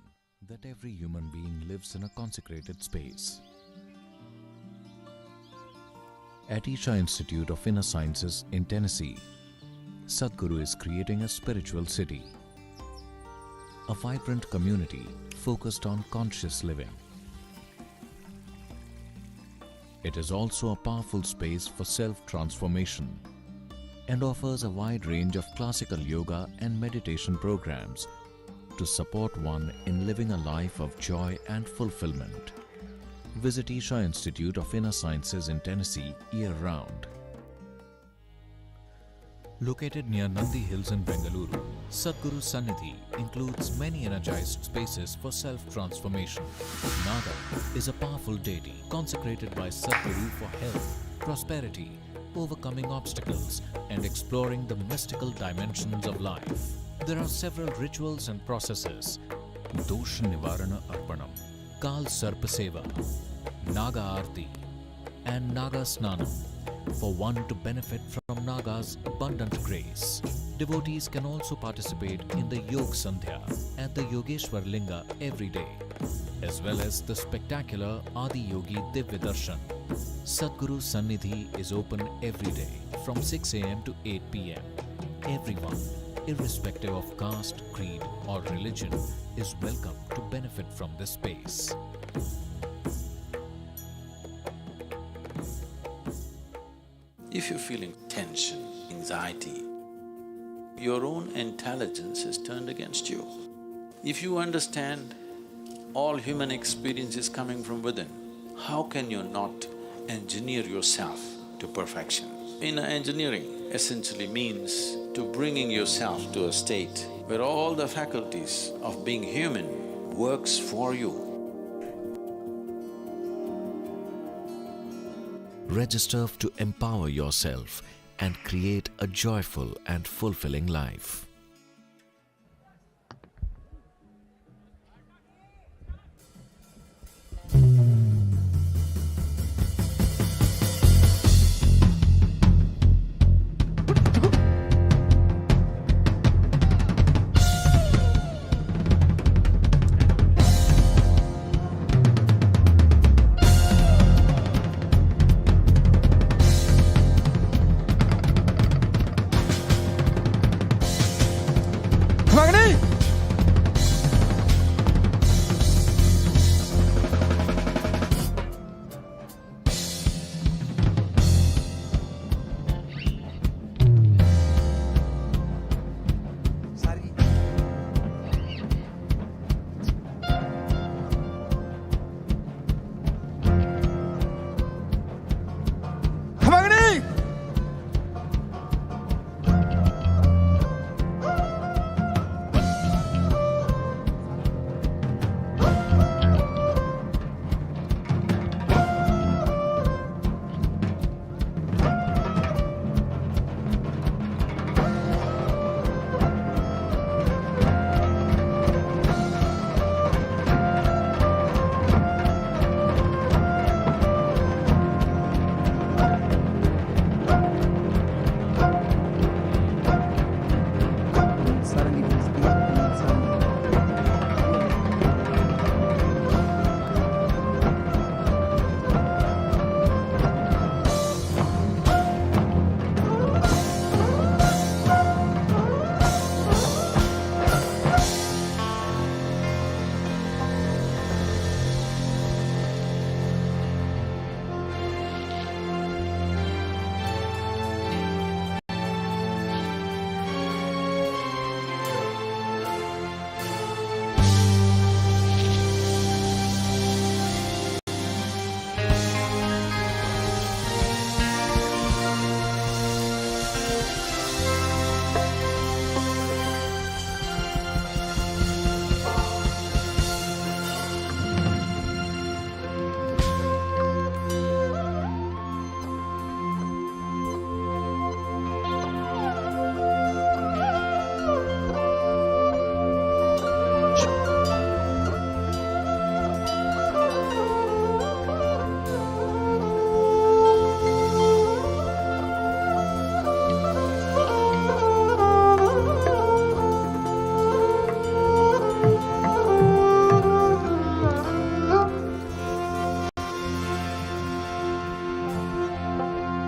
S3: that every human being lives in a consecrated space. At ISHA Institute of Inner Sciences in Tennessee, Sadhguru is creating a spiritual city, a vibrant community focused on conscious living. It is also a powerful space for self-transformation and offers a wide range of classical yoga and meditation programs to support one in living a life of joy and fulfillment. Visit ISHA Institute of Inner Sciences in Tennessee year-round. Located near Nandi Hills in Bengaluru, Sadhguru Sannidhi includes many energized spaces for self-transformation. Naga is a powerful deity consecrated by Sadhguru for health, prosperity, overcoming obstacles, and exploring the mystical dimensions of life. There are several rituals and processes: Dosh Nivarana Arpanam, Kal Sarpa Seva, Naga Aarti, and Naga Snanam for one to benefit from Naga's abundant grace. Devotees can also participate in the Yog Sandhya at the Yogeshwar Linga every day, as well as the spectacular Adi Yogi Divya Darshan. Sadhguru Sannidhi is open every day from 6 a.m. to 8 p.m. Everyone, irrespective of caste, creed, or religion, is welcome to benefit from this space.
S4: If you're feeling tension, anxiety, your own intelligence is turned against you. If you understand all human experience is coming from within, how can you not engineer yourself to perfection? Inner engineering essentially means to bringing yourself to a state where all the faculties of being human works for you.
S3: Register to empower yourself and create a joyful and fulfilling life.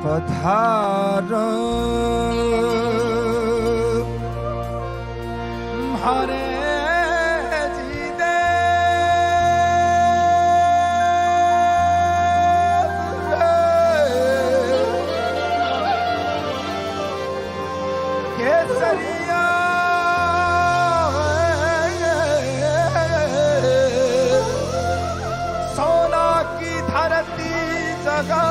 S10: पधारो हरे जी दे केसरिया सोना की धरती जगह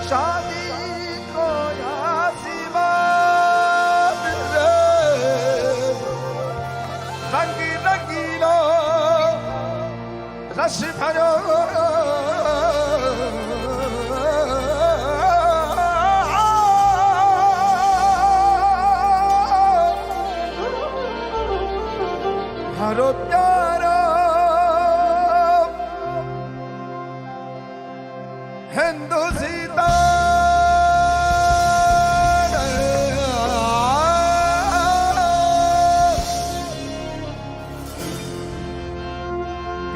S10: शादी को आशीर्वाद रंगी रंगीलो रस भरो हरो प्यारो हिंदुस्तान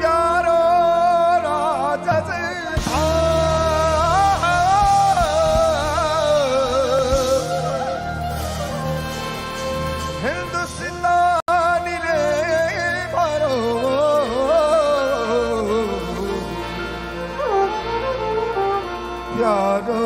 S10: प्यारो राजस्थान हिंदुस्तानी रे भरो प्यारो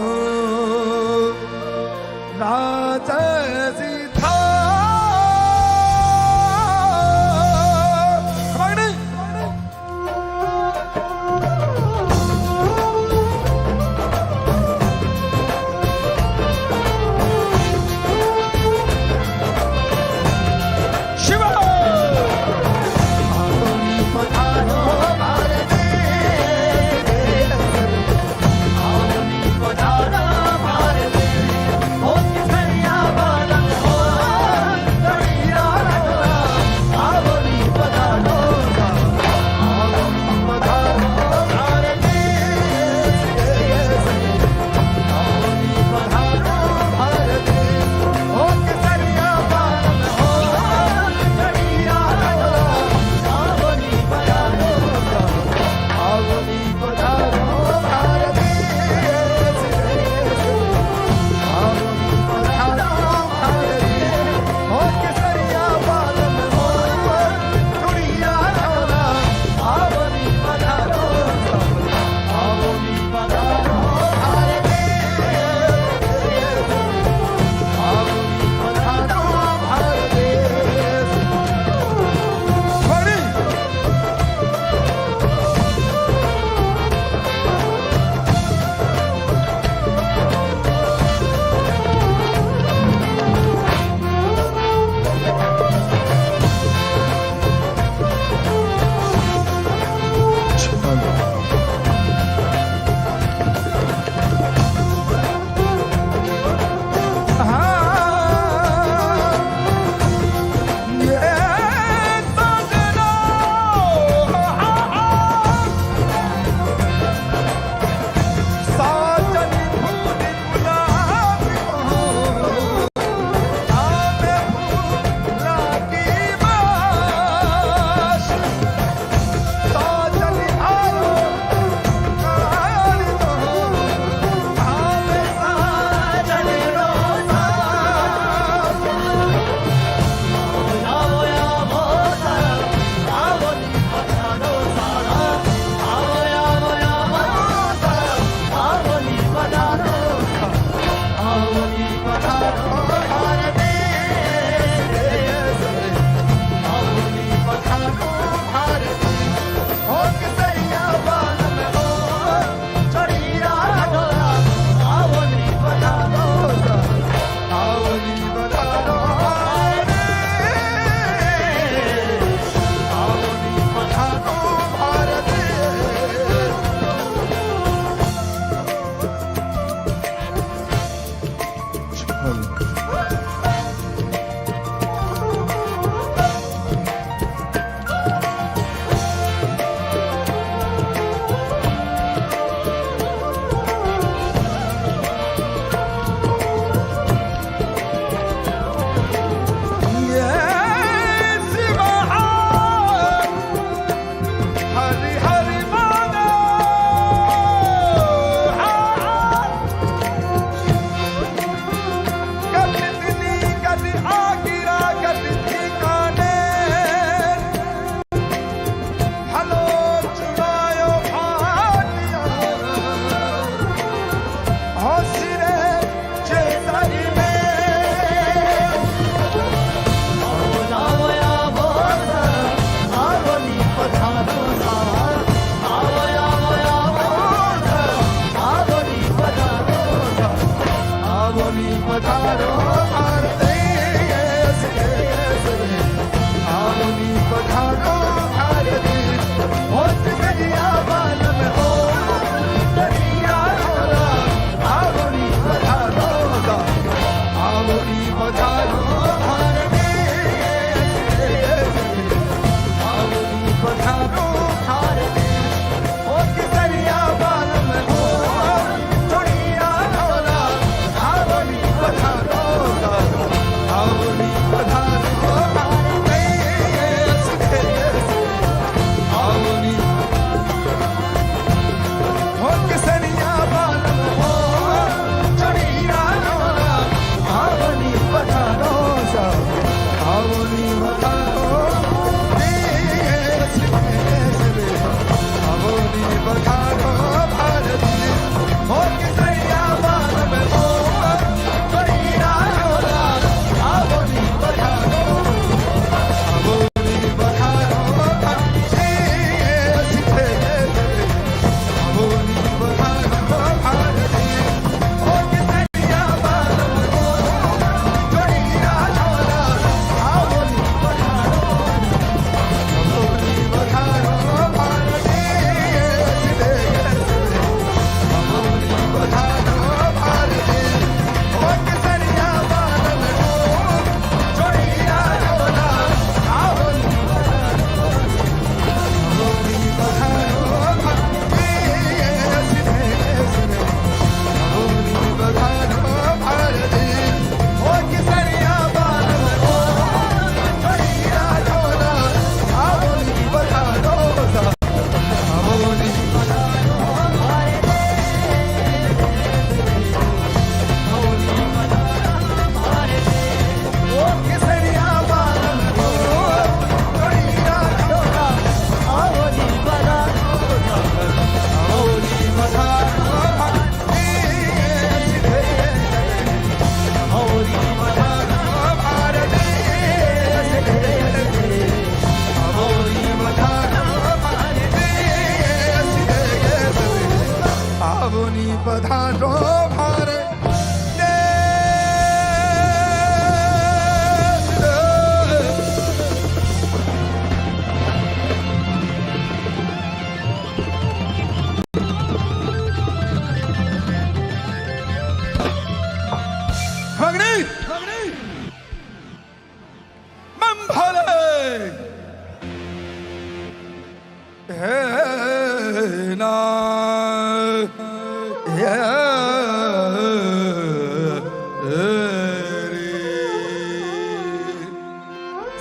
S7: धारो भारे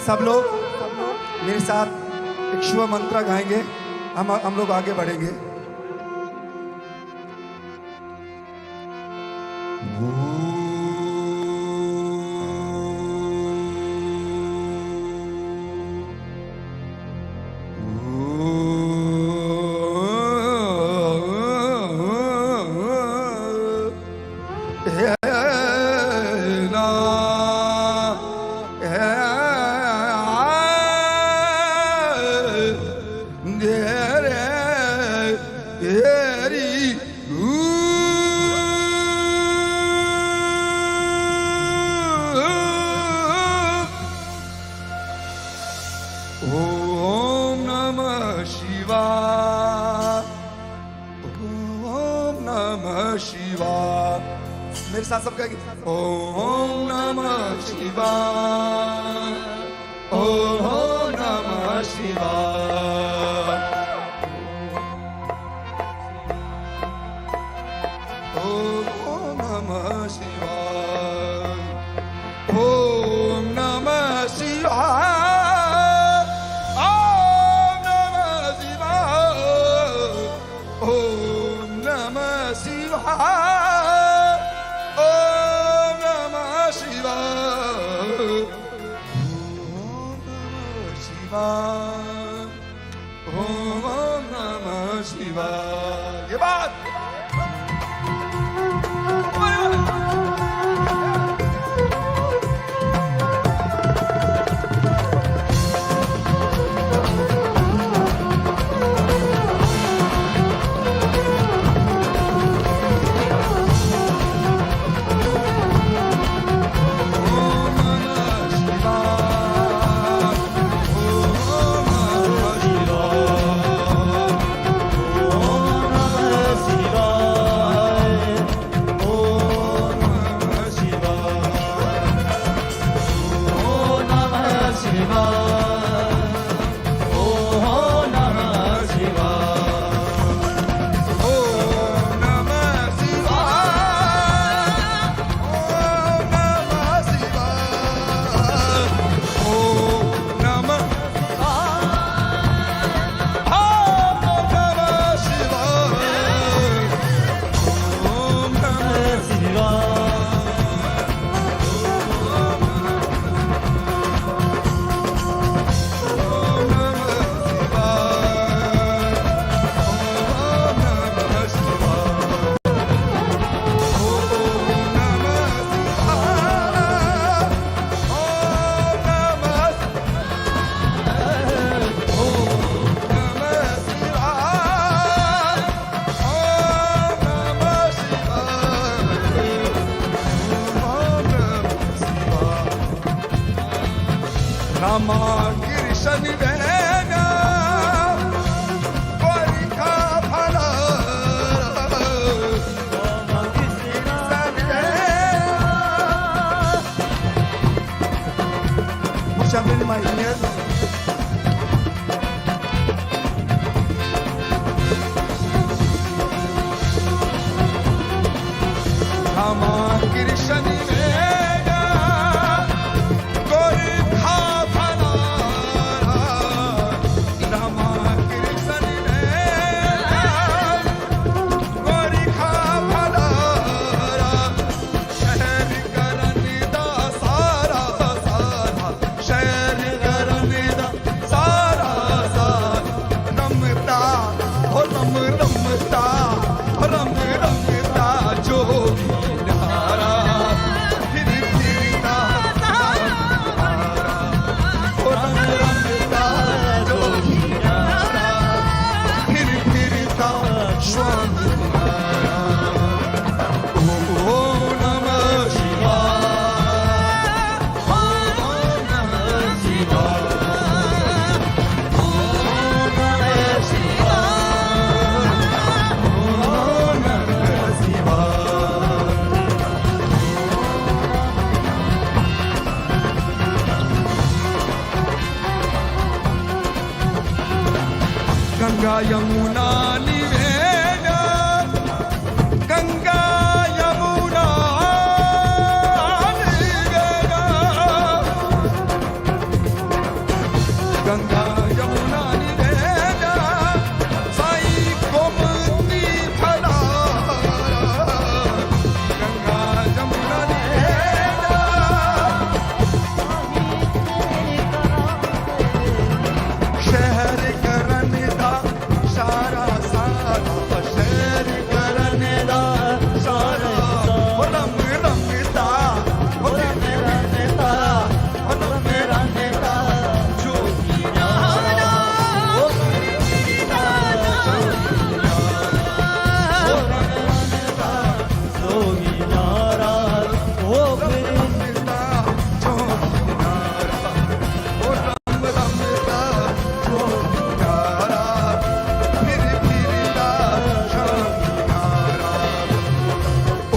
S8: सब लोग मेरे साथ एक शिव मंत्र गाएंगे, हम लोग आगे बढ़ेंगे। मेरे साथ सब कहेंगे ओम नमः शिवाय, ओम नमः शिवाय, ओम नमः शिवाय, ओम नमः शिवाय, ओम नमः शिवाय, ओम नमः शिवाय। ये बात गंगा यमुना निवेदा, गंगा यमुना निवेदा, गंगा यमुना निवेदा, साई गोमती फला, गंगा यमुना निवेदा, शहर करने दा सारा सारा, शहर करने दा सारा, रंग रंगता रंग रंगता रंग रंगता जोगी नारा, जोगी नारा, ओ रंगता जोगी नारा, ओ रंग रंगता जोगी नारा, फिर फिरता जोगी नारा।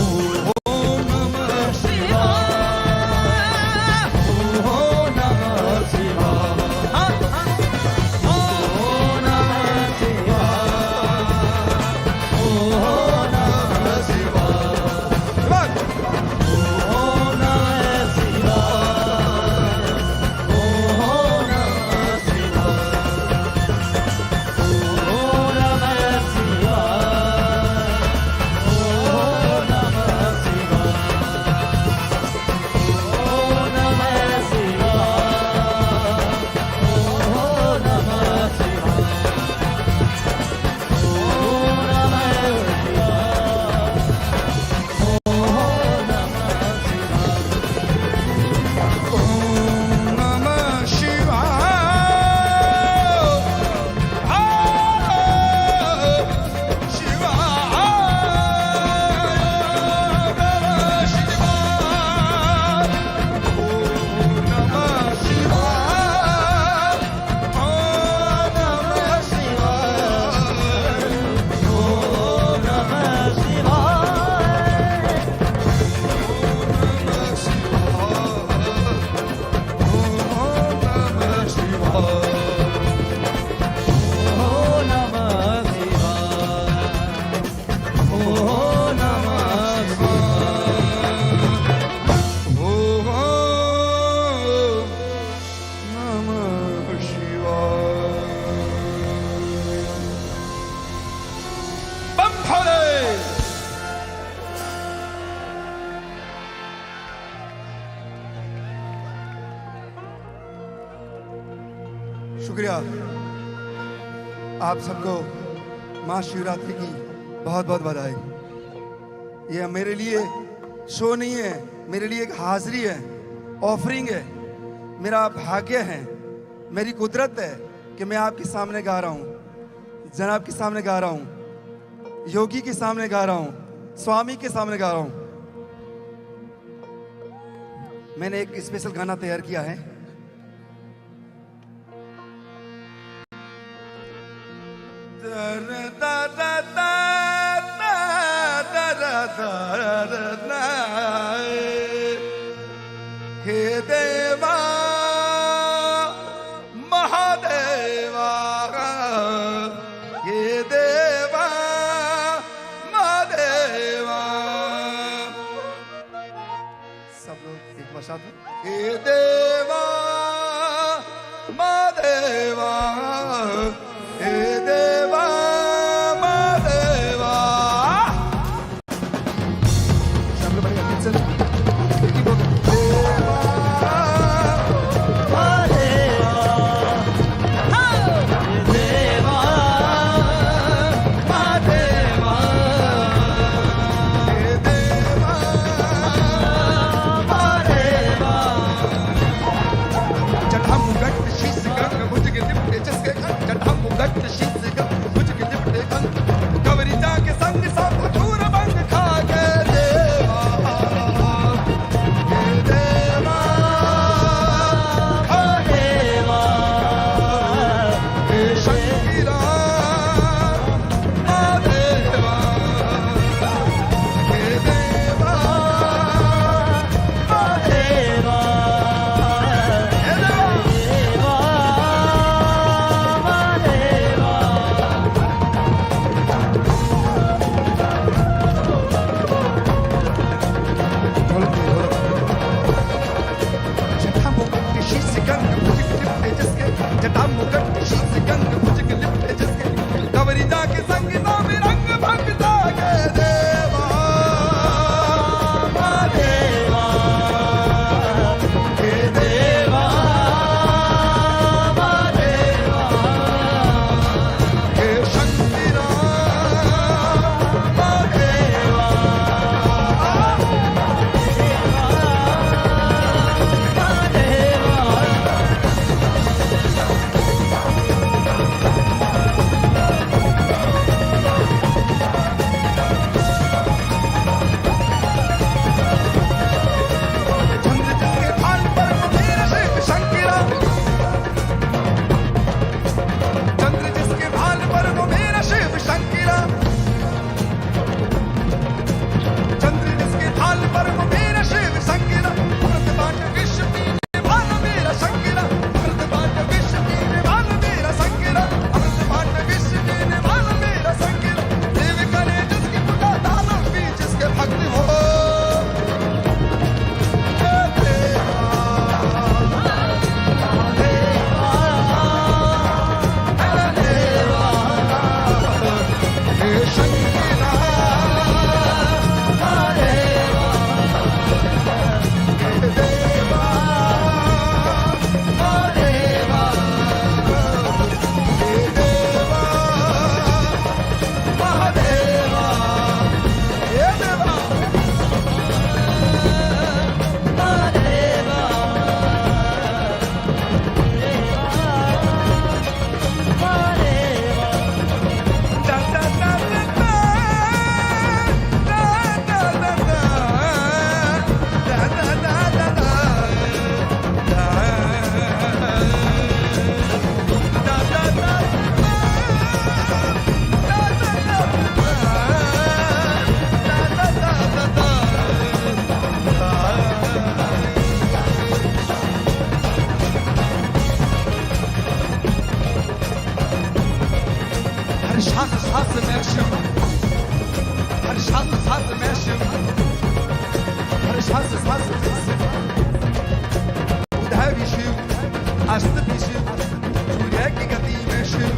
S8: ओम नमः शिवाय, ओम नमः शिवाय, ओम नमः शिवाय, ओम नमः शिवाय, ओम नमः शिवाय, ओम नमः शुक्रिया आप सबको महाशिवरात्रि की बहुत बहुत बधाई। ये मेरे लिए शो नहीं है, मेरे लिए एक हाजिरी है, ऑफरिंग है, मेरा भाग्य है, मेरी कुदरत है कि मैं आपके सामने गा रहा हूँ, जनाब के सामने गा रहा हूँ, योगी के सामने गा रहा हूँ, स्वामी के सामने गा रहा हूँ। मैंने एक स्पेशल गाना तैयार किया है। हे देवा महादेवा, हे देवा महादेवा, सब लोग एक बार साथ में, हे देवा महादेवा, हे देवा महादेवा। सब लोग बढ़िया कीर्तन लिपटे जिसके जटा मुकुट शीश गंग भुजग लिपटे जिसके कवरी जाके संग नाम रंग भंगता के देवा महादेवा के देवा महादेवा के शंकरा महादेवा चंद्र जिसके भाल पर वो मेरा शिव शंकरा चंद्र जिसके भाल पर वो मेरा शिव शंकरा अमृत बाट विश्व पीने वाला मेरा शंकरा अमृत बाट विश्व पीने वाला मेरा शंकरा अमृत बाट विश्व पीने वाला मेरा शंकरा देव करे जिसकी पुता दानव भी जिसके भक्त हो Hass mehr Schiff. Ich hasse mehr Schiff. Ich hasse उधर भी शिव अस्त भी शिव सूर्य की गति में शिव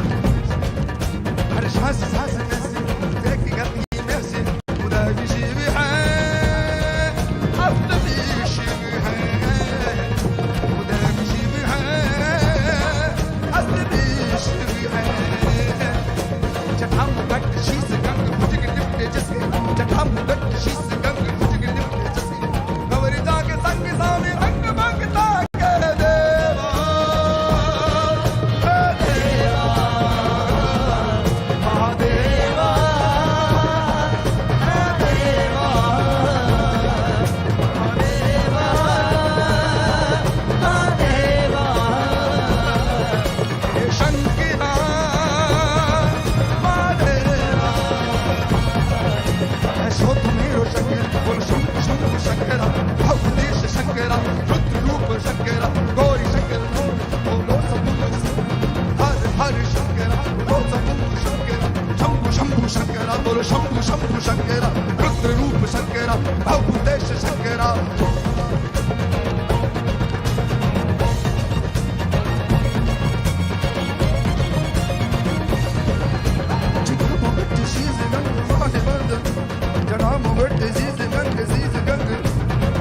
S8: हर सांस सांस में शिव सूर्य की गति में शिव उधर भी शिव है अस्त भी शिव है उधर भी शिव है अस्त भी शिव है जटा मुकुट शीश गंग भुजग लिपटे जिसके जटा मुकुट शीश गंग भुजग लिपटे जिसके कवरी जाके संग सामे रंग मांगता के देवा हे देवा महादेवा हे देवा महादेवा महादेवा हे शंकरा शोध मेरो शंकर बोल शंकर शंकर शंकरा भवदेश शंकरा रुद्र रूप शंकरा गौरी शंकर बोलो सबूत हर हर शंकरा बोलो सबूत शंकरा शंभु शंभु शंकरा बोलो शंभु शंभु शंकरा रुद्र रूप शंकरा भवदेश शंकरा जटा मुकुट शीश गंग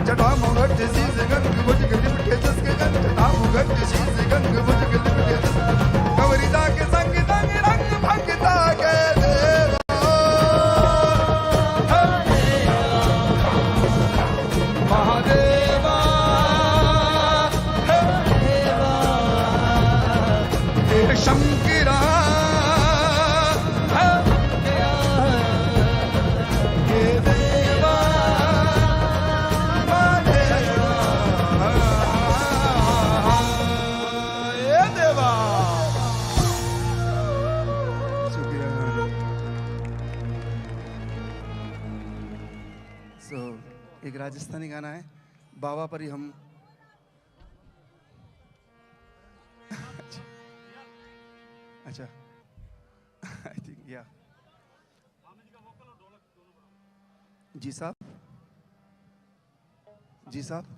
S8: जटा मुकुट शीश गंग भुजग लिपटे जिसके जटा मुकुट शीश गंग भुजग लिपटे कवरी जाके संग संग रंग भंगता के देवा महादेवा हे देवा हे शंकरा एक राजस्थानी गाना है बाबा पर ही हम अच्छा आई थिंक या जी साहब जी साहब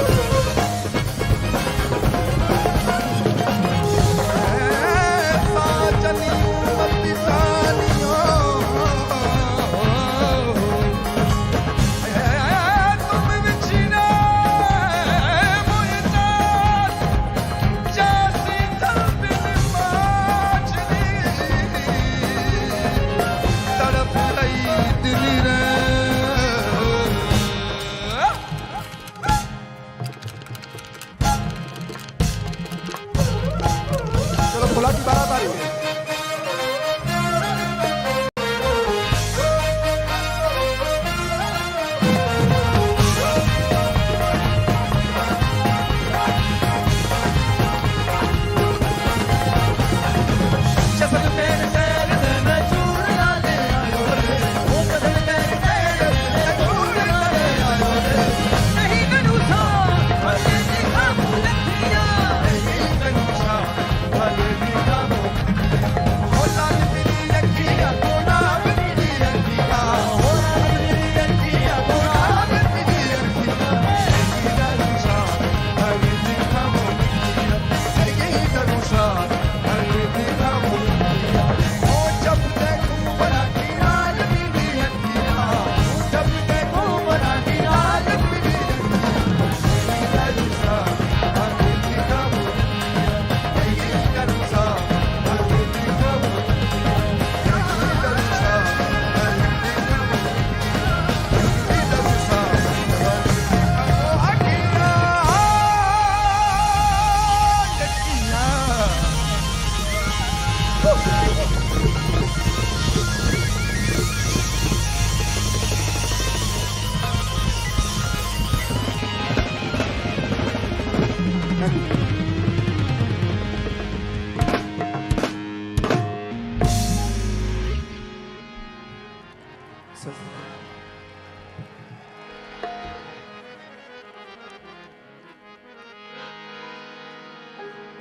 S8: सर।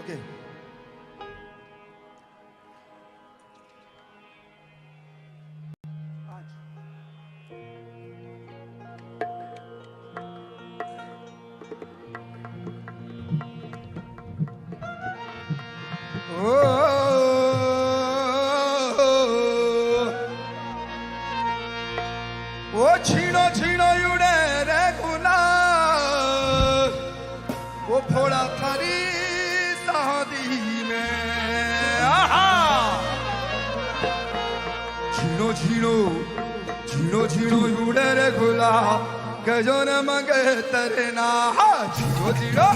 S8: ओके ओ छीनो छीनो उड़े रे गुलाब, वो फोड़ा थारी शादी में। आहा छीनो छीनो छीनो छीनो उड़े रे गुलाब, गजो न मगे तरना। छीनो छीनो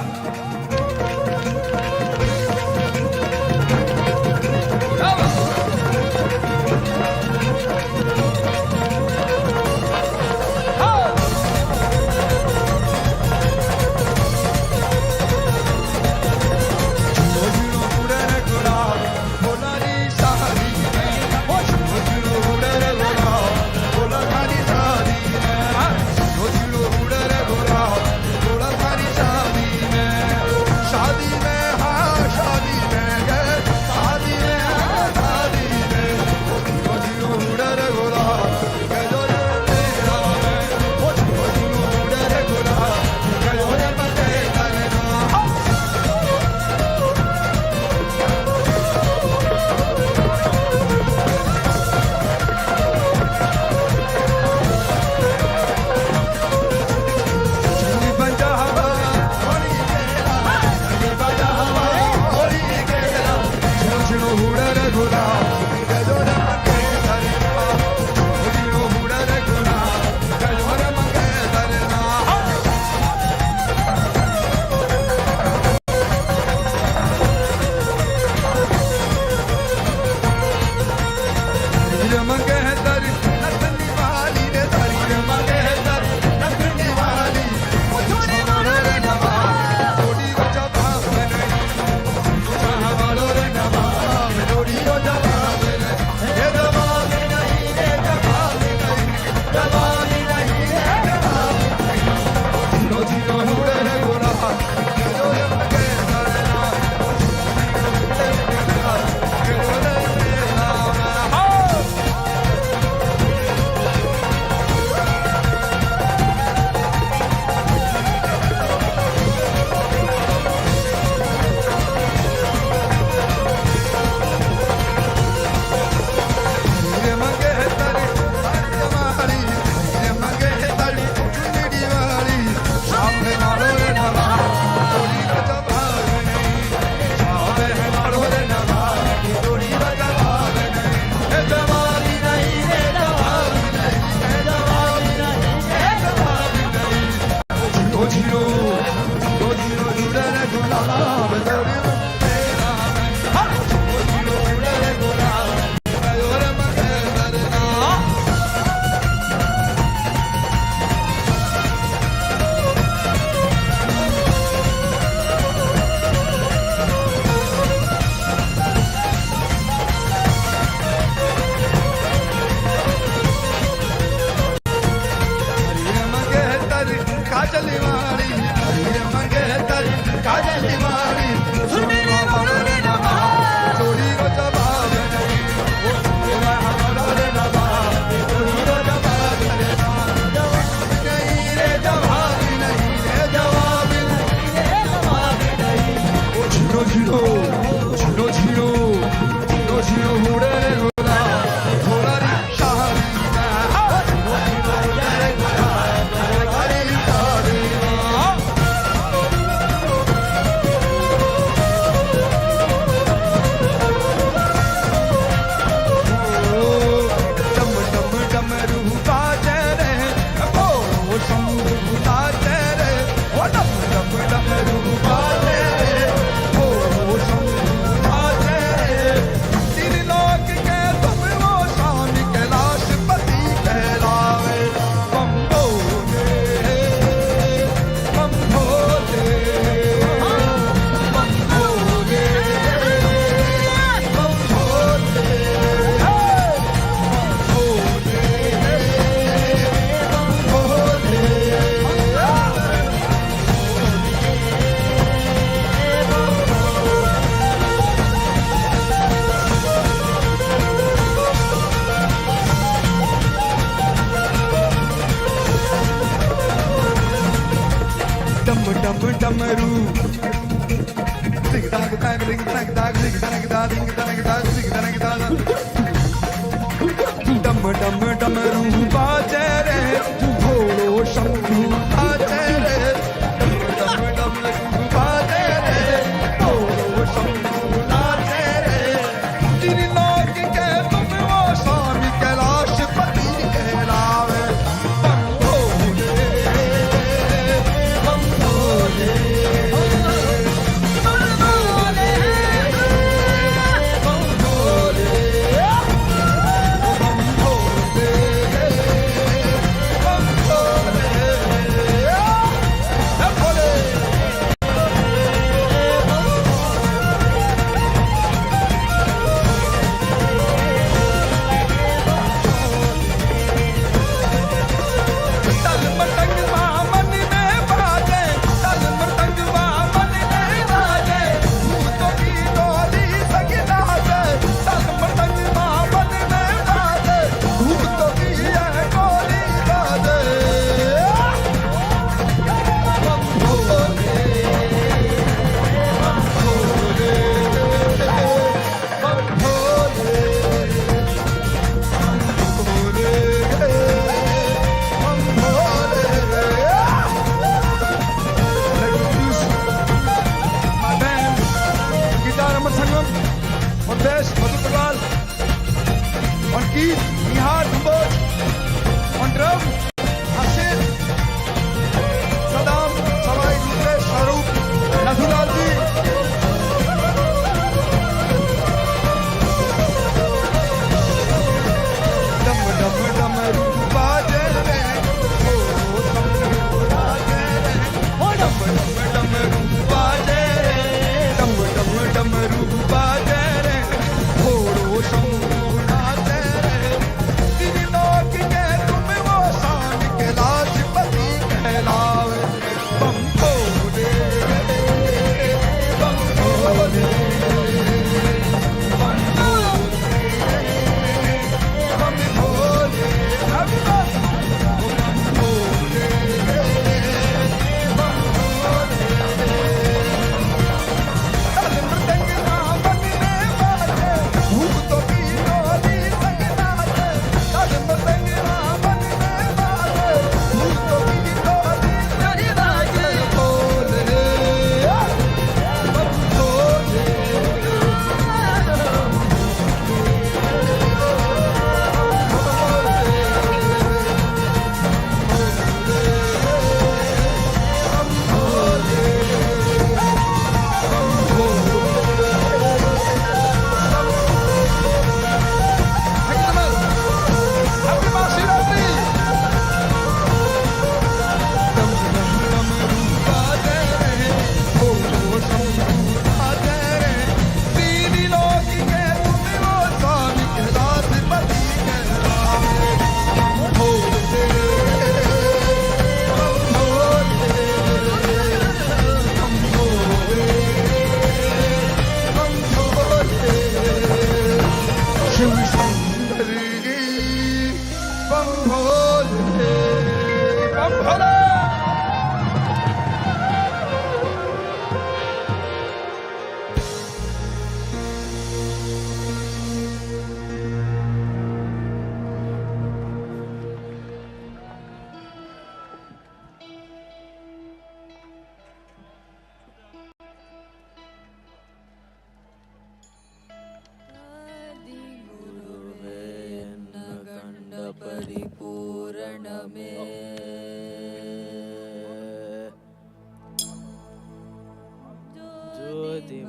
S8: तीन लोग के डमरू दिग दाग दाग दिग दाग दाग दिग दाग दाग दिग दाग दाग दिग दाग दाग डम डम डमरू बाजे रे भोलो शंभू बाजे रे डम डम डमरू बाजे रे भोलो शंभू बाजे रे तीन लोक के तुम वो स्वामी कैलाश पति कहलावे बम भोले बम भोले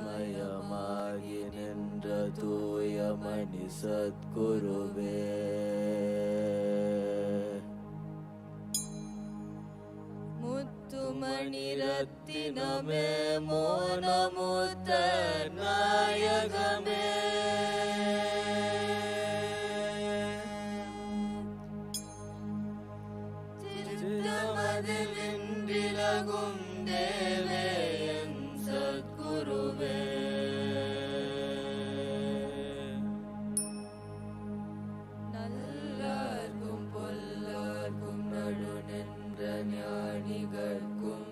S13: ಜ್ಯೋತಿಮಯಮಾಗಿ ನಿன்ற ತೂಯಮಣಿ ಸದ್ಗುರುವೇ ಮುತ್ತುಮಣಿ ರತ್ತಿನಮೇ ಮೋನ ಮುತ್ತ ನಾಯಕಮೇ ചിത്തമതിലിൻവിലകും ദേവേ എൻ സദ്ഗുരുവേ നല്ലാർക്കും പൊല്ലാർക്കും നടുനിன்ற ஞானிകൾക്കും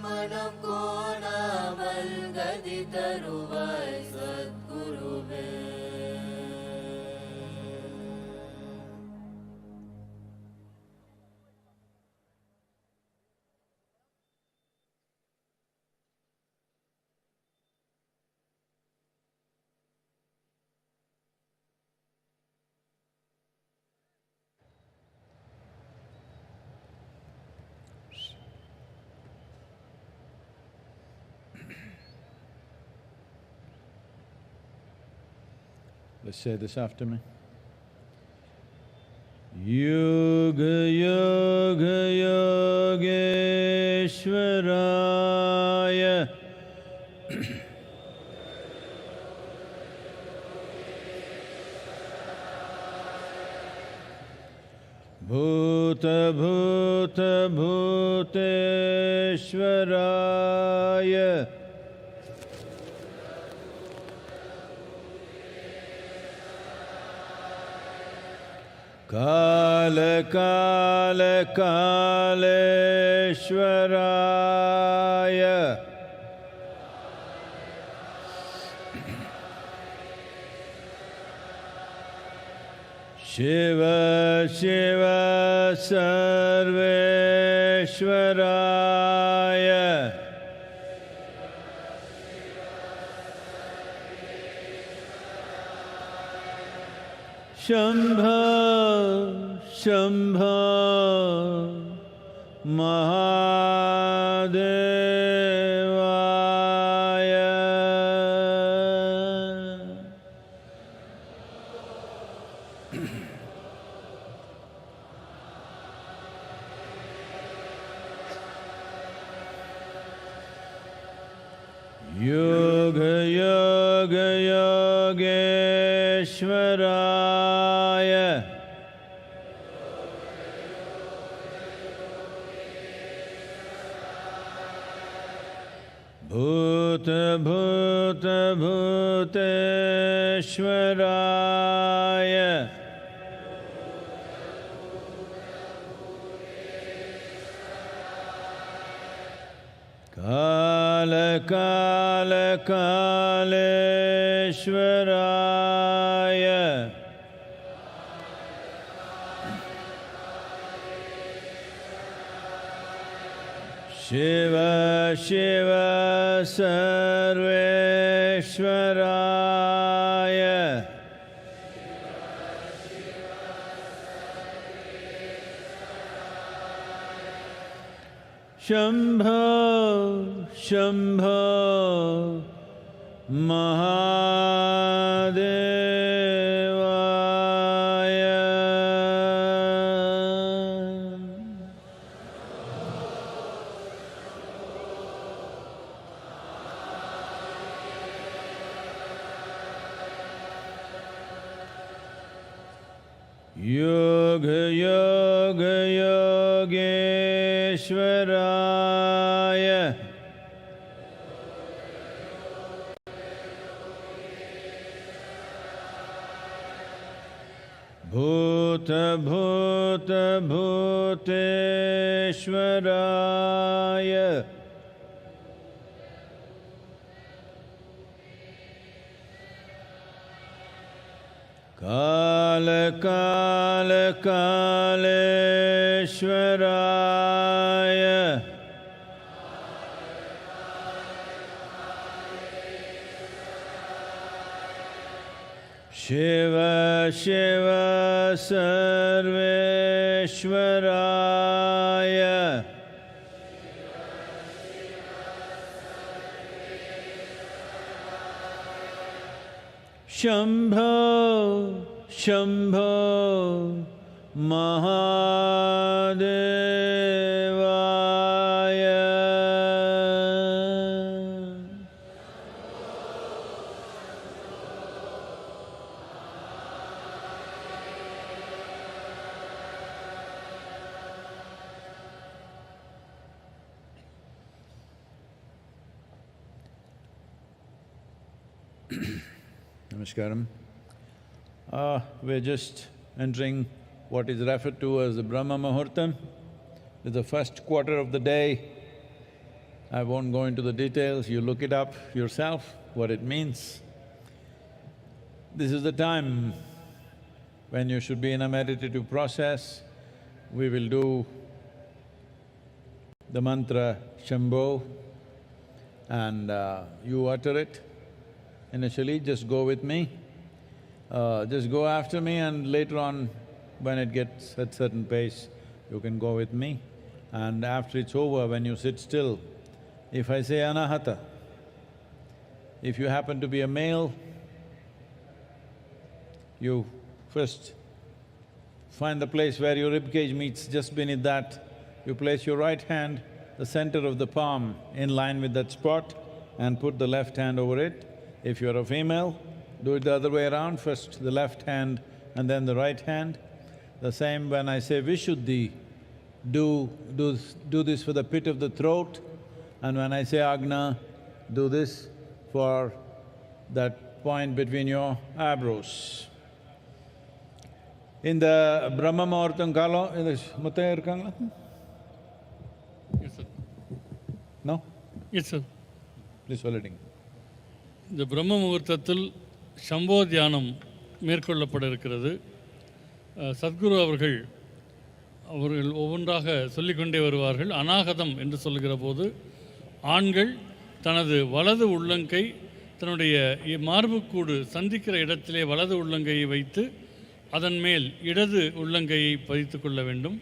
S1: மனம் கோணாமல் கதி தருவாய் சத்குருவே.
S6: Let's say this after me. Yoga Yoga Yogeshwaraya Bhuta Bhuta Bhuteshwaraya Kala Kala Kaleshwaraya Shiva Shiva Sarveshwaraya Shambha Shambha Mahadevaya Yoga Yoga Yogeshwaraya Bhuta Bhuta Bhuteshwaraya Kala Kala Kaleshwaraya Shiva Shiva Sarveshwaraya Shambho Shambho Mahadevaya Yoga Yoga Yogeshwaraya Bhuta Bhuta Bhuteshwaraya Kala Kala Kaleshwaraya Shiva Shiva Sarveshwaraya Shambho Shambho Mahadevaya Namaskaram. We're just entering what is referred to as the Brahma Muhurtam. It's the first quarter of the day. I won't go into the details, you look it up yourself, what it means. This is the time when you should be in a meditative process. We will do the mantra Shambho and you utter it. Initially, just go with me, just go after me, and later on, when it gets at certain pace, you can go with me. And after it's over, when you sit still, if I say Anahata, if you happen to be a male, you first find the place where your ribcage meets, just beneath that, you place your right hand, the center of the palm in line with that spot, and put the left hand over it. If you're a female, do it the other way around, first the left hand and then the right hand. The same when I say Vishuddhi, do this for the pit of the throat, and when I say Agna, do this for that point between your eyebrows. In the Brahma Muhurtam Kalam, Muthaiya irukangala?
S12: Yes, sir.
S6: No?
S12: Yes, sir.
S6: Please சொல்லிடுங்க.
S12: இந்த பிரம்ம முகூர்த்தத்தில் சம்போ தியானம் மேற்கொள்ளப்பட இருக்கிறது. சத்குரு அவர்கள் ஒவ்வொன்றாக சொல்லிக்கொண்டே வருவார்கள். அநாகதம் என்று சொல்லுகிற போது ஆண்கள் தனது வலது உள்ளங்கை தன்னுடைய மார்புக்கூடு சந்திக்கிற இடத்திலே வலது உள்ளங்கையை வைத்து அதன் மேல் இடது உள்ளங்கையை பதித்து கொள்ள வேண்டும்.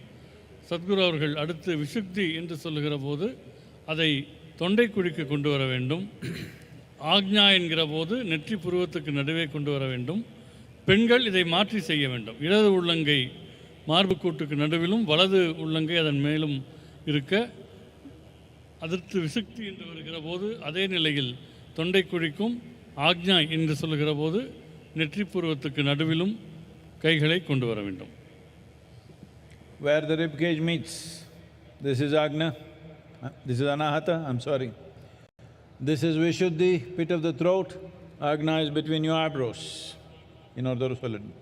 S12: சத்குரு அவர்கள் அடுத்து விஷுக்தி என்று சொல்லுகிற போது அதை தொண்டைக்குழிக்கு கொண்டு வர வேண்டும். ஆக்ஞா என்கிற போது நெற்றி புருவத்துக்கு நடுவே கொண்டு வர வேண்டும். பெண்கள் இதை மாற்றி செய்ய வேண்டும். இடது உள்ளங்கை மார்புக்கூட்டுக்கு நடுவிலும் வலது உள்ளங்கை அதன் மேலும் இருக்க, அதற்கு விசுக்தி என்று வருகிற போது அதே நிலையில் தொண்டைக்குழிக்கும், ஆக்ஞா என்று சொல்லுகிற போது நெற்றி புருவத்துக்கு நடுவிலும் கைகளை கொண்டு வர வேண்டும்.
S6: Where the rib cage meets, this is Agna, this is Anahata, I'm sorry. This is Vishuddhi, pit of the throat, Agna is between your eyebrows. இன்னொரு சொல்லிடுங்க.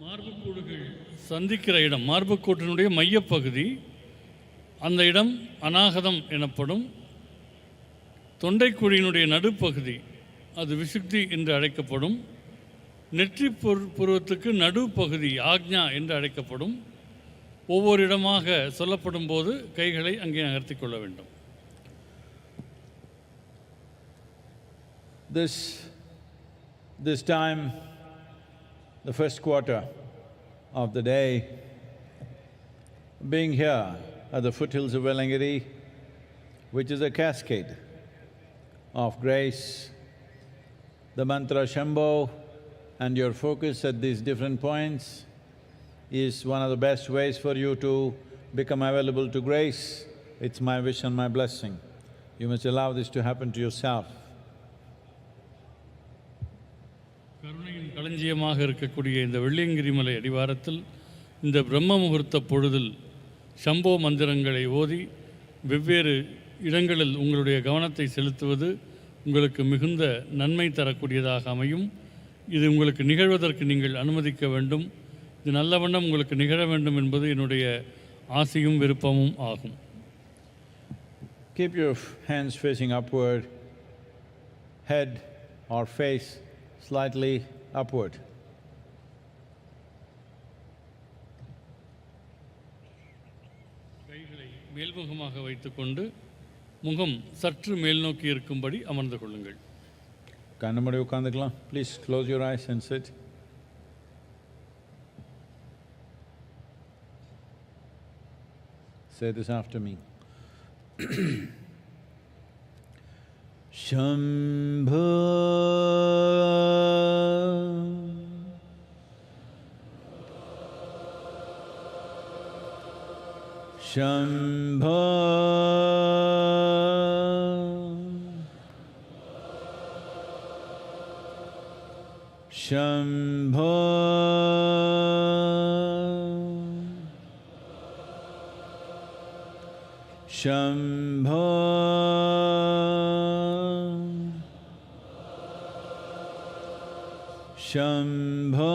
S12: மார்புக்கூடுகள் சந்திக்கிற இடம், மார்புக்கூட்டினுடைய மையப்பகுதி, அந்த இடம் அநாகதம் எனப்படும். தொண்டைக்குழியினுடைய நடுப்பகுதி அது விசுக்தி என்று அழைக்கப்படும். நெற்றி புருவத்துக்கு நடுப்பகுதி ஆக்ஞா என்று அழைக்கப்படும். ஒவ்வொரு இடமாக சொல்லப்படும் போது கைகளை அங்கே நகர்த்தி கொள்ள வேண்டும்.
S6: This time, the first quarter of the day, being here at the foothills of Velangiri, which is a cascade of grace, the mantra Shambho and your focus at these different points is one of the best ways for you to become available to grace. It's my wish and my blessing. You must allow this to happen to yourself.
S12: கருணையின் களஞ்சியமாக இருக்கக்கூடிய இந்த வெள்ளியங்கிரி மலை அடிவாரத்தில் இந்த பிரம்ம முகூர்த்த பொழுதில் சம்போ மந்திரங்களை ஓதி வெவ்வேறு இடங்களில் உங்களுடைய கவனத்தை செலுத்துவது உங்களுக்கு மிகுந்த நன்மை தரக்கூடியதாக அமையும். இது உங்களுக்கு நிகழ்வதற்கு நீங்கள் அனுமதிக்க வேண்டும். இது நல்ல வண்ணம் உங்களுக்கு நிகழ வேண்டும் என்பது என்னுடைய ஆசையும் விருப்பமும் ஆகும்.
S6: Keep your hands facing upward, head or face slightly upward.
S12: கைகளை மேல்முகமாக வைத்துக்கொண்டு முகம் சற்று மேல் நோக்கி இருக்கும்படி அமர்ந்து கொள்ளுங்கள்.
S6: கண்ணு மூடி உட்காந்துக்கலாம். Please close your eyes and sit. Say this after me. Shambho Shambho Shambho Shambho Shambho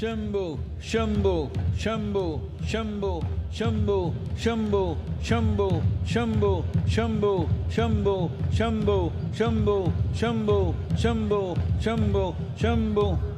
S6: Shambhu, Shambhu, Shambhu, Shambhu, Shambhu, Shambhu, Shambhu, Shambhu, Shambhu, Shambhu, Shambhu, Shambhu, Shambhu, Shambhu, Shambhu, Shambhu.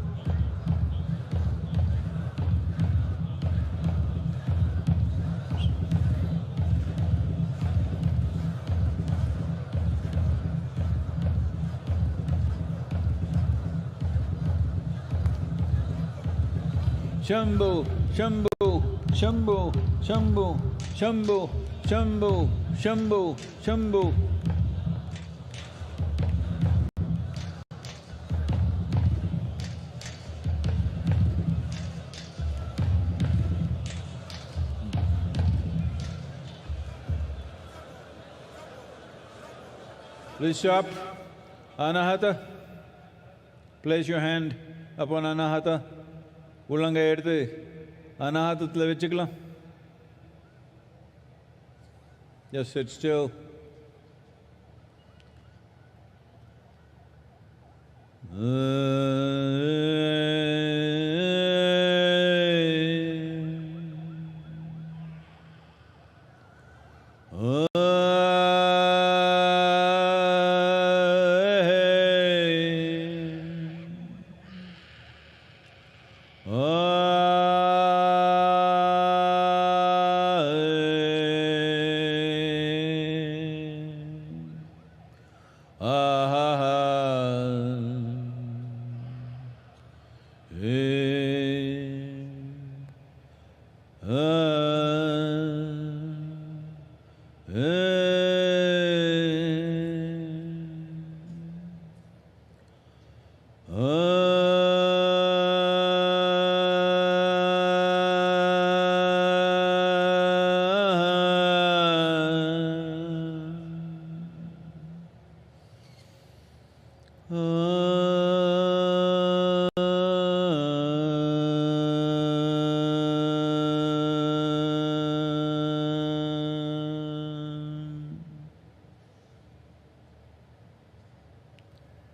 S6: Shambhu, Shambhu, Shambhu, Shambhu, Shambhu, Shambhu, Shambhu, Shambhu. Please stop. Anahata. Place your hand upon Anahata. உள்ளங்கை எடுத்து அநாஹதத்தில் வச்சுக்கலாம். Just sit still.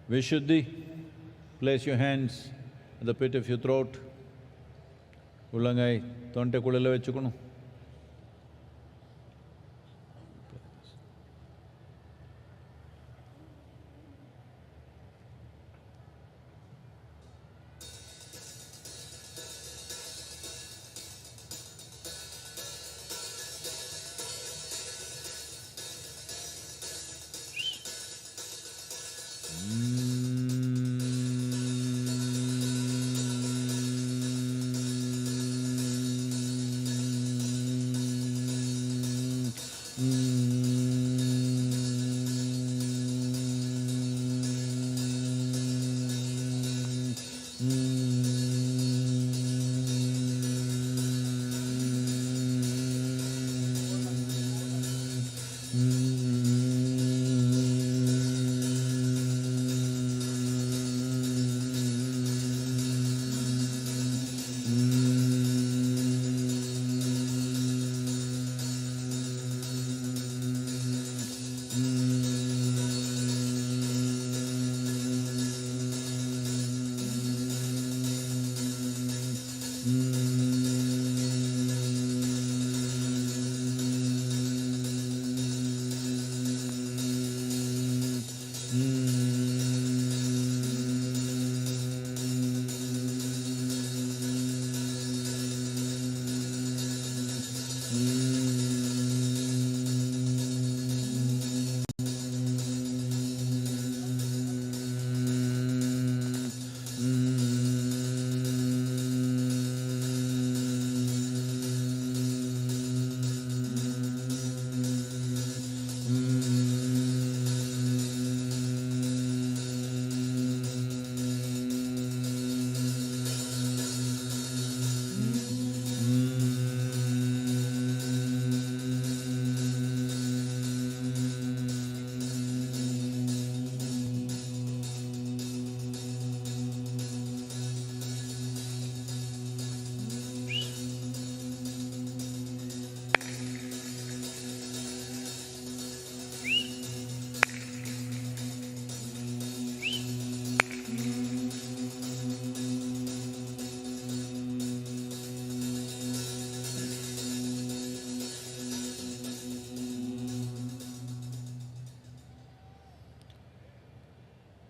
S6: Vishuddhi, place your hands at the pit of your throat. உள்ளங்கை தொண்டைக்குள்ள வச்சுக்கணும்.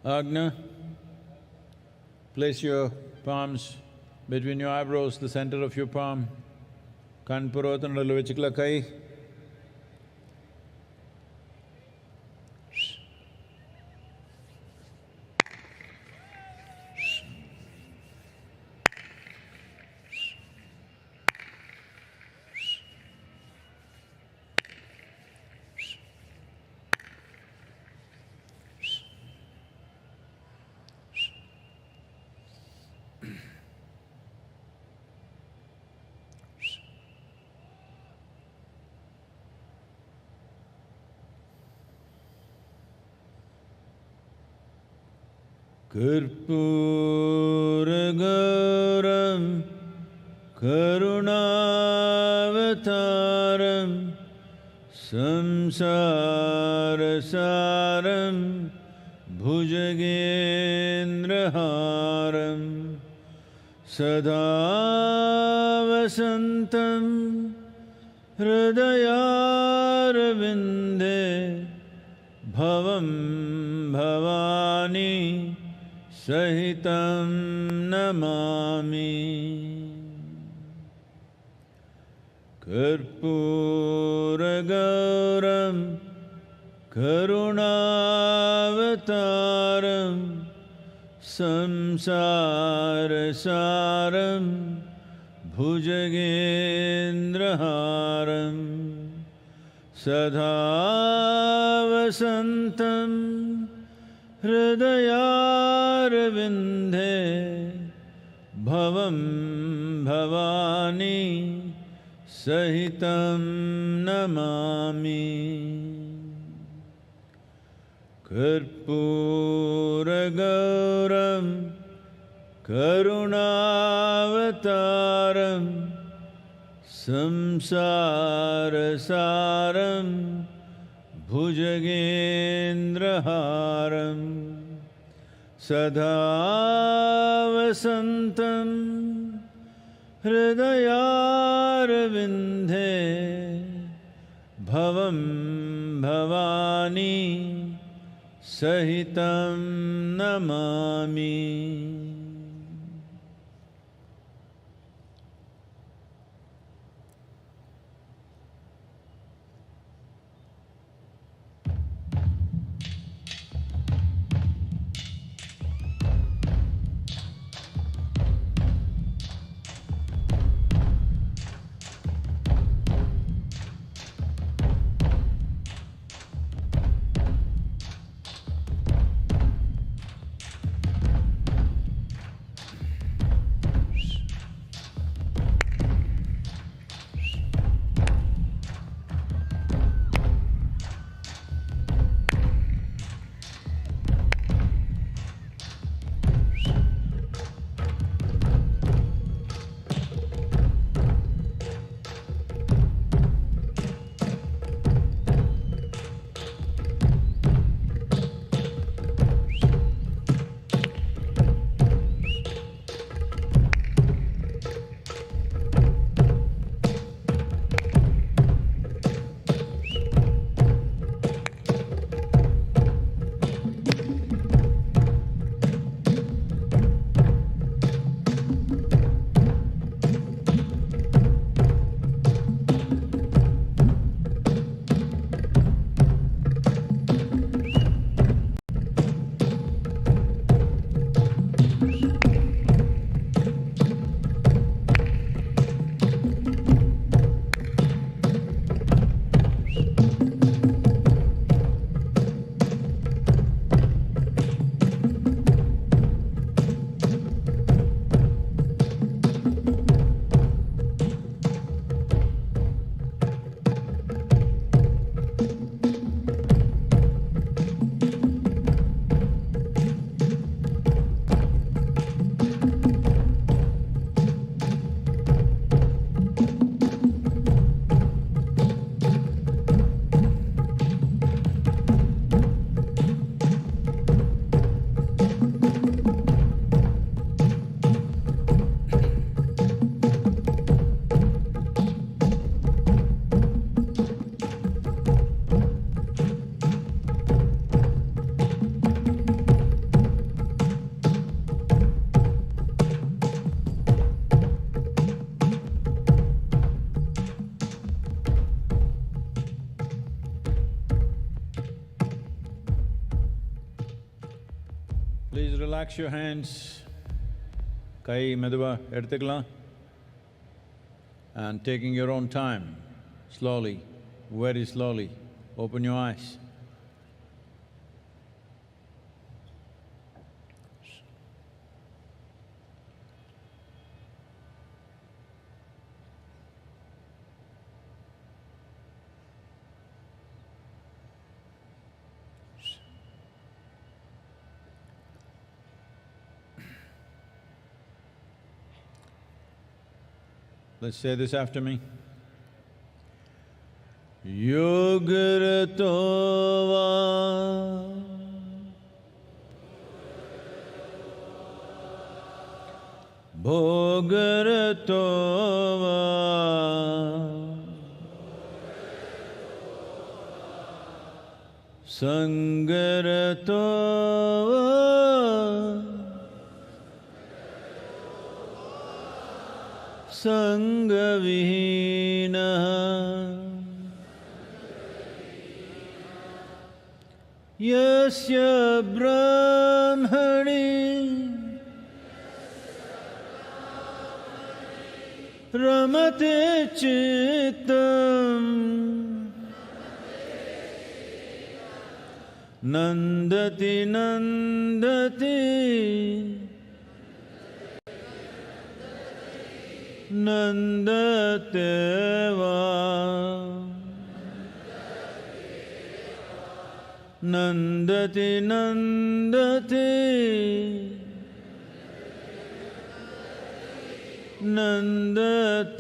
S6: Agna, place your palms between your eyebrows, the center of your palm. Kanpurotanadalu vechikla kai. Karpuragaram Karunavataram Samsarasaram Bhujagendraharam Sada Vasantam Hridayarvinde Bhavam Bhavani Sahitam namami. Karpuragauram Karunavataram Samsarasaram Bhujagendraharam Sada Vasantam Hridayarvinde Bhavam Bhavani Sahitam namami. Karpuragauram Karunavataram Samsarasaram Bhujagendraharam Sada Vasantam Hridayarvinde Bhavam Bhavani Sahitam namami. Relax your hands. Kai meduva eduthukalam. And taking your own time, slowly, very slowly, open your eyes. Let's say this after me. Yogaratova Bhogaratova Sangaratova Sangavihinaha Yasya Brahmani Ramate Chittam Nandati Nandati Nandateva Nandati Nandati Nandateva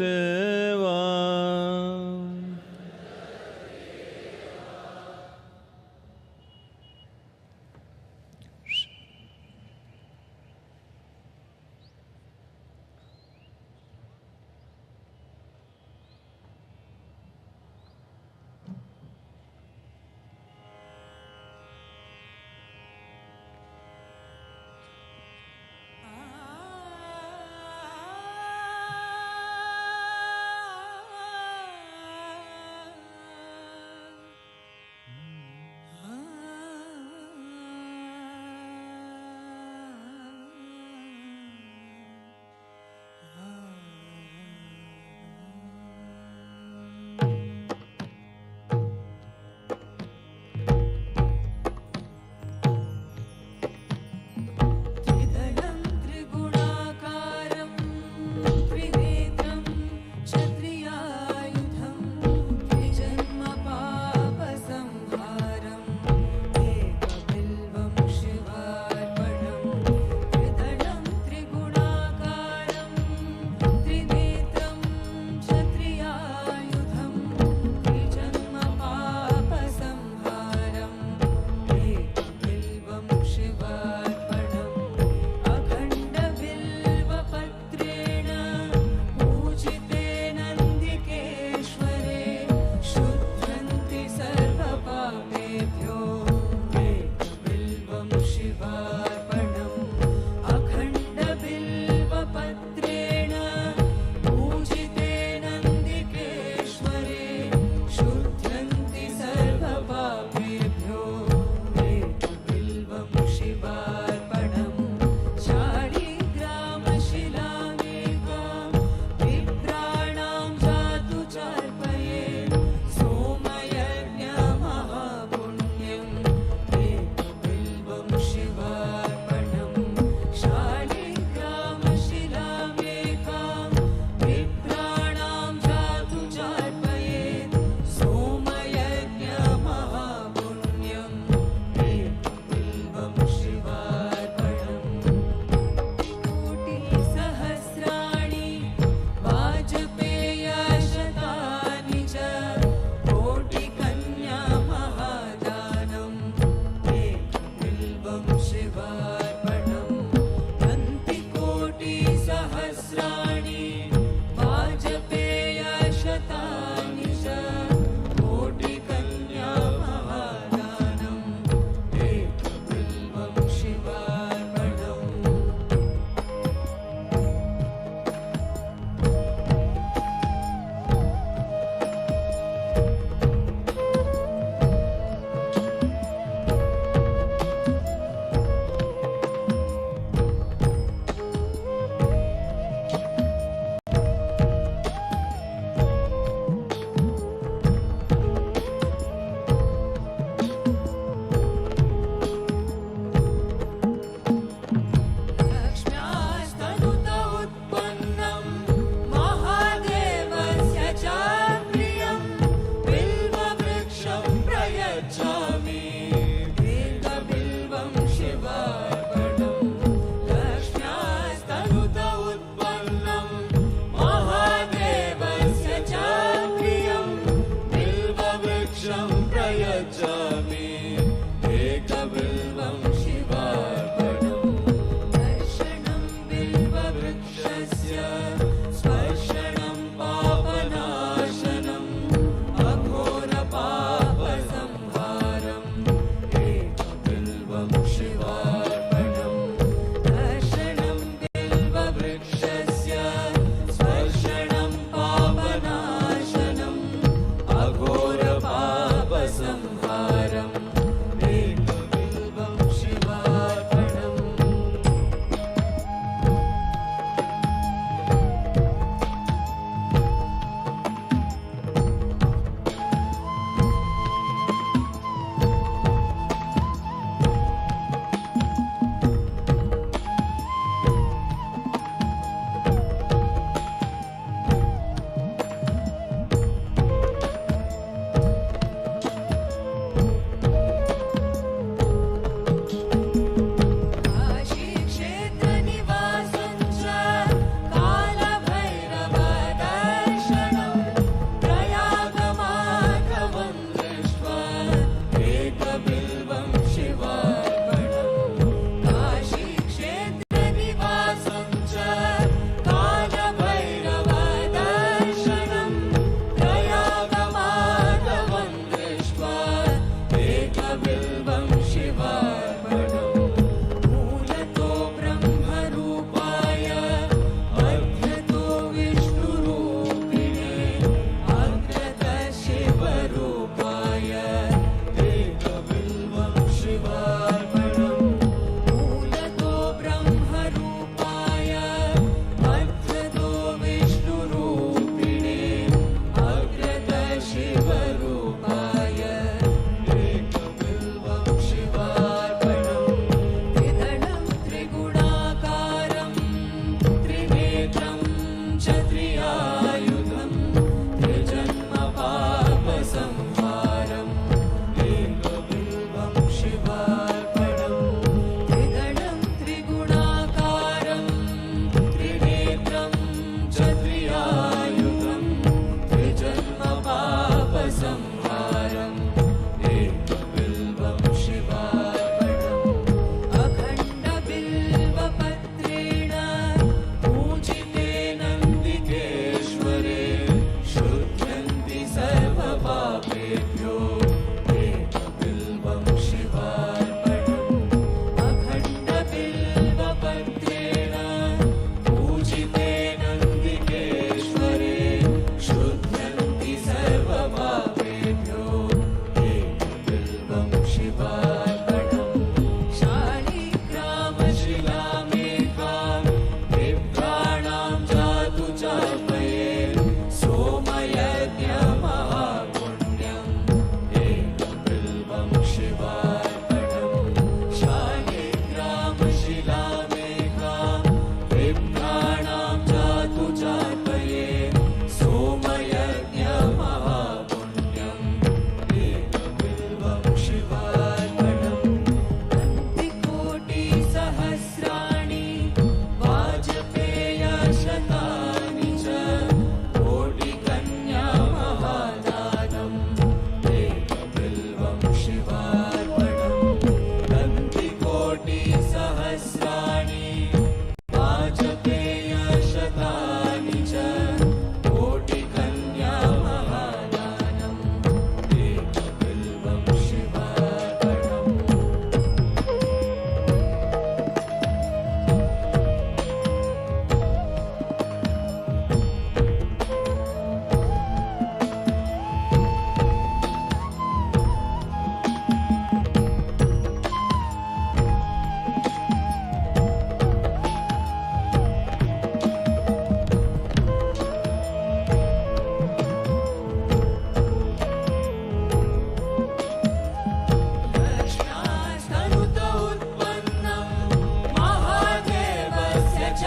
S1: च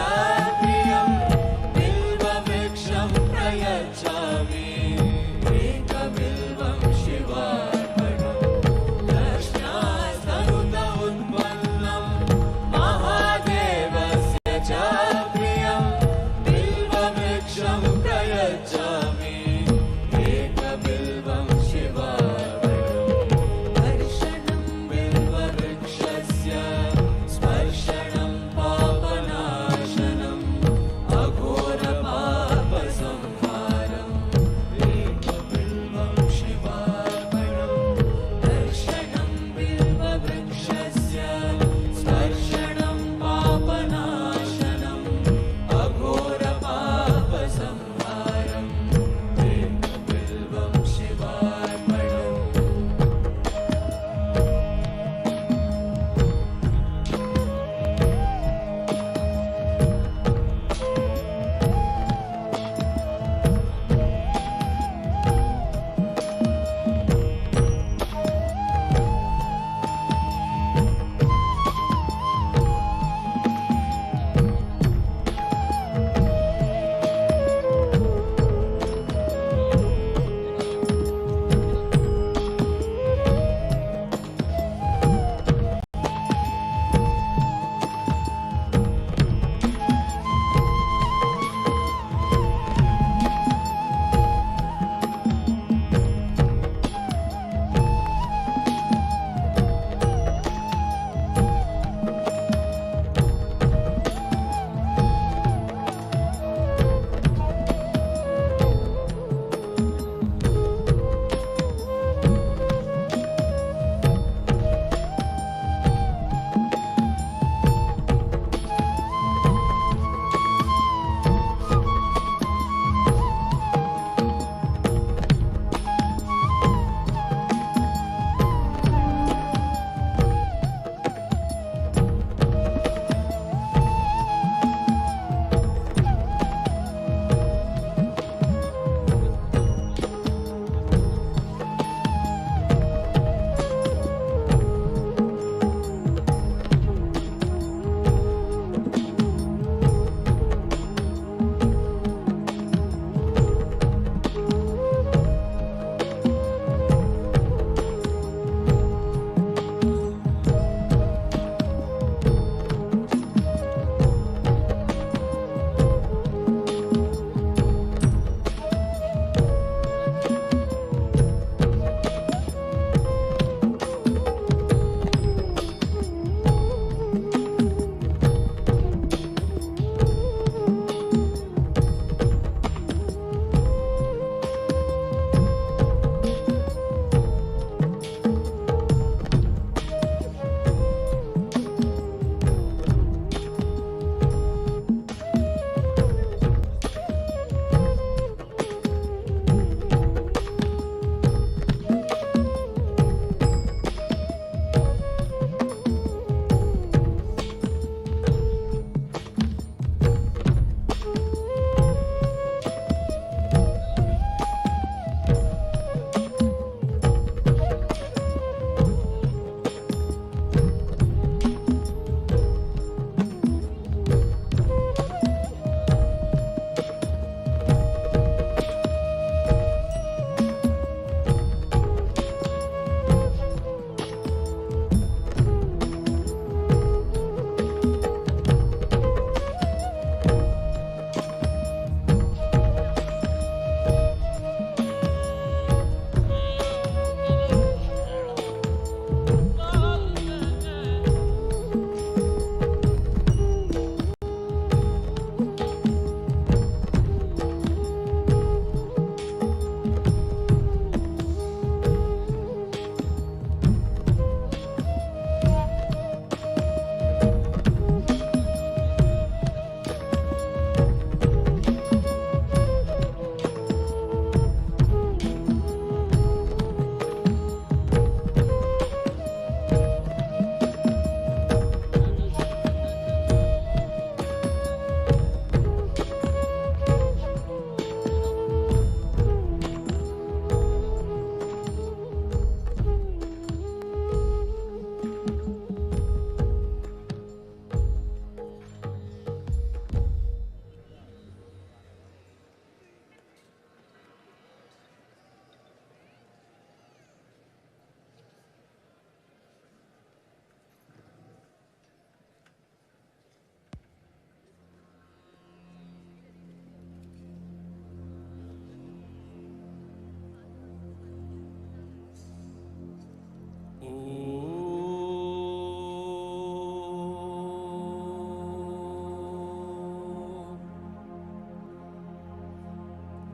S1: प्रियं बिल्ववृक्षं प्रयच्छामि एकबिल्वं शिवार्पणम् दर्शनास्तनुत उत्पन्नं महादेवस्य च प्रियं बिल्ववृक्षं प्रयच्छामि एकबिल्वं शिवार्पणम् दर्शनं बिल्ववृक्षस्य स्पर्शनं पापनाशनं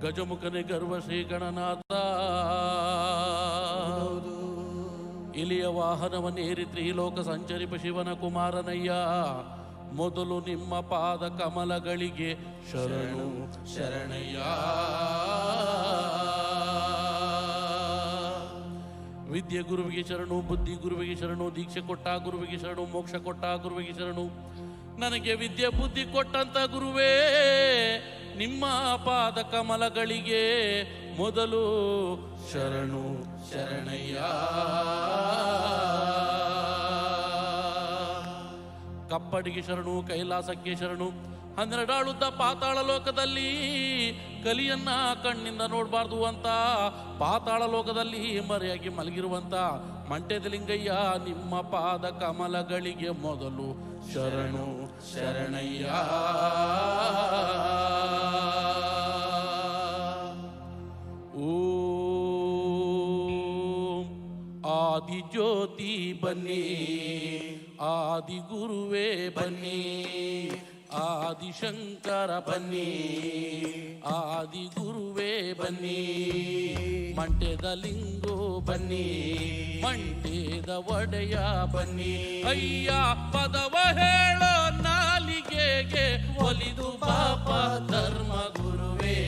S7: ಗಜಮುಖನೆ ಗರ್ವ ಶ್ರೀ ಗಣನಾಥ ಇಲಿಯ ವಾಹನವನ್ನೇರಿ ತ್ರಿಲೋಕ ಸಂಚರಿಪ ಶಿವನ ಕುಮಾರನಯ್ಯ ಮೊದಲು ನಿಮ್ಮ ಪಾದ ಕಮಲಗಳಿಗೆ ಶರಣು ಶರಣಯ್ಯ. ವಿದ್ಯೆ ಗುರುವಿಗೆ ಶರಣು, ಬುದ್ಧಿ ಗುರುವಿಗೆ ಶರಣು, ದೀಕ್ಷೆ ಕೊಟ್ಟ ಗುರುವಿಗೆ ಶರಣು, ಮೋಕ್ಷ ಕೊಟ್ಟ ಗುರುವಿಗೆ ಶರಣು. ನನಗೆ ವಿದ್ಯೆ ಬುದ್ಧಿ ಕೊಟ್ಟಂತ ಗುರುವೇ ನಿಮ್ಮ ಪಾದ ಕಮಲಗಳಿಗೆ ಮೊದಲು ಶರಣು ಶರಣಯ್ಯ. ಕಪ್ಪಡಿಗೆ ಶರಣು, ಕೈಲಾಸಕ್ಕೆ ಶರಣು. 12 ಆಳುದ್ದ ಪಾತಾಳ ಲೋಕದಲ್ಲಿ ಕಲಿಯನ್ನ ಕಣ್ಣಿಂದ ನೋಡಬಾರ್ದು ಅಂತ ಪಾತಾಳ ಲೋಕದಲ್ಲಿ ಮರೆಯಾಗಿ ಮಲಗಿರುವಂತ ಮಂಟೆದ ಲಿಂಗಯ್ಯ ನಿಮ್ಮ ಪಾದ ಕಮಲಗಳಿಗೆ ಮೊದಲು ಶರಣು ಶರಣಯ್ಯ. ಓಂ ಆದಿ ಜ್ಯೋತಿ ಬನ್ನಿ, ಆದಿ ಗುರುವೇ ಬನ್ನಿ, ಆದಿಶಂಕರ ಬನ್ನಿ, ಆದಿ ಗುರುವೇ ಬನ್ನಿ, ಮಂಟೆದ ಲಿಂಗೋ ಬನ್ನಿ, ಮಂಟೆದ ಒಡೆಯ ಬನ್ನಿ. ಅಯ್ಯ ಪದವ ಹೇಳೋ ನಾಲಿಗೆಗೆ ಒಲಿದು ಪಾಪ ಧರ್ಮ ಗುರುವೇ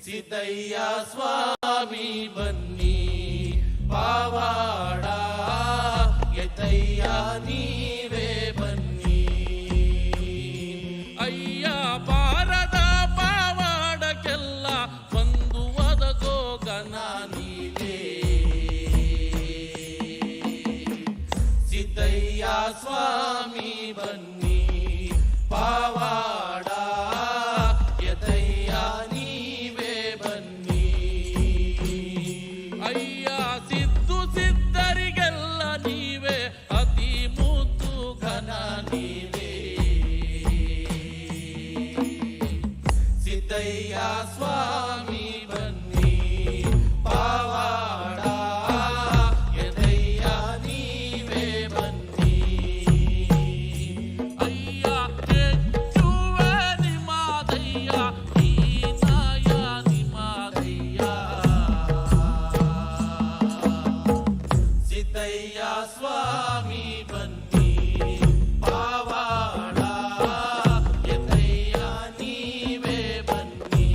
S7: ಸಿದ್ದಯ್ಯ ಸ್ವಾಮಿ ಬನ್ನಿ. ಪಾವಾಡ ಎತ್ತಯ್ಯ ನೀವೇ ಬನ್ನಿ. ಅಯ್ಯ ಪಾರದ ಪಾವಾಡಕ್ಕೆಲ್ಲ ಒಂದು ಒದಗೋ ಗನ ನೀವೇ ಸಿದ್ದಯ್ಯ ಸ್ವಾಮಿ ಬನ್ನಿ. ಪಾವಾಡ ಎತ್ತಯ್ಯ ನೀವೇ ಬನ್ನಿ. ಅಯ್ಯ ಸಿದ್ದು ಸಿದ್ಧರಿಗೆಲ್ಲ ನೀವೇ ಅತಿ ಮುದ್ದು ಘನ ನೀವೇ ಸಿದ್ದಯ್ಯ ಸ್ವಾಮಿ ಬನ್ನಿ. ಪಾವಾಡ ಎದಯ್ಯ ನೀವೇ ಬನ್ನಿ. ಅಯ್ಯ ಹೆಚ್ಚುವ ನಿಮಾದಯ್ಯ ಹೀನಾಯ ನಿಮಾದಯ್ಯ ಸಿದ್ದಯ್ಯ ಸ್ವಾಮಿ ಬನ್ನಿ. ಪಾವಾಡ ಎದಯ್ಯ ನೀವೇ ಬನ್ನಿ.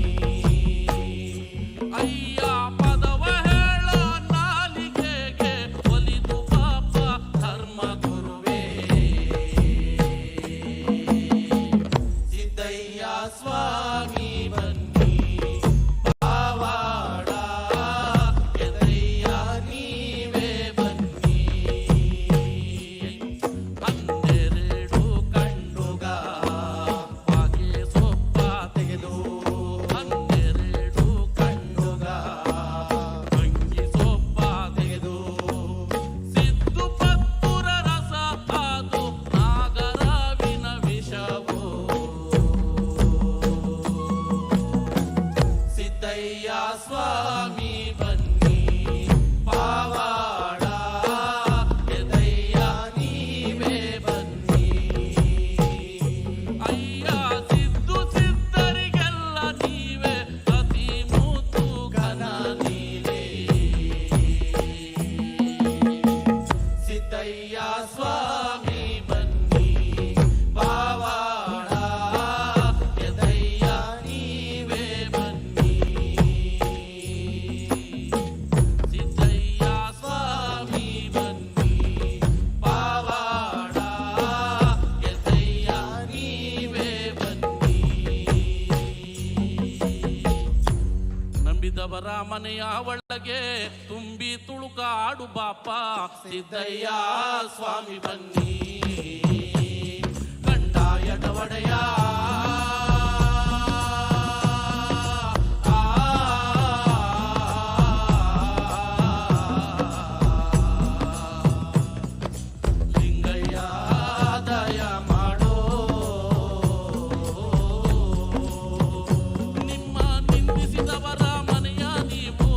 S7: ಅಯ್ಯ ಪದವ ಹೇಳೋ ನಾಲಿಗೆಗೆ ಒಲಿದು ಪಾಪ ಧರ್ಮ ಗುರುವೇ ಸಿದ್ದಯ್ಯ ಸ್ವಾಮಿ ಬನ್ನಿ. ಪಾವಾಡ ಎದಯ್ಯ ನೀವೇ ಬನ್ನಿ. 12 ಕಂಡುಗ ಪಾಗೆ ಸೊಪ್ಪ ತೆಗೆದು 12 ಕಂಡುಗ ಅಂಗಿ ಸೊಪ್ಪ ತೆಗೆದು ಸಿದ್ದು ಪತ್ತುರ ರಸ ಅದು ನಾಗರಾವಿನ ವಿಷವು ಸಿದ್ದಯ್ಯ ಸ್ವಾಮಿ ಬನ್ನಿ. ಪಾವಾಡ ಎದಯ್ಯ ನೀವೇ ಬನ್ನಿ. ಅಯ್ಯ ಸಿದ್ದು ಸಿದ್ಧರಿಗೆಲ್ಲ ನೀವೇ ಅತಿ ಮುದ್ದು ಘನ ನೀವೇ ಸಿದ್ದಯ್ಯ ಸ್ವಾಮಿ ಬನ್ನಿ. ಪಾವಾಡ ಎದಯ್ಯ ನೀವೇ ಬನ್ನಿ. ಸಿದ್ದಯ್ಯ ಸ್ವಾಮಿ ಬನ್ನಿ. ಪಾವಾಡ ಎದಯ್ಯ ನೀವೇ ಬನ್ನಿ. ನಂಬಿದವರ ಮನೆಯ ಒಳಗೆ ತುಂಬಿ ತುಳುಕಾಡು ಬಾಪ ಸಿದ್ದಯ್ಯ ಸ್ವಾಮಿ ಬನ್ನಿ. ಕಂಡಾಯದ ಒಡೆಯ ಲಿಂಗಯ್ಯ ದಯ ಮಾಡೋ. ನಿಮ್ಮ ನಿಂದಿಸಿದವರ ಮನೆಯ ನೀವು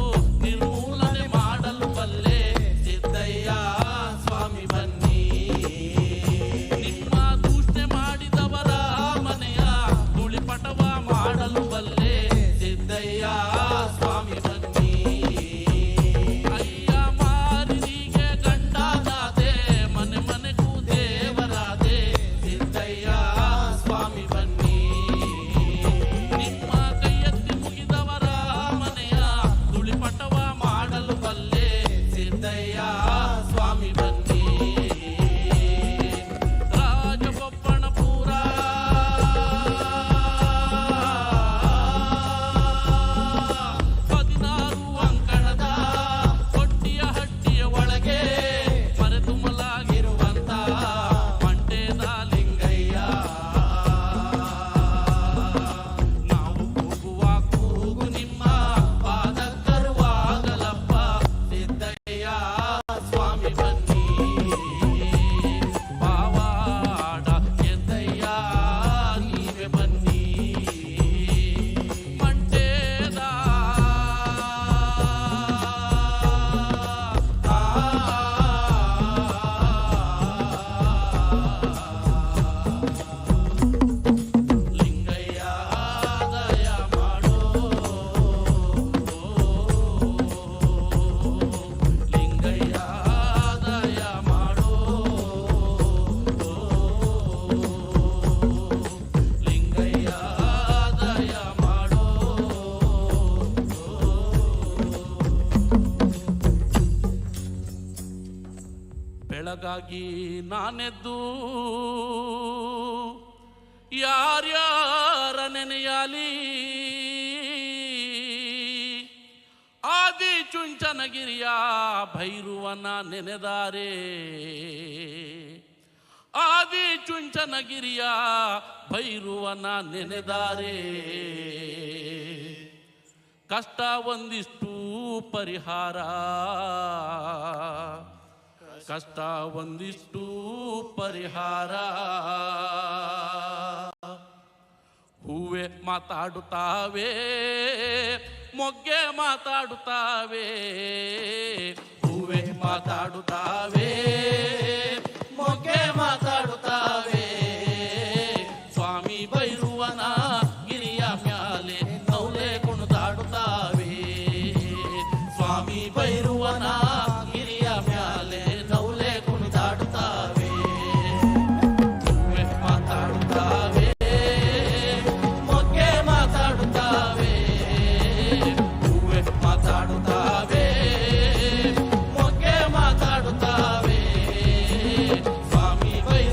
S7: ನಿರ್ಮೂಲನೆ ಮಾಡಲು ಬಲ್ಲೆ ಸಿದ್ದಯ್ಯ ಸ್ವಾಮಿ ಬನ್ನಿ. ನಿನಗಾಗಿ ನಾನೆದ್ದು ಯಾರ್ಯಾರ ನೆನೆಯಾಲಿ ಆದಿ ಚುಂಚನಗಿರಿಯ ಭೈರುವನ ನೆನೆದಾರೆ ಆದಿ ಚುಂಚನಗಿರಿಯ ಭೈರುವನ ನೆನೆದಾರೆ ಕಷ್ಟ ಒಂದಿಷ್ಟು ಪರಿಹಾರ ಕಷ್ಟ ಒಂದಿಷ್ಟು ಪರಿಹಾರ ಹೂವೆ ಮಾತಾಡುತ್ತಾವೆ ಮೊಗ್ಗೆ ಮಾತಾಡುತ್ತಾವೆ ಹೂವೆ ಮಾತಾಡುತ್ತಾವೆ ಮೊಗ್ಗೆ ಮಾತಾಡುತ್ತಾವೆ ಸ್ವಾಮಿ ಭೈರುವನ ಗಿರಿಯ ಮ್ಯಾಲೆ ನೌಲೆ ಕುಣಿದಾಡುತ್ತಾವೆ ಸ್ವಾಮಿ ಭೈರುವನ ಗಿರಿಯ ಮ್ಯಾಲೆ ನೌಲೆ ಕುಣಿದಾಡುತ್ತಾವೆ ಹೂವೆ ಮಾತಾಡುತ್ತಾವೆ ಮೊಗ್ಗೆ ಮಾತಾಡುತ್ತಾವೆ ಹೂವೆ ಮಾತಾಡುತ್ತಾವೆ ಮೊಗ್ಗೆ ಮಾತಾಡುತ್ತಾವೆ ಸ್ವಾಮಿ ಭೈರವ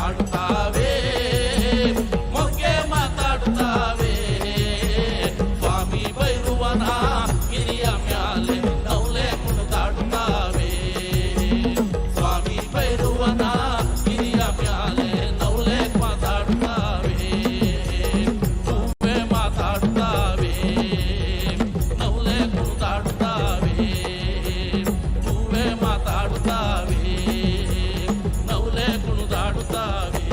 S7: ಕುಣಿದಾಡುತ್ತಾವೆ ಮೊಗ್ಗೆ ಮಾತಾಡುತ್ತಾವೆ ಸ್ವಾಮಿ ಭೈರವನ ಗಿರಿಯ ಮ್ಯಾಲೆ ನೌಲೆ ಕುಣಿದಾಡುತ್ತಾವೆ ಸ್ವಾಮಿ ಭೈರವನ ಗಿರಿಯ ಮ್ಯಾಲೆ ನೌಲೆ ಮಾತಾಡುತ್ತಾವೆ ಹೂವೆ ಮಾತಾಡುತ್ತಾವೆ ನೌಲೆ ಕುಣಿದಾಡುತ್ತಾವೆ ಹೂವೆ ಮಾತಾಡುತ್ತಾವೆ ನೌಲೆ ಕುಣಿದಾಡುತ್ತಾವೆ.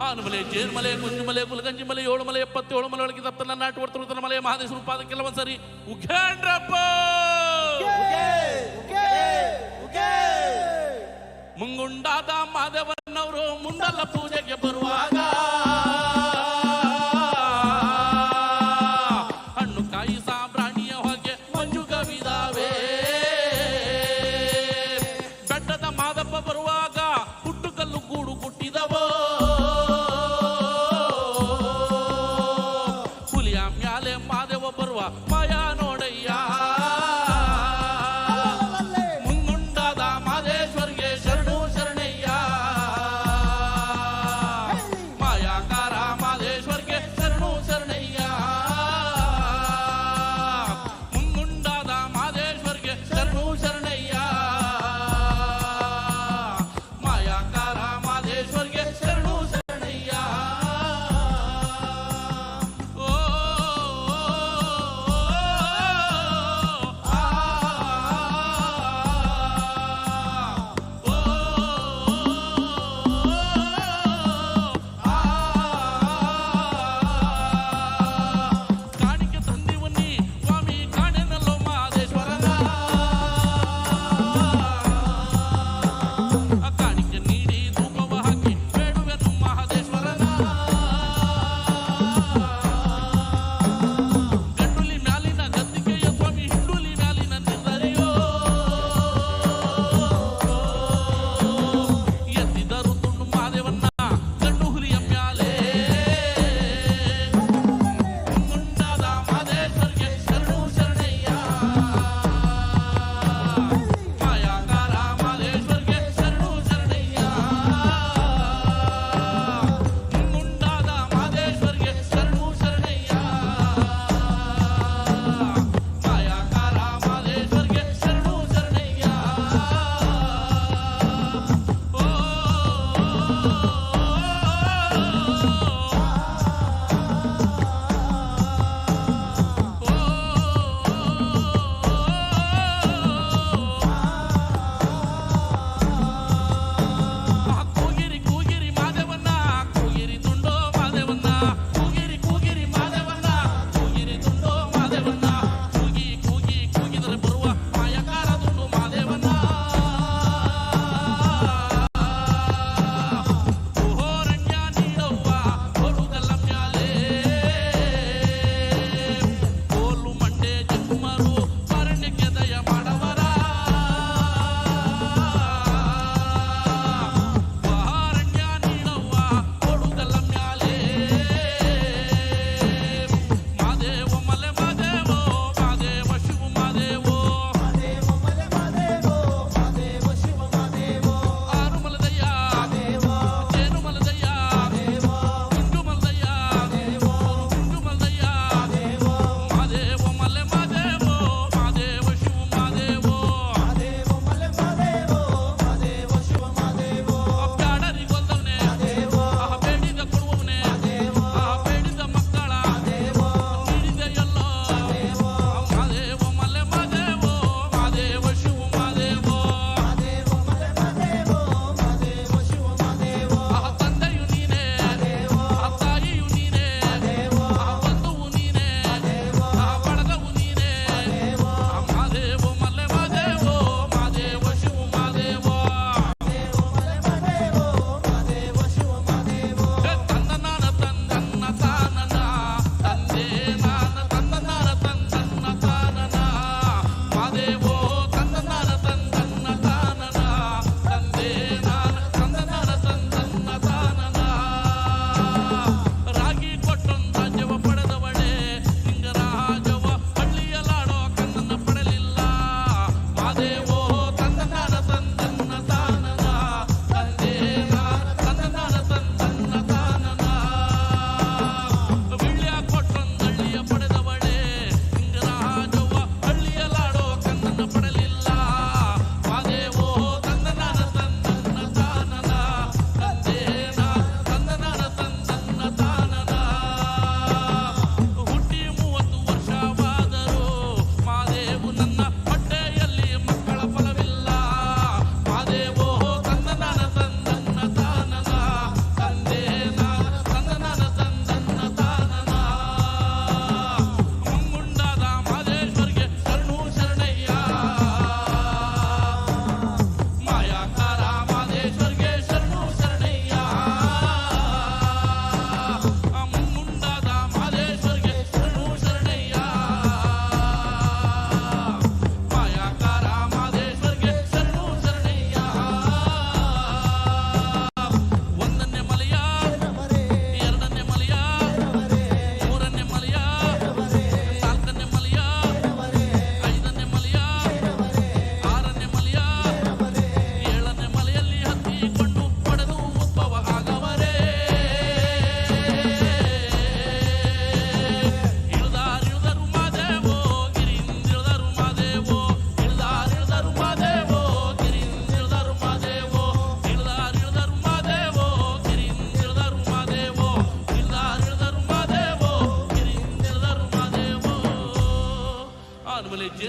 S7: ಆನುಮಲೆ ಜೇನುಮಲೆ ಕುಂಜುಮಲೆ ಕುಲಗಂಜಿಮಲೆ ಏಳುಮಲೆ 77 ಮಲೆ ಒಳಗೆ ತಪ್ಪನ ನಾಟು ವರ್ತನ ಮಲೆ ಮಹಾದೇಶ್ವರ ಪಾದ ಕೆಲವೊಂದ್ಸರಿ ಉಗ್ಯಾಂಡ್ರಪ್ಪ ಮುಂಗುಂಡಾದ ಮಾದೇವನವರು ಮುಂಡಲ ಪೂಜೆಗೆ ಬರುವಾಗ ಹಣ್ಣು ಕಾಯಿ ಸಾಂಬ್ರಾಣಿಯ ಹೊಗೆ ಮಂಜು ಕವಿದಾವೆ ಬೆಟ್ಟದ ಮಾದಪ್ಪ ಬರುವಾಗ ಹುಟ್ಟುಕಲ್ಲು ಗೂಡು ಕುಟ್ಟಿದವೋ ಹುಲಿಯ ಮ್ಯಾಲೆ ಮಾದೇವ ಬರುವ ಮಾಯಾ ನೋಡಯ್ಯ ಮುಂಗುಂಡಾದ ಮಾದೇಶ್ವರ್ಗೆ ಶರಣು ಶರಣಯ್ಯ ಮಾಯಾಕಾರ ಮಾದೇಶ್ವರ್ಗೆ ಶರಣು ಶರಣಯ್ಯ ಮುಂಗುಂಡಾದ ಮಾದೇಶ್ವರ್ಗೆ ಶರಣು ಶರಣಯ್ಯ ಮಾಯಾಕಾರ ಮಾದೇಶ್ವರ್ಗೆ ಶರಣು ಶರಣಯ್ಯ. ಓ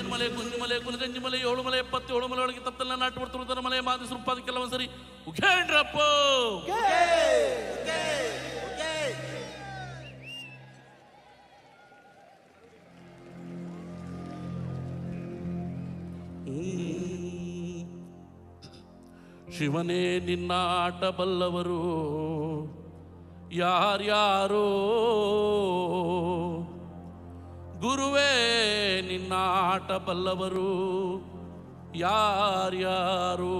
S7: ಏನ್ಮಲೆ ಕುಂಜಿಮಲೆ ಕುಲಗಂಜಿಮಲೆ 7 ಮಲೆ 77 ಮಲೆ ಒಳಗೆ ತತ್ತಲ್ಲ ನಾಟು ಬರ್ತುವುದರ ಮಲೆ ಮಾದಿಸ್ ರೂಪಾದ ಕೆಲವು ಸರಿ ಉಘೇಂಡ್ರಪ್ಪ ಶಿವನೇ ನಿನ್ನ ಆಟ ಬಲ್ಲವರು ಯಾರ್ಯಾರೋ, ಗುರುವೇ ನಿನ್ನ ಆಟ ಬಲ್ಲವರು ಯಾರ್ಯಾರೋ,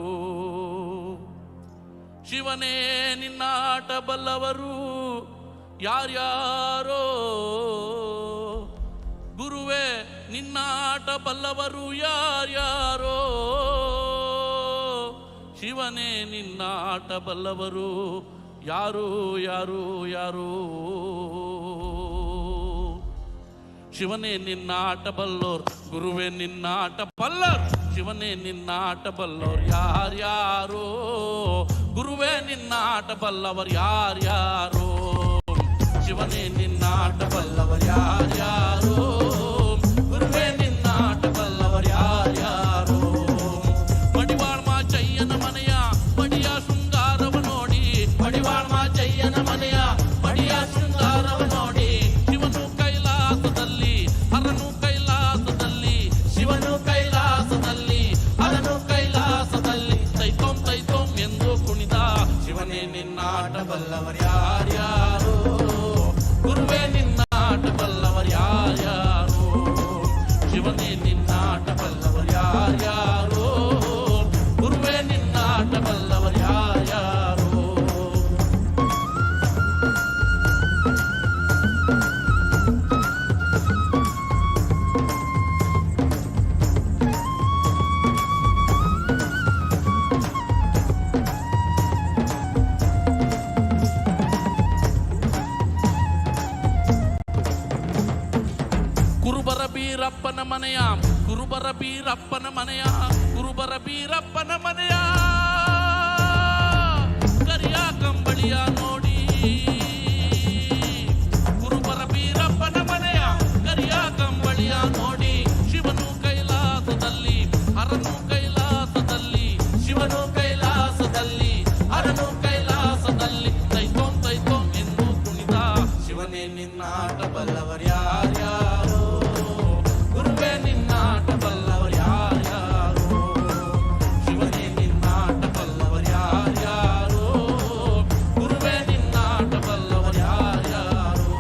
S7: ಶಿವನೇ ನಿನ್ನ ಆಟ ಬಲ್ಲವರು ಯಾರ್ಯಾರೋ, ಗುರುವೇ ನಿನ್ನ ಆಟ ಬಲ್ಲವರು ಯಾರ್ಯಾರೋ, ಶಿವನೇ ನಿನ್ನ ಆಟ ಬಲ್ಲವರು ಯಾರು ಯಾರು ಯಾರು, ಶಿವನೇ ನಿನ್ನ ಆಟ ಬಲ್ಲೋರ್, ಗುರುವೇ ನಿನ್ನ ಆಟ ಬಲ್ಲರ್, ಶಿವನೇ ನಿನ್ನ ಆಟ ಬಲ್ಲೋರ್ ಯಾರ್ಯಾರೋ, ಗುರುವೇ ನಿನ್ನ ಆಟ ಬಲ್ಲವರು ಯಾರ್ಯಾರೋ, ಶಿವನೇ ನಿನ್ನ ಆಟ ಬಲ್ಲವರು ಯಾರ್ಯಾರೋ, ಗುರುವೇ ನಿನ್ನ ಆಟ ಬಲ್ಲವರು ಯಾರ್ಯಾರೋ. ಮಡಿವಾಳ್ ಮಾಚಯ್ಯನ ಮನೆಯ ಮಡಿಯ ಶೃಂಗಾರವ ನೋಡಿ, ಮಡಿವಾಳ್ ಮಾಚಯ್ಯನ ಮನೆಯ ಮಡಿಯ ಶೃಂಗಾರವ ನೋಡಿ, ಶಿವನು ಕೈಲಾಸದಲ್ಲಿ ಹರನು ಕೈಲಾಸದಲ್ಲಿ, ಶಿವನು ಕೈಲಾಸದಲ್ಲಿ ಹರನು ಕೈಲಾಸದಲ್ಲಿ, ತೈತೋಂ ತೈತೋಂ ಎಂದು ಕುಣಿದ ಶಿವನೇ ನಿನ್ನ ಆಟ ಬಲ್ಲವರು ಯಾರ್ಯಾರೋ, ಗುರುವೇ ನಿನ್ನ ಆಟ ಬಲ್ಲವರು ಯಾರ್ಯಾರೋ, ಶಿವನೇ ನಿನ್ನ ಆಟ ಬಲ್ಲವರು ಯಾರ್ಯಾರೋ, ಗುರುವೇ ನಿನ್ನ ಆಟ ಬಲ್ಲವರು ಯಾರ್ಯಾರೋ. ಕುರುಬರ ಬೀರಪ್ಪನ ಮನೆಯ, ಕುರುಬರ ಬೀರಪ್ಪನ ಮನೆಯ, ಕುರುಬರ ಬೀರಪ್ಪನ ಮನೆಯ ಕರಿಯ ಕಂಬಳಿಯ ನೋಡಿ, ಕುರುಬರ ಬೀರಪ್ಪನ ಮನೆಯ ಕರಿಯ ಕಂಬಳಿಯ ನೋಡಿ, ಶಿವನು ಕೈಲಾಸದಲ್ಲಿ ಹರನು ಕೈಲಾಸದಲ್ಲಿ, ಶಿವನು ಕೈಲಾಸದಲ್ಲಿ ಹರನು ಕೈಲಾಸದಲ್ಲಿ, ತೈತೋಂ ತೈತೋಂ ಎಂದು ಕುಣಿದ ಶಿವನೇ ನಿನ್ನ ಆಟ ಬಲ್ಲವರು ಯಾರ್ಯಾರೋ, ಗುರುವೇ ನಿನ್ನ ಆಟ ಬಲ್ಲವರು ಯಾರ್ಯಾರೋ, ಶಿವನೇ ನಿನ್ನ ಆಟ ಬಲ್ಲವರು ಯಾರ್ಯಾರೋ, ಗುರುವೇ ನಿನ್ನ ಆಟ ಬಲ್ಲವರು ಯಾರ್ಯಾರೋ.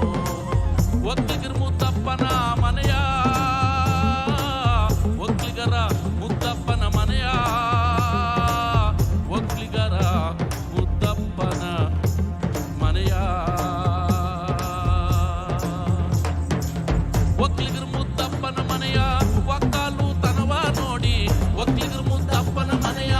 S7: ಒಕ್ಕಲಿಗರ ಮುದ್ದಪ್ಪನ ಮನೆಯ, ಒಕ್ಕಲಿಗರ ಮುದ್ದಪ್ಪನ ಮನೆಯ, ಒಕ್ಕಲಿಗರ ಮುದ್ದಪ್ಪನ ಮನೆಯ, ಒಕ್ಕಲಿಗರ ಮುದ್ದಪ್ಪನ ಮನೆಯ ಒಕ್ಕಾಲು ತನವ ನೋಡಿ, ಒಕ್ಕಲಿಗರ ಮುದ್ದಪ್ಪನ ಮನೆಯ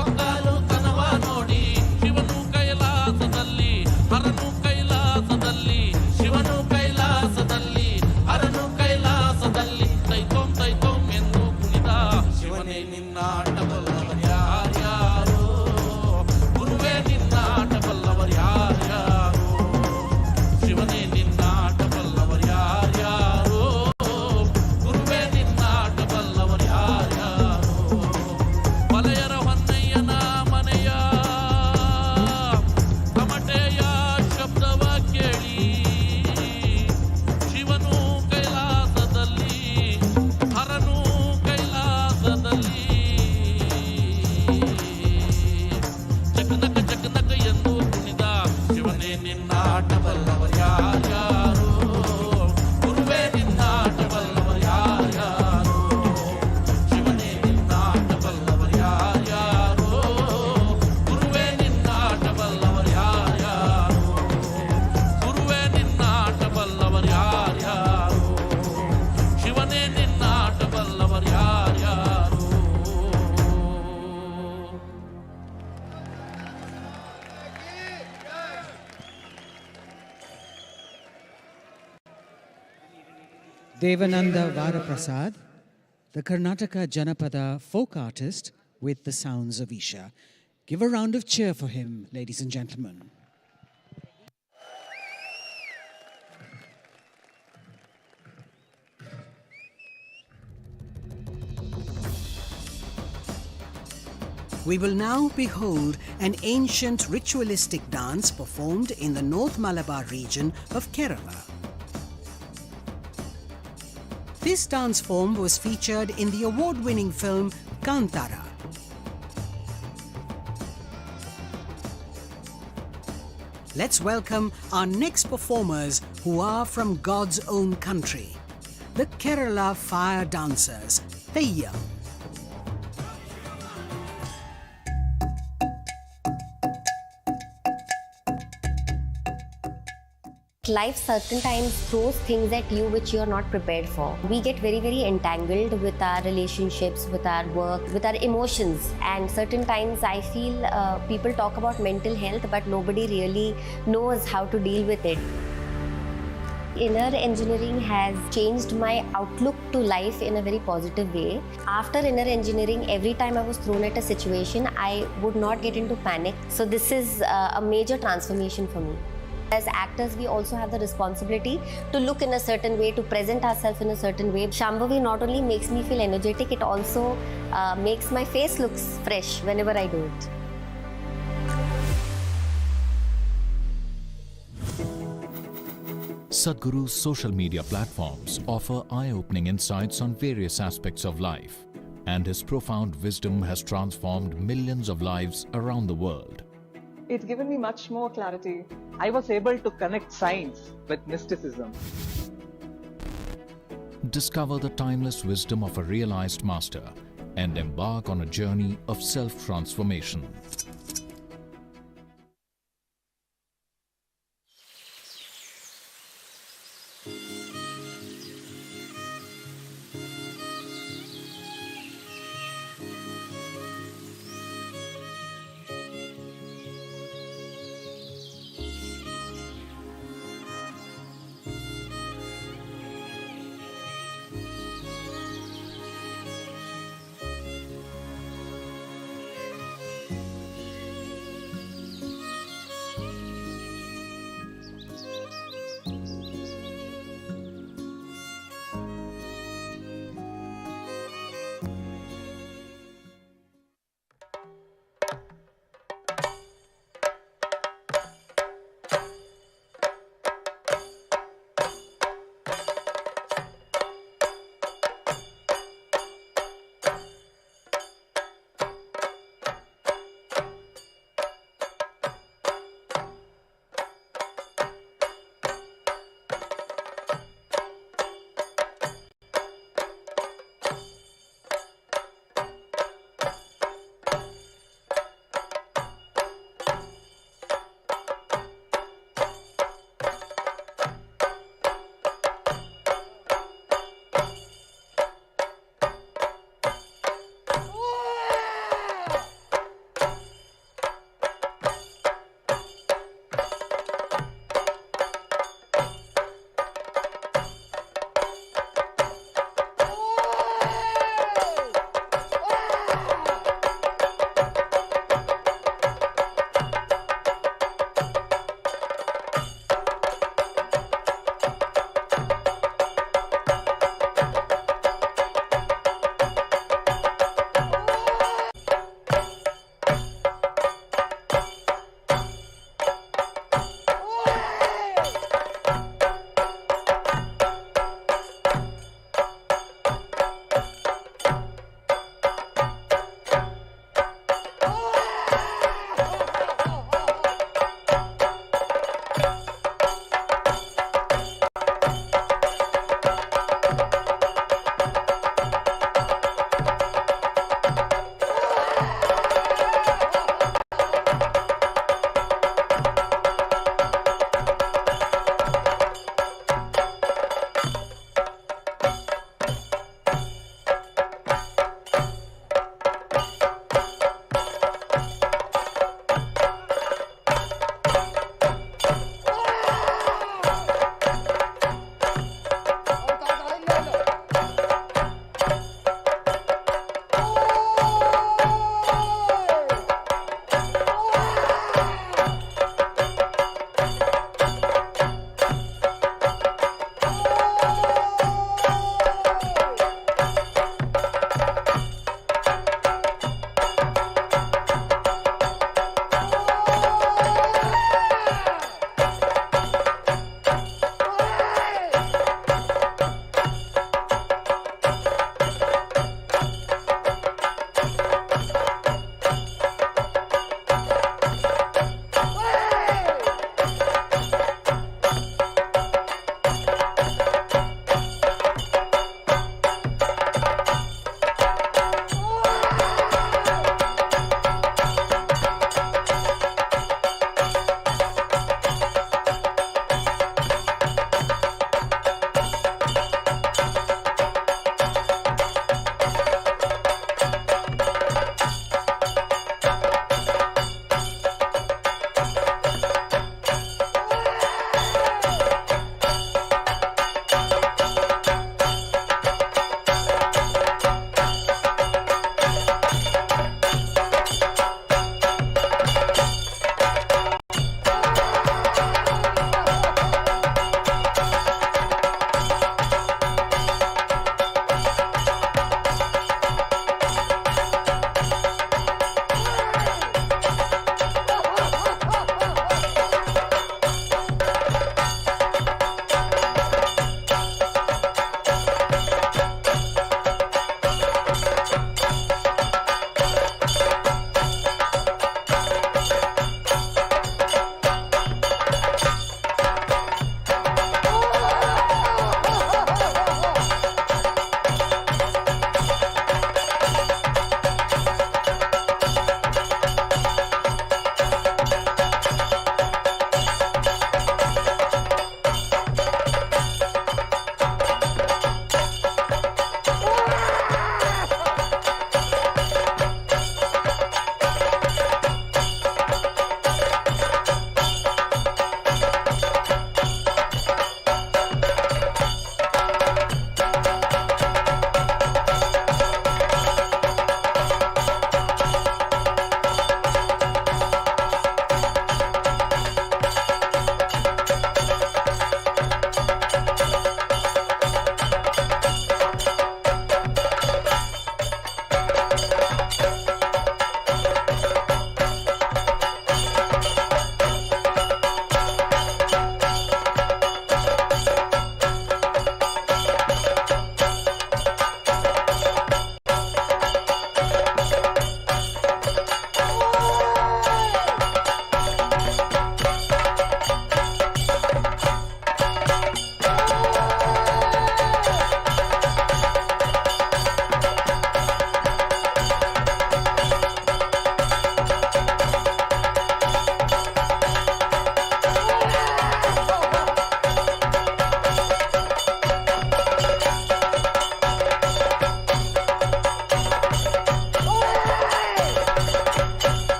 S7: ಒಕ್ಕಾಲು ತನವ ನೋಡಿ, ಶಿವನು ಕೈಲಾಸದಲ್ಲಿ ಹರನು ಕೈಲಾಸದಲ್ಲಿ, ಶಿವನು ಕೈಲಾಸದಲ್ಲಿ ಹರನು ಕೈಲಾಸದಲ್ಲಿ, ತೈತೋಂ ತೈತೋಂ ಎಂದು ಕುಣಿದ ಶಿವನೇ ನಿನ್ನ ಆಟ ಬಲ್ಲವರು ಯಾರ್ಯಾರೋ, ಗುರುವೇ ನಿನ್ನ ಆಟ ಬಲ್ಲವರು ಯಾರ್ಯಾರೋ, ಶಿವನೇ ನಿನ್ನ ಆಟ ಬಲ್ಲವರು ಯಾರ್ಯಾರೋ, ಗುರುವೇ ನಿನ್ನ ಆಟ ಬಲ್ಲವರು ಯಾರ್ಯಾರೋ. ಮಲೆಯರ ಹೊನ್ನಯ್ಯನ ಮನೆಯ ಕಮಟೆಯ ಶಬ್ದವ ಕೇಳಿ, ಶಿವನು ಕೈಲಾಸದಲ್ಲಿ ಹರನು ಕೈಲಾಸದಲ್ಲಿ, ಜಗನಕ ಜಗನಕ ಎಂದು ಕುಣಿದ ಶಿವನೇ ನಿನ್ನ ಆಟ ಬಲ್ಲವರು ಯಾರ್ಯಾರೋ, ಗುರುವೇ ನಿನ್ನ ಆಟ ಬಲ್ಲವರು ಯಾರ್ಯಾರೋ, ಶಿವನೇ ನಿನ್ನ ಆಟ ಬಲ್ಲವರು ಯಾರ್ಯಾರೋ, ಗುರುವೇ ನಿನ್ನ ಆಟ ಬಲ್ಲವರು ಯಾರ್ಯಾರೋ, ಗುರುವೇ ನಿನ್ನ ಆಟ ಬಲ್ಲವರು ಯಾರ್ಯಾರೋ, ಶಿವನೇ ನಿನ್ನ ಆಟ ಬಲ್ಲವರು ಯಾರ್ಯಾರೋ.
S2: Devananda Varaprasad, the Karnataka Janapada folk artist with the sounds of Isha. Give a round of cheer for him, ladies and gentlemen. We will now behold an ancient ritualistic dance performed in the North Malabar region of Kerala. This dance form was featured in the award-winning film Kantara. Let's welcome our next performers who are from God's own country, the Kerala Fire Dancers, Theyyam.
S19: Life certain times throws things at you which you are not prepared for. We get very entangled with our relationships, with our work, with our emotions, and certain times I feel people talk about mental health but nobody really knows how to deal with it. Inner engineering has changed my outlook to life in a very positive way. After inner engineering, every time I was thrown at a situation, I would not get into panic. So this is a major transformation for me. As actors, we also have the responsibility to look in a certain way, to present ourselves in a certain way. Shambhavi not only makes me feel energetic, it also makes my face look fresh whenever I do it.
S3: Sadhguru's social media platforms offer eye-opening insights on various aspects of life, and his profound wisdom has transformed millions of lives around the world.
S20: It's given me much more clarity. I was able to connect science with mysticism.
S3: Discover the timeless wisdom of a realized master and embark on a journey of self-transformation.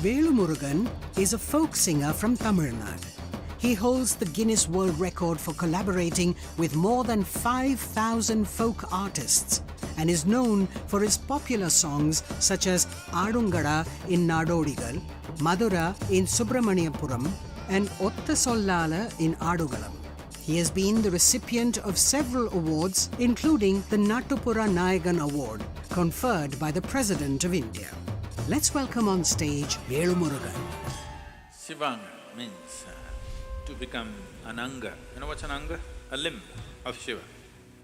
S2: Velu Murugan is a folk singer from Tamil Nadu. He holds the Guinness World Record for collaborating with more than 5,000 folk artists and is known for his popular songs such as Adungada in Nadodigal, Madura in Subramaniapuram, and Otta Sollala in Adugalam. He has been the recipient of several awards, including the Nattupura Nayagan Award, conferred by the President of India. Let's welcome on stage Velu Murugan.
S6: Shivanga means to become an anga. You know what's an anga? A limb of Shiva.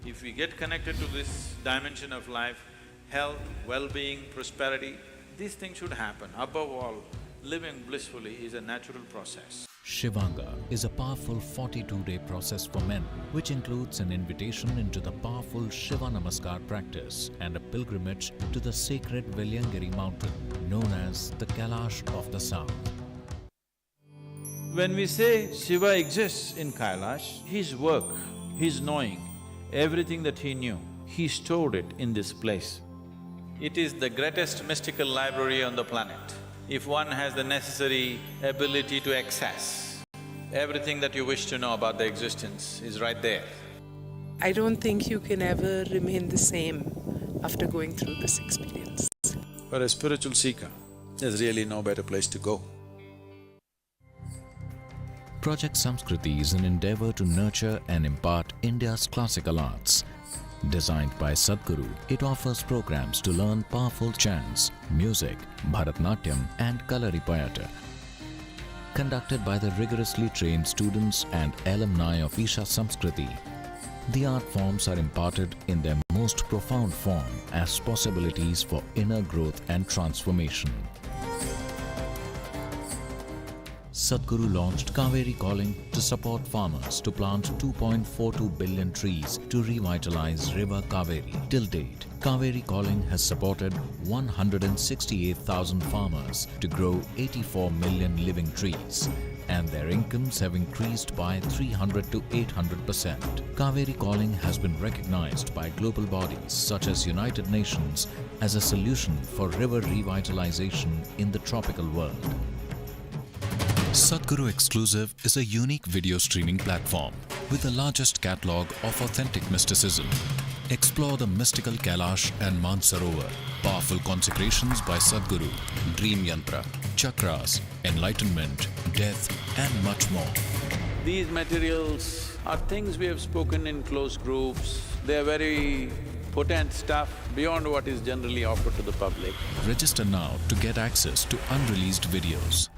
S6: If we get connected to this dimension of life, health, well-being, prosperity, these things should happen. Above all, living blissfully is a natural process.
S3: Shivanga is a powerful 42-day process for men, which includes an invitation into the powerful Shiva Namaskar practice and a pilgrimage to the sacred Velyangiri mountain, known as the Kailash of the South.
S6: When we say Shiva exists in Kailash, his work, his knowing, everything that he knew, he stored it in this place. It is the greatest mystical library on the planet. If one has the necessary ability to access, everything that you wish to know about the existence is right there.
S11: I don't think you can ever remain the same after going through this experience.
S6: For a spiritual seeker, there's really no better place to go.
S3: Project Samskriti is an endeavor to nurture and impart India's classical arts. Designed by Sadhguru, it offers programs to learn powerful chants, music, Bharatnatyam and Kalaripayattu. Conducted by the rigorously trained students and alumni of ISHA Samskriti, the art forms are imparted in their most profound form as possibilities for inner growth and transformation. Sadhguru launched Kaveri Calling to support farmers to plant 2.42 billion trees to revitalize River Kaveri. Till date, Kaveri Calling has supported 168,000 farmers to grow 84 million living trees, and their incomes have increased by 300 to 800%. Kaveri Calling has been recognized by global bodies such as United Nations as a solution for river revitalization in the tropical world. Sadhguru Exclusive is a unique video streaming platform with the largest catalogue of authentic mysticism. Explore the mystical Kailash and Mansarovar, powerful consecrations by Sadhguru, dream yantra, chakras, enlightenment, death and much more.
S4: These materials are things we have spoken in close groups. They are very potent stuff beyond what is generally offered to the public.
S3: Register now to get access to unreleased videos.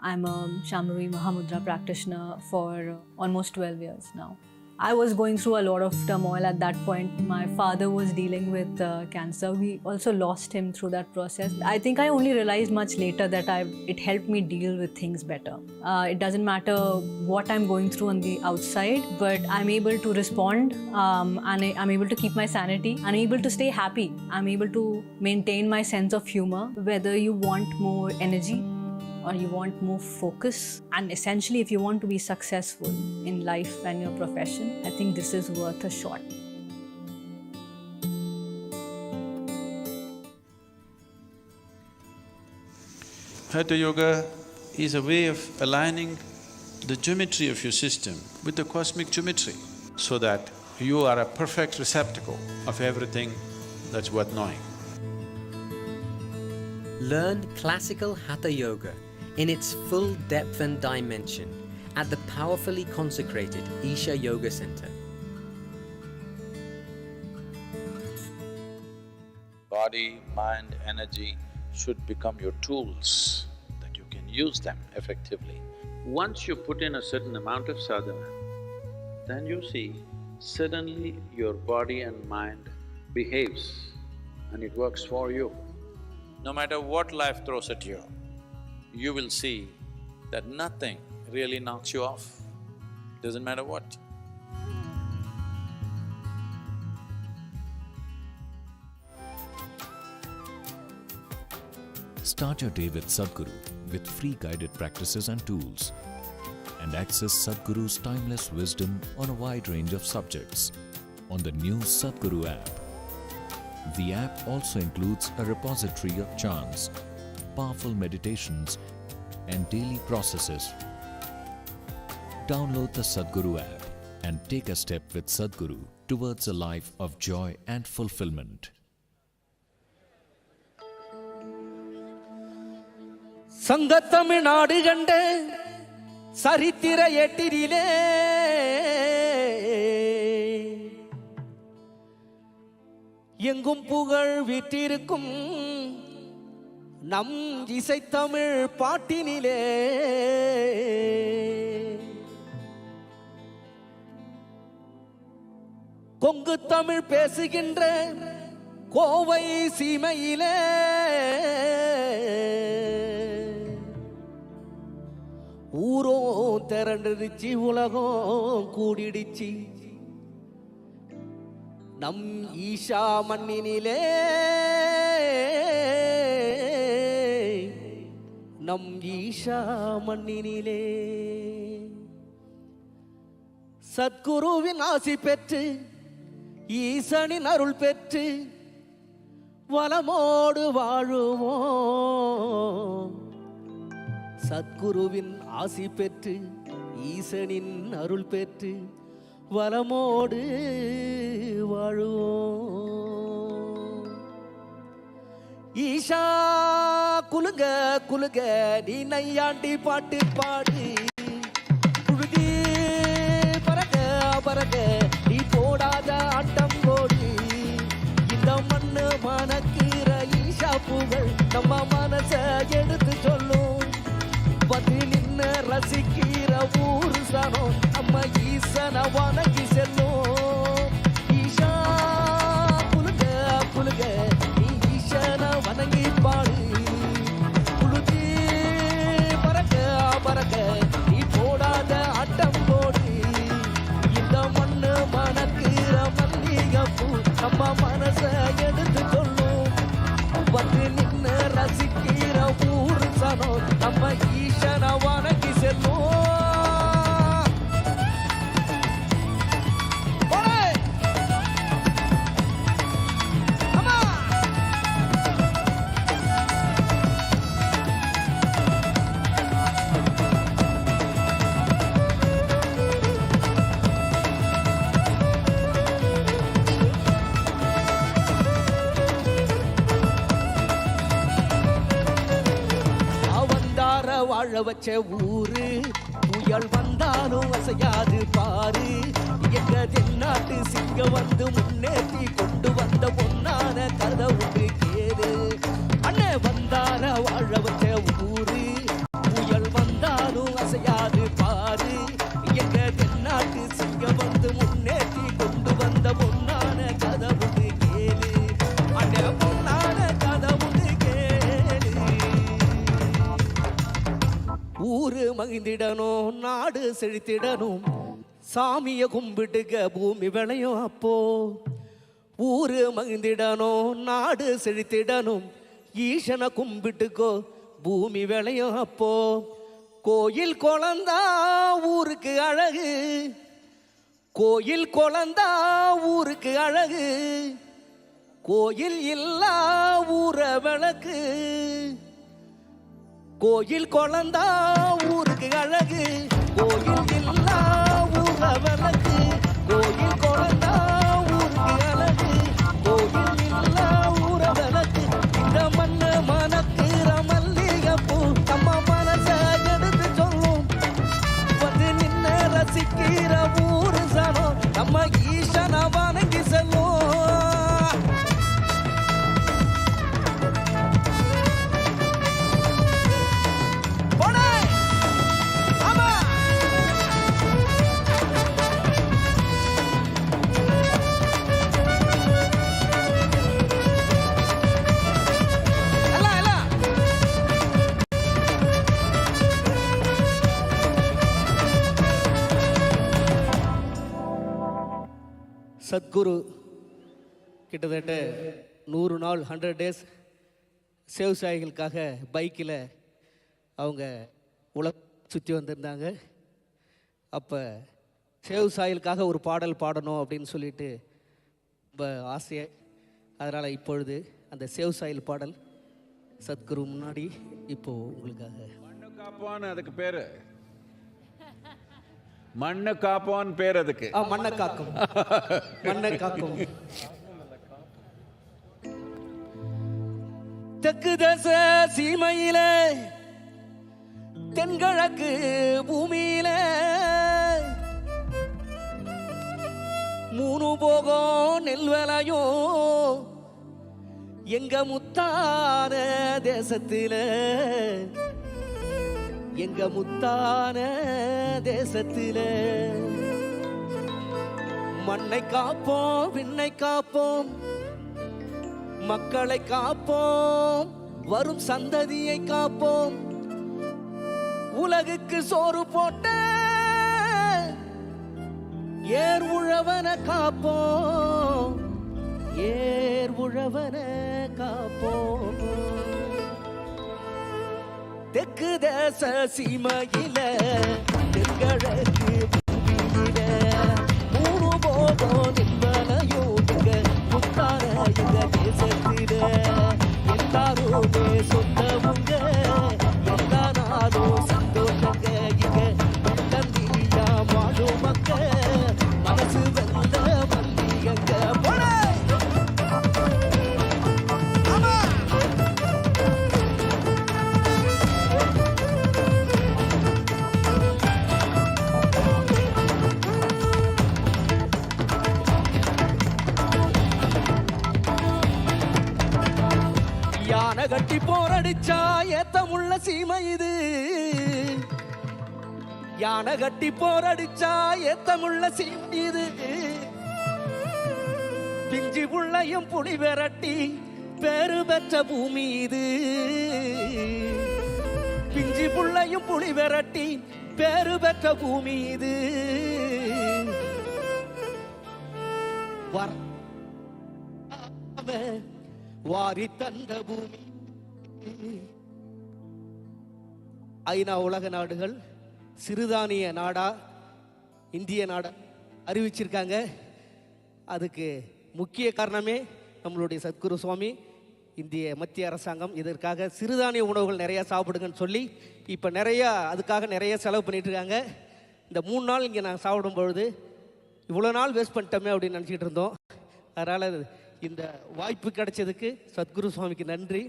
S22: I'm a Shambhavi Mahamudra practitioner for almost 12 years now. I was going through a lot of turmoil at that point. My father was dealing with cancer. We also lost him through that process. I think I only realized much later that it helped me deal with things better. It doesn't matter what I'm going through on the outside, but I'm able to respond and I'm able to keep my sanity. I'm able to stay happy. I'm able to maintain my sense of humor. Whether you want more energy or you want more focus, and essentially if you want to be successful in life and your profession, I think this is worth a shot.
S6: Hatha Yoga is a way of aligning the geometry of your system with the cosmic geometry so that you are a perfect receptacle of everything that's worth knowing.
S23: Learn classical Hatha Yoga in its full depth and dimension at the powerfully consecrated ISHA Yoga Center.
S4: Body, mind, energy should become your tools, that you can use them effectively. Once you put in a certain amount of sadhana, then you see suddenly your body and mind behaves and it works for you. No matter what life throws at you, you will see that nothing really knocks you off, doesn't matter what.
S3: Start your day with Sadhguru with free guided practices and tools, and access Sadhguru's timeless wisdom on a wide range of subjects on the new Sadhguru app. The app also includes a repository of chants, powerful meditations, and daily processes. Download the Sadhguru app and take a step with Sadhguru towards a life of joy and fulfillment.
S9: சங்கத்தமிழ்நாடு கண்ட சரித்திர எட்டிரிலே எங்கும் புகழ் விற்றிருக்கும் நம் இசைத்தமிழ் பாட்டினிலே கொங்கு தமிழ் பேசுகின்ற கோவை சீமையிலே ஊரோ திரண்டுடுச்சு, உலகம் கூடிடுச்சு, நம் ஈஷா மண்ணினிலே, நம் ஈஷா மண்ணினிலே சத்குருவின் ஆசி பெற்று ஈசனின் அருள் பெற்று வளமோடு வாழுவோம். சத்குருவின் ஆசி பெற்று ஈசனின் அருள் பெற்று வளமோடு வாழுவோம். ஈஷா குலுங்க குலுங்க நீ நையாண்டி பாட்டு பாடு, புழுதி பறக்க பறக்க நீ போடாத ஆட்டம் போடு. இந்த மண்ணு மணக்கிற ஈஷா புகழ் நம்ம மனச எடுத்து சொல்லும். வந்து நின்று ரசிக்கிற ஊரு சனம் நம்ம ஈசன வணங்கி செல்லும். ஈஷா புலுக புலுக நீ ஈசன வணங்கி பாடு, புழுதி பறக்க பறக்க நீ போடாத ஆட்டம் போடு. இந்த மண்ணு மணக்கிற மல்லிகைப்பூ நம்ம மனச எடுத்து சொல்லும். வந்து நின்று ரசிக்கிற ஊரு சனம் நம்ம ஈசன வணங்கி செல்லும். வாழ வச்ச ஊரு புயல் வந்தாலும் அசையாது பாரு. எங்க தென்னாட்டு சிங்க வந்து முன்னேற்றி கொண்டு வந்த பொன்னான கதை ஒன்று கேளு. அண்ணே வந்தார வாழ வச்ச ஊரு புயல் வந்தாலும் அசையாது பாரு. எங்க தென்னாட்டு சிங்க வந்து முன்னேற்றி கொண்டு வந்த பொன்னான கதை ஒன்று கேளு. அண்ணே பொன்னான கதை ஒன்று கேளு. ஊரு மகிழ்ந்திடணும், நாடு செழித்திடணும், சாமிய கும்பிடுக பூமி விளையும் அப்போ. ஊரு மகிழ்ந்திடணும், நாடு செழித்திடணும், ஈசனை கும்பிட்டுக்கோ பூமி விளையும் அப்போ. கோயில் குழந்தா ஊருக்கு அழகு, கோயில் குழந்தா ஊருக்கு அழகு, கோயில் இல்லா ஊர விளக்கு. கோயில் குழந்தா ஊருக்கு அழகு, கோயில் இல்லா ஊர விளக்கு. கோயில் குழந்தா ஊருக்கு அழகு, கோயில் இல்லா ஊர விளக்கு. இந்த மண்ணு மணக்கிற மல்லிகைப்பூ நம்ம மனச எடுத்து சொல்லும். வந்து நின்று ரசிக்கிற ஊரு சனம் நம்ம ஈசன வணங்கி செல்லும். சத்குரு கிட்டத்தட்ட 100 நாள் 100 days
S18: விவசாயிகளுக்காக பைக்கில் அவங்க சுற்றி வந்திருந்தாங்க. அப்போ விவசாயிகளுக்காக ஒரு பாடல் பாடணும் அப்படின்னு சொல்லிட்டு ரொம்ப ஆசையை, அதனால் இப்பொழுது அந்த விவசாயிகள் பாடல் சத்குரு முன்னாடி இப்போது உங்களுக்காக.
S6: மண்ணு காப்போன்னு அதுக்கு பேர், மண்ணு காப்போன்னு பேர் அதுக்கு.
S18: மண்ணை காக்கும், மண்ணை காக்கும். தெற்கு தேச சீமையில தென்கிழக்கு பூமியில 3 போகம் நெல் விளையும் எங்க முத்தான தேசத்தில, எங்க முத்தான தேசத்தில. மண்ணை காப்போம், விண்ணை காப்போம், மக்களை காப்போம், வரும் சந்ததியை காப்போம். உலகுக்கு சோறு போட்ட ஏர் உழவன காப்போம், ஏர் உழவன காப்போம். தெற்கு தேச சீமையில தென்கிழக்கு பூமியில 3 போகம் நிம்மலையோ முத்தான எங்க தேசத்தில. எல்லாருமே சொந்தமுங்க, எல்லா நாளும் சந்தோஷங்க. இங்க தந்தியா வாழும் மக்க மனசு வெந்த மல்லிகங்க. யானை கட்டி போரடிச்சா ஏத்தமுள்ள சீமை இது, யானை கட்டி போரடிச்சா ஏத்தமுள்ள சீமை இது. பிஞ்சி புள்ளையும் புலி விரட்டி பேரு பெற்ற பூமி இது, பிஞ்சி புள்ளையும் புலி விரட்டி பேரு பெற்ற பூமி இது. வாரி தந்த பூமி. ஐநா உலக நாடுகள் சிறுதானிய நாடா இந்திய நாடா அறிவிச்சிருக்காங்க. அதுக்கு முக்கிய காரணமே நம்மளுடைய சத்குரு சுவாமி, இந்திய மத்திய அரசாங்கம் இதற்காக சிறுதானிய உணவுகள் நிறையா சாப்பிடுங்கன்னு சொல்லி இப்போ அதுக்காக நிறைய செலவு பண்ணிட்டு இருக்காங்க. இந்த 3 நாள் இங்கே நான் சாப்பிடும் பொழுது இவ்வளோ நாள் வேஸ்ட் பண்ணிட்டோமே அப்படின்னு நினச்சிக்கிட்டு இருந்தோம். அதனால் இந்த வாய்ப்பு கிடைச்சதுக்கு சத்குரு சுவாமிக்கு நன்றி.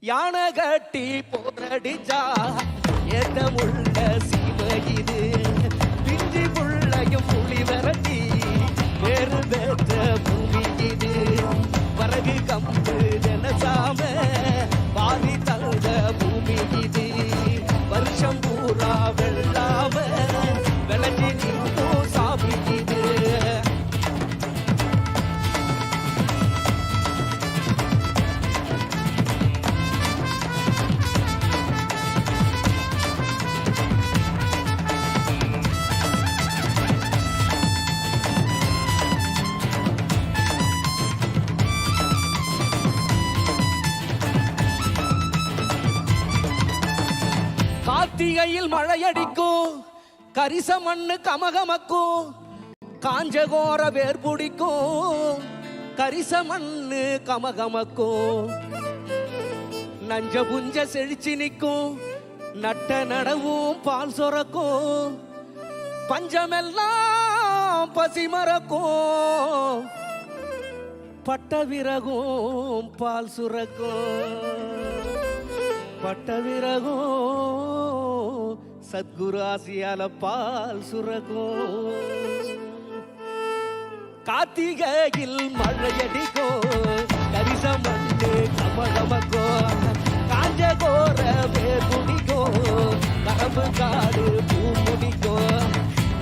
S18: யானை கட்டி போரடிச்சா ஏத்தமுள்ள சீமை இது, பிஞ்சி புள்ளையும் புலி விரட்டி வேறு பெற்ற பூமி இது. வரகு கம்பு தினசாம பாதி தந்த பூமி இது, வருஷம் பூரா வெள்ளாம விளைஞ்சி நிற்கும் சாமி இது. கார்த்திகையில் மழையடிக்கும், கரிச மண்ணு கமகமக்கும், காஞ்சகோர வேர் பிடிக்கும், கரிச மண்ணு கமகமக்கும். நஞ்ச புஞ்ச செழிச்சு நிற்கும், நட்ட நடவும் பால் சொரக்கும், பஞ்சமெல்லாம் பசி மறக்கும், பட்ட விறகும் பால் சுரக்கும், பட்ட விறகும் சத்குரு ஆசியால பால் சுரக்கும். கார்த்திகையில் மழையடிக்கும், கரிச மண்ணு கமகமக்கும், காஞ்ச கோர வேர் குடிக்கும், கரம்பு காடு பூ முடிக்கும்,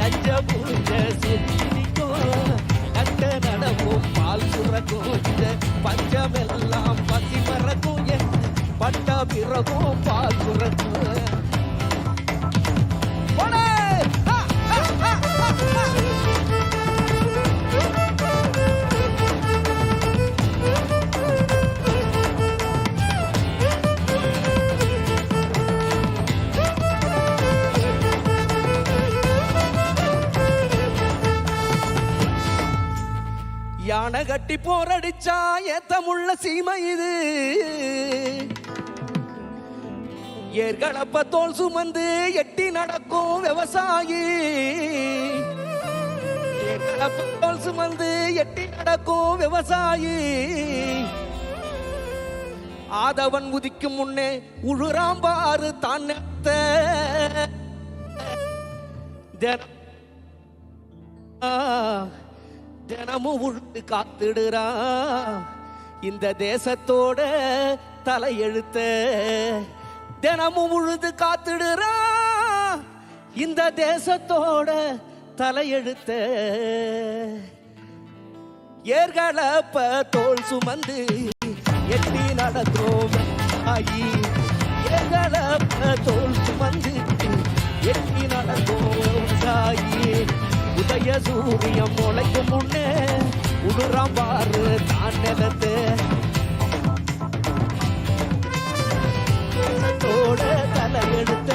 S18: நஞ்ச பூஞ்ச செஞ்சிக்கும், நட்ட நடவும் பால் சுரக்கும், பஞ்சமெல்லாம் பசி மறக்கும், பட்ட பிறகும் பால் சுரக்கும்.
S9: அணை கட்டி போரடிச்சா ஏத்தமுள்ள சீமை இது. ஏர்களப்ப தோல் சுமந்து எட்டி நடக்கும் விவசாயி. ஏர்களப்ப தோல் சுமந்து எட்டி நடக்கும் விவசாயி. ஆதவன் உதிக்கும் முன்னே உழுறாம்பாறு தான் தினமும் உழுது காத்துடுறா இந்த தேசத்தோட தலையெழுத்த. தினமும் உழுது காத்துடுறா இந்த தேசத்தோட தலையெழுத்த. ஏர்களப்ப தோல் சுமந்து எட்டி நடக்கும் ஆயி. ஏர்களப்ப தோல் சுமந்து எட்டி நடக்கும் சாயி. உதய சூரியம் முளைக்கும் முன்னே உடுறாம் பாரு தான் நிலத்து. தலையெடுத்த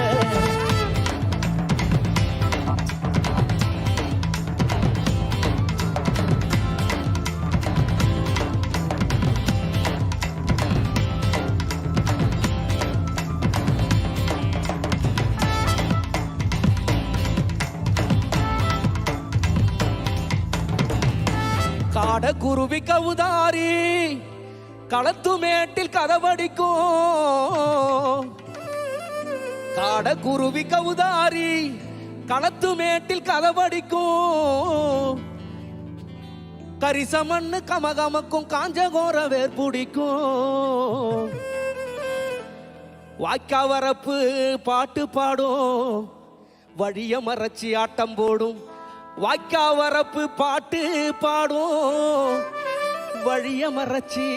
S9: காடக்குருவி கவுதாரி களத்து மேட்டில் கதவடிக்கும். காடக்குருவி கவுதாரி களத்து மேட்டில் கதவடிக்கும். கரிசமண்ணு கமகமக்கும் காஞ்சகோர வேர்பிடிக்கும். வாய்க்கா வரப்பு பாட்டு பாடும் வழிய மறைச்சி ஆட்டம் போடும். வாய்க்கா வரப்பு பாட்டு பாடும் வழிய மறைச்சி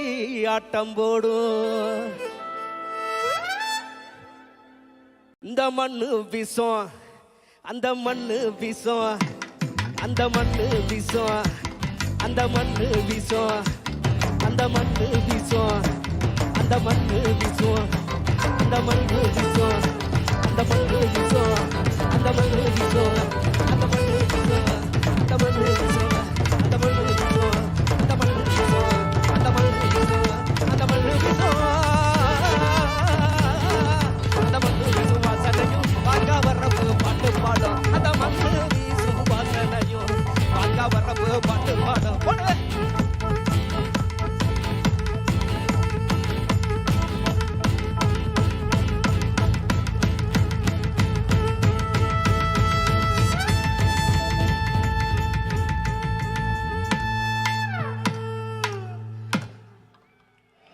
S9: ஆட்டம் போடும். இந்த மண்ணு விஷம் அந்த மண்ணு விஷம் அந்த மண்ணு விஷம் அந்த மண்ணு விஷம் அந்த மண்ணு விஷம் அந்த மண்ணு விஷம் அந்த மண்ணு விஷம் அந்த மண்ணு விஷம் அந்த மண்ணு விஷம் அந்த மண்ணு விஷம் அந்த மண்ணு விஷம் அந்த மண்ணு விஷம் அந்த மண்ணு விஷம் அந்த மண்ணு விஷம் அந்த மண்ணு விஷம் அந்த மண்ணு விஷம் வாசனையும் வாக்கா வரப்பு பாட்டு பாடும். அந்த மண்ணு வீசும் வாசனையும் வாக்கா வரப்பு பாட்டு பாடும்.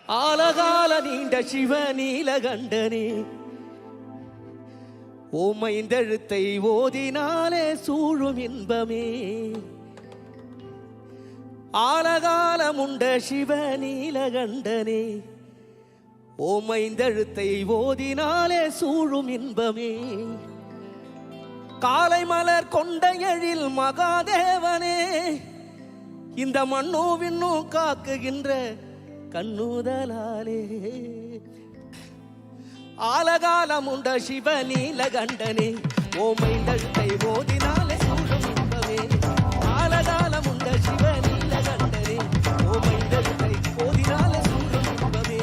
S9: ஆலகால நீண்ட சிவ நீலகண்டனே ஓமைந்தெழுத்தை ஓதினாலே சூழும் இன்பமே. ஆலகாலமுண்ட சிவ நீலகண்டனே ஓமைந்தெழுத்தை ஓதினாலே சூழும் இன்பமே. காலை மலர் கொண்ட எழில் மகாதேவனே இந்த மண்ணோ விண்ணோ காக்குகின்ற கண்ணுதலாலே. ஆலகாலமுண்ட சிவ நீலகண்டனே ஓமைந்தழுத்தை ஓதினாலே சூழும் இன்பமே. ஆலகாலமுண்ட சிவ நீலகண்டனே ஓமைந்தழுத்தை ஓதினாலே சூழும் இன்பமே.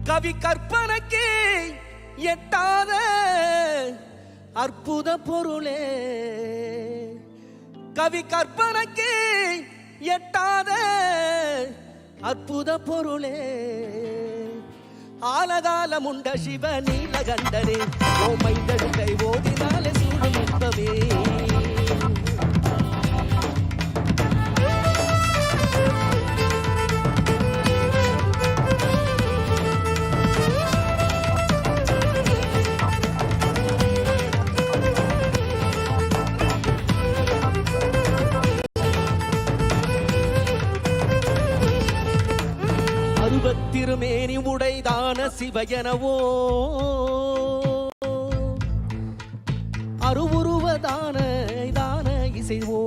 S9: கவி கற்பனைக்கு எட்டாத அற்புத பொருளே. கவி கற்பனைக்கு எட்டாத அற்புத பொருளே. ஆலகாலமுண்ட சிவ நீலகண்டனே ஓமைந்தழுத்தை ஓதினாலே சூழும் இன்பமே. அருவத்திருமேனி உடைதான சிவயனவோ அருவுருவதான தான இசைவோ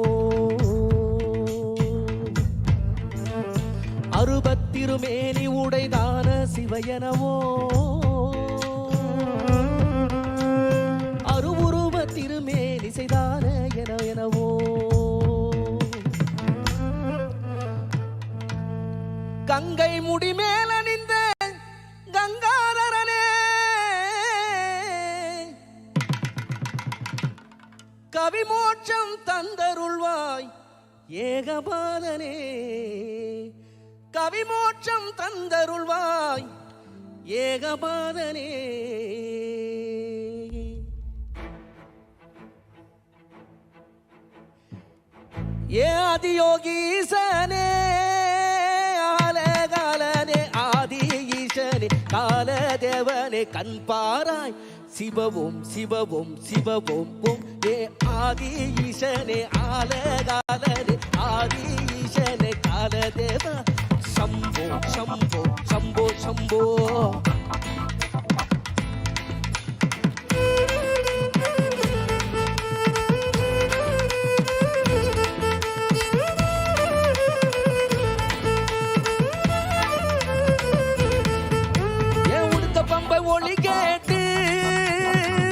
S9: அருபத்திருமேனி உடைதான சிவயனவோ அருவுருவ திருமேனி செய்தான எனவோ கங்கை முடி மேல நின்ற கங்காதரனே கவிமோட்சம் தந்தருள்வாய் ஏகபாதனே கவிமோட்சம் தந்தருள்வாய் ஏகபாதனே ஏ ஆதியோகீசனே ஆலகாலனே ஆதி ஈசனே காலதேவனே கண் பாராய் சிவவும் சிவவும் சிவவும் ஓம் ஏ ஆதி ஈசனே ஆலகாலனே ஆதி ஈசனே காலதேவ சம்போ சம்போ சம்போ சம்போ ஒளி கேட்டு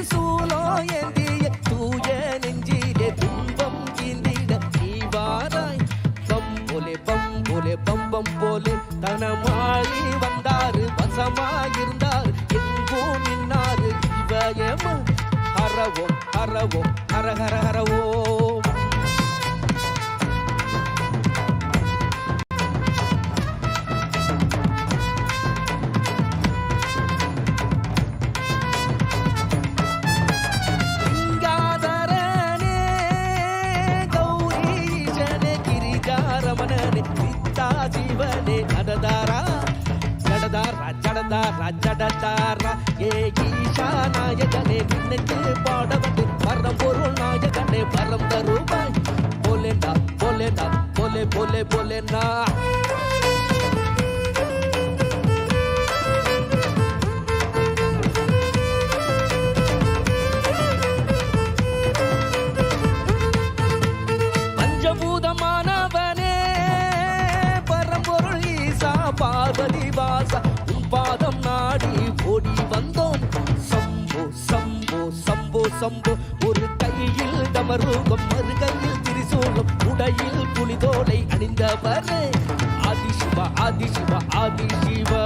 S9: சூலோ ஏந்திய தூய நெஞ்சிலே துன்பம் கீந்திட நீ வாராய் பம்போலே பம்போலே பம்பம் போலே தனமாளி வந்தாரு வசமாயிருந்தாரு எங்கோ நின்னாரு இவயம ஹரவோம் ஹரவோம் ஹர ஹர ஹரவோம் ஜீவனே நடதாரா ஜடதாரா ஜடதாரா ஜடதாரா ஏ ஈஷா நாயகனே நின்னைக்கு பாடவட்டு பரம் பொருள் நாயகனே பரம் தருவாய் போலேண்டா போலேண்டா போலே போலே போலேண்டா பஞ்சபூதமானவனே பரம்பொருள் ஈசா பார்வதி வாசா உன் பாதம் நாடி ஓடி வந்தோம் சம்போ சம்போ சம்போ சம்போ ஒரு கையில் டமருகம் மறு கையில் திரிசூலம் உடையில் புலிதோலை அணிந்தவனே ஆதிசிவா ஆதிசிவா ஆதிசிவா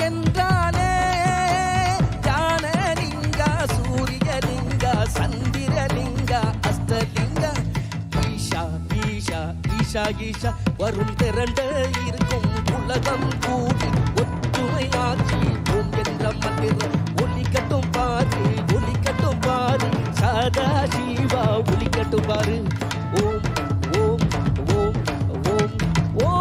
S9: என்றாலே ஞானலிங்க சூரியலிங்க சந்திரலிங்க அஸ்தலிங்க ஈஷா ஈஷா ஈஷா ஈஷா வரும் திரண்ட இருக்கும் உலகம் கூடி ஒற்றுமையாக்கி ஓம் என்ற மந்திரம் ஒலிக்கட்டும் பாரு ஒலிக்கட்டும் பாரு சதா சிவா ஒலிக்கட்டும் பாரு ஓம் ஓம் ஓம் ஓம்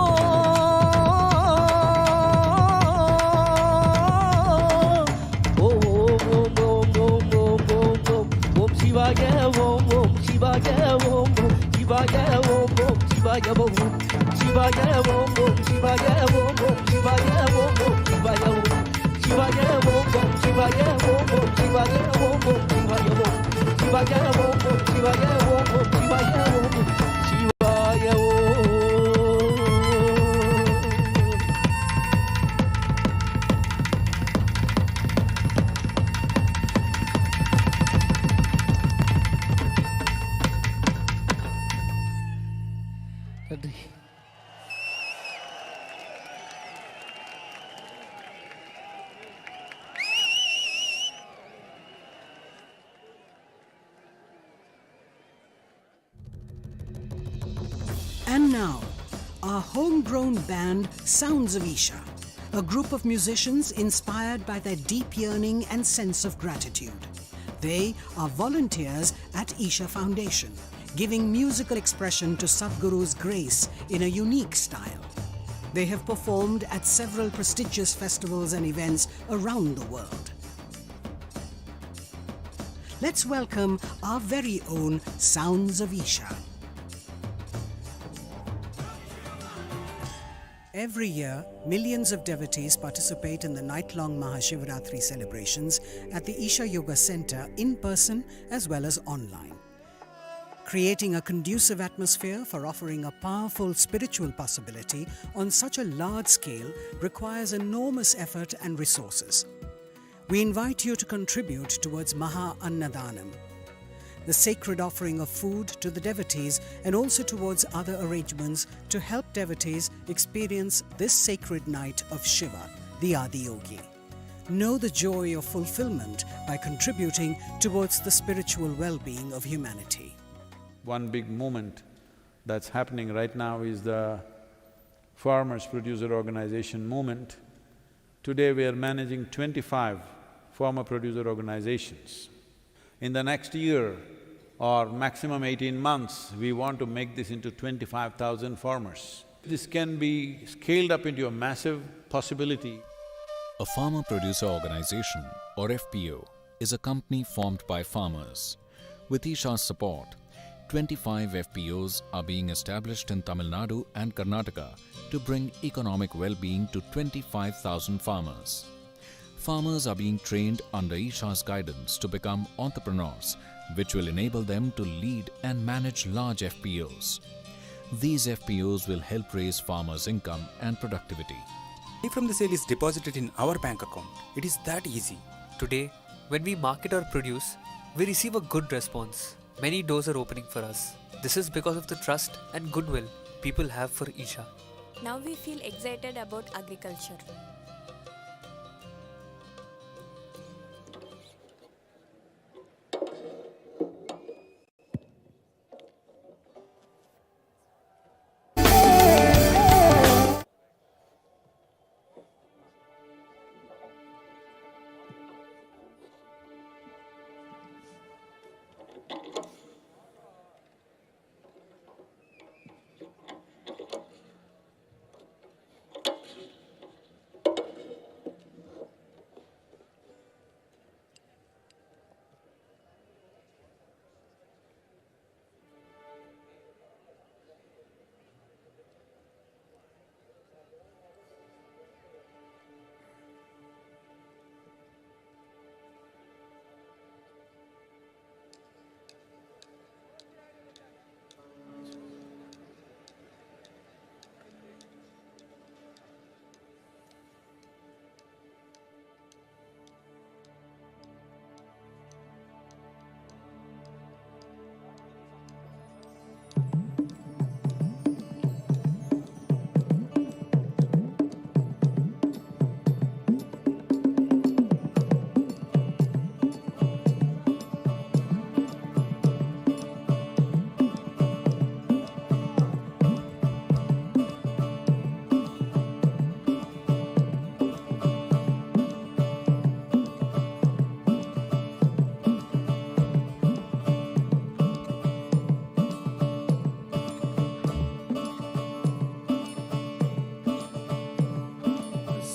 S9: ஓம் சிவாய ஓம் ஓம் சிவாய ஓம் ஓம் சிவாய ஓம் ஓம் சிவாய ஓம் சிவாய ஓம் ஓம் சிவாய ஓம் ஓம் சிவாய ஓம் ஓம் சிவாய ஓம் சிவாய ஓம் ஓம் சிவாய ஓம் ஓம் சிவாய ஓம் ஓம் சிவாய ஓம் சிவாய ஓம் ஓம் சிவாய ஓம் ஓம் சிவாய ஓம் சிவாய ஓம் நன்றி.
S2: now, our homegrown band Sounds of ISHA, a group of musicians inspired by their deep yearning and sense of gratitude. They are volunteers at ISHA Foundation, giving musical expression to Sadhguru's grace in a unique style. They have performed at several prestigious festivals and events around the world. Let's welcome our very own Sounds of ISHA. Every year, millions of devotees participate in the night-long MahaShivRatri celebrations at the ISHA Yoga Center in person as well as online. Creating a conducive atmosphere for offering a powerful spiritual possibility on such a large scale requires enormous effort and resources. We invite you to contribute towards Maha Annadanam, the sacred offering of food to the devotees, and also towards other arrangements to help devotees experience this sacred night of Shiva, the Adiyogi. Know the joy of fulfillment by contributing towards the spiritual well-being of humanity.
S6: One big movement that's happening right now is the Farmers Producer Organization movement. Today we are managing 25 farmer producer organizations. In the next year or maximum 18 months, we want to make this into 25,000 farmers. This can be scaled up into a massive possibility.
S3: A farmer producer organization, or FPO, is a company formed by farmers. With ISHA's support, 25 FPOs are being established in Tamil Nadu and Karnataka to bring economic well-being to 25,000 farmers. Farmers are being trained under ISHA's guidance to become entrepreneurs, which will enable them to lead and manage large FPOs. These FPOs will help raise farmers' income and productivity.
S14: Money from the sale is deposited in our bank account. It is that easy.
S15: Today, when we market our produce, we receive a good response. Many doors are opening for us. This is because of the trust and goodwill people have for ISHA.
S16: Now we feel excited about agriculture.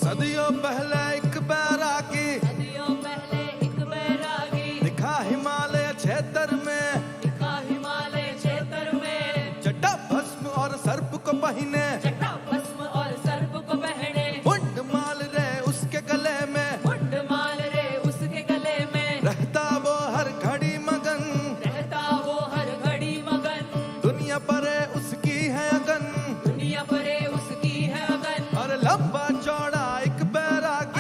S10: सदियों पहले एक बैरागी दिखा हिमालय क्षेत्र में जटा भस्म और सर्प को पहने मुंड माल रे उसके गले में रहता वो हर घड़ी मगन दुनिया परे उसकी है अगन और लंबा चौड़ा एक बैरागी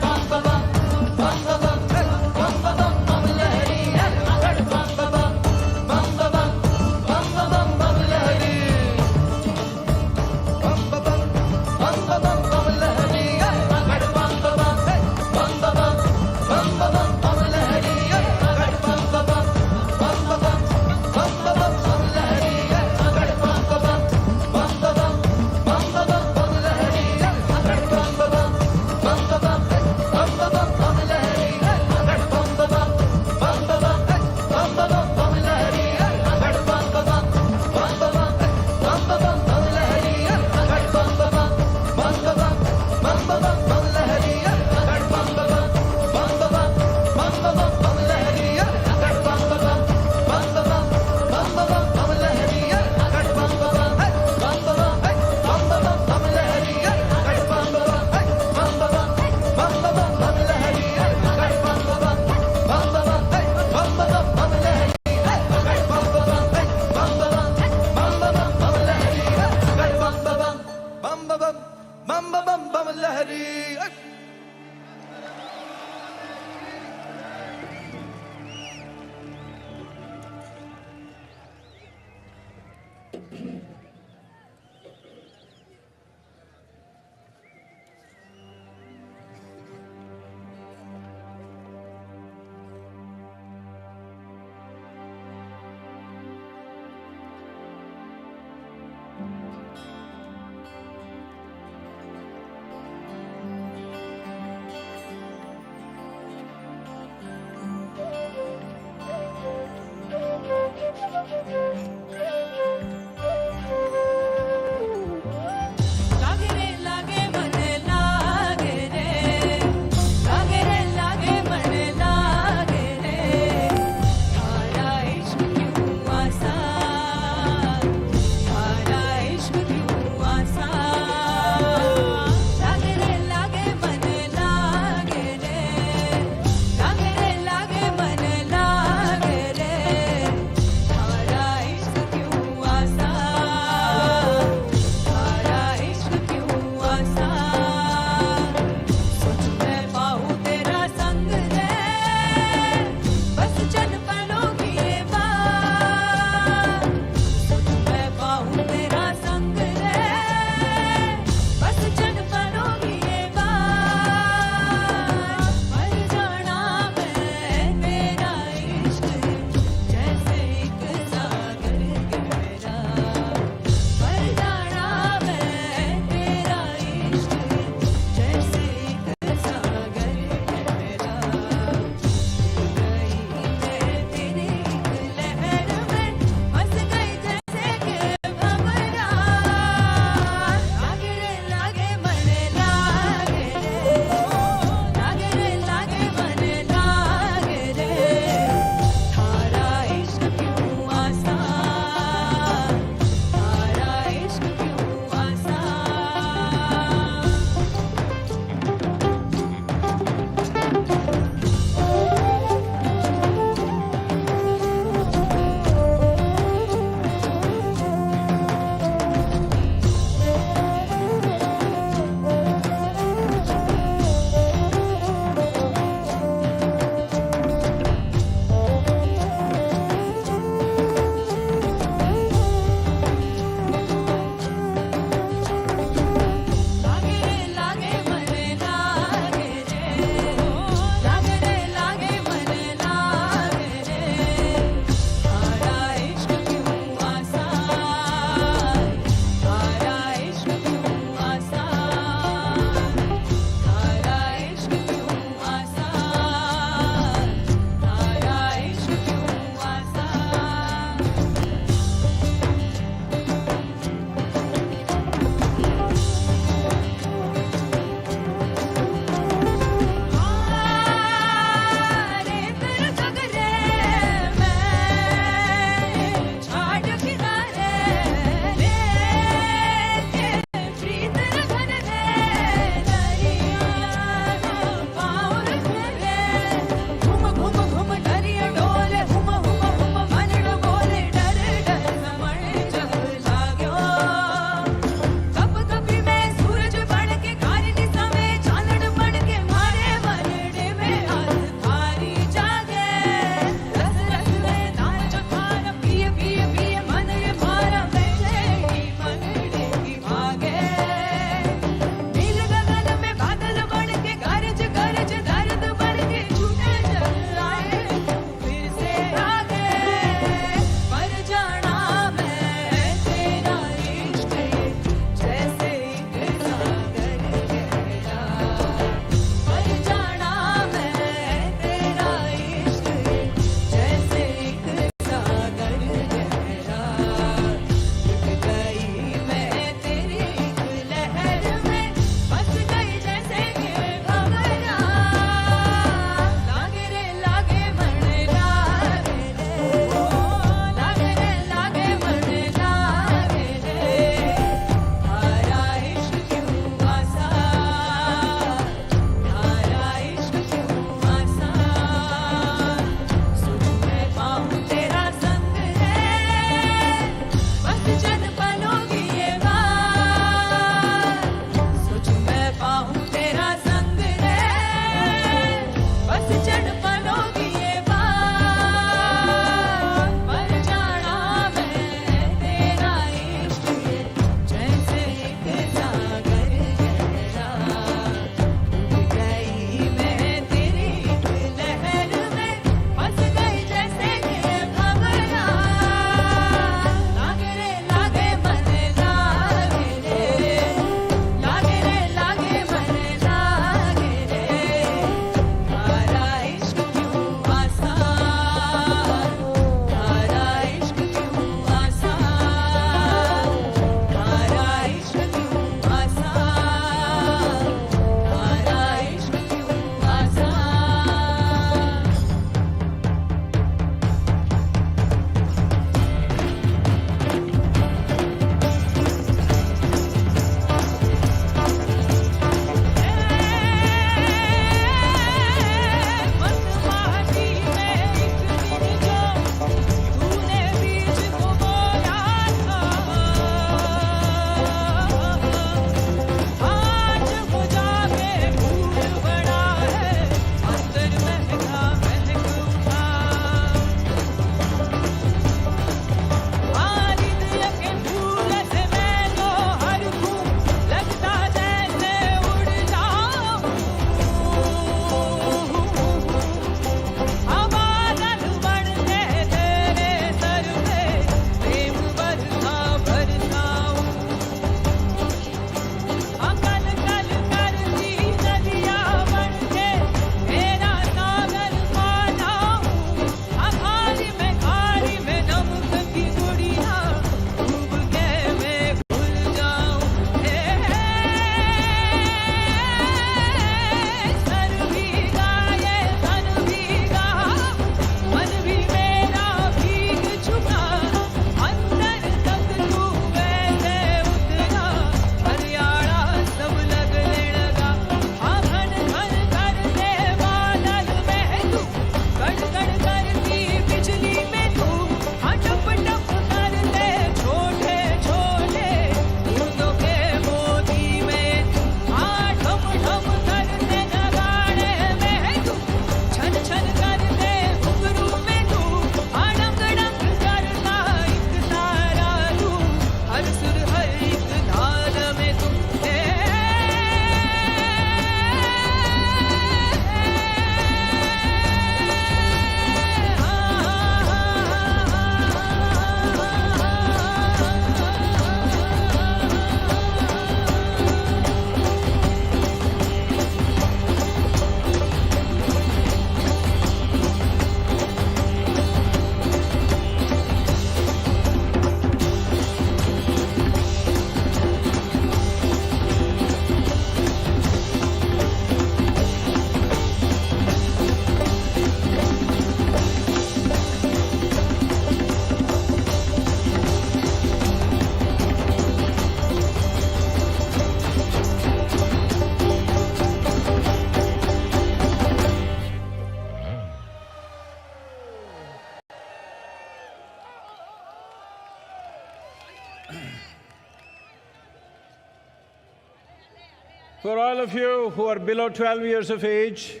S6: For all of you who are below 12 years of age,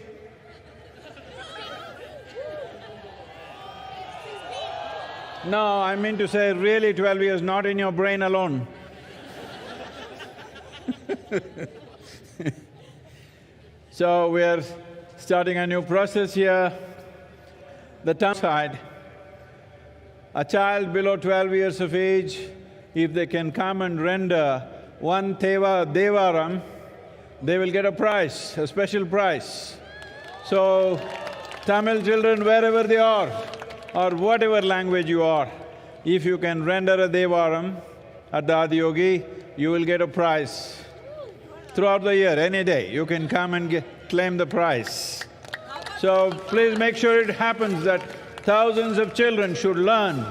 S6: no, I mean to say really 12 years, not in your brain alone. So we are starting a new process here. The town side, a child below 12 years of age, if they can come and render one Devaram, they will get a prize, a special prize. So, Tamil children, wherever they are, or whatever language you are, if you can render a Devaram at the Adiyogi, you will get a prize. Throughout the year, any day, you can come and claim the prize. So please make sure it happens that thousands of children should learn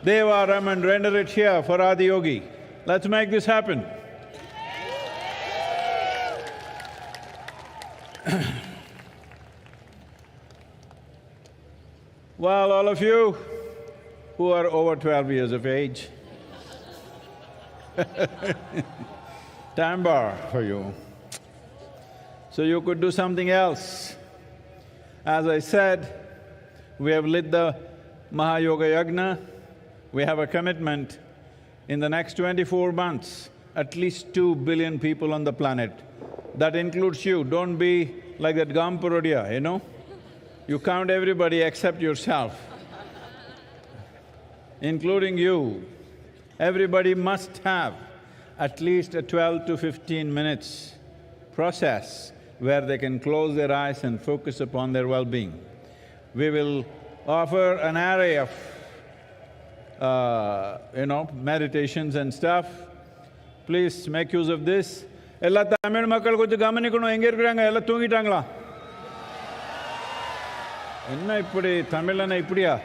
S6: Devaram and render it here for Adiyogi. Let's make this happen. Well, all of you who are over 12 years of age, time bar for you. So you could do something else. As I said, we have lit the Mahayoga Yagna. We have a commitment in the next 24 months, at least 2 billion people on the planet. That includes you. Don't be like that Gampurodia, you know? You count everybody except yourself, including you. Everybody must have at least a 12 to 15 minutes process where they can close their eyes and focus upon their well-being. We will offer an array of, meditations and stuff. Please make use of this. Ella Tamil makkal konju gamanikonu, enga irukkranga, ella thoongitangala? Enna ippadi Tamilana ipdiya?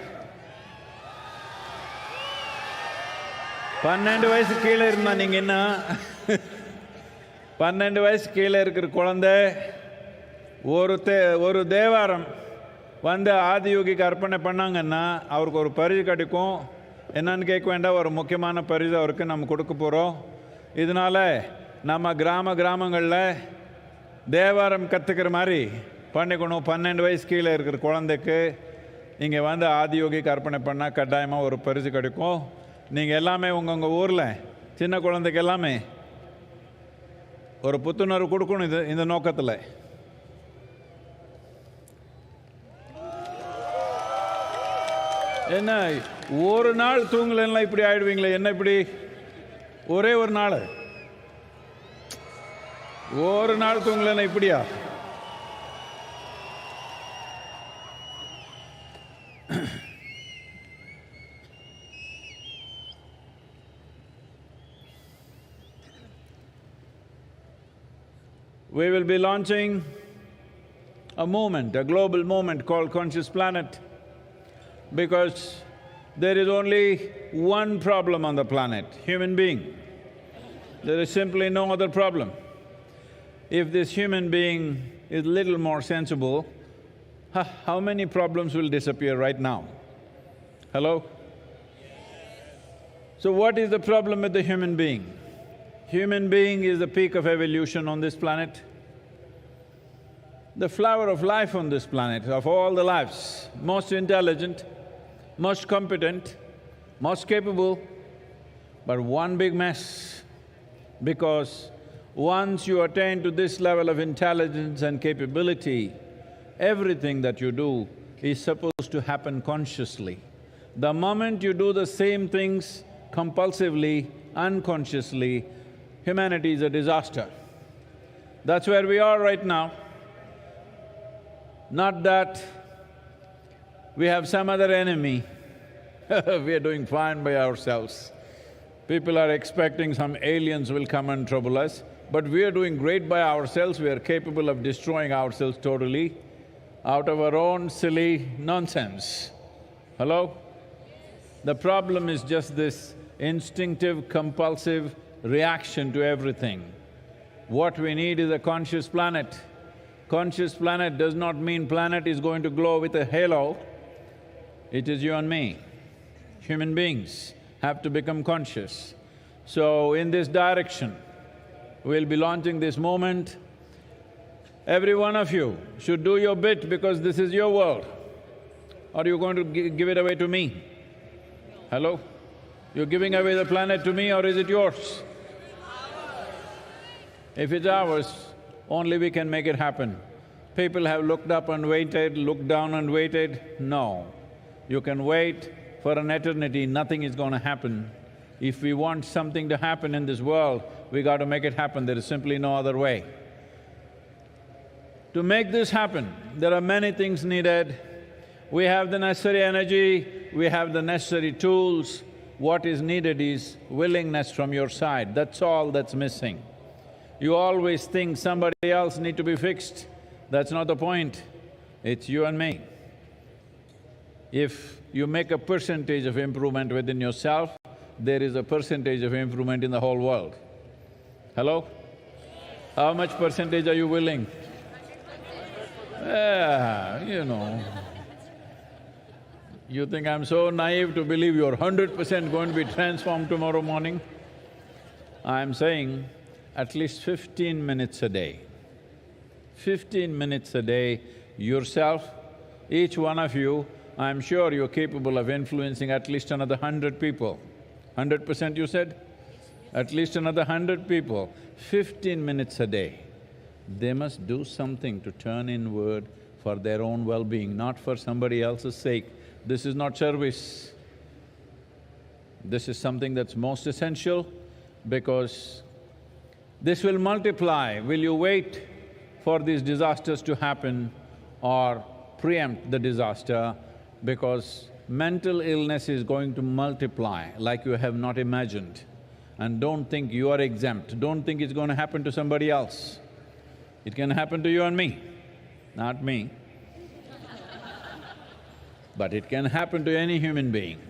S6: 12 வயசு கீழே இருந்தா நீங்க என்ன? 12 வயசு கீழே இருக்கிற குழந்தை ஒரு தேவாரம் வந்து ஆதியோகிக்கு அர்ப்பணை பண்ணாங்கன்னா அவருக்கு ஒரு பரிசு கிடைக்கும். என்னன்னு கேட்க வேண்டாம், ஒரு முக்கியமான பரிசு அவருக்கு நம்ம கொடுக்க போகிறோம். இதனால நம்ம கிராமங்களில் தேவாரம் கற்றுக்கிற மாதிரி பண்ணிக்கணும். 12 வயசு கீழே இருக்கிற குழந்தைக்கு இங்கே வந்து ஆதியோகிக்கு அர்ப்பணை பண்ணால் கட்டாயமாக ஒரு பரிசு கிடைக்கும். நீங்கள் எல்லாமே உங்கள் ஊரில் சின்ன குழந்தைக்கு எல்லாமே ஒரு புத்துணர்வு கொடுக்கணும் இந்த நோக்கத்தில். என்ன ஒரு நாள் தூங்கலாம் இப்படி ஆயிடுவீங்களே, என்ன இப்படி ஒரே ஒரு நாள் தூங்கலன்னா இப்படியா? We will be launching a movement, a global movement called Conscious Planet, because there is only one problem on the planet, human being. There is simply no other problem. If this human being is little more sensible, how many problems will disappear right now? Hello? So what is the problem with the human being? Human being is the peak of evolution on this planet. The flower of life on this planet, of all the lives, most intelligent, most competent, most capable, but one big mess. Because once you attain to this level of intelligence and capability, everything that you do is supposed to happen consciously. The moment you do the same things compulsively, unconsciously, humanity is a disaster. That's where we are right now. Not that we have some other enemy we are doing fine by ourselves. People are expecting some aliens will come and trouble us, but we are doing great by ourselves. We are capable of destroying ourselves totally out of our own silly nonsense. Hello? The problem is just this instinctive, compulsive reaction to everything. What we need is a conscious planet. Conscious planet does not mean planet is going to glow with a halo. It is you and me. Human beings have to become conscious. So in this direction, We'll be launching this moment. Every one of you should do your bit because this is your world. Or are you going to give it away to me? Hello? You're giving away the planet to me or is it yours? If it's ours, only we can make it happen. People have looked up and waited, looked down and waited. No. You can wait for an eternity, nothing is going to happen. If we want something to happen in this world, we got to make it happen, there is simply no other way. To make this happen, there are many things needed. We have the necessary energy, we have the necessary tools. What is needed is willingness from your side, that's all that's missing. You always think somebody else need to be fixed. That's not the point, it's you and me. If you make a percentage of improvement within yourself, there is a percentage of improvement in the whole world. Hello? How much percentage are you willing? Yeah, you know. You think I'm so naive to believe you're 100% going to be transformed tomorrow morning? I'm saying at least 15 minutes a day. 15 minutes a day, yourself, each one of you, I'm sure you're capable of influencing at least another 100 people. 100% you said? At least another 100 people, 15 minutes a day. They must do something to turn inward for their own well-being, not for somebody else's sake. This is not service. This is something that's most essential because this will multiply. Will you wait for these disasters to happen or preempt the disaster? Because mental illness is going to multiply like you have not imagined. And don't think you are exempt, don't think it's going to happen to somebody else. It can happen to you and me, not me. But it can happen to any human being.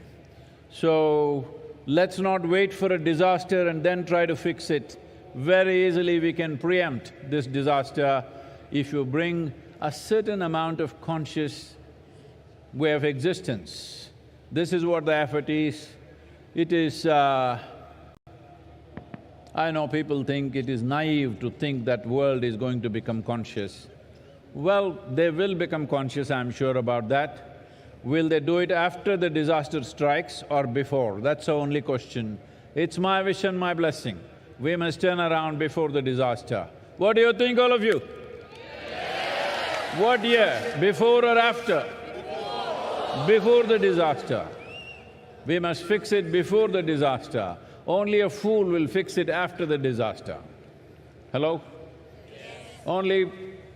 S6: So, let's not wait for a disaster and then try to fix it. Very easily we can preempt this disaster if you bring a certain amount of conscious way of existence. This is what the effort is. It is… I know people think it is naive to think that world is going to become conscious. Well, they will become conscious, I'm sure about that. Will they do it after the disaster strikes or before? That's the only question. It's my wish and my blessing. We must turn around before the disaster. What do you think, all of you? What year? Before or after? Before the disaster. We must fix it before the disaster. Only a fool will fix it after the disaster. Hello? Only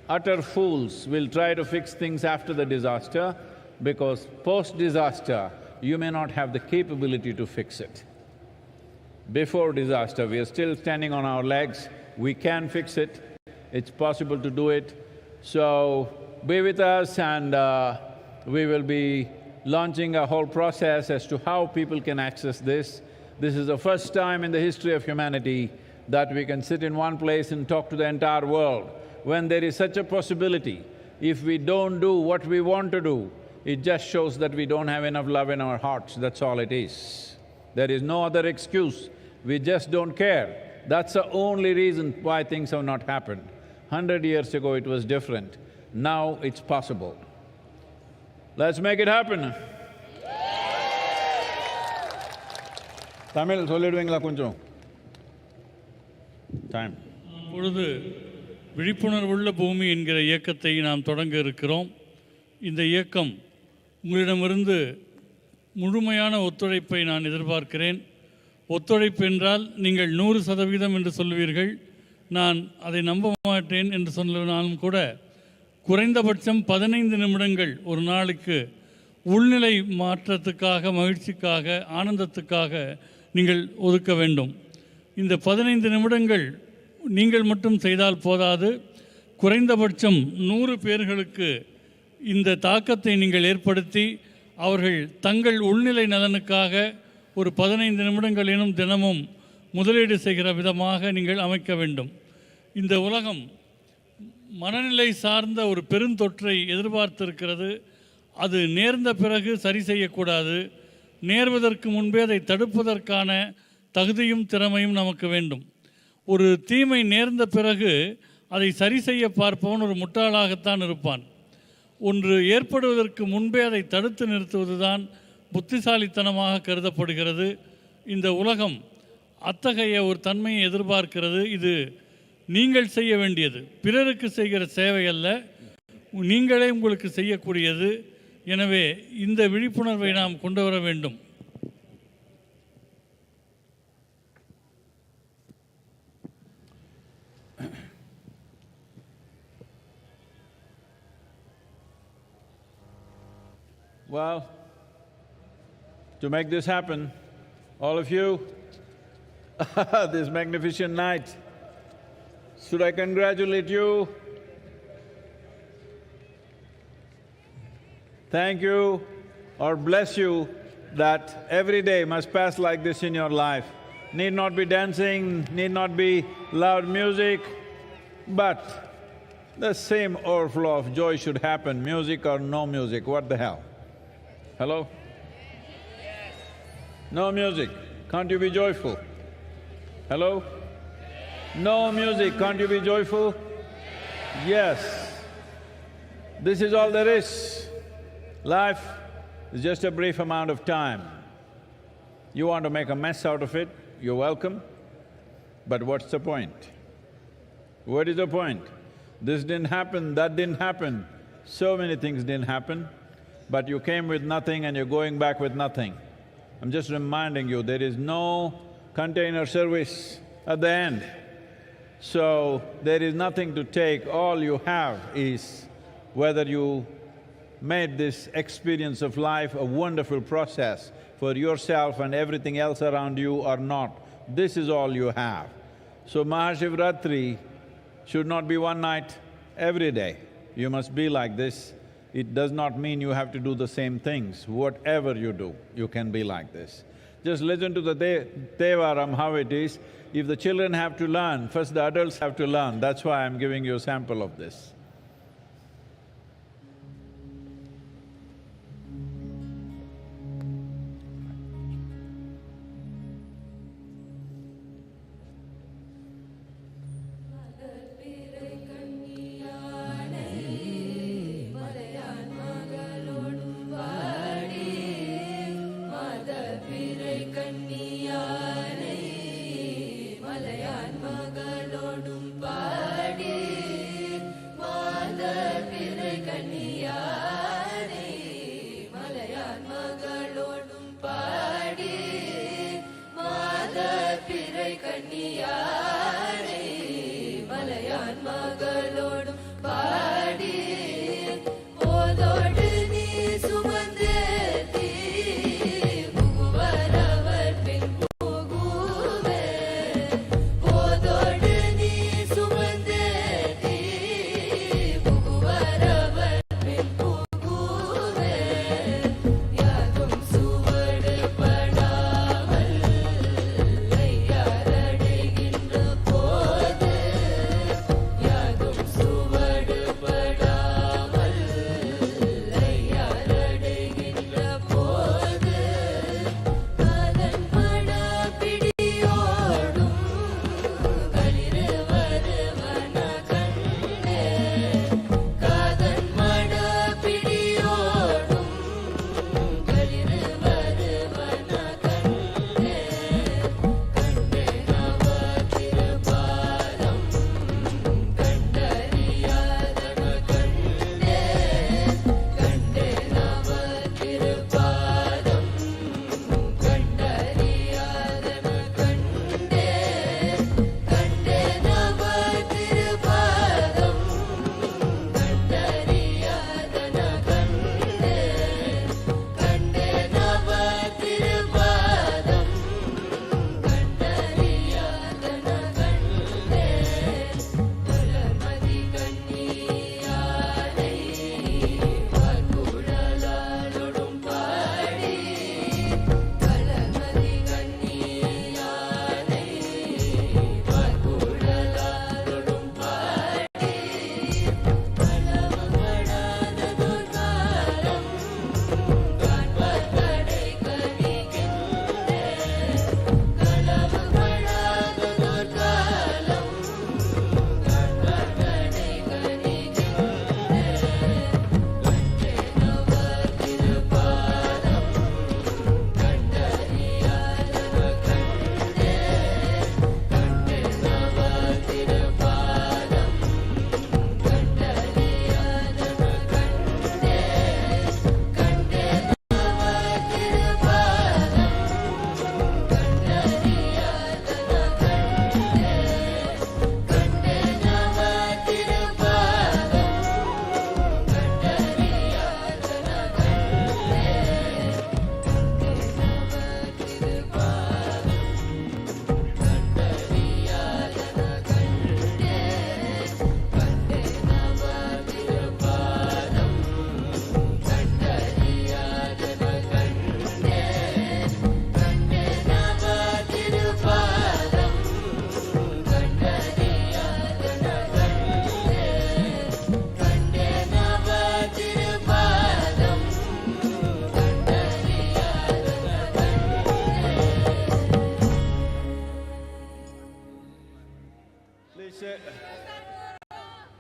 S6: utter fools will try to fix things after the disaster because post-disaster, you may not have the capability to fix it. Before disaster, we are still standing on our legs, we can fix it, it's possible to do it. So, be with us and we will be launching a whole process as to how people can access this. This is the first time in the history of humanity that we can sit in one place and talk to the entire world. When there is such a possibility, if we don't do what we want to do, it just shows that we don't have enough love in our hearts, that's all it is. There is no other excuse, we just don't care. That's the only reason why things have not happened. 100 years ago it was different, now it's possible. Let's make it happen. Tamil சொல்லிடுவீங்களா கொஞ்சம்? Time.
S12: இப்பொழுது விழிப்புணர்வுள்ள பூமி என்கிற இயக்கத்தை நாம் தொடங்க இருக்கிறோம். இந்த இயக்கம் உங்களிடமிருந்து முழுமையான ஒத்துழைப்பை நான் எதிர்பார்க்கிறேன். ஒத்துழைப்பு என்றால் நீங்கள் 100% என்று சொல்வீர்கள். நான் அதை நம்ப மாட்டேன் என்று சொன்னாலும் கூட குறைந்தபட்சம் 15 நிமிடங்கள் ஒரு நாளுக்கு உள்நிலை மாற்றத்துக்காக, மகிழ்ச்சிக்காக, ஆனந்தத்துக்காக நீங்கள் ஒதுக்க வேண்டும். இந்த 15 நிமிடங்கள் நீங்கள் மட்டும் செய்தால் போதாது, குறைந்தபட்சம் 100 பேர்களுக்கு இந்த தாக்கத்தை நீங்கள் ஏற்படுத்தி அவர்கள் தங்கள் உள்நிலை நலனுக்காக ஒரு 15 நிமிடங்களிலும் தினமும் முதலீடு செய்கிற விதமாக நீங்கள் அமைக்க வேண்டும். இந்த உலகம் மனநிலை சார்ந்த ஒரு பெருந்தொற்றை எதிர்பார்த்திருக்கிறது. அது நேர்ந்த பிறகு சரி செய்யக்கூடாது. நேர்வதற்கு முன்பே அதை தடுப்பதற்கான தகுதியும் திறமையும் நமக்கு வேண்டும். ஒரு தீமை நேர்ந்த பிறகு அதை சரி செய்ய பார்ப்பவன் ஒரு முட்டாளாகத்தான் இருப்பான். ஒன்று ஏற்படுவதற்கு முன்பே அதை தடுத்து நிறுத்துவதுதான் புத்திசாலித்தனமாக கருதப்படுகிறது. இந்த உலகம் அத்தகைய ஒரு தன்மையை எதிர்பார்க்கிறது. இது நீங்கள் செய்ய வேண்டியது, பிறருக்கு செய்கிற சேவை அல்ல, நீங்களே உங்களுக்கு செய்யக்கூடியது. எனவே இந்த விழிப்புணர்வை நாம் கொண்டு வர வேண்டும்.
S6: Well, to make this happen, all of you, this magnificent night, should I congratulate you? Thank you or bless you that every day must pass like this in your life. Need not be dancing, need not be loud music, but the same overflow of joy should happen, music or no music, what the hell? Hello? No music, can't you be joyful? Hello? No music, can't you be joyful? Yes. This is all there is. Life is just a brief amount of time. You want to make a mess out of it, you're welcome, but what's the point? What is the point? This didn't happen, that didn't happen, so many things didn't happen, but you came with nothing and you're going back with nothing. I'm just reminding you, there is no container service at the end. So, there is nothing to take, all you have is whether you made this experience of life a wonderful process for yourself and everything else around you or not. This is all you have. So MahaShivRatri should not be one night every day. You must be like this. It does not mean you have to do the same things. Whatever you do, you can be like this. Just listen to the Tevaram, how it is. If the children have to learn, first the adults have to learn. That's why I'm giving you a sample of this.
S5: ஐயாரடைகின்ற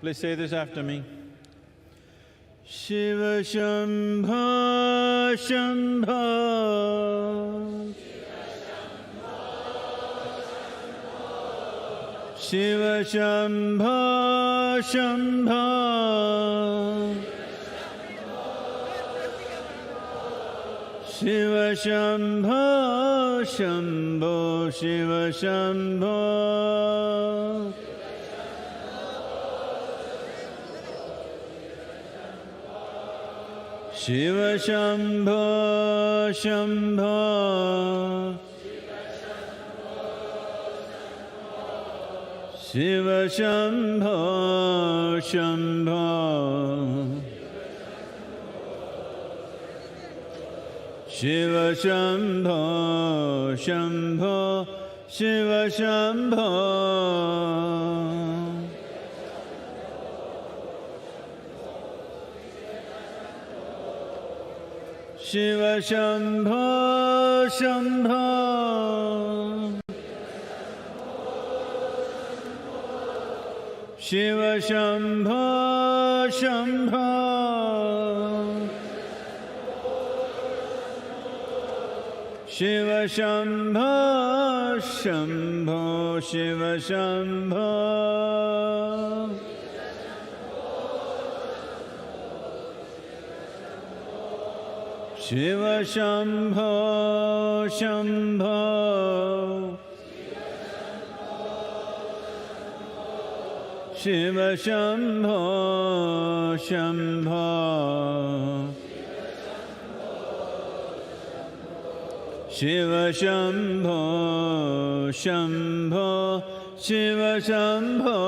S6: Please say this after me. Shiva Shambho Shambho, Shiva Shambho Shambho, Shiva Shambho Shambho, Shiva Shambho, Shiva Shambho Shambho, Shiva Shambho Shambho, Shiva Shambho Shambho, Shiva Shambho, Shiva Shambho Shambho, Shiva Shambho Shambho, Shiva Shambho Shambho, Shiva Shambho, Shiva Shambho Shambho, Shiva Shambho Shambho, Shiva Shambho Shambho, Shiva Shambho,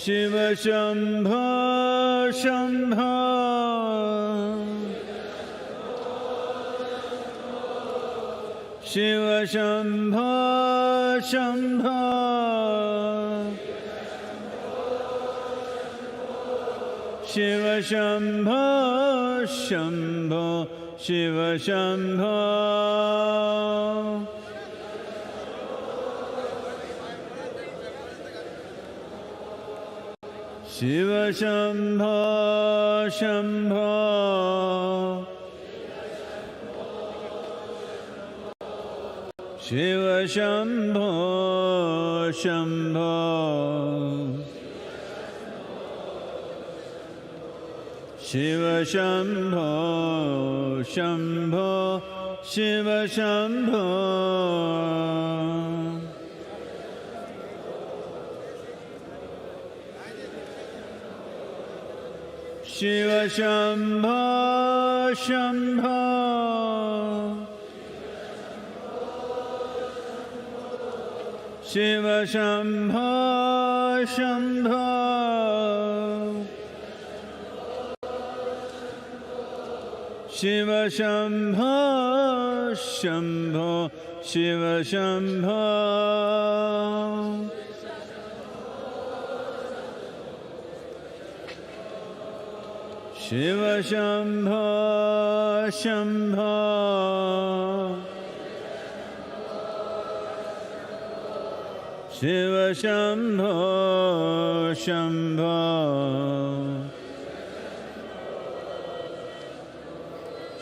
S6: Shiva Shambho Shambho, Shiva Shambho Shambho, Shiva Shambho Shambho, Shiva Shambho, Shiva Shambho Shambho, Shiva Shambho Shambho, Shiva Shambho Shambho, Shiva Shambho, Shiva Shambho Shambho, Shiva Shambho Shambho, Shiva Shambho Shambho, Shiva Shambho, Shiva Shambho Shambho, Shiva Shambho Shambho,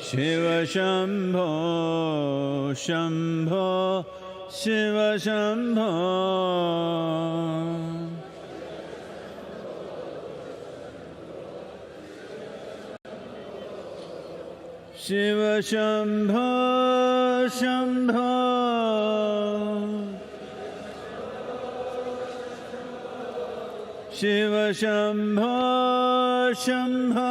S6: Shiva Shambho Shambho, Shiva Shambho, Shiva Shambho Shambho, Shiva Shambho Shambho,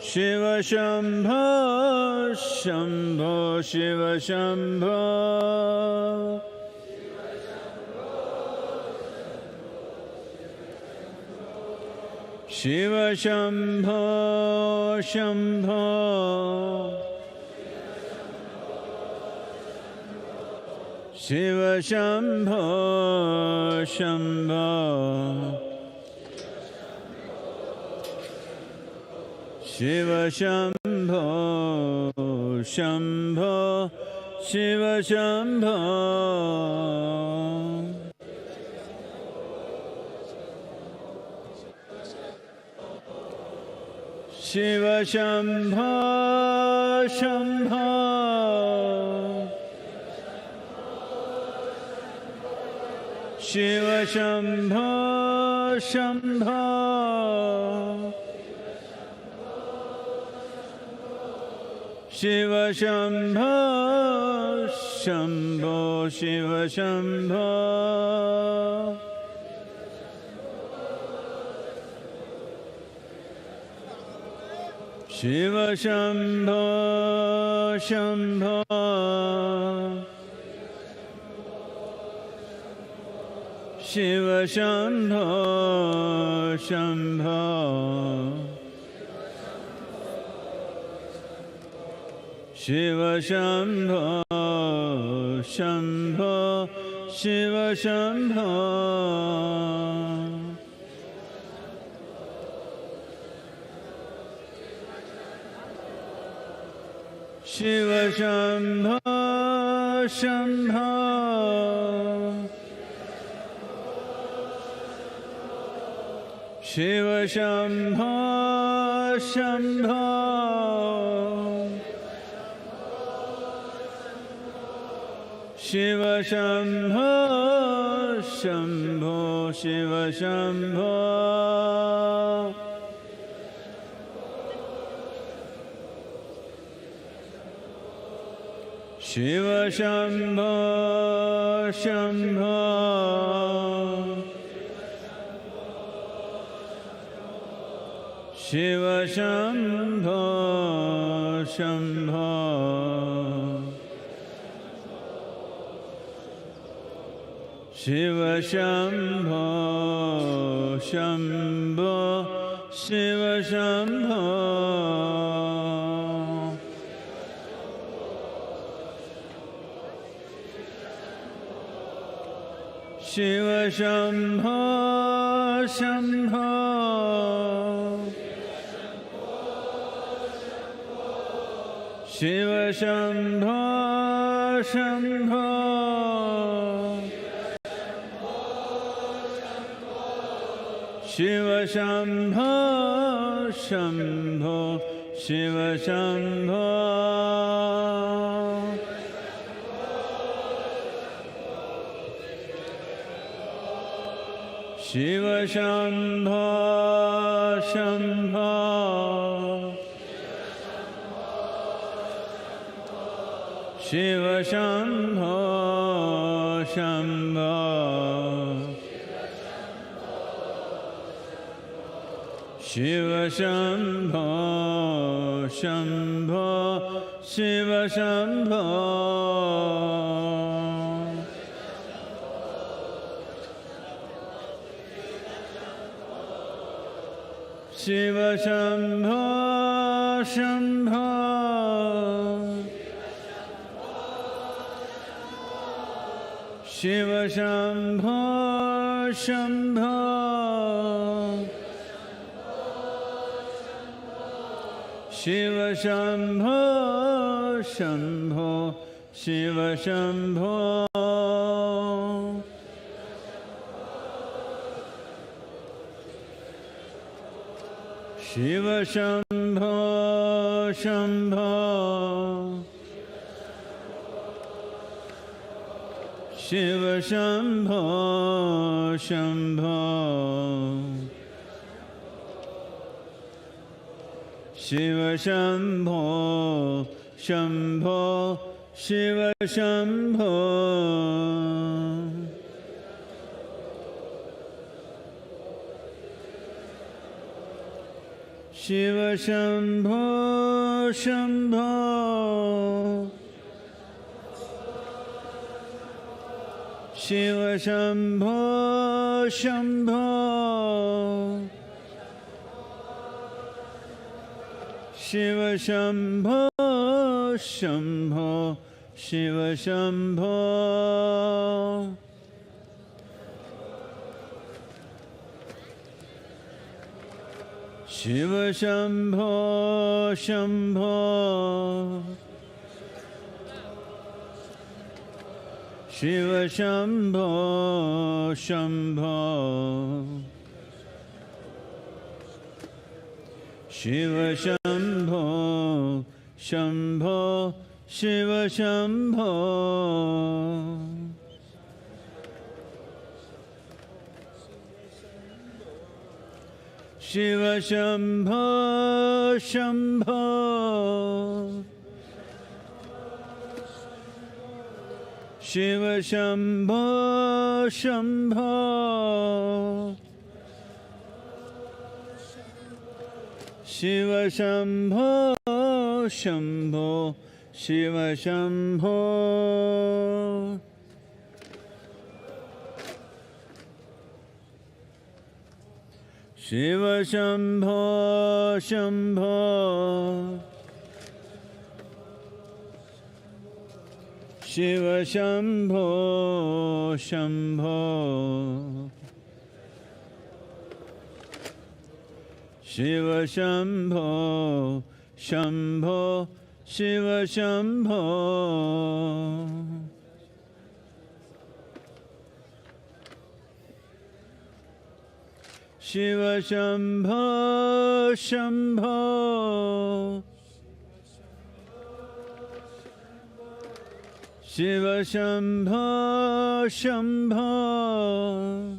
S6: Shiva Shambho Shambho, Shiva Shambho, Shiva Shambho Shambho, Shiva Shambho Shambho,
S13: Shiva Shambho, Shambho, Shiva Shambho. Shiva Shambho, Shambho. Shiva Shambho, Shambho. Shiva Shambho, Shambho, Shiva Shambho. Shiva Shambho, Shambho. Shiva Shambho, Shambho. Shiva Shambho, Shambho, Shiva Shambho. Shiva Shambho, Shambho. Shiva Shambho, Shambho. Shiva Shambho, Shambho, Shiva Shambho. Shiva Shambho, Shambho. Shiva Shambho, Shambho. Shiva Shambho, Shambho, Shiva Shambho. Shiva Shambho, Shambho. Shiva Shambho, Shambho. Shiva Shambho, Shambho, Shiva Shambho. Shiva Shambho, Shambho. Shiva Shambho, Shambho. Shiva Shambho, Shambho, Shiva Shambho. Shiva Shambho, Shambho. Shiva Shambho, Shambho. Shiva Shambho, Shambho, Shiva Shambho. Shiva Shambho, Shambho. Shiva Shambho, Shambho. Shiva Shambho, Shambho, Shiva Shambho. Shiva Shambho, Shambho. Shiva Shambho, Shambho. Shiva Shambho, Shambho, Shiva Shambho. Shiva Shambho Shambho Shiva Shambho Shambho Shiva Shambho Shambho Shiva Shambho Shiva Shambho Shambho Shiva Shambho Shambho Shiva Shambho Shambho Shiva Shambho Shiva Shambho Shambho Shiva Shambho Shambho Shiva Shambho Shambho Shiva Shambho Shiva Shambho Shambho Shiva Shambho Shambho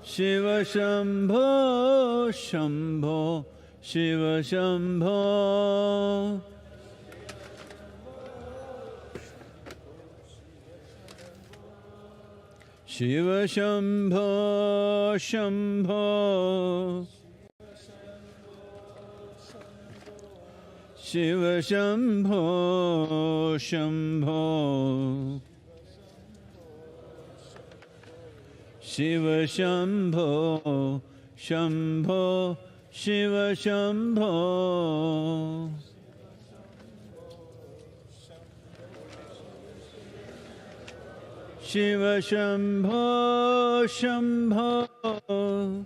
S13: Shiva Shambho Shambho Shiva Shambho Shiva Shambho Shambho Shiva Shambho Shambho Shiva Shambho Shambho Shiva Shambho Shiva Shambho Shambho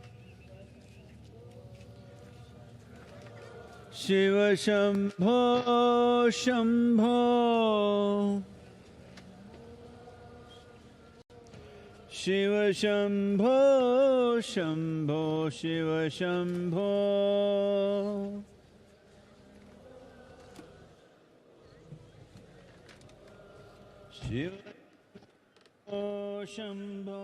S13: Shiva Shambho Shambho Shiva Shambho Shambho Shiva Shambho Shiva Shambho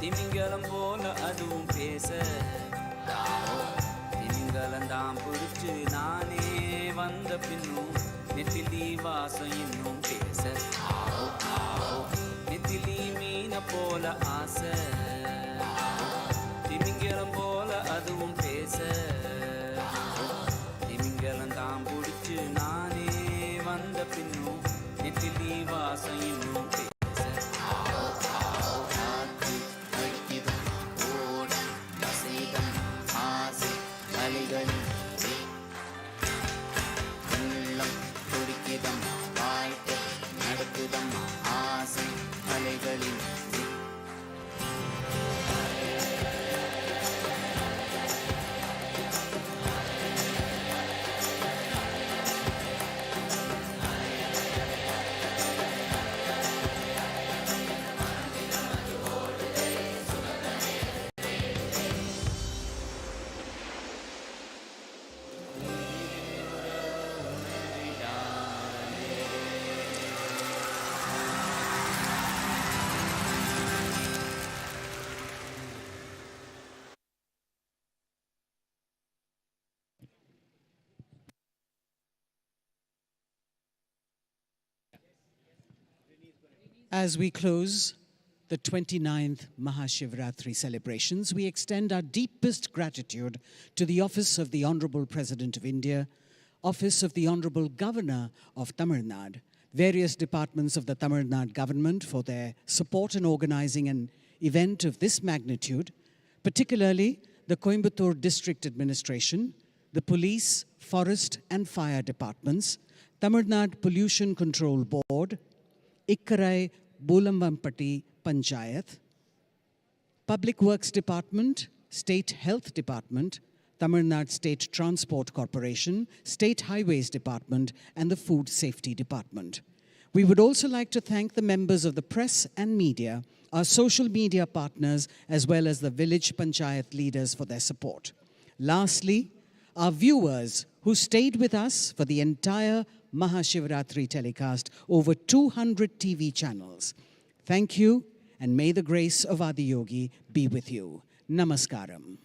S5: திமிங்கலம் போல அதுவும் பேச திமிங்கலந்தாம் பிடிச்சு நானே வந்த பின்னும் நெத்திலி வாசம் இன்னும் பேச நெத்திலி மீன போல ஆசை திமிங்கலம் போல அதுவும் பேச திமிங்கலந்தாம் பிடிச்சு நானே வந்த பின்னும் நெத்திலி வாசம் இன்னும் பேச
S2: As we close the 29th MahaShivRatri celebrations, we extend our deepest gratitude to the Office of the Honorable President of India, Office of the Honorable Governor of Tamil Nadu, various departments of the Tamil Nadu government for their support in organizing an event of this magnitude, particularly the Coimbatore District Administration, the Police, Forest and Fire Departments, Tamil Nadu Pollution Control Board, Ikkarai Bulamampatti Panchayat, Public Works Department, State Health Department, Tamil Nadu State Transport Corporation, State Highways Department, and the Food Safety Department. We would also like to thank the members of the press and media, our social media partners, as well as the village panchayat leaders for their support. Lastly, our viewers who stayed with us for the entire MahaShivRatri telecast over 200 TV channels. Thank you, and may the grace of Adiyogi be with you. Namaskaram.